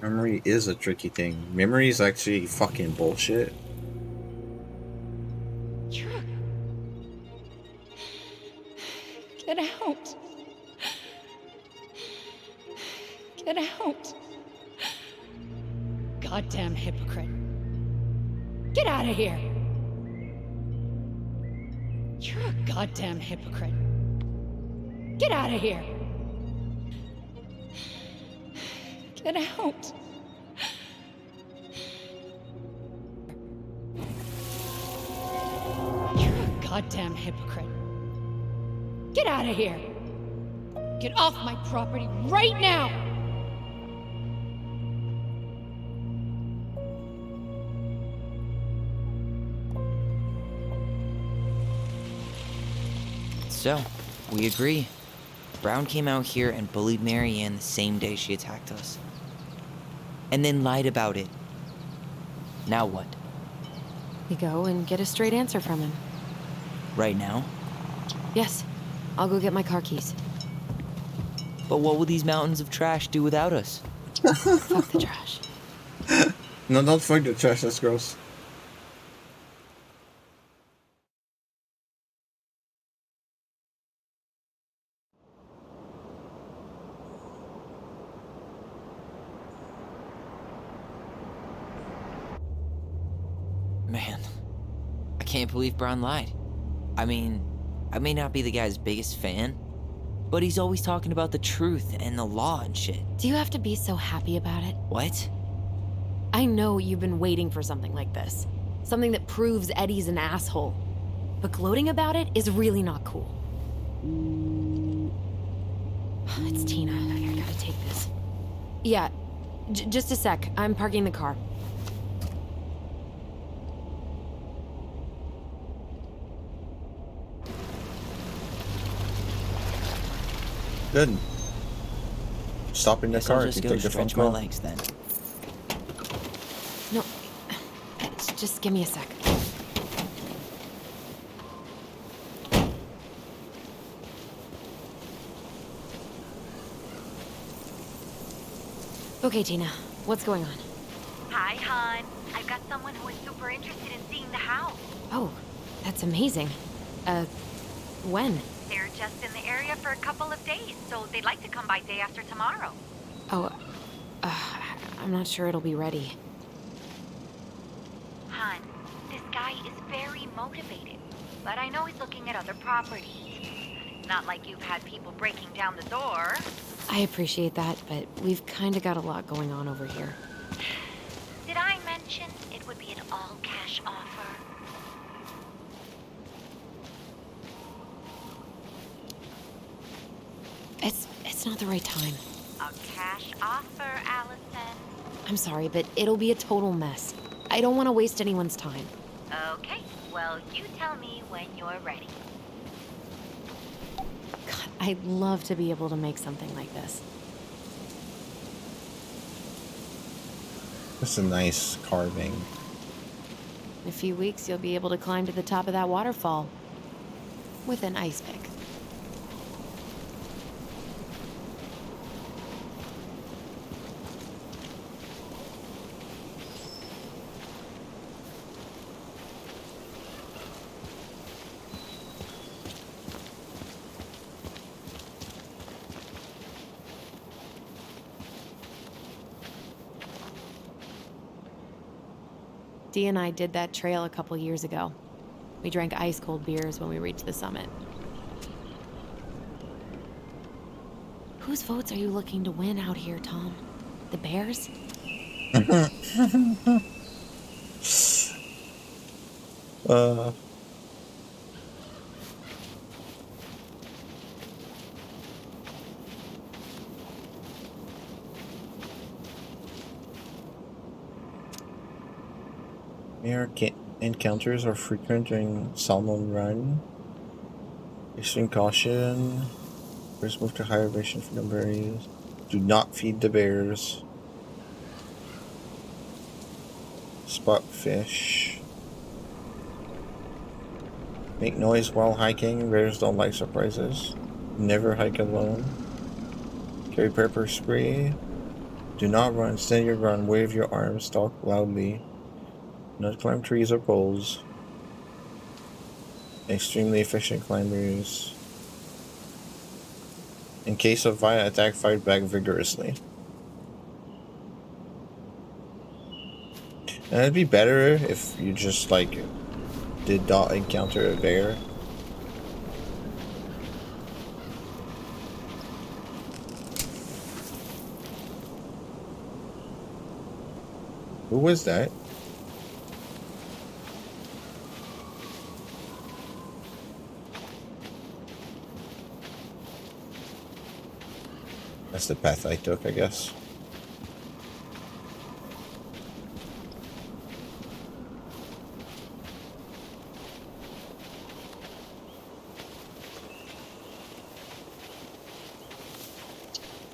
Memory is a tricky thing. Memory is actually fucking bullshit. Get out. Get out. Goddamn hypocrite. Get out of here. You're a goddamn hypocrite. Get out of here. Get out. You're a goddamn hypocrite. Get out of here. Get off my property right now. So, we agree. Brown came out here and bullied Marianne the same day she attacked us. And then lied about it. Now what? We go and get a straight answer from him. Right now? Yes. I'll go get my car keys. But what will these mountains of trash do without us? Fuck the trash. No, don't fuck the trash, that's gross. Man, I can't believe Brown lied. I mean, I may not be the guy's biggest fan, but he's always talking about the truth and the law and shit. Do you have to be so happy about it? What? I know you've been waiting for something like this. Something that proves Eddie's an asshole. But gloating about it is really not cool. It's Tina. I gotta take this. Yeah, just a sec. I'm parking the car. Good. Stop in the Guess I'll car. just You go take the stretch phone my call. legs then. No, just give me a sec. Okay, Tina, what's going on? Hi, hon. I've got someone who is super interested in seeing the house. Oh, that's amazing. When? They're just in the area for a couple of days, so they'd like to come by day after tomorrow. Oh, I'm not sure it'll be ready. Hon, this guy is very motivated, but I know he's looking at other properties. It's not like you've had people breaking down the door. I appreciate that, but we've kind of got a lot going on over here. Did I mention it would be an all-cash offer? It's not the right time. A cash offer, Allison. I'm sorry, but it'll be a total mess. I don't want to waste anyone's time. Okay, well, you tell me when you're ready. God, I'd love to be able to make something like this. That's a nice carving. In a few weeks, you'll be able to climb to the top of that waterfall. With an ice pick. Dee and I did that trail a couple years ago. We drank ice-cold beers when we reached the summit. Whose votes are you looking to win out here, Tom? The Bears? Mere encounters are frequent during Salmon Run. Extreme caution. Bears move to higher elevation for number areas. Do not feed the bears. Spot fish. Make noise while hiking. Bears don't like surprises. Never hike alone. Carry pepper spray. Do not run. Stand your ground. Wave your arms. Talk loudly. Not climb trees or poles. Extremely efficient climbers. In case of violent attack, fight back vigorously. And it'd be better if you just like did not encounter a bear. Who was that? That's the path I took, I guess.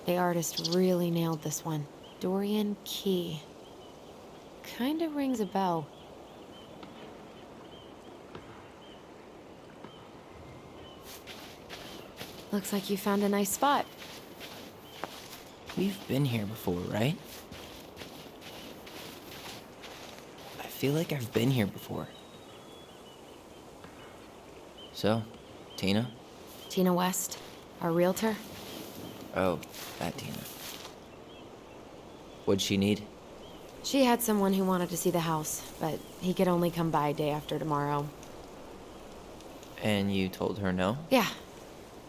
The artist really nailed this one. Dorian Key. Kinda rings a bell. Looks like you found a nice spot. We've been here before, right? I feel like I've been here before. So, Tina? Tina West, our realtor. Oh, that Tina. What'd she need? She had someone who wanted to see the house, but he could only come by day after tomorrow. And you told her no? Yeah.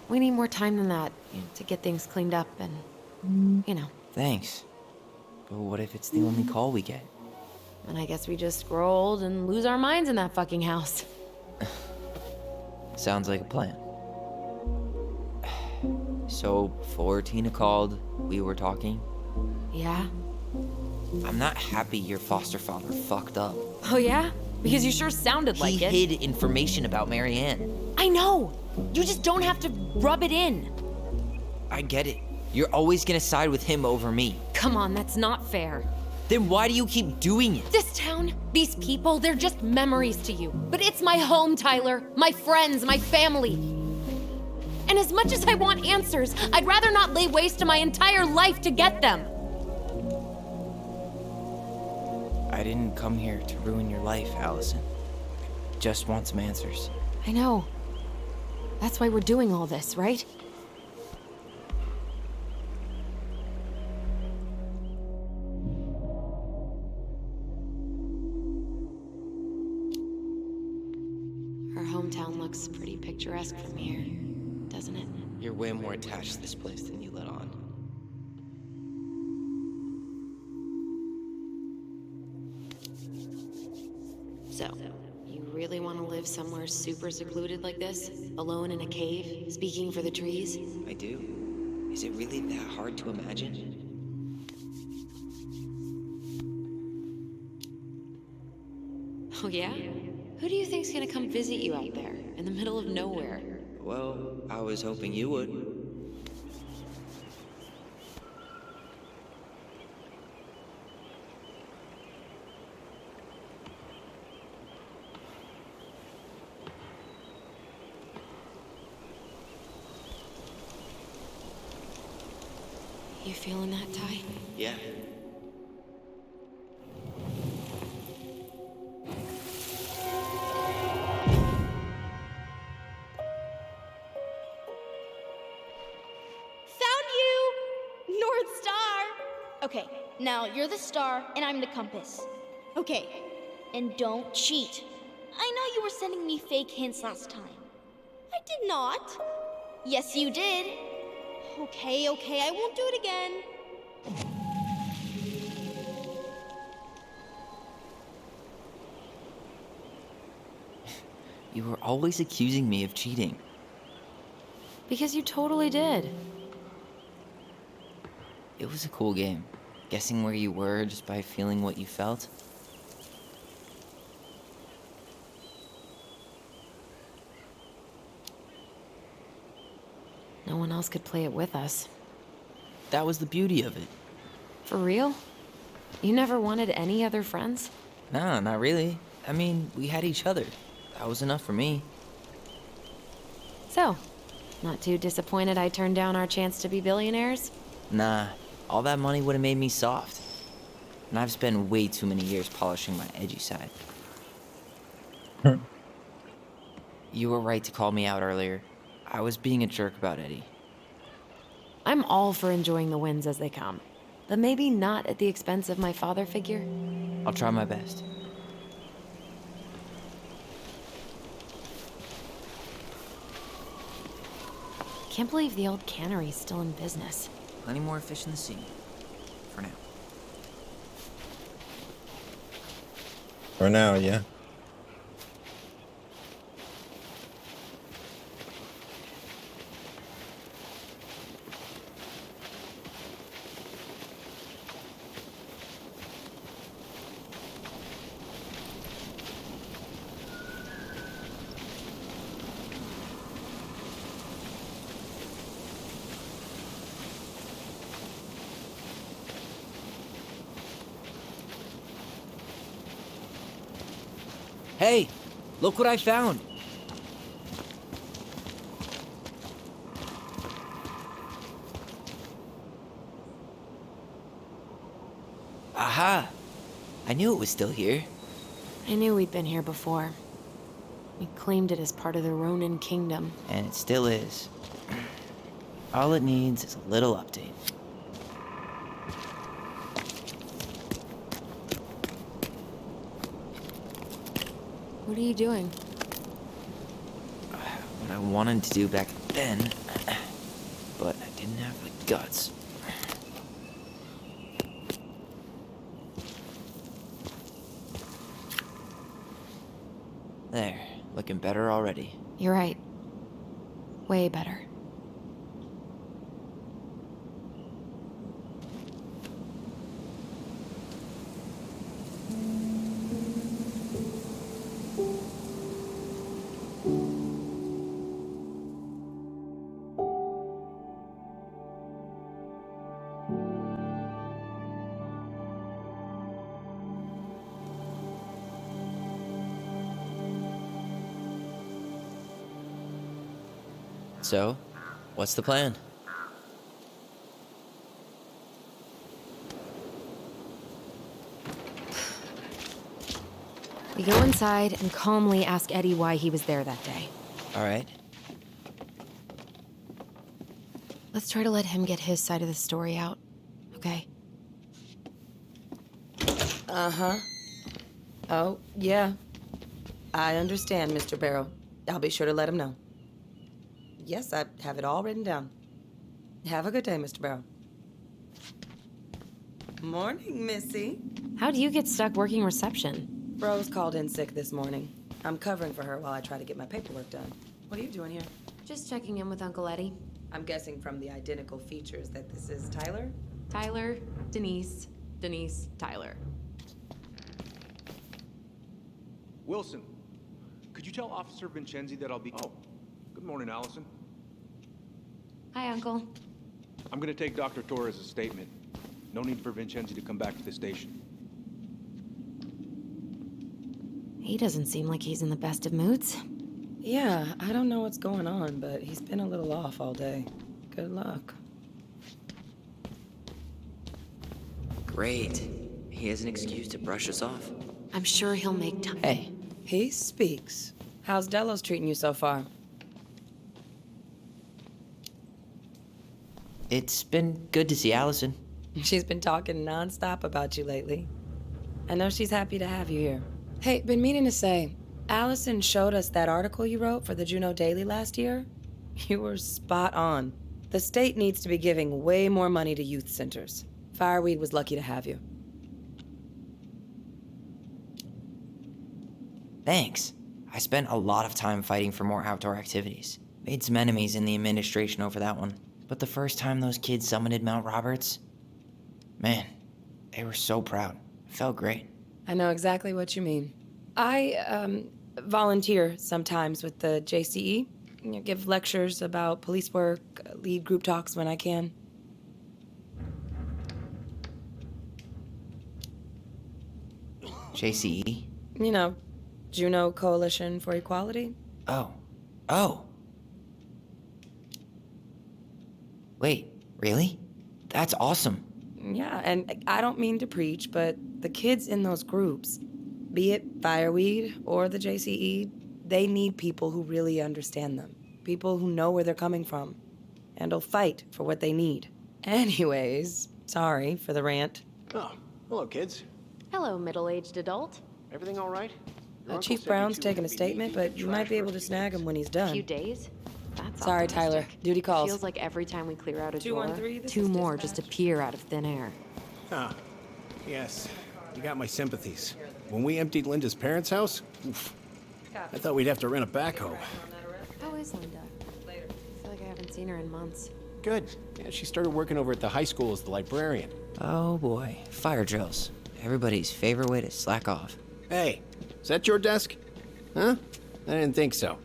We need more time than that to get things cleaned up and, you know. Thanks. But what if it's the only call we get? And I guess we just grow old and lose our minds in that fucking house. Sounds like a plan. So, before Tina called, we were talking? Yeah? I'm not happy your foster father fucked up. Oh yeah? Because you sure sounded like it. He hid information about Marianne. I know! You just don't have to rub it in. I get it. You're always gonna side with him over me. Come on, that's not fair. Then why do you keep doing it? This town, these people, they're just memories to you. But it's my home, Tyler. My friends, my family. And as much as I want answers, I'd rather not lay waste to my entire life to get them. I didn't come here to ruin your life, Allison. Just want some answers. I know. That's why we're doing all this, right? Our hometown looks pretty picturesque from here, doesn't it? You're way more attached to this place than you let on. So, you really want to live somewhere super secluded like this? Alone in a cave, speaking for the trees? I do. Is it really that hard to imagine? Oh yeah? Who do you think's gonna come visit you out there, in the middle of nowhere? Well, I was hoping you would. You feeling that, Ty? Yeah. Found you! North Star! Okay, now you're the star and I'm the compass. Okay, And don't cheat. I know you were sending me fake hints last time. I did not. Yes, you did. Okay, I won't do it again. You were always accusing me of cheating. Because you totally did. It was a cool game. Guessing where you were just by feeling what you felt. No one else could play it with us. That was the beauty of it. For real? You never wanted any other friends? Nah, not really. I mean, we had each other. That was enough for me. So, not too disappointed I turned down our chance to be billionaires? Nah, all that money would have made me soft. And I've spent way too many years polishing my edgy side. You were right to call me out earlier. I was being a jerk about Eddie. I'm all for enjoying the wins as they come, but maybe not at the expense of my father figure. I'll try my best. Can't believe the old cannery's still in business. Plenty more fish in the sea. For now. For now, yeah. Hey, look what I found. Aha! I knew it was still here. I knew we'd been here before. We claimed it as part of the Ronin Kingdom. And it still is. All it needs is a little update. What are you doing? What I wanted to do back then, but I didn't have the guts. There, looking better already. You're right. Way better. So, what's the plan? We go inside and calmly ask Eddie why he was there that day. All right. Let's try to let him get his side of the story out, okay? Uh-huh. Oh, yeah. I understand, Mr. Barrow. I'll be sure to let him know. Yes, I have it all written down. Have a good day, Mr. Barrow. Morning, Missy. How do you get stuck working reception? Rose called in sick this morning. I'm covering for her while I try to get my paperwork done. What are you doing here? Just checking in with Uncle Eddie. I'm guessing from the identical features that this is Tyler? Tyler, Denise, Denise, Tyler. Wilson, could you tell Officer Vincenzi that I'll be... Oh, good morning, Allison. Hi, Uncle. I'm gonna take Dr. Torres' statement. No need for Vincenzi to come back to the station. He doesn't seem like he's in the best of moods. Yeah, I don't know what's going on, but he's been a little off all day. Good luck. Great. He has an excuse to brush us off. I'm sure he'll make time. Hey. He speaks. How's Delos treating you so far? It's been good to see Allison. She's been talking nonstop about you lately. I know she's happy to have you here. Hey, been meaning to say, Allison showed us that article you wrote for the Juneau Daily last year. You were spot on. The state needs to be giving way more money to youth centers. Fireweed was lucky to have you. Thanks. I spent a lot of time fighting for more outdoor activities. Made some enemies in the administration over that one. But the first time those kids summited Mount Roberts, man, they were so proud. It felt great. I know exactly what you mean. I volunteer sometimes with the JCE. You know, give lectures about police work, lead group talks when I can. JCE? You know, Juneau Coalition for Equality. Oh. Wait, really? That's awesome. Yeah, and I don't mean to preach, but the kids in those groups, be it Fireweed or the JCE, they need people who really understand them. People who know where they're coming from and will fight for what they need. Anyways, sorry for the rant. Oh, hello, kids. Hello, middle-aged adult. Everything all right? Chief Brown's taking a statement, but you might be able to snag him when he's done. A few days? That's Sorry, optimistic. Tyler. Duty calls. Feels like every time we clear out a door, 213, this two is more dispatch. just appear out of thin air. Ah, yes. You got my sympathies. When we emptied Linda's parents' house, oof, I thought we'd have to rent a backhoe. How is Linda? I feel like I haven't seen her in months. Good. Yeah, she started working over at the high school as the librarian. Oh boy, fire drills. Everybody's favorite way to slack off. Hey, is that your desk? Huh? I didn't think so.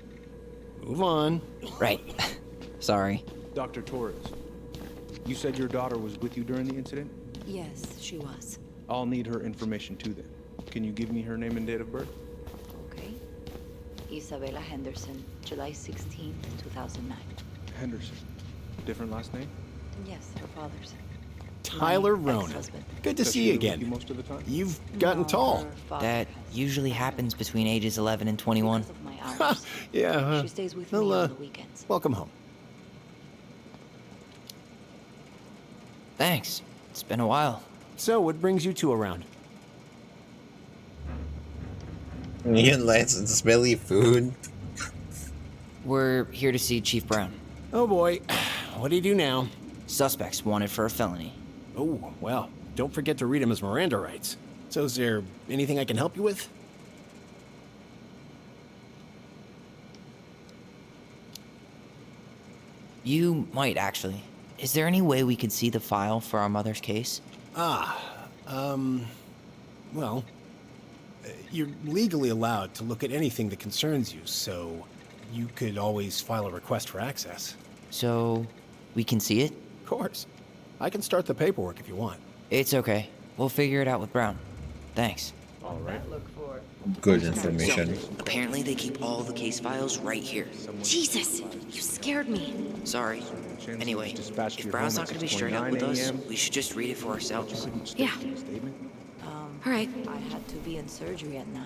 Move on. Right. Sorry. Dr. Torres, you said your daughter was with you during the incident? Yes, she was. I'll need her information too then. Can you give me her name and date of birth? Okay. Isabella Henderson, July 16th, 2009. Henderson. Different last name? Yes, her father's. Tyler My Ronan. ex-husband. Good to Does see she you live with again. you most of the time? You've gotten No, tall. her father That has. usually happens between ages 11 and 21. Because of my hours. Yeah, She stays with well, me on the weekends. welcome home. Thanks. It's been a while. So, what brings you two around? You like some smelly food. We're here to see Chief Brown. Oh boy, what do you do now? Suspects wanted for a felony. Oh, well, don't forget to read him his Miranda rights. So is there anything I can help you with? You might actually. Is there any way we could see the file for our mother's case? Well, you're legally allowed to look at anything that concerns you, so you could always file a request for access. So, we can see it? Of course. I can start the paperwork if you want. It's okay. We'll figure it out with Brown. Thanks. All right. Good information. Apparently they keep all the case files right here. Jesus, you scared me. Sorry. Anyway, Dispatched to if your Brown's home not at going to be straight up with 6:29 us, a.m. we should just read it for ourselves. Yeah. All right. I had to be in surgery at 9.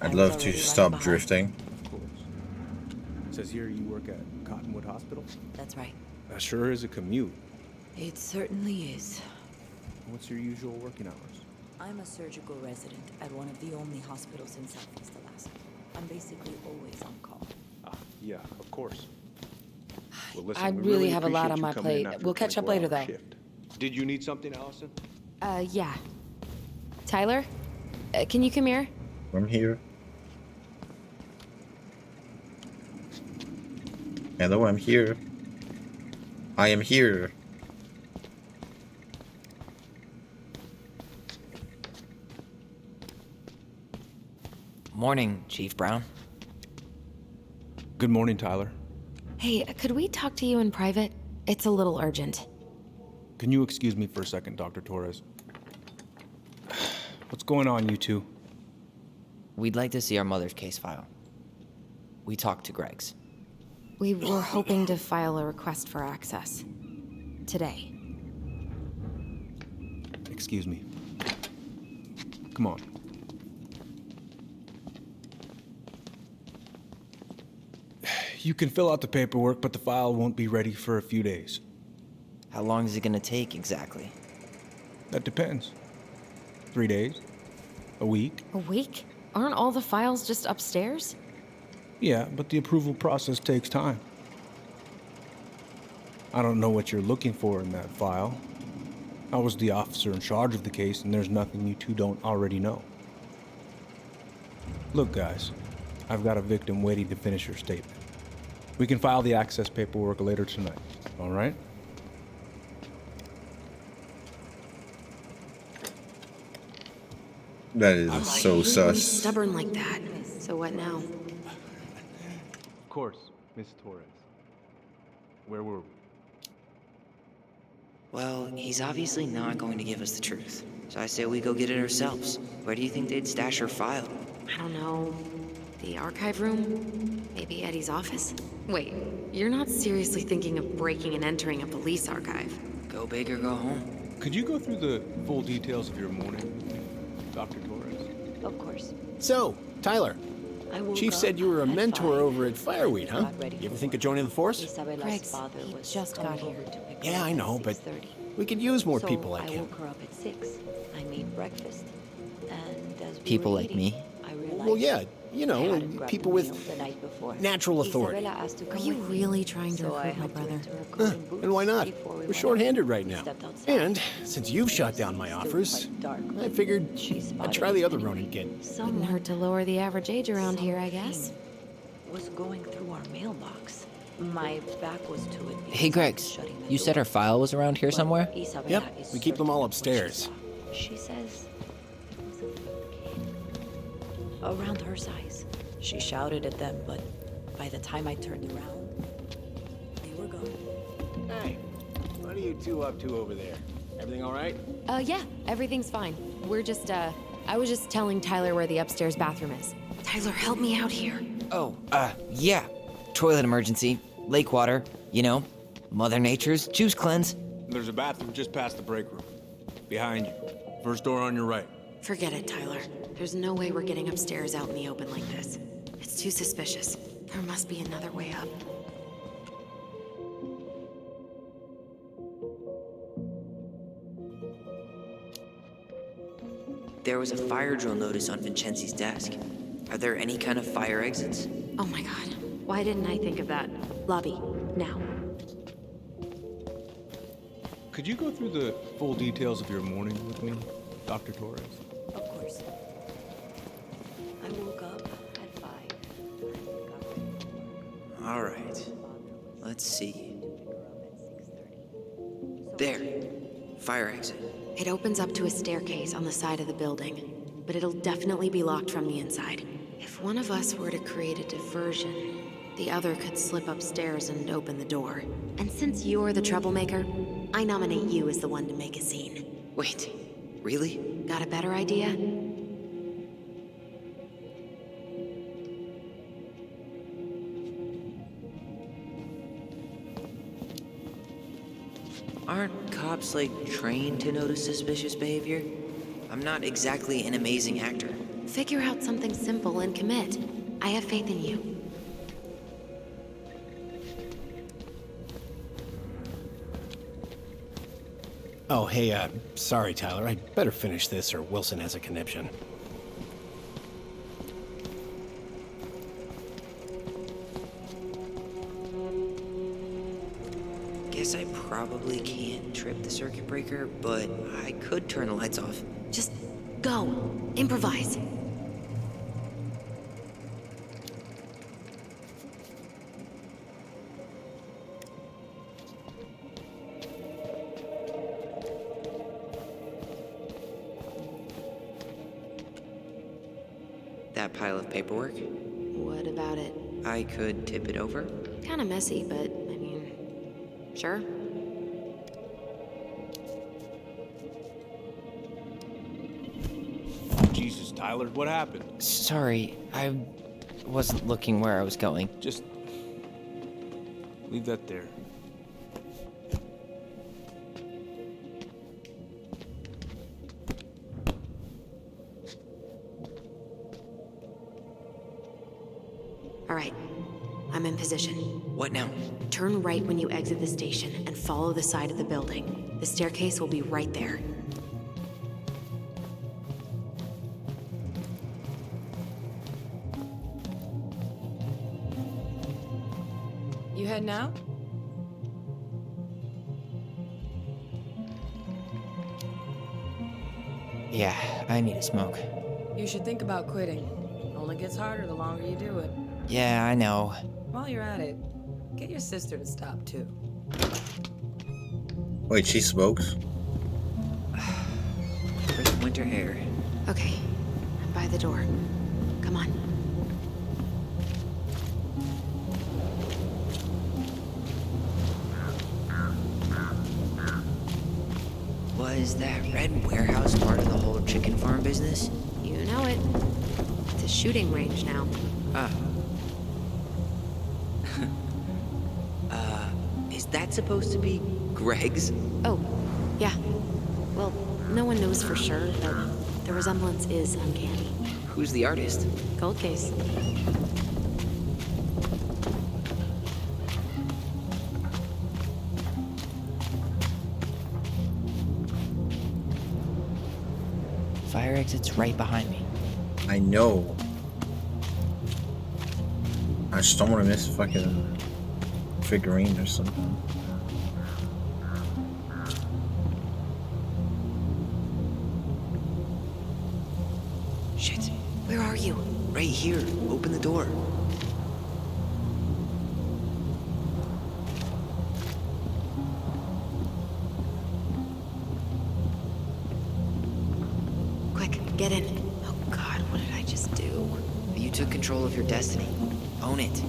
I'd I was love to already running stop behind. drifting. Of course. It says here you work at Cottonwood Hospital? That's right. That sure is a commute. It certainly is. What's your usual working hours? I'm a surgical resident at one of the only hospitals in Southeast Alaska. I'm basically always on call. Ah, yeah, of course. Well, listen, I we really have a lot appreciate on you my coming in plate. after We'll a catch up later, 24-hour though. shift. Did you need something, Allison? Yeah. Tyler, can you come here? I'm here. Hello, I'm here. I am here. Morning, Chief Brown. Good morning, Tyler. Hey, could we talk to you in private? It's a little urgent. Can you excuse me for a second, Dr. Torres? What's going on, you two? We'd like to see our mother's case file. We talked to Greg's. We were hoping to file a request for access. Today. Excuse me. Come on. You can fill out the paperwork, but the file won't be ready for a few days. How long is it gonna take exactly? That depends. 3 days? A week? A week? Aren't all the files just upstairs? Yeah, but the approval process takes time. I don't know what you're looking for in that file. I was the officer in charge of the case, and there's nothing you two don't already know. Look, guys, I've got a victim waiting to finish her statement. We can file the access paperwork later tonight, all right? That is so sus. Stubborn like that. So what now? Of course, Miss Torres. Where were we? Well, he's obviously not going to give us the truth. So I say we go get it ourselves. Where do you think they'd stash her file? I don't know. The archive room? Maybe Eddie's office? Wait, you're not seriously thinking of breaking and entering a police archive? Go big or go home. Could you go through the full details of your morning, Dr. Torres? Of course. So, Tyler, I woke Chief up said you were a at mentor 5, over at Fireweed, huh? got ready You ever for think of work. joining the force? Isabella's Greg's, father he was just got coming here. over to pick her Yeah, up I at know, but 6:30. we could use more So people like I him. woke her up at 6. I made breakfast. And as we People were like eating, me? I realized Well, yeah, you I know, hadn't grabbed people the with meal the night before. natural authority. Isabella asked to Are come you with me, really trying to so I recruit my helped her brother? into her coat and boots And why not? before we We're went short-handed out. right We now. stepped outside. And since you've shot down my Still offers, quite dark. I figured She I'd spotted try the us other anyway. Ronin kid. Wouldn't Someone hurt to lower the average age around here, I guess. was going through our mailbox. My back was to it. Hey, because I was Gregs, shutting the you said door. her file was around here But somewhere? Isabella Yep, is we keep them all certain what she upstairs. saw. She says it was a little kid around her size. She shouted at them, but by the time I turned around, they were gone. Hey, what are you two up to over there? Everything all right? Yeah, everything's fine. We're just, I was just telling Tyler where the upstairs bathroom is. Tyler, help me out here. Oh, yeah. Toilet emergency. Lake water. You know, Mother Nature's juice cleanse. There's a bathroom just past the break room. Behind you. First door on your right. Forget it, Tyler. There's no way we're getting upstairs out in the open like this. It's too suspicious. There must be another way up. There was a fire drill notice on Vincenzi's desk. Are there any kind of fire exits? Oh my god. Why didn't I think of that? Lobby, now. Could you go through the full details of your morning with me, Dr. Torres? Of course. I woke up at 5. All right. Let's see. There. Fire exit. It opens up to a staircase on the side of the building, but it'll definitely be locked from the inside. If one of us were to create a diversion, the other could slip upstairs and open the door. And since you're the troublemaker, I nominate you as the one to make a scene. Wait, really? Got a better idea? Aren't cops, like, trained to notice suspicious behavior? I'm not exactly an amazing actor. Figure out something simple and commit. I have faith in you. Oh, hey, sorry, Tyler. I'd better finish this or Wilson has a conniption. Guess I probably can't trip the circuit breaker, but I could turn the lights off. Just go. Improvise. That pile of paperwork? What about it? I could tip it over. Kinda messy, but I mean, sure. Jesus, Tyler, what happened? Sorry, I wasn't looking where I was going. Just leave that there. All right. I'm in position. What now? Turn right when you exit the station and follow the side of the building. The staircase will be right there. You heading out? Yeah, I need a smoke. You should think about quitting. It only gets harder the longer you do it. Yeah, I know. While you're at it, get your sister to stop too. Wait, she smokes? For the winter air. Okay, I'm by the door. Come on. Was that red warehouse part of the whole chicken farm business? You know it. It's a shooting range now. Is that supposed to be Greg's? Oh, yeah. Well, no one knows for sure, but the resemblance is uncanny. Who's the artist? Cold case. Fire exit's right behind me. I know. I just don't want to miss a fucking figurine or something. Shit. Where are you? Right here. Open the door. Quick, get in. Oh God, what did I just do? You took control of your destiny. Own it.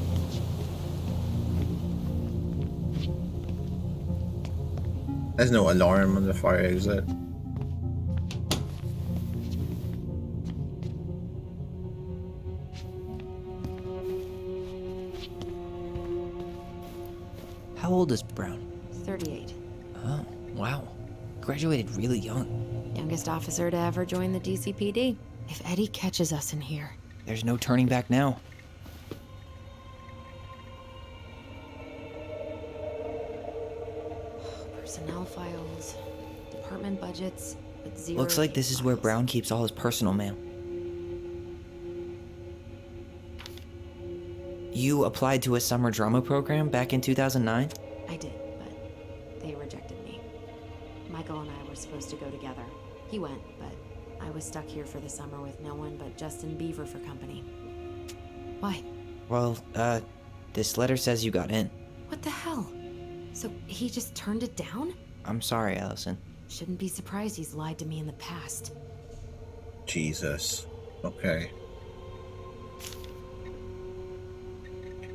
There's no alarm on the fire exit. How old is Brown? 38. Oh, wow. Graduated really young. Youngest officer to ever join the DCPD. If Eddie catches us in here. There's no turning back now. Personnel files, department budgets, but zero. Looks like this is where Brown keeps all his personal mail. You applied to a summer drama program back in 2009? I did, but they rejected me. Michael and I were supposed to go together. He went, but I was stuck here for the summer with no one but Justin Beaver for company. Why? Well, this letter says you got in. What the hell? So he just turned it down? I'm sorry, Allison. Shouldn't be surprised he's lied to me in the past. Jesus. Okay.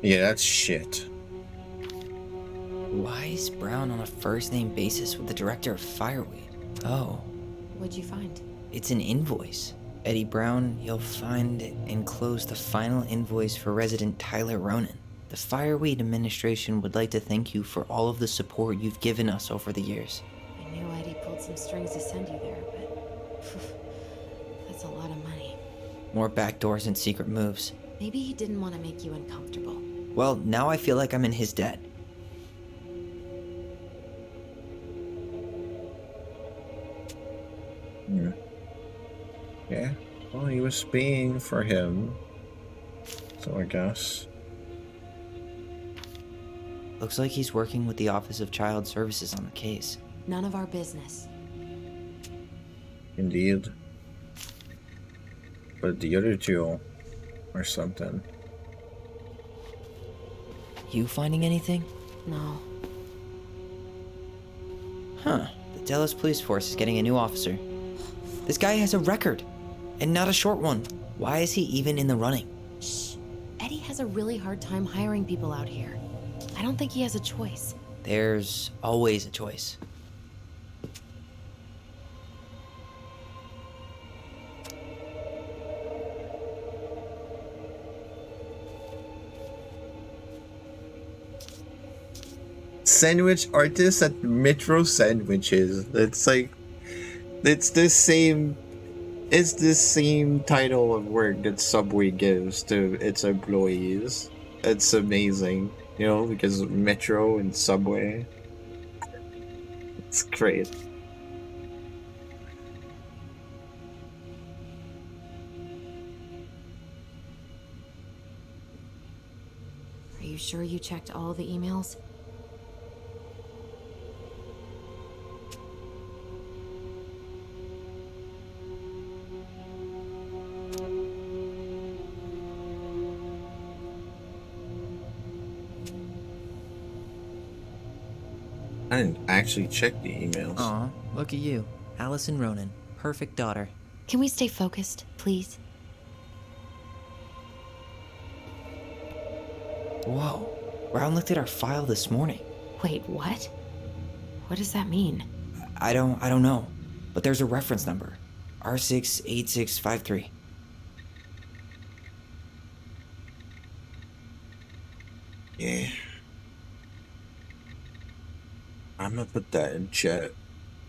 Yeah, that's shit. Why is Brown on a first-name basis with the director of Fireweed? Oh. What'd you find? It's an invoice. Eddie Brown, you'll find enclosed the final invoice for resident Tyler Ronan. The Fireweed administration would like to thank you for all of the support you've given us over the years. I knew Eddie pulled some strings to send you there, but that's a lot of money. More backdoors and secret moves. Maybe he didn't want to make you uncomfortable. Well, now I feel like I'm in his debt. Yeah. Well, he was paying for him. So I guess. Looks like he's working with the Office of Child Services on the case. None of our business. Indeed. But the other two or something. You finding anything? No. Huh. The Dallas Police Force is getting a new officer. This guy has a record, and not a short one. Why is he even in the running? Shh. Eddie has a really hard time hiring people out here. I don't think he has a choice. There's always a choice. Sandwich artist at Metro Sandwiches. It's like, it's the same title of work that Subway gives to its employees. It's amazing, you know, because Metro and Subway. It's great. Are you sure you checked all the emails? I didn't actually check the emails. Aw, look at you. Allison Ronan. Perfect daughter. Can we stay focused, please? Whoa. Brown looked at our file this morning. Wait, what? What does that mean? I don't know. But there's a reference number. R68653. Yeah. I'm gonna put that in chat.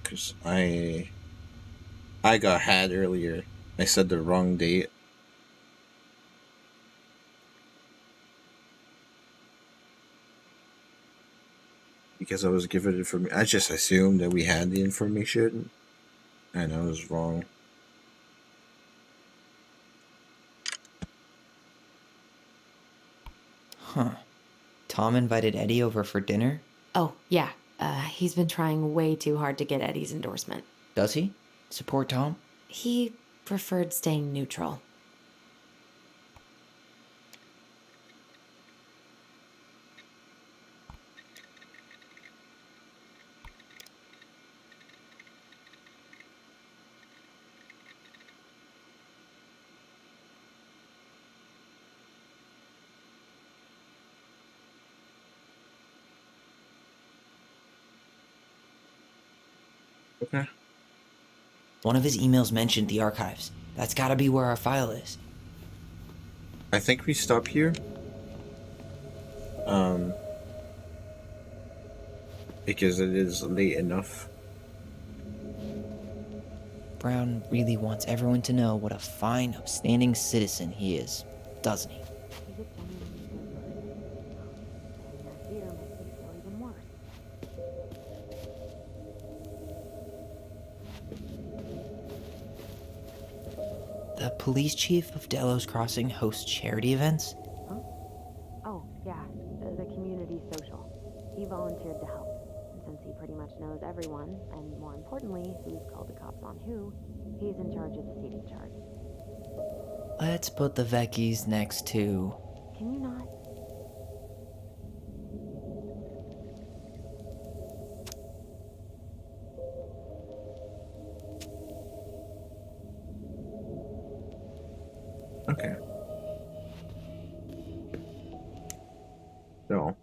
Cause I got had earlier. I said the wrong date. Because I was given information. I just assumed that we had the information. And I was wrong. Huh. Tom invited Eddie over for dinner? Oh, yeah. He's been trying way too hard to get Eddie's endorsement. Does he? Support Tom? He preferred staying neutral. Okay. One of his emails mentioned the archives. That's gotta be where our file is. I think we stop here. Because it is late enough. Brown really wants everyone to know what a fine, upstanding citizen he is, doesn't he? The police chief of Delos Crossing hosts charity events? Huh? Oh, yeah, the community social. He volunteered to help. And since he pretty much knows everyone, and more importantly, who's called the cops on who, he's in charge of the seating chart. Let's put the Vecchies next to... Can you not? Okay. So,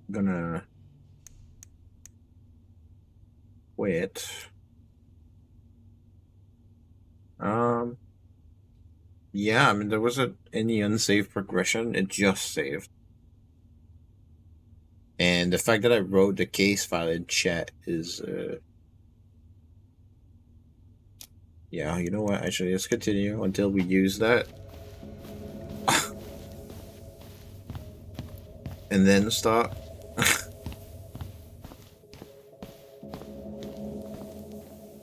I'm gonna quit. Yeah, I mean, there wasn't any unsaved progression. It just saved. And the fact that I wrote the case file in chat is, yeah, you know what? Actually, let's continue until we use that. And then stop.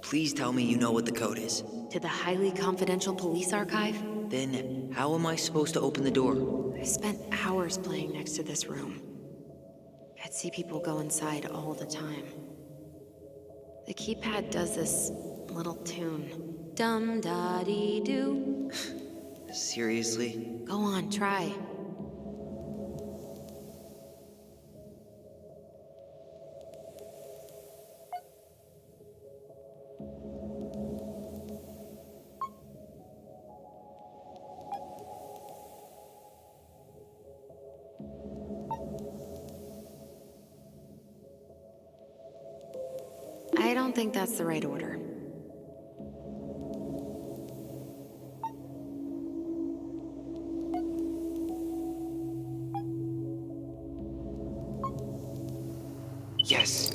Please tell me you know what the code is. To the highly confidential police archive? Then, how am I supposed to open the door? I spent hours playing next to this room. I'd see people go inside all the time. The keypad does this little tune. Dum-da-dee-doo. Seriously? Go on, try. I don't think that's the right order. Yes.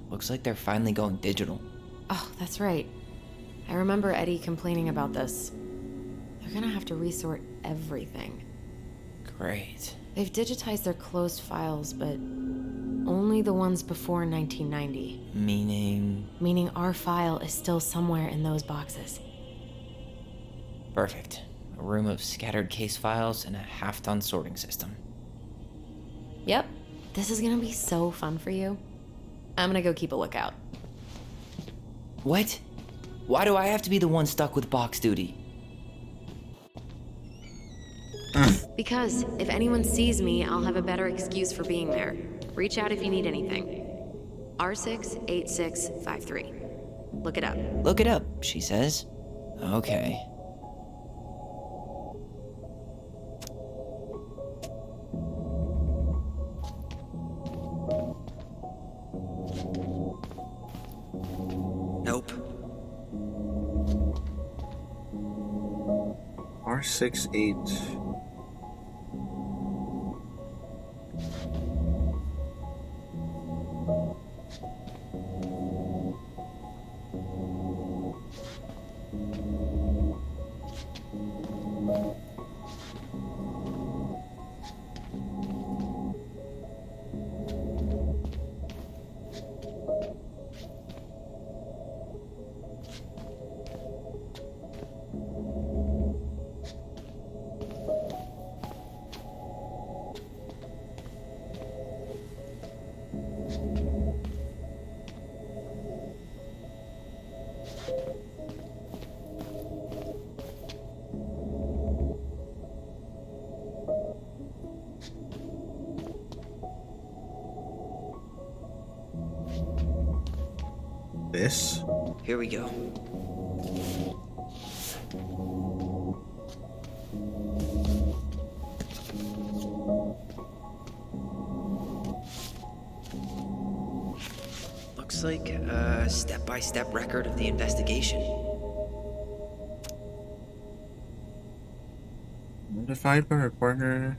Looks like they're finally going digital. Oh, that's right. I remember Eddie complaining about this. They're gonna have to resort everything. Great. They've digitized their closed files, but only the ones before 1990. Meaning? Meaning our file is still somewhere in those boxes. Perfect. A room of scattered case files and a half-done sorting system. Yep. This is gonna be so fun for you. I'm gonna go keep a lookout. What? Why do I have to be the one stuck with box duty? Because if anyone sees me, I'll have a better excuse for being there. Reach out if you need anything. R68653. Look it up. Look it up, she says. Okay. Nope. R68. This? Here we go. Looks like a step-by-step record of the investigation. Notified by a partner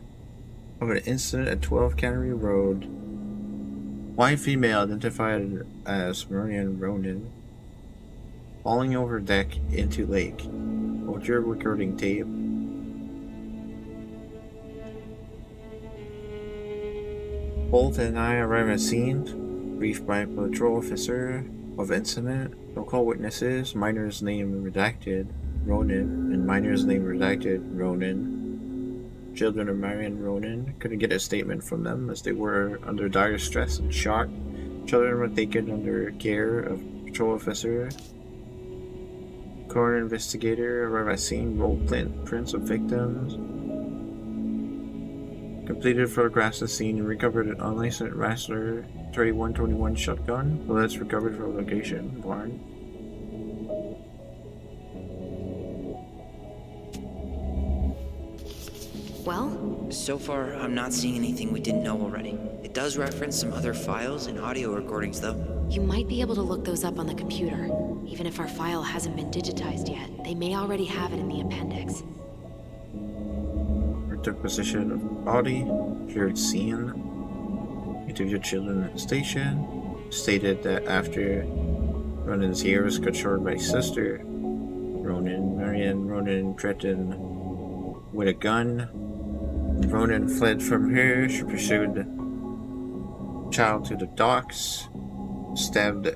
of an incident at 12 Cannery Road. One female identified as Marian Ronan falling over deck into lake. Audio recording tape. Bolt and I arrive at scene, briefed by a patrol officer of incident. Local witnesses, minor's name redacted, Ronan, and minor's name redacted, Ronan. Children of Marian Ronan couldn't get a statement from them as they were under dire stress and shock. Children were taken under care of patrol officer. Coroner investigator arrived at scene, rolled prints of victims. Completed photographs of the scene and recovered an unlicensed Rassler 3121 shotgun. Bullets recovered from location, barn. Well? So far, I'm not seeing anything we didn't know already. It does reference some other files and audio recordings, though. You might be able to look those up on the computer. Even if our file hasn't been digitized yet, they may already have it in the appendix. We took possession of the body, cleared scene, interviewed children at the station, stated that after Ronan's hair was cut short by his sister, Marian Ronan threatened with a gun. Ronan fled from her. She pursued the child to the docks, stabbed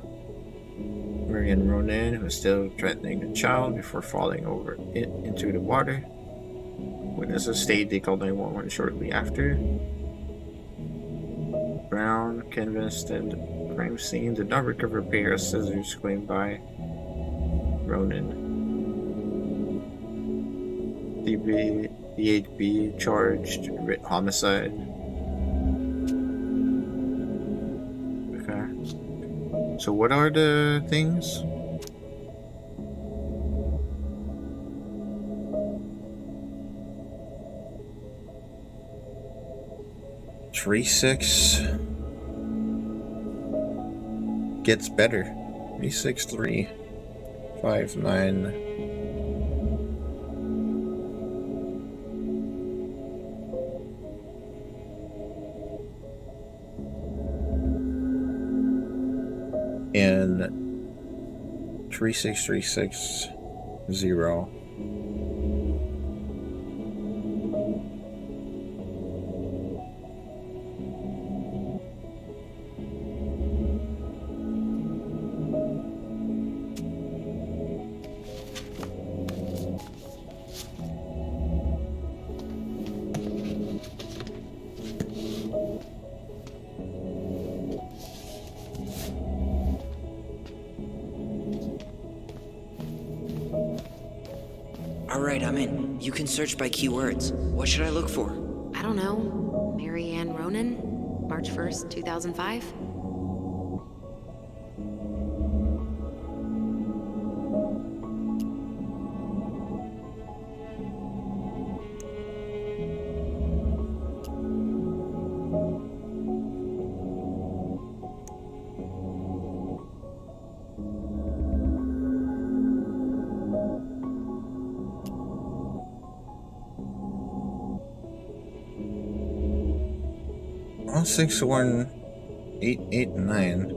Marian Ronan, who was still threatening the child, before falling over into the water. Witnesses state they called 911 shortly after. Brown canvassed at the crime scene, did not recover a pair of scissors claimed by Ronan. The 8B charged with homicide. Okay. So what are the things? Three six gets better. 36359. And 36360. Alright, I'm in. You can search by keywords. What should I look for? I don't know. Mary Ann Ronan? March 1st, 2005? Oh, 61889.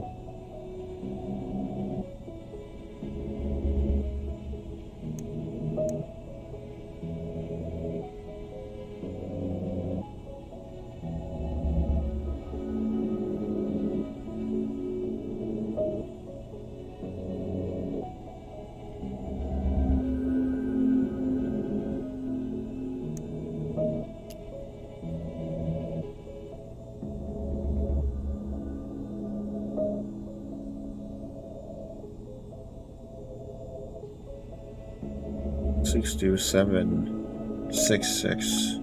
Six two 766.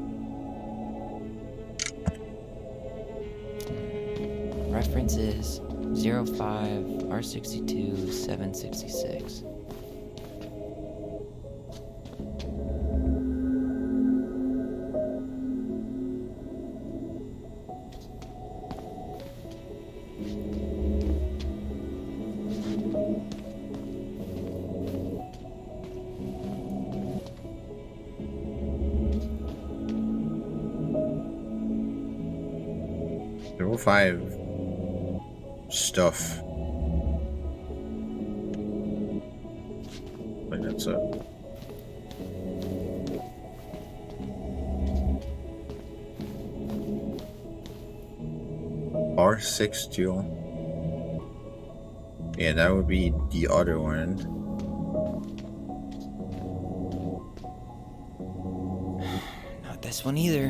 Reference is 05 R62 766. Five stuff. Like that's a R6 dual. Yeah, that would be the other one. Not this one either.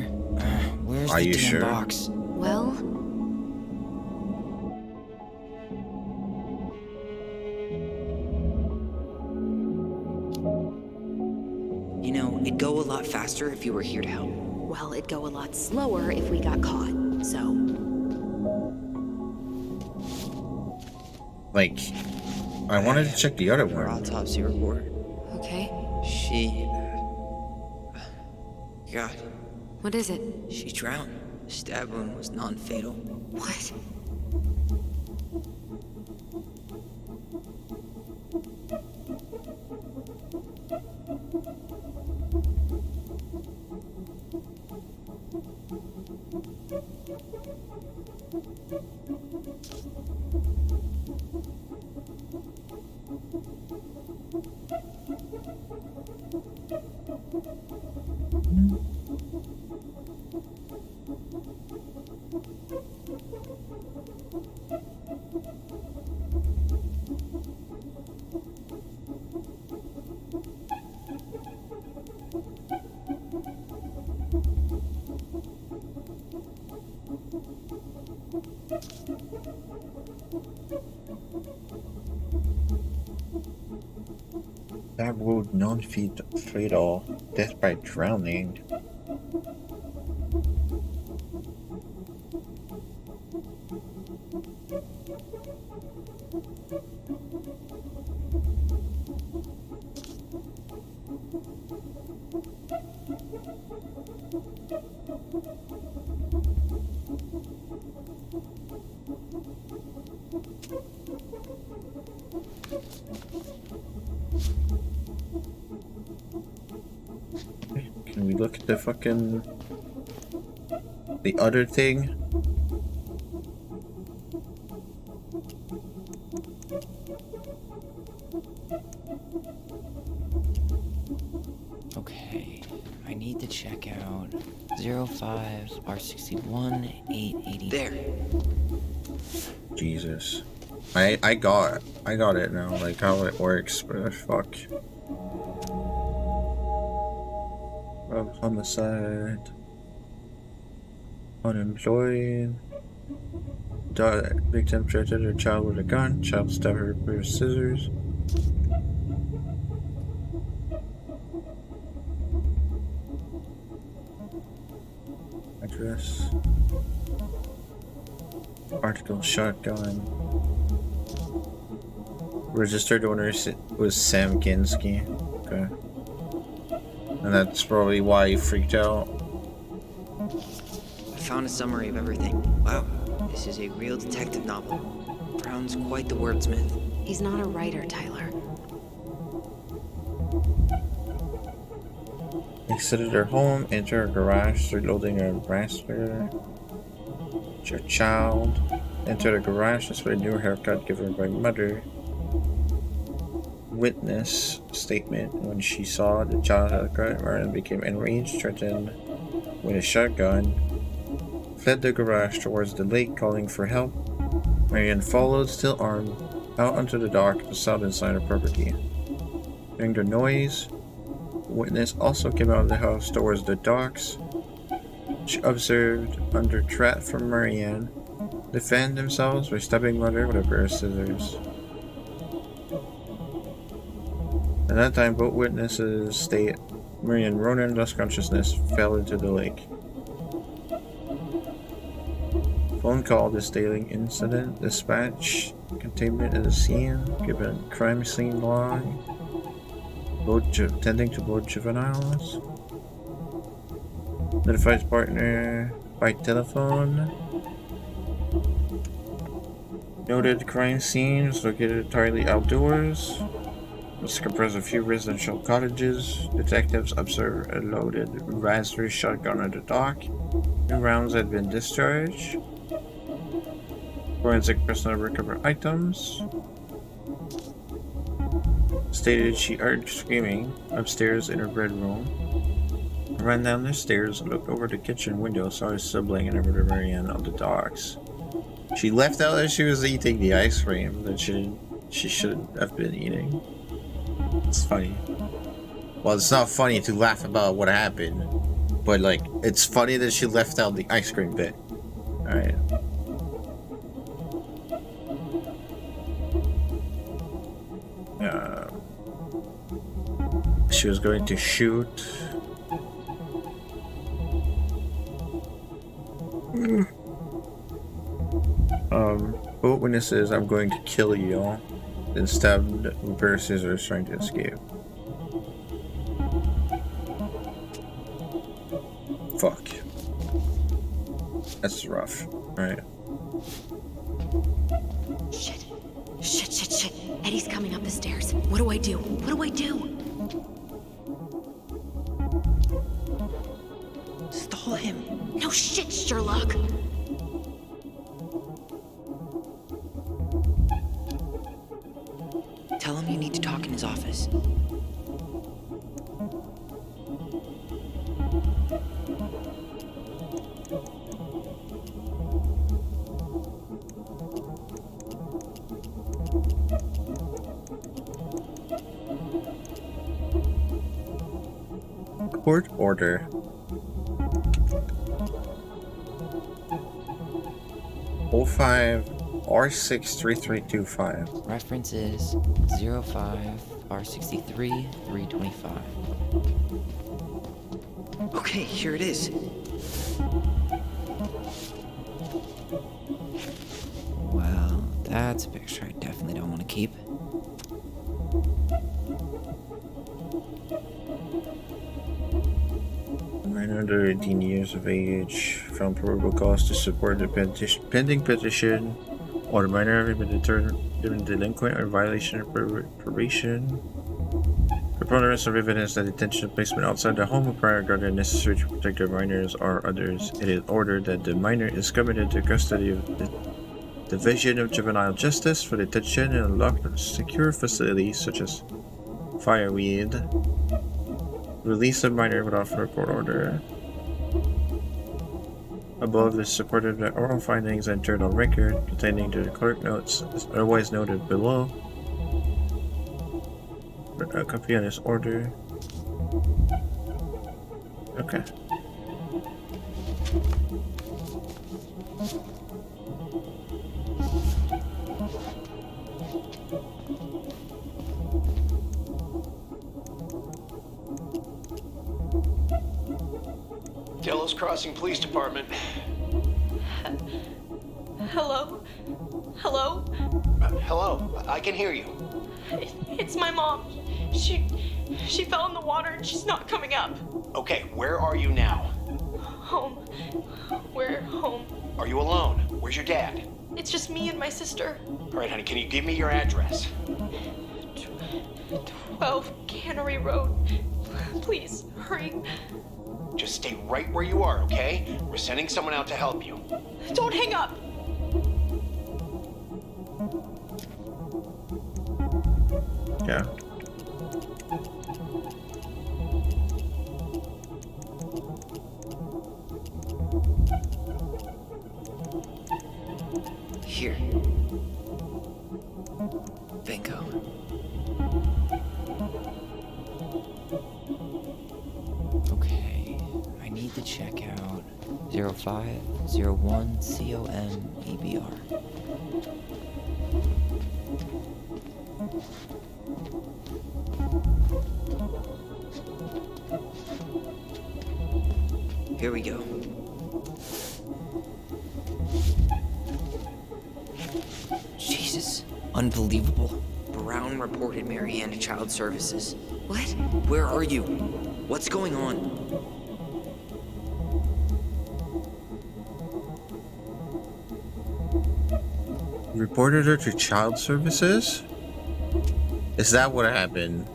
Where's Are the you damn sure? box? Well, You know, it'd go a lot faster if you were here to help. well, it'd go a lot slower if we got caught, so... Like, I wanted to check the other Her one. autopsy report. Okay. She... God, What is it? she drowned. Stab wound was non-fatal. What? That would non-fatal. Death by drowning. Can we look at the fucking... the other thing? Okay, I need to check out 05 R61 880. There. Jesus. I got it now, like how it works, but fuck. Homicide. Unemployed. Victim threatened her child with a gun. Child stabbed her with scissors. address. Article shotgun. Registered owner was Sam Kinski. Okay. And that's probably why you freaked out. I found a summary of everything. Wow, this is a real detective novel. Brown's quite the wordsmith. He's not a writer, Tyler. Exited her home, enter her garage, reloading a raspberry. Your child. Enter the garage, display a new haircut given by mother. Witness statement. When she saw the child haircut, Marion became enraged, threatened with a shotgun, fled the garage towards the lake, calling for help. Marion followed, still armed, out onto the dock to southern side of property. Hearing the noise, witness also came out of the house towards the docks. She observed under threat from Marianne defend themselves by stabbing mother with a pair of scissors. At that time, both witnesses state Marianne Ronan lost consciousness, fell into the lake. Phone call detailing incident, dispatch, containment at the scene, given crime scene log, tending to both juveniles. Notified partner by telephone. Noted crime scene was located entirely outdoors. It's comprised of a few residential cottages. Detectives observed a loaded raspberry shotgun at the dock. No rounds had been discharged. Forensic personnel recovered items. Stated she heard screaming upstairs in her bedroom. Ran down the stairs, looked over the kitchen window, saw her sibling and her mother Marianne on the docks. She left out that she was eating the ice cream that she shouldn't have been eating. It's funny. Well, it's not funny to laugh about what happened, but like, it's funny that she left out the ice cream bit. Alright. She was going to shoot. Both witnesses, I'm going to kill you. Then stabbed with a pair of scissors trying to escape. Fuck. That's rough. Right. Shit. Shit. Eddie's coming up the stairs. What do I do? Stall him. No shit, Sherlock. Tell him you need to talk in his office. Court order. O5 R63325. Reference is 05 R63 325. Okay, here it is. Well, that's a picture I definitely don't want to keep. Minor under 18 years of age, found probable cause to support the pending petition, or the minor having been determined delinquent or violation of probation. Preponderance of evidence that detention and placement outside the home of prior guardian necessary to protect the minors or others. It is ordered that the minor is committed to custody of the Division of Juvenile Justice for detention in a locked and secure facility such as Fireweed. Release of minor without further court order. Above is supported by oral findings entered on record pertaining to the clerk notes as otherwise noted below. A copy on this order. Okay. Delos Crossing Police Department. Hello? Hello? Hello, I can hear you. It's my mom. She fell in the water and she's not coming up. Okay, where are you now? Home. We're home. Are you alone? Where's your dad? It's just me and my sister. All right, honey, can you give me your address? 12 Cannery Road. Please, hurry. Just stay right where you are, okay? We're sending someone out to help you. Don't hang up. Yeah. Here. Bingo. Okay, I need to check out 0501 COM EBR. Here we go. Jesus. Unbelievable. Brown reported Marianne to Child Services. What? Where are you? What's going on? Reported her to Child Services? Is that what happened?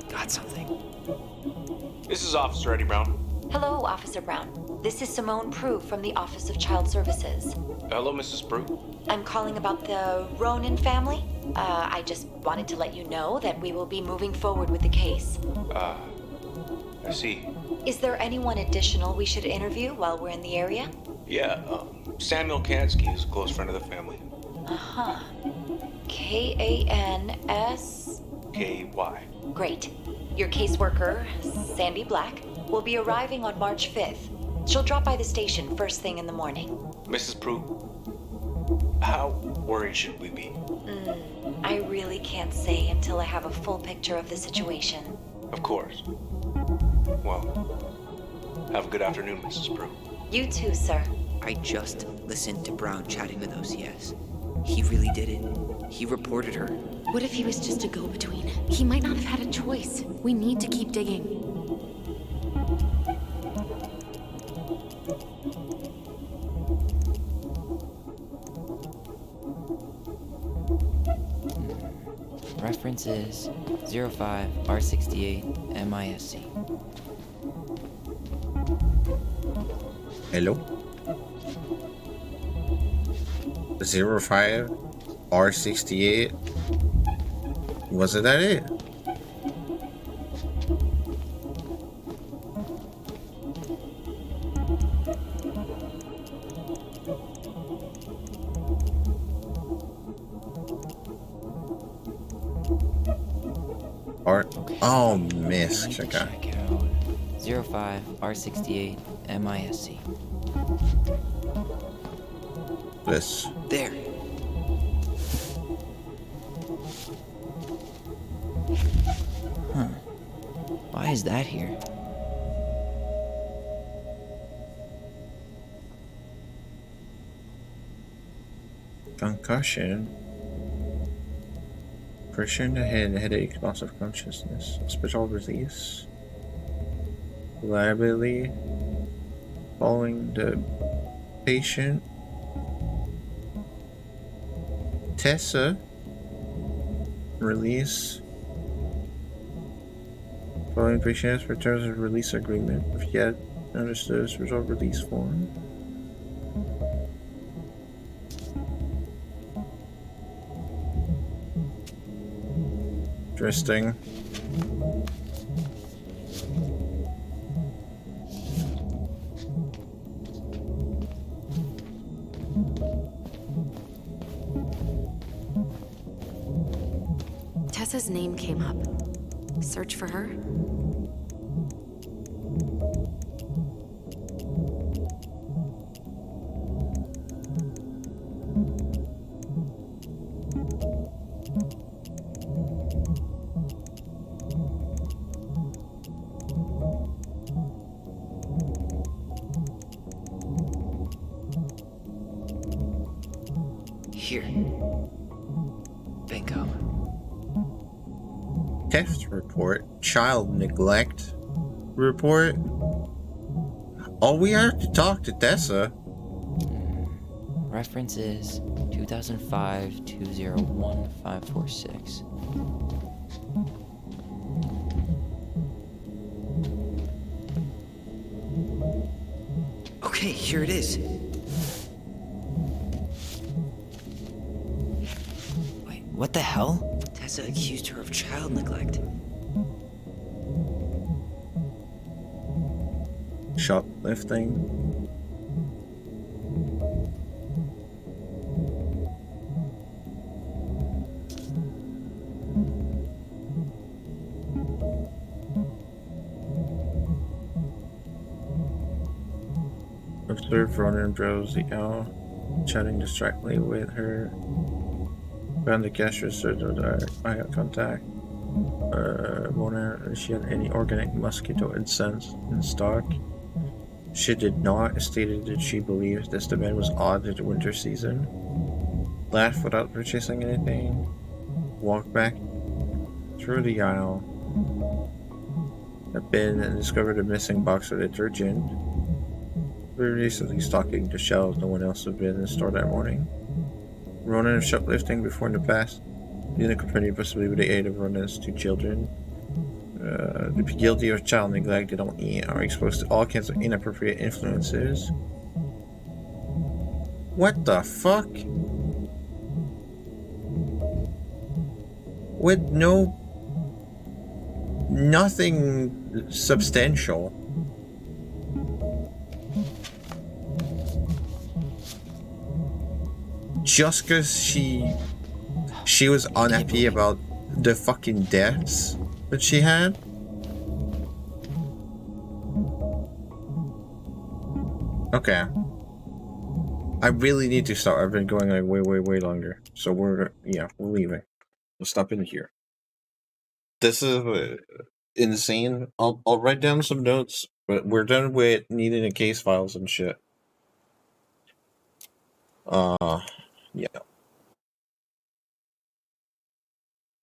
Got something. This is Officer Eddie Brown. Hello, Officer Brown. This is Simone Prue from the Office of Child Services. Hello, Mrs. Prue. I'm calling about the Ronan family. I just wanted to let you know that we will be moving forward with the case. I see. Is there anyone additional we should interview while we're in the area? Yeah, Samuel Kansky is a close friend of the family. Uh-huh. K-A-N-S... K-Y. Great. Your caseworker, Sandy Black, will be arriving on March 5th. She'll drop by the station first thing in the morning. Mrs. Prue, how worried should we be? I really can't say until I have a full picture of the situation. Of course. Well, have a good afternoon, Mrs. Prue. You too, sir. I just listened to Brown chatting with OCS. He really did it. He reported her. What if he was just a go-between? He might not have had a choice. We need to keep digging. Reference is 05 R68 MISC. Hello? 05 R68. Wasn't that it? Oh, miss. Check out. 05 R68 MISC. This. There. Huh. Why is that here? Concussion. Pressure in the head, headache, loss of consciousness, hospital release. Reliability. Following the patient. Tessa. Release. Following patient returns a release agreement. If yet understood, result release form. Interesting. Tessa's name came up. Search for her? Here. Bingo. Theft report, child neglect report. Oh, we have to talk to Tessa. Reference is 2005-201-546. Okay, here it is. Wait, what the hell? Tessa accused her of child neglect. Shoplifting. Observed Ronan drowsy out, chatting distractedly with her. Found the cash register with eye contact. Wonder if she had any organic mosquito incense in stock. She did not. Stated that she believes this demand was odd at the winter season. Laughed without purchasing anything. Walked back through the aisle. A bin and discovered a missing box of detergent. Very recently stocking the shelves no one else had been in the store that morning. Ronan of shoplifting before in the past. Being accompanied possibly with the aid of Ronan's 2 children. The guilty of child neglect, they don't eat, are exposed to all kinds of inappropriate influences. What the fuck? With nothing substantial. Just because she was unhappy about the fucking deaths that she had. Okay. I really need to stop. I've been going like way longer. So we're leaving. We'll stop in here. This is insane. I'll write down some notes, but we're done with needing the case files and shit. Yeah.